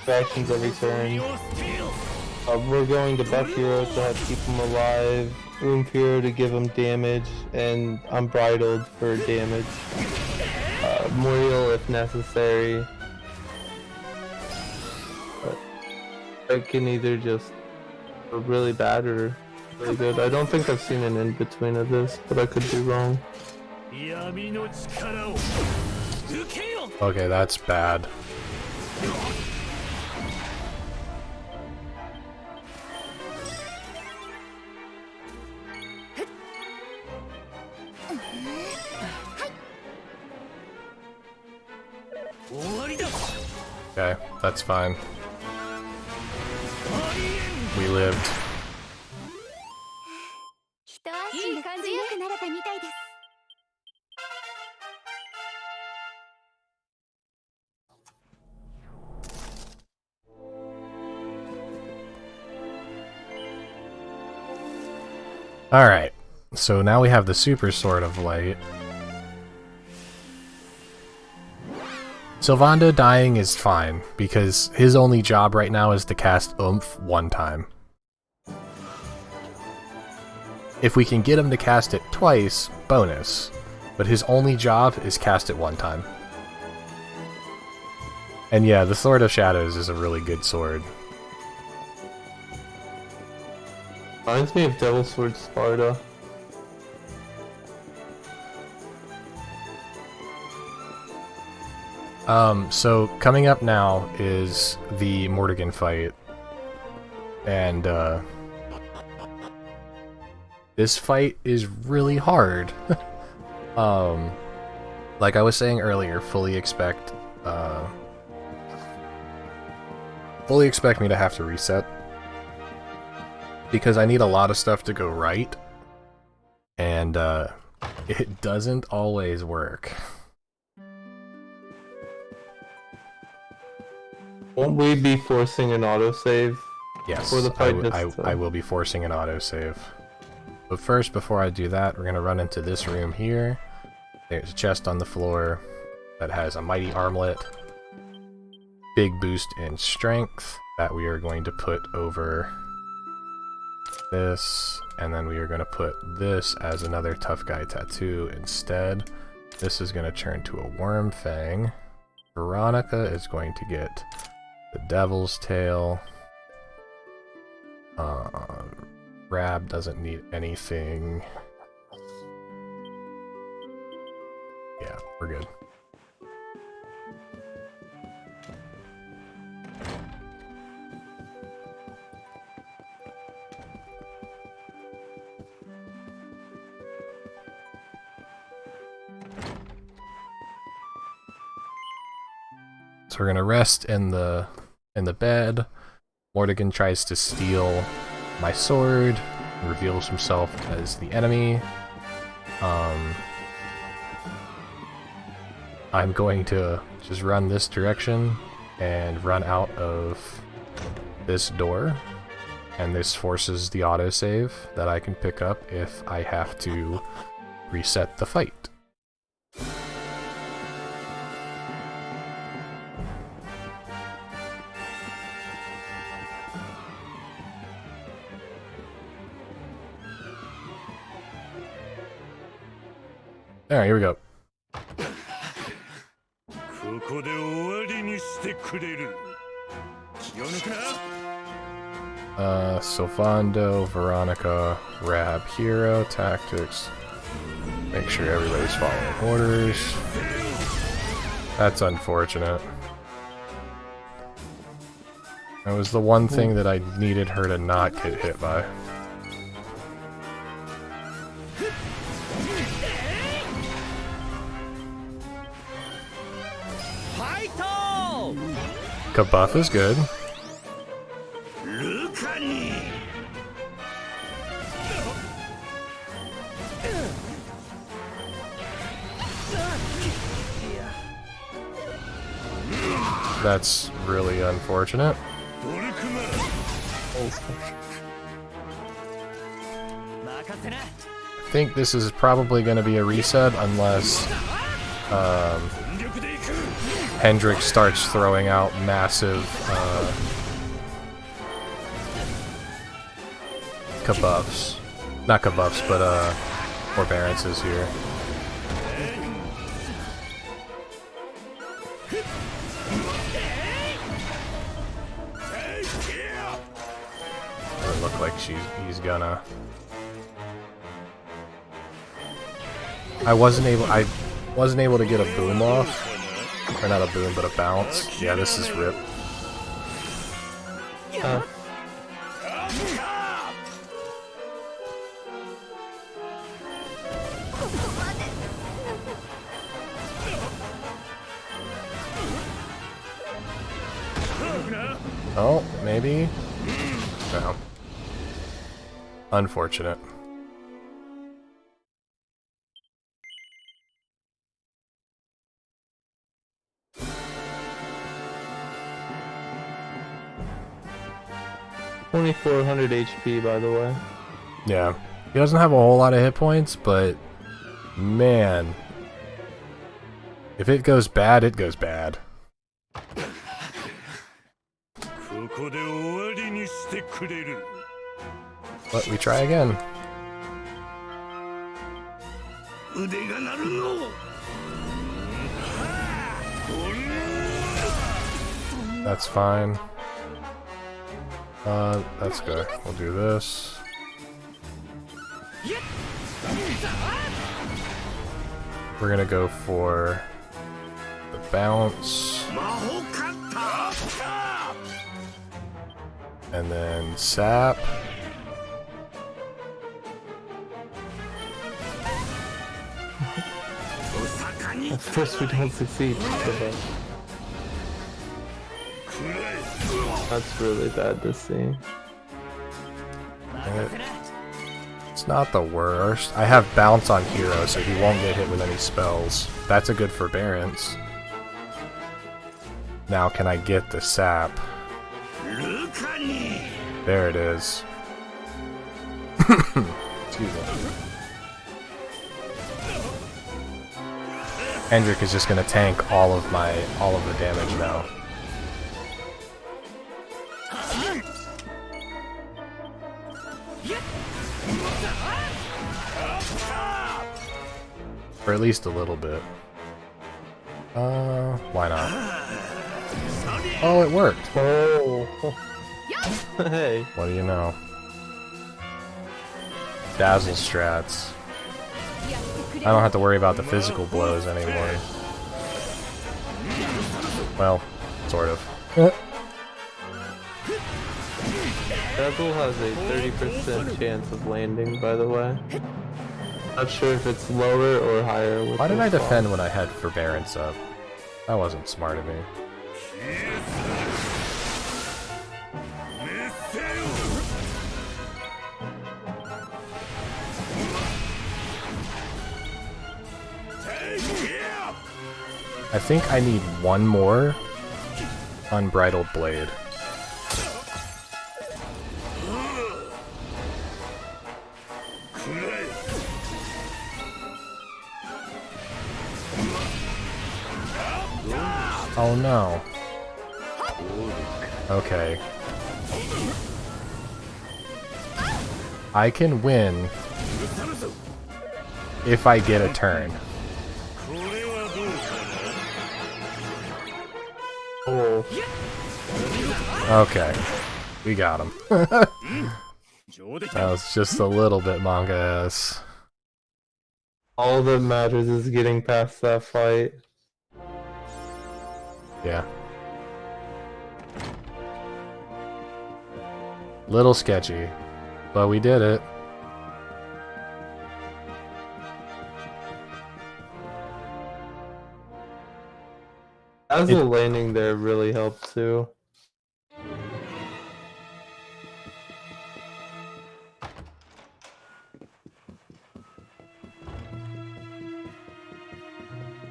Speaker 2: Actions every turn. We're going to buff Hero to help keep him alive, Room Hero to give him damage, and Unbridled for damage. Muriel if necessary. But it can either just go really bad or really good. I don't think I've seen an in-between of this, but I could be wrong.
Speaker 1: Okay, that's bad. Okay, that's fine. We lived. Alright, so now we have the Super Sword of Light. Sylvando dying is fine, because his only job right now is to cast Oomph one time. If we can get him to cast it twice, bonus. But his only job is cast it one time. And yeah, the Sword of Shadows is a really good sword.
Speaker 2: Reminds me of Devil Sword Sparta.
Speaker 1: So coming up now is the Mortigan fight. And, this fight is really hard. Like I was saying earlier, fully expect me to have to reset. Because I need a lot of stuff to go right. And, it doesn't always work.
Speaker 2: Won't we be forcing an autosave?
Speaker 1: Yes,
Speaker 2: for the fight
Speaker 1: I will be forcing an autosave. But first, before I do that, we're going to run into this room here. There's a chest on the floor that has a mighty armlet. Big boost in strength that we are going to put over this. And then we are going to put this as another Tough Guy tattoo instead. This is going to turn to a Worm Fang. Veronica is going to get the Devil's Tail. Rab doesn't need anything. Yeah, we're good. So we're gonna rest in the bed. Mordegon tries to steal my sword, reveals himself as the enemy. I'm going to just run this direction and run out of this door, and this forces the autosave that I can pick up if I have to reset the fight. Alright, here we go. Sylvando, Veronica, Rab, Hero, Tactics. Make sure everybody's following orders. That's unfortunate. That was the one thing that I needed her to not get hit by. Kabuff is good. That's really unfortunate. I think this is probably going to be a reset unless Hendrik starts throwing out massive kabuffs. Not kabuffs, but forbearances here. Doesn't look like he's gonna. I wasn't able to get a boom off. Or not a boom, but a bounce. Yeah, this is rip. Oh, maybe? No. Unfortunate.
Speaker 2: Only 400 HP, by the way.
Speaker 1: Yeah. He doesn't have a whole lot of hit points, but man, if it goes bad, it goes bad. But we try again. That's fine. That's good. We'll do this. We're gonna go for the bounce. And then sap.
Speaker 2: At first we don't succeed. That's really bad to see.
Speaker 1: It's not the worst. I have bounce on hero, so he won't get hit with any spells. That's a good forbearance. Now can I get the sap? There it is. Excuse me. Hendrik is just gonna tank all of the damage now. Or at least a little bit. Why not? Oh, it worked.
Speaker 2: Oh. Hey.
Speaker 1: What do you know? Dazzle strats. I don't have to worry about the physical blows anymore. Well, sort of.
Speaker 2: Dazzle has a 30% chance of landing, by the way. Not sure if it's lower or higher. With
Speaker 1: Why did I
Speaker 2: this
Speaker 1: defend when I had forbearance up? That wasn't smart of me. I think I need one more Unbridled Blade. Oh no. Okay. I can win if I get a turn.
Speaker 2: Oh.
Speaker 1: Okay. We got him. That was just a little bit manga-ass.
Speaker 2: All that matters is getting past that fight.
Speaker 1: Yeah. Little sketchy, but we did it.
Speaker 2: Dazzle landing there really helped too.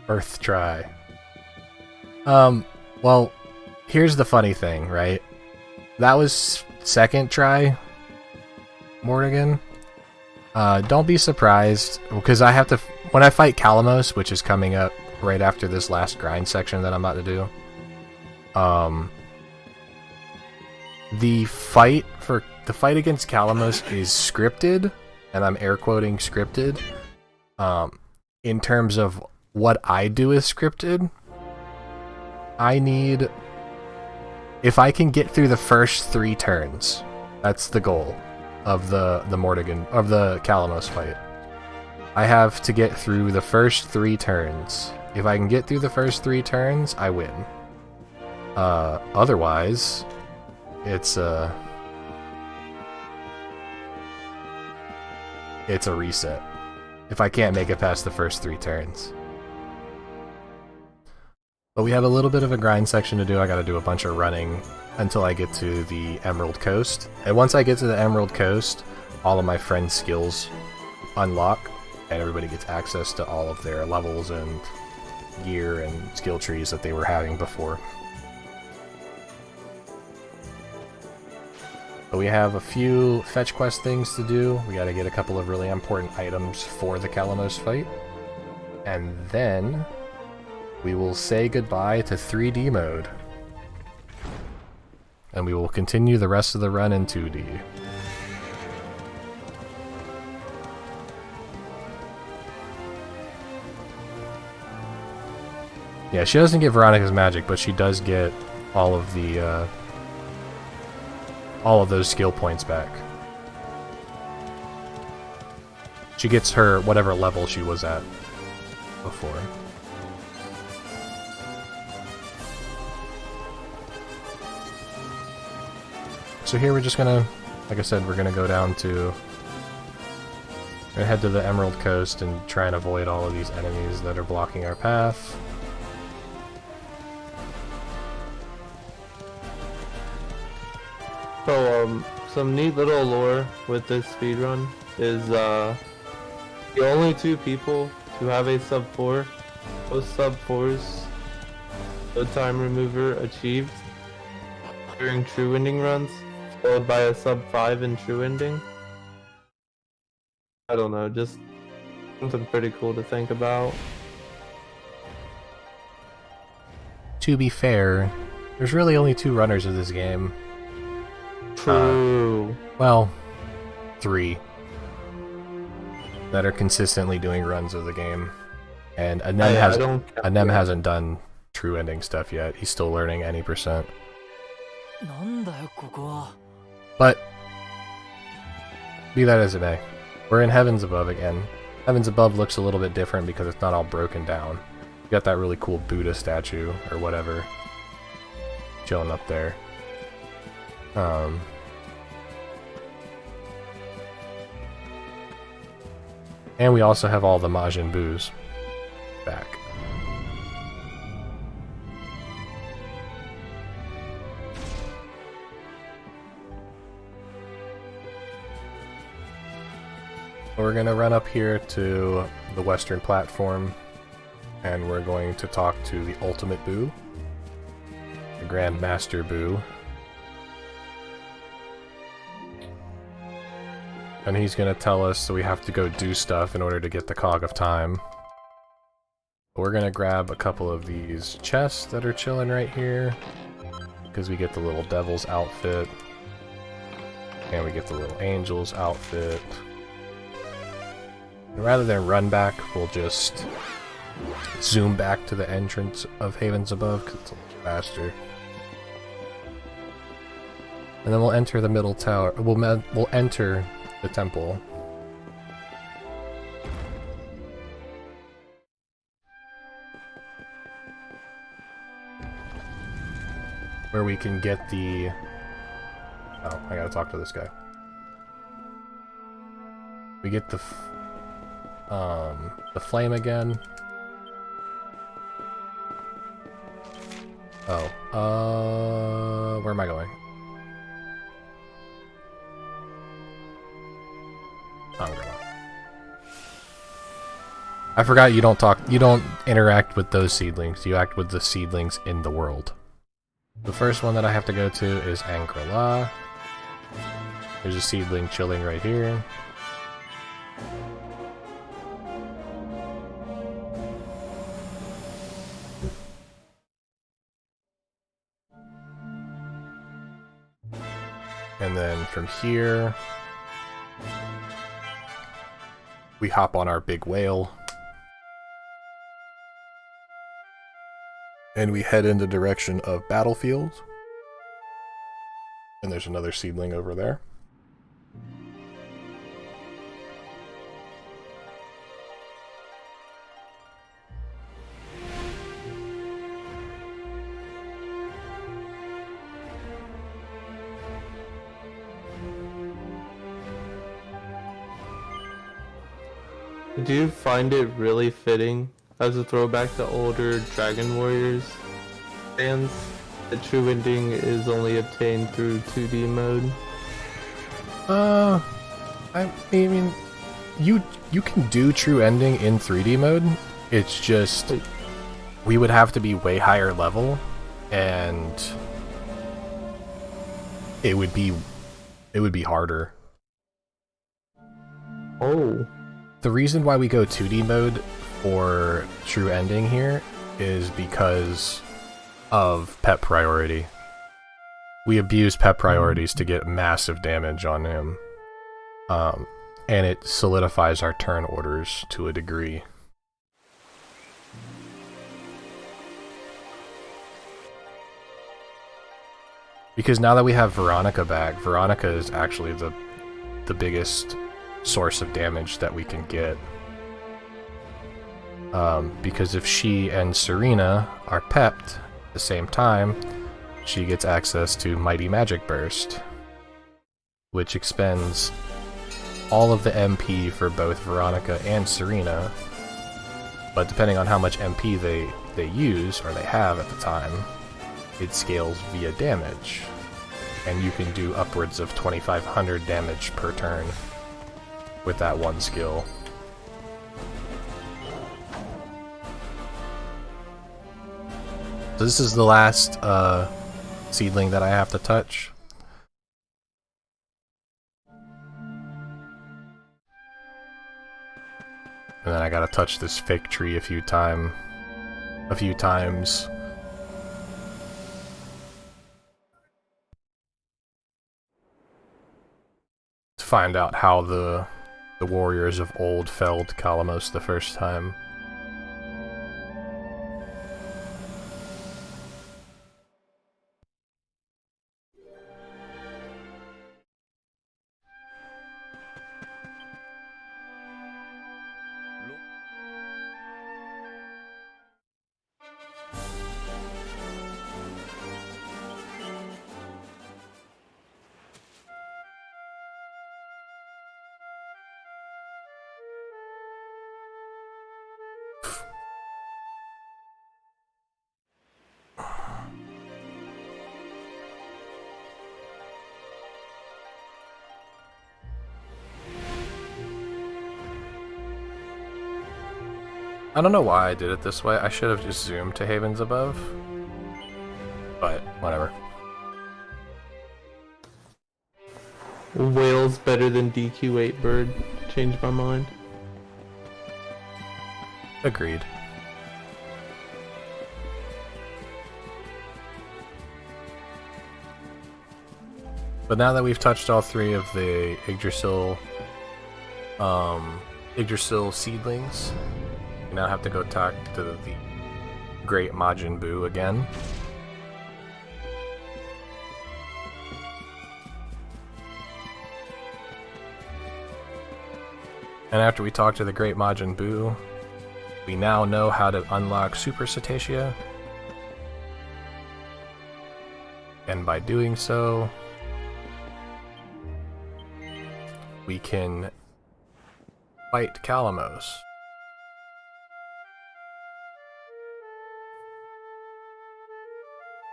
Speaker 1: Earth try. Well, here's the funny thing, right? That was second try, Morrigan. Don't be surprised, because I have to, when I fight Calamos, which is coming up right after this last grind section that I'm about to do, the fight against Calamos is scripted, and I'm air quoting scripted, in terms of what I do is scripted. I need, if I can get through the first 3 turns, that's the goal of the Morrigan, of the Calamos fight. I have to get through the first 3 turns. If I can get through the first 3 turns, I win. Otherwise, it's a reset. If I can't make it past the first 3 turns. But we have a little bit of a grind section to do. I gotta do a bunch of running until I get to the Emerald Coast. And once I get to the Emerald Coast, all of my friends' skills unlock, and everybody gets access to all of their levels and gear and skill trees that they were having before. But we have a few fetch quest things to do. We gotta get a couple of really important items for the Calamos fight. And then we will say goodbye to 3D mode. And we will continue the rest of the run in 2D. Yeah, she doesn't get Veronica's magic, but she does get all of the all of those skill points back. She gets her whatever level she was at before. So here we're just gonna, like I said, we're gonna go down to, we're gonna head to the Emerald Coast and try and avoid all of these enemies that are blocking our path.
Speaker 2: So, some neat little lore with this speedrun is, the only 2 people to have a sub 4, both sub 4s, no time remover achieved during true ending runs, followed by a sub 5 in true ending. I don't know, just something pretty cool to think about.
Speaker 1: To be fair, there's really only 2 runners of this game.
Speaker 2: True.
Speaker 1: Well, 3 that are consistently doing runs of the game. And Anem hasn't done true ending stuff yet. He's still learning any percent. But be that as it may, we're in Heavens Above again. Heavens Above looks a little bit different because it's not all broken down. You got that really cool Buddha statue or whatever chilling up there. And we also have all the Majin Boos back. We're gonna run up here to the western platform, and we're going to talk to the Ultimate Boo, the Grand Master Boo. And he's gonna tell us that we have to go do stuff in order to get the Cog of Time. We're gonna grab a couple of these chests that are chilling right here, because we get the little Devil's outfit, and we get the little Angel's outfit. And rather than run back, we'll just zoom back to the entrance of Heavens Above, because it's a little faster. And then we'll enter the middle tower. We'll enter the temple. Where we can get the... Oh, I gotta talk to this guy. We get the flame again. Oh, where am I going? I forgot you don't interact with those seedlings, you act with the seedlings in the world. The first one that I have to go to is RRLOL2. There's a seedling chilling right here. And then from here, we hop on our big whale. And we head in the direction of battlefields. And there's another seedling over there.
Speaker 2: Do you find it really fitting as a throwback to older Dragon Warriors fans that true ending is only obtained through 2D mode?
Speaker 1: I mean, you can do true ending in 3D mode. It's just we would have to be way higher level, and it would be harder.
Speaker 2: Oh.
Speaker 1: The reason why we go 2D mode for true ending here is because of pet priority. We abuse pet priorities to get massive damage on him. And it solidifies our turn orders to a degree. Because now that we have Veronica back, Veronica is actually the biggest source of damage that we can get. Because if she and Serena are pepped at the same time, she gets access to Mighty Magic Burst, which expends all of the MP for both Veronica and Serena, but depending on how much MP they use, or they have at the time, it scales via damage, and you can do upwards of 2,500 damage per turn with that one skill. So this is the last seedling that I have to touch. And then I gotta touch this fake tree a few times. To find out how the warriors of old felled Kalamos the first time. I don't know why I did it this way. I should have just zoomed to Havens above. But, whatever.
Speaker 2: Whale's better than DQ8 bird. Changed my mind.
Speaker 1: Agreed. But now that we've touched all three of the Yggdrasil seedlings, we now have to go talk to the Great Majin Buu again. And after we talk to the Great Majin Buu, we now know how to unlock Super Cetacea. And by doing so, we can fight Calamos.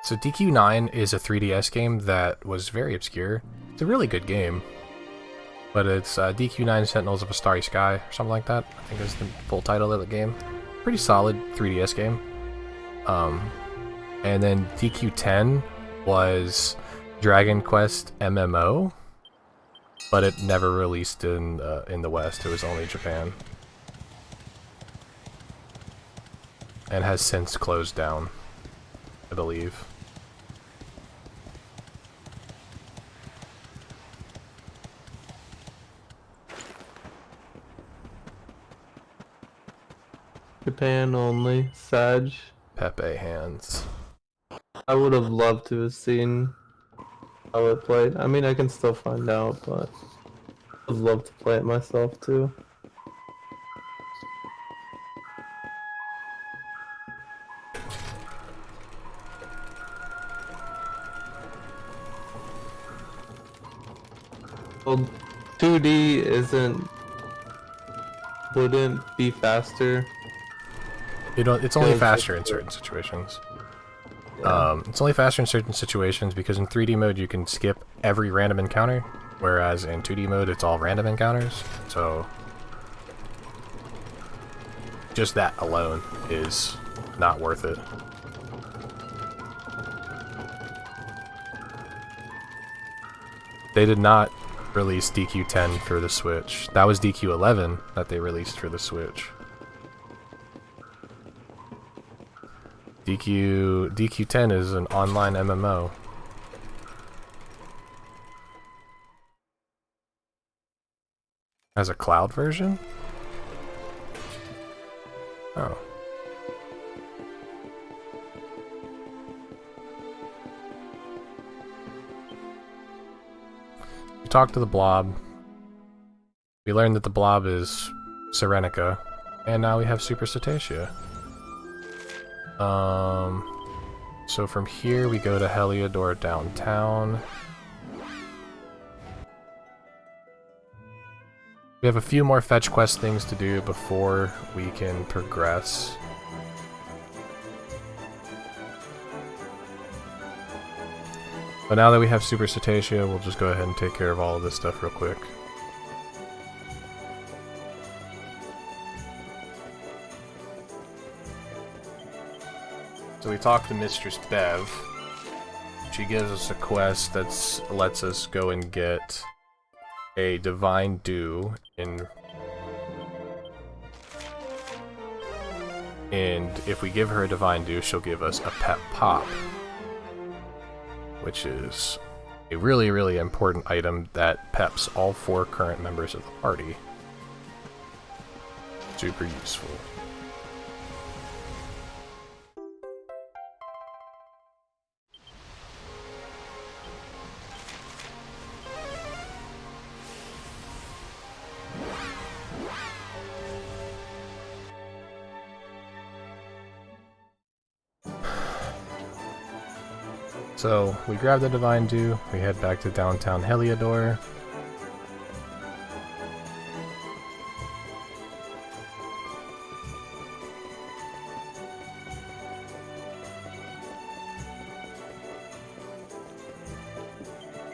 Speaker 1: So DQ9 is a 3DS game that was very obscure. It's a really good game. But it's DQ9 Sentinels of a Starry Sky, or something like that. I think is the full title of the game. Pretty solid 3DS game. And then DQ10 was Dragon Quest MMO, but it never released in the West. It was only Japan, and has since closed down, I believe.
Speaker 2: Japan only. Sag.
Speaker 1: Pepe hands.
Speaker 2: I would have loved to have seen how it played. I mean, I can still find out, but I'd love to play it myself too. Well, 2D wouldn't be faster.
Speaker 1: It's only faster in certain situations.
Speaker 2: Yeah.
Speaker 1: It's only faster in certain situations because in 3D mode you can skip every random encounter, whereas in 2D mode it's all random encounters. So just that alone is not worth it. They did not release DQ10 for the Switch. That was DQ11 that they released for the Switch. DQ10 is an online MMO. Has a cloud version? Oh. We talked to the blob. We learned that the blob is Serenica, and now we have Super Cetacea. So from here we go to Heliodor downtown. We have a few more fetch quest things to do before we can progress. But now that we have Super Cetacea, we'll just go ahead and take care of all of this stuff real quick. So we talked to Mistress Bev. She gives us a quest that lets us go and get a Divine Dew and if we give her a Divine Dew, she'll give us a Pep Pop, which is a really, really important item that peps all 4 current members of the party. Super useful. So, we grab the Divine Dew, we head back to downtown Heliodor.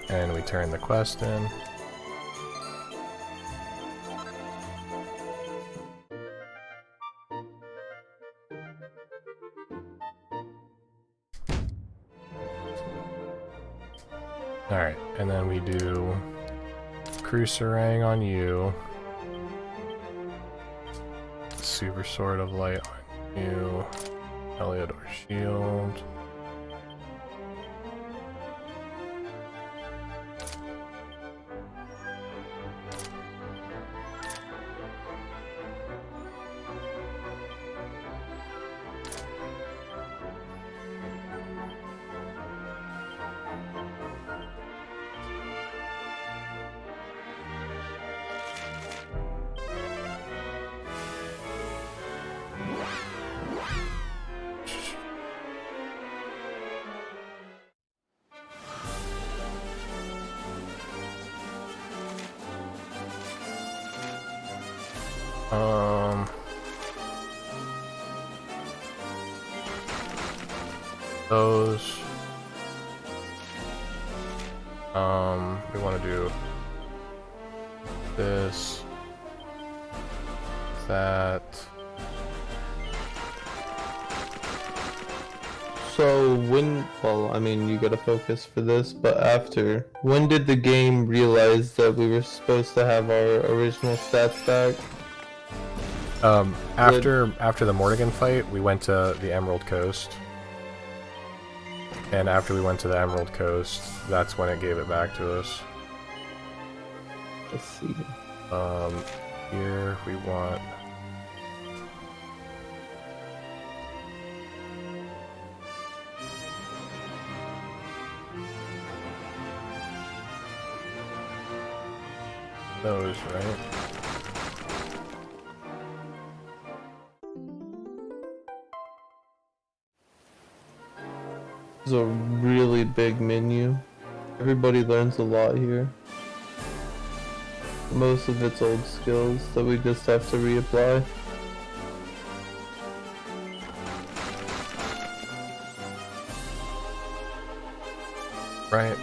Speaker 1: And we turn the quest in. Alright, and then we do Cruiserang on you. Super Sword of Light on you. Heliodor Shield. Those. We want to do this, that.
Speaker 2: So when, well, I mean, you gotta focus for this, but after, when did the game realize that we were supposed to have our original stats back?
Speaker 1: After the Morrigan fight, we went to the Emerald Coast. And after we went to the Emerald Coast, that's when it gave it back to us.
Speaker 2: Let's see.
Speaker 1: Here we want... those, right?
Speaker 2: This is a really big menu. Everybody learns a lot here. Most of it's old skills that we just have to reapply.
Speaker 1: Right,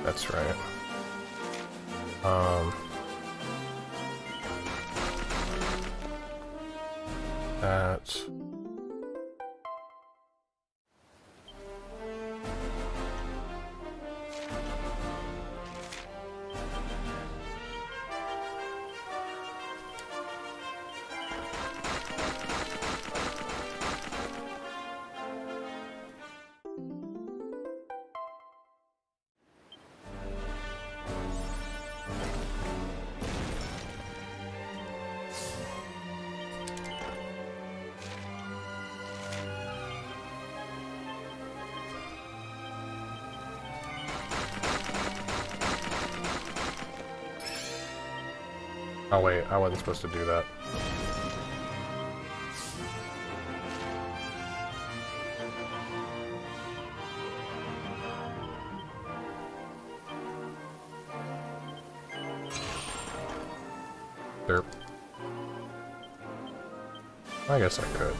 Speaker 1: that's right. That. Oh wait, I wasn't supposed to do that. Derp. I guess I could.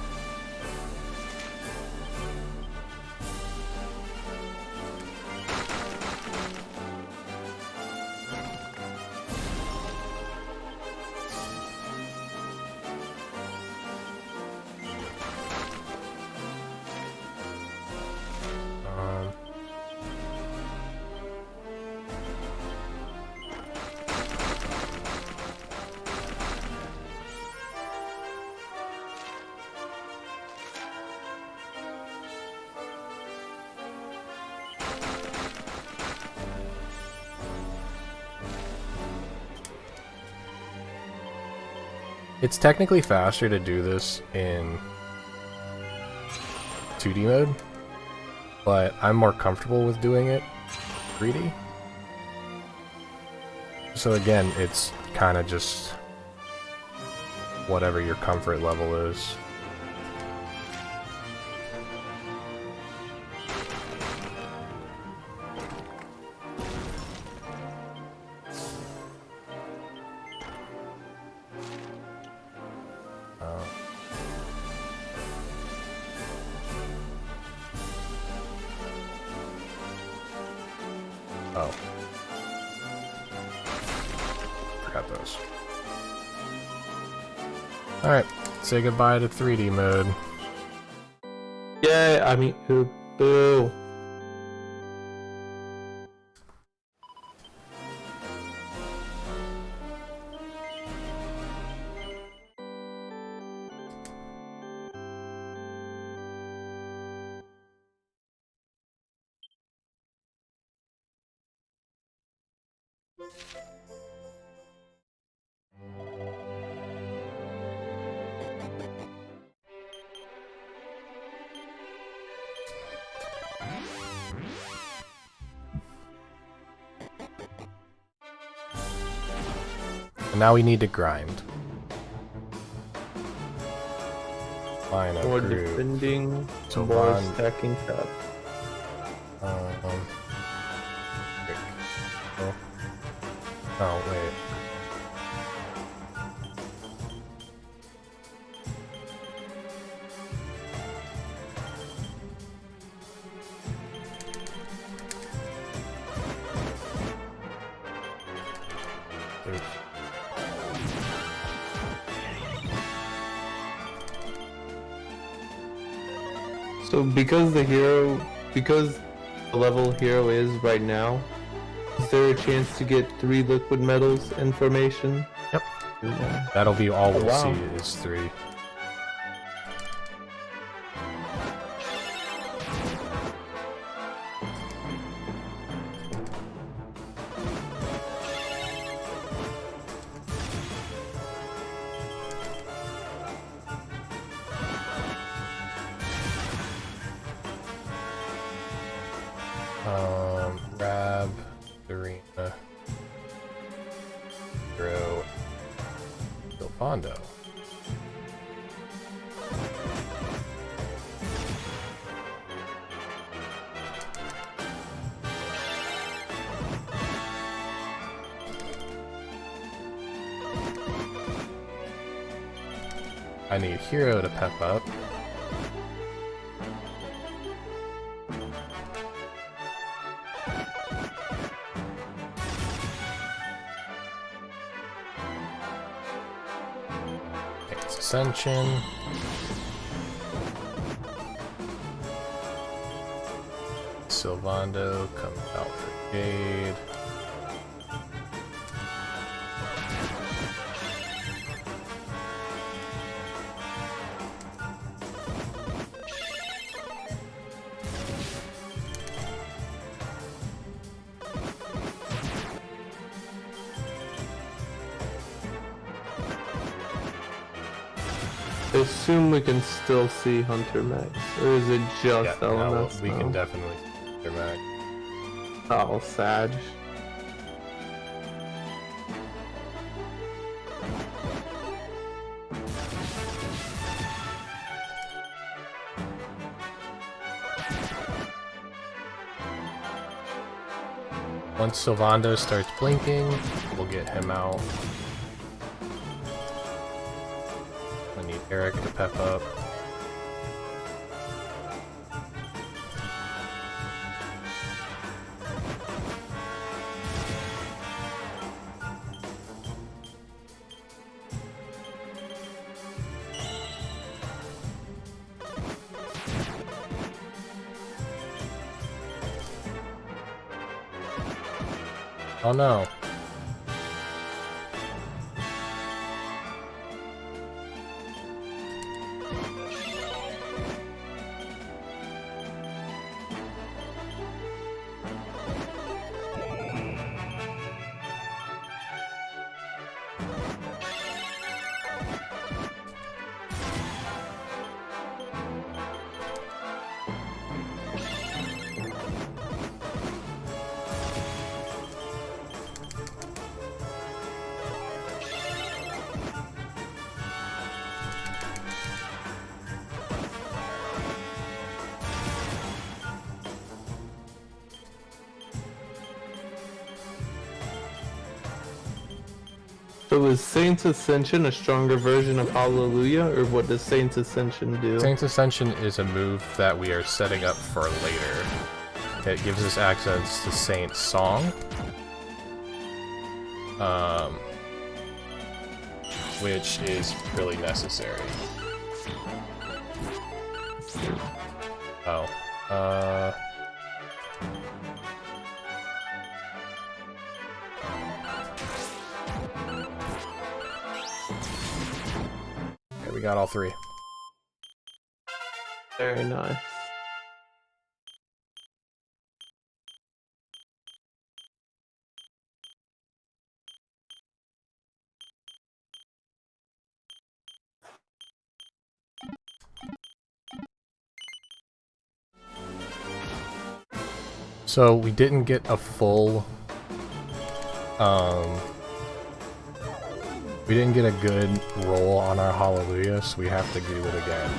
Speaker 1: It's technically faster to do this in 2D mode, but I'm more comfortable with doing it 3D. So again, it's kind of just whatever your comfort level is. Oh. Forgot those. Alright, say goodbye to 3D mode.
Speaker 2: Yeah, I mean, boo.
Speaker 1: And now we need to grind. Line of
Speaker 2: More
Speaker 1: group.
Speaker 2: defending,
Speaker 1: So
Speaker 2: more
Speaker 1: on-
Speaker 2: stacking top.
Speaker 1: Oh, wait. Oops.
Speaker 2: So because the level hero is right now, is there a chance to get 3 liquid metals in formation?
Speaker 1: Yep.
Speaker 2: Yeah.
Speaker 1: That'll be all we'll
Speaker 2: wow.
Speaker 1: see is 3. Rab, Arena, Hero, Silvando. I need Hero to pep up. It's Ascension. Silvando comes out for Jade.
Speaker 2: I assume we can still see Hunter Max, or is it just
Speaker 1: Yeah, no,
Speaker 2: LMS
Speaker 1: we
Speaker 2: now?
Speaker 1: can definitely see their Mac.
Speaker 2: Oh, Sag.
Speaker 1: Once Silvando starts blinking, we'll get him out. I need Eric to pep up. Oh no.
Speaker 2: So is Saint's Ascension a stronger version of Hallelujah, or what does Saint's Ascension do?
Speaker 1: Saint's Ascension is a move that we are setting up for later. It gives us access to Saint's Song. Which is really necessary. Oh. Okay, we got all 3.
Speaker 2: Very nice.
Speaker 1: So we didn't get a full, we didn't get a good roll on our Hallelujah, so we have to do it again.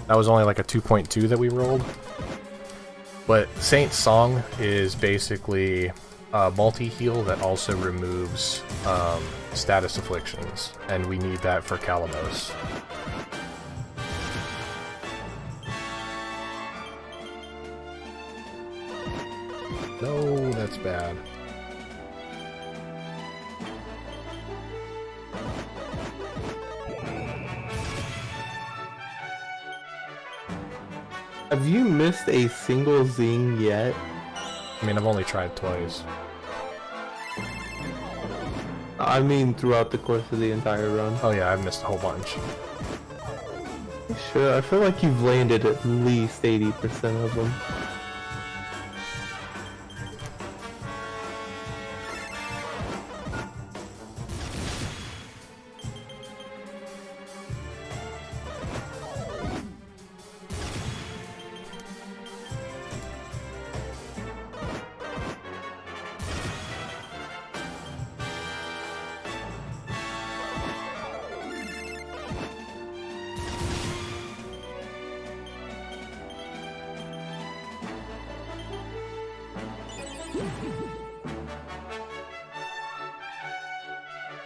Speaker 1: That was only like a 2.2 that we rolled. But Saint's Song is basically a multi-heal that also removes status afflictions, and we need that for Kalamos. No, that's bad.
Speaker 2: Have you missed a single zing yet?
Speaker 1: I mean, I've only tried twice.
Speaker 2: I mean, throughout the course of the entire run.
Speaker 1: Oh yeah, I've missed a whole bunch.
Speaker 2: Sure, I feel like you've landed at least 80% of them.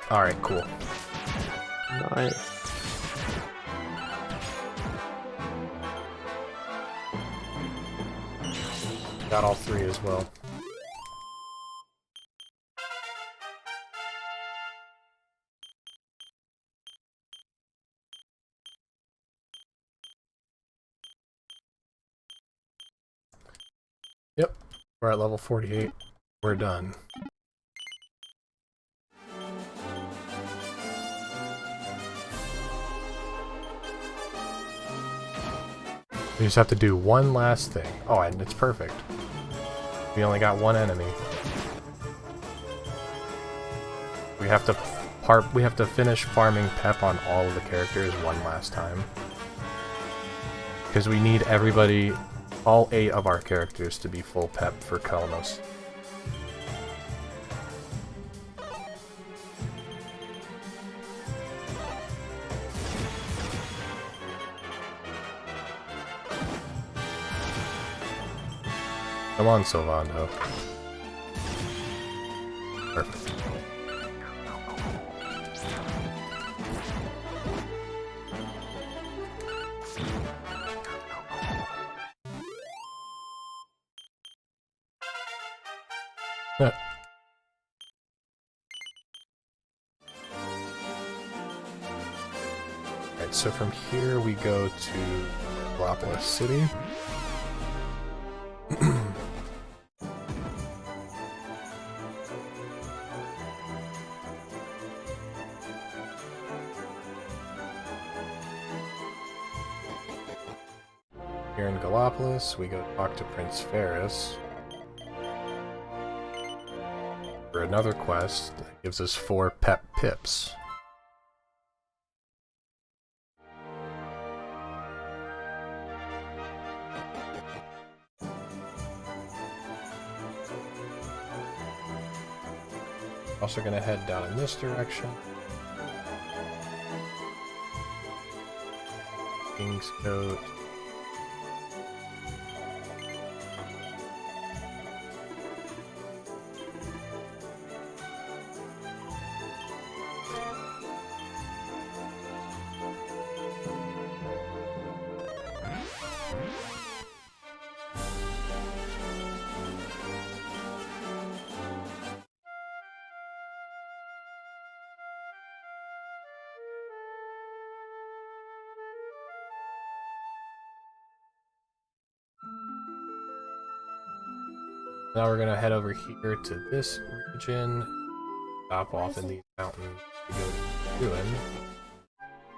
Speaker 1: Alright, cool.
Speaker 2: Nice.
Speaker 1: Got all three as well. Yep, we're at level 48. We're done. We just have to do one last thing. Oh, and it's perfect. We only got one enemy. We have to finish farming Pep on all of the characters one last time. Because we need everybody, all 8 of our characters, to be full Pep for Kalamos. Come on, Sylvando. Perfect. Yeah. Alright, so from here we go to Galapagos City. Here in Galapagos, we go talk to Prince Ferris for another quest that gives us 4 Pep Pips. Also gonna head down in this direction. King's Coat. Now we're gonna head over here to this region, stop off in these mountains to go to Ruin.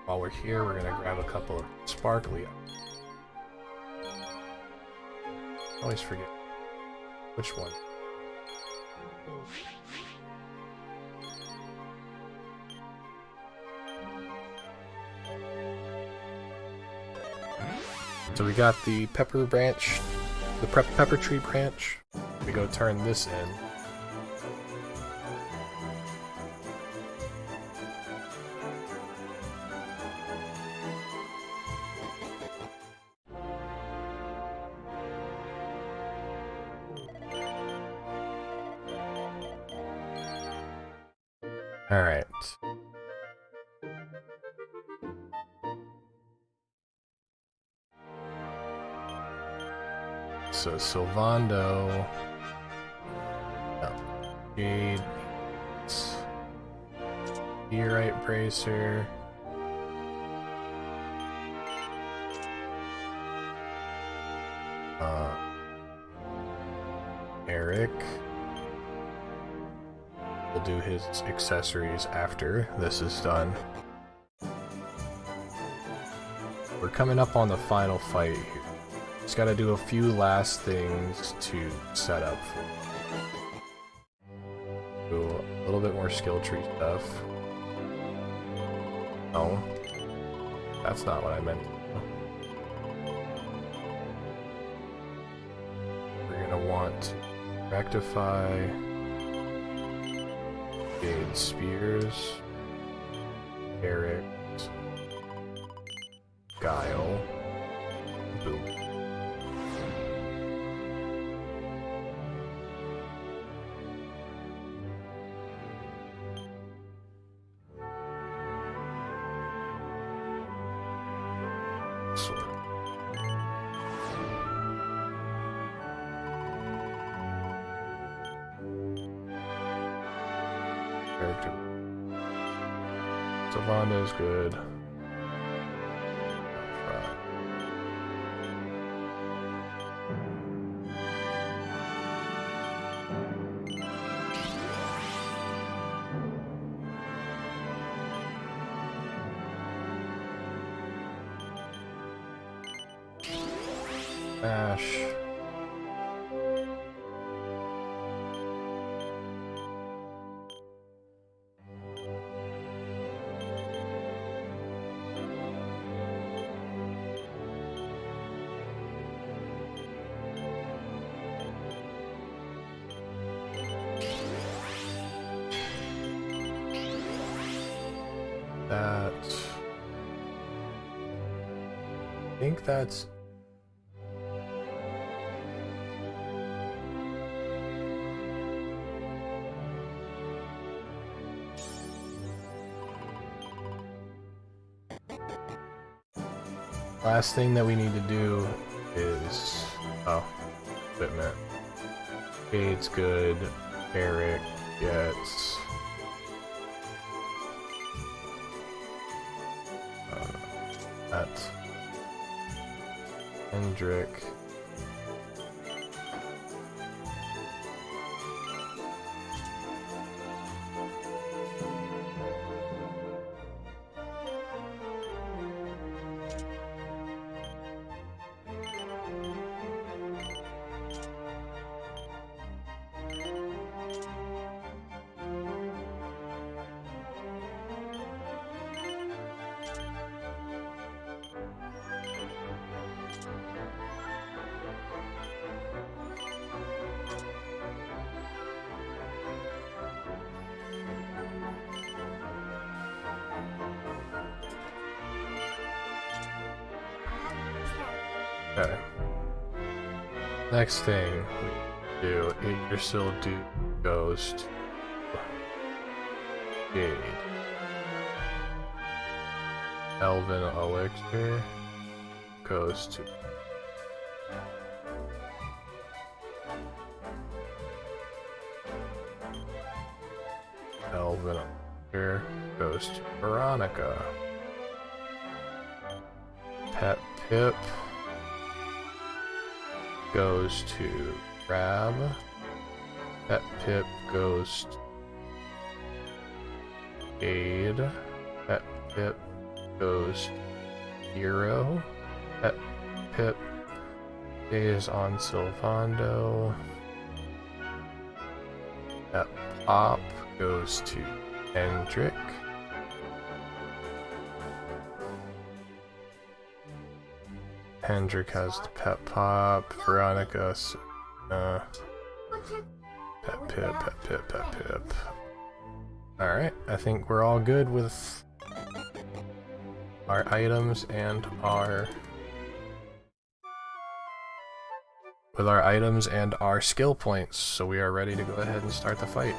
Speaker 1: While we're here, we're gonna grab a couple of sparkly. I always forget which one. So we got the pepper branch, the pepper tree branch. We go turn this in. Alright. So Sylvando. No. Jade. Meteorite Bracer. Eric. We'll do his accessories after this is done. We're coming up on the final fight here. Just gotta do a few last things to set up for do a little bit more skill tree stuff. No, that's not what I meant. We're gonna want to rectify Jade Spears, Eric, Guile, boom. Character. Sylvando's good. Ash. That. I think that's. Last thing that we need to do is, oh, equipment. Jade's good. Eric gets that. Hendrick. Okay. Next thing we do, Yggdrasil do Ghost Jade. Elven Elixir goes to Elven Elixir goes to Veronica. Pet Pip goes to Crab. Pet Pip goes to Jade. Pet Pip goes to Hero. Pet Pip is on Sylvando. Pet Pop goes to Hendrick. Hendrik has the pet pop. Veronica, pet pip. Alright, I think we're all good with our items and our skill points, so we are ready to go ahead and start the fight.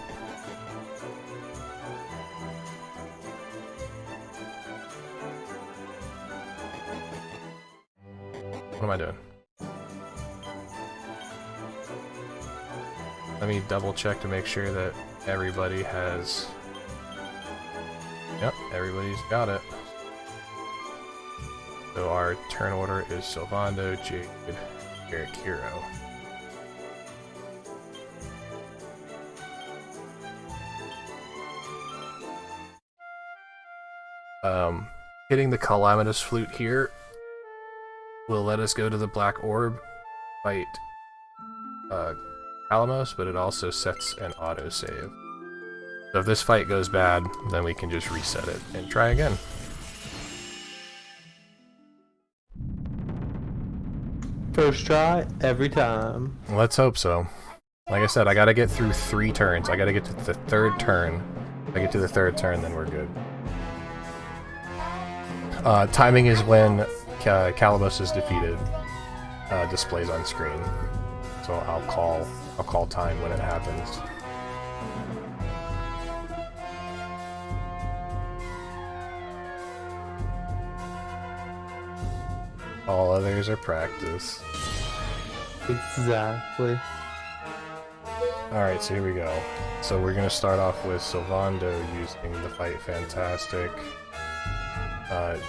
Speaker 1: What am I doing? Let me double check to make sure that everybody has... Yep, everybody's got it. So our turn order is Sylvando, Jade, Eric, Hero. Hitting the Calamitous Flute here will let us go to the Black Orb, fight Calamos, but it also sets an autosave. So if this fight goes bad, then we can just reset it and try again.
Speaker 2: First try, every time.
Speaker 1: Let's hope so. Like I said, I gotta get through 3 turns. I gotta get to the 3rd turn. If I get to the 3rd turn, then we're good. Timing is when Calamos is defeated. Displays on screen. So I'll call time when it happens. All others are practice.
Speaker 2: Exactly.
Speaker 1: Alright, so here we go. So we're gonna start off with Sylvando using the Fight Fantastic.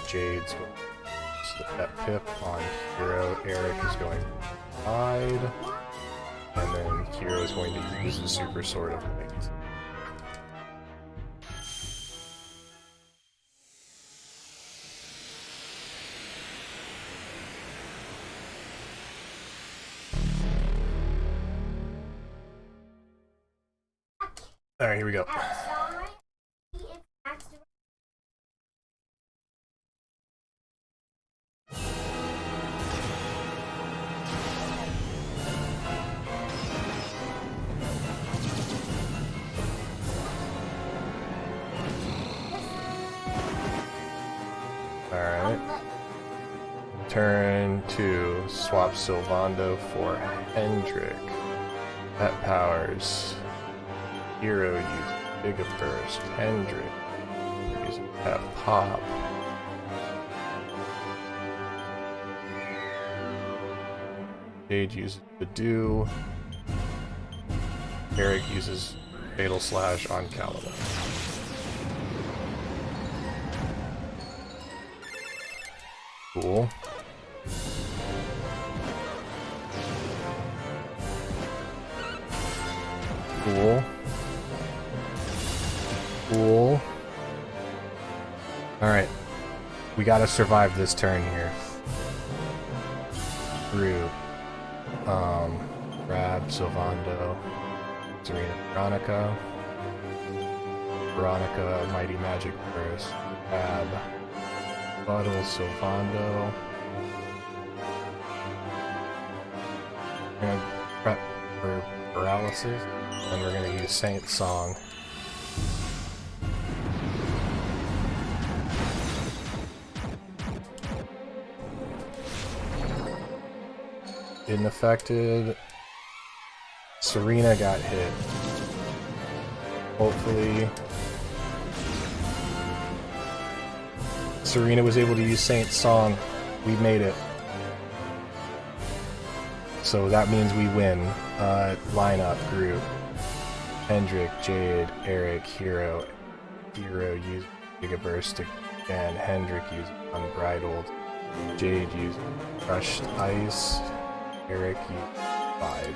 Speaker 1: Jade's going to use the Pet Pip on Hero. Eric is going to hide. And then Hero is going to use the Super Sword of Light. Alright, here we go. Alright. Turn 2, swap Sylvando for Hendrik. Pet powers. Hero uses Giga Burst. Hendrik uses Pet Pop. Jade uses Badoo. Eric uses Fatal Slash on Caliban. Cool. Cool. Cool. Alright. We gotta survive this turn here. Group. Grab Sylvando. Serena Veronica. Veronica, Mighty Magic Burst. Grab. Bottle Sylvando. We're gonna prep for paralysis, and we're gonna use Saint Song. Didn't affected. Serena got hit. Hopefully Serena was able to use Saint's Song. We made it. So that means we win. Lineup group. Hendrik, Jade, Eric, Hero. Hero used Giga Burst again. Hendrik used Unbridled. Jade used Crushed Ice. Eric used Bide.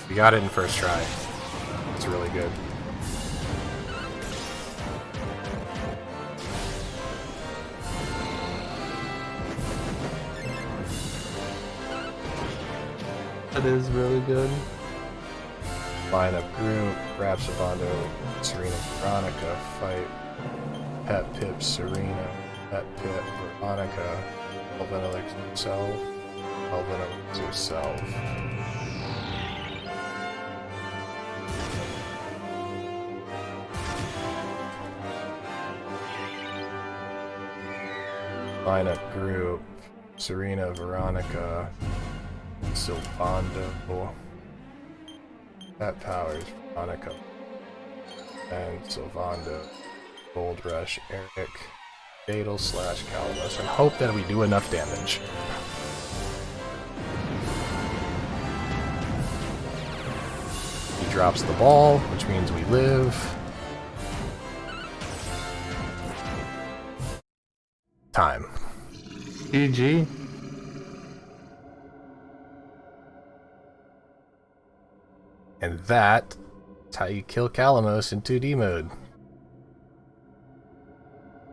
Speaker 1: We got it in first try. It's really good.
Speaker 2: That is really good.
Speaker 1: Line up group, grab Sylvando, Serena, Veronica, fight, Pet Pip, Serena, Pet Pip, Veronica, Elven elixir self. Elven elixir self. Lineup group. Serena, Veronica, Sylvando. That powers Veronica and Sylvando. Gold Rush, Eric, Fatal slash Calamus, and hope that we do enough damage. He drops the ball, which means we live. Time.
Speaker 2: GG.
Speaker 1: And that's how you kill Calamos in 2D mode.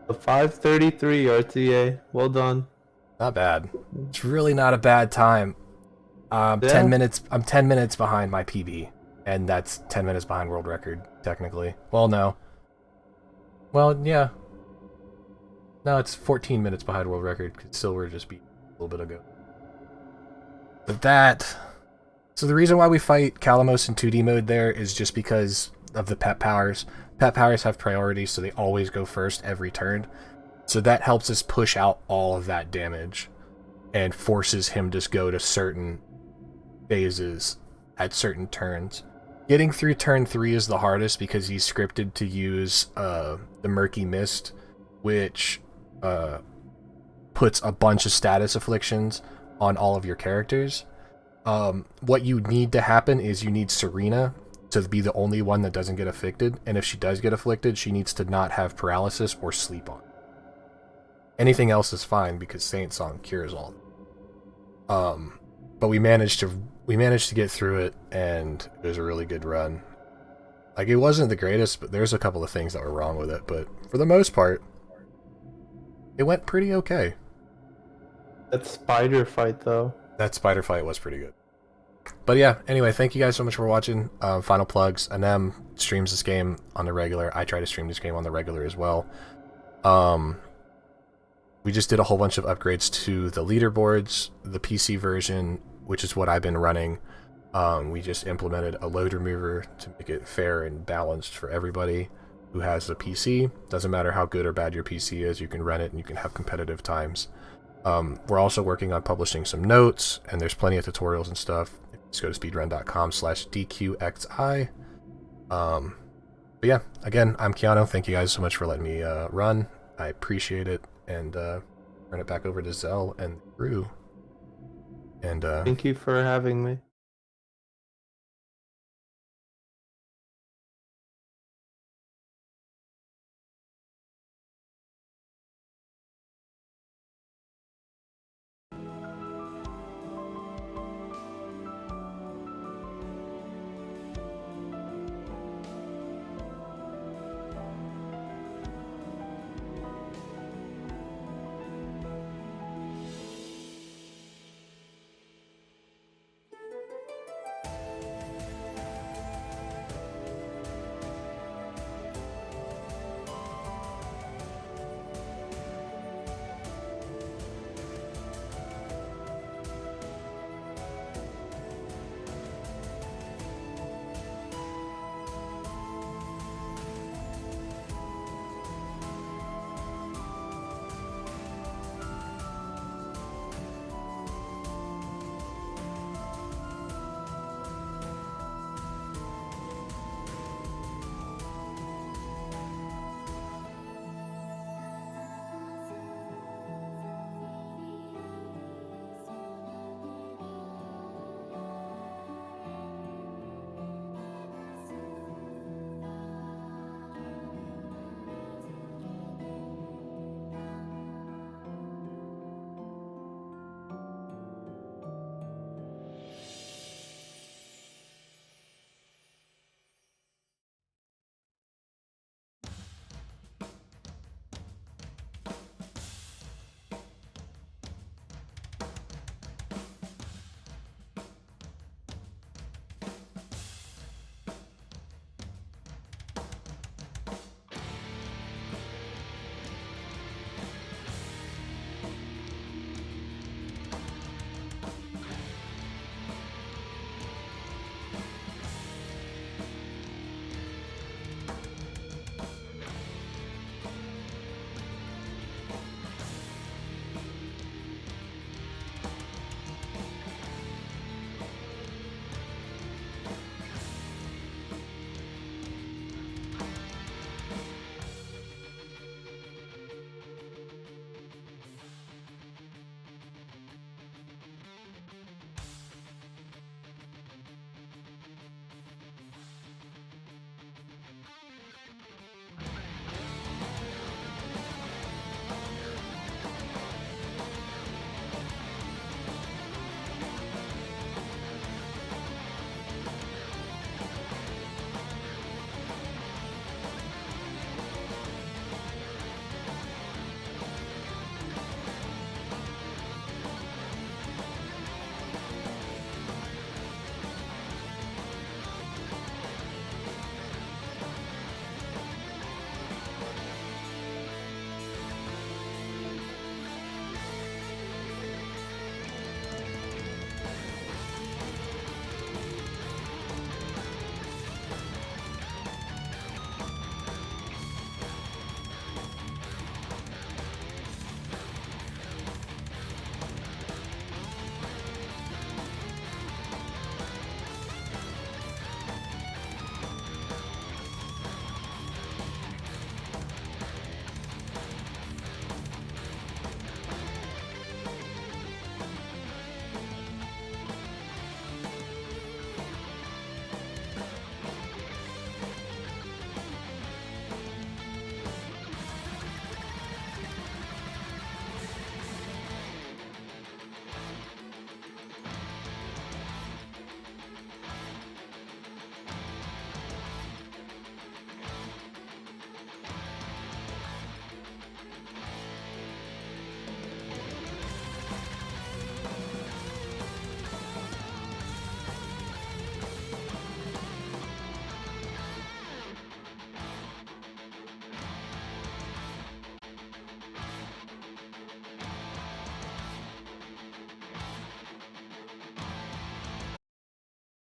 Speaker 2: A 533 RTA. Well done.
Speaker 1: Not bad. It's really not a bad time.
Speaker 2: Yeah.
Speaker 1: 10 minutes. I'm 10 minutes behind my PB, and that's 10 minutes behind world record technically. Well, no. Well, yeah. No, it's 14 minutes behind world record because Silver just beat a little bit ago. But that. So the reason why we fight Calamos in 2D mode there is just because of the pet powers. Pet powers have priority, so they always go first every turn. So that helps us push out all of that damage and forces him to go to certain phases at certain turns. Getting through turn 3 is the hardest because he's scripted to use the Murky Mist, which puts a bunch of status afflictions on all of your characters. What you need to happen is you need Serena to be the only one that doesn't get afflicted, and if she does get afflicted, she needs to not have paralysis or sleep on. Anything else is fine because Saint Song cures all. But we managed to get through it, and it was a really good run. Like, it wasn't the greatest, but there's a couple of things that were wrong with it, but for the most part, it went pretty okay.
Speaker 2: That spider fight, though.
Speaker 1: That spider fight was pretty good. But yeah, anyway, thank you guys so much for watching. Final plugs. Anem streams this game on the regular. I try to stream this game on the regular as well. We just did a whole bunch of upgrades to the leaderboards, the PC version, which is what I've been running. We just implemented a load remover to make it fair and balanced for everybody who has a PC. Doesn't matter how good or bad your PC is, you can run it and you can have competitive times. We're also working on publishing some notes, and there's plenty of tutorials and stuff. Just go to speedrun.com/DQXI. But yeah, again, I'm Keanu. Thank you guys so much for letting me run. I appreciate it, and turn it back over to Zell and Rue. And
Speaker 2: thank you for having me.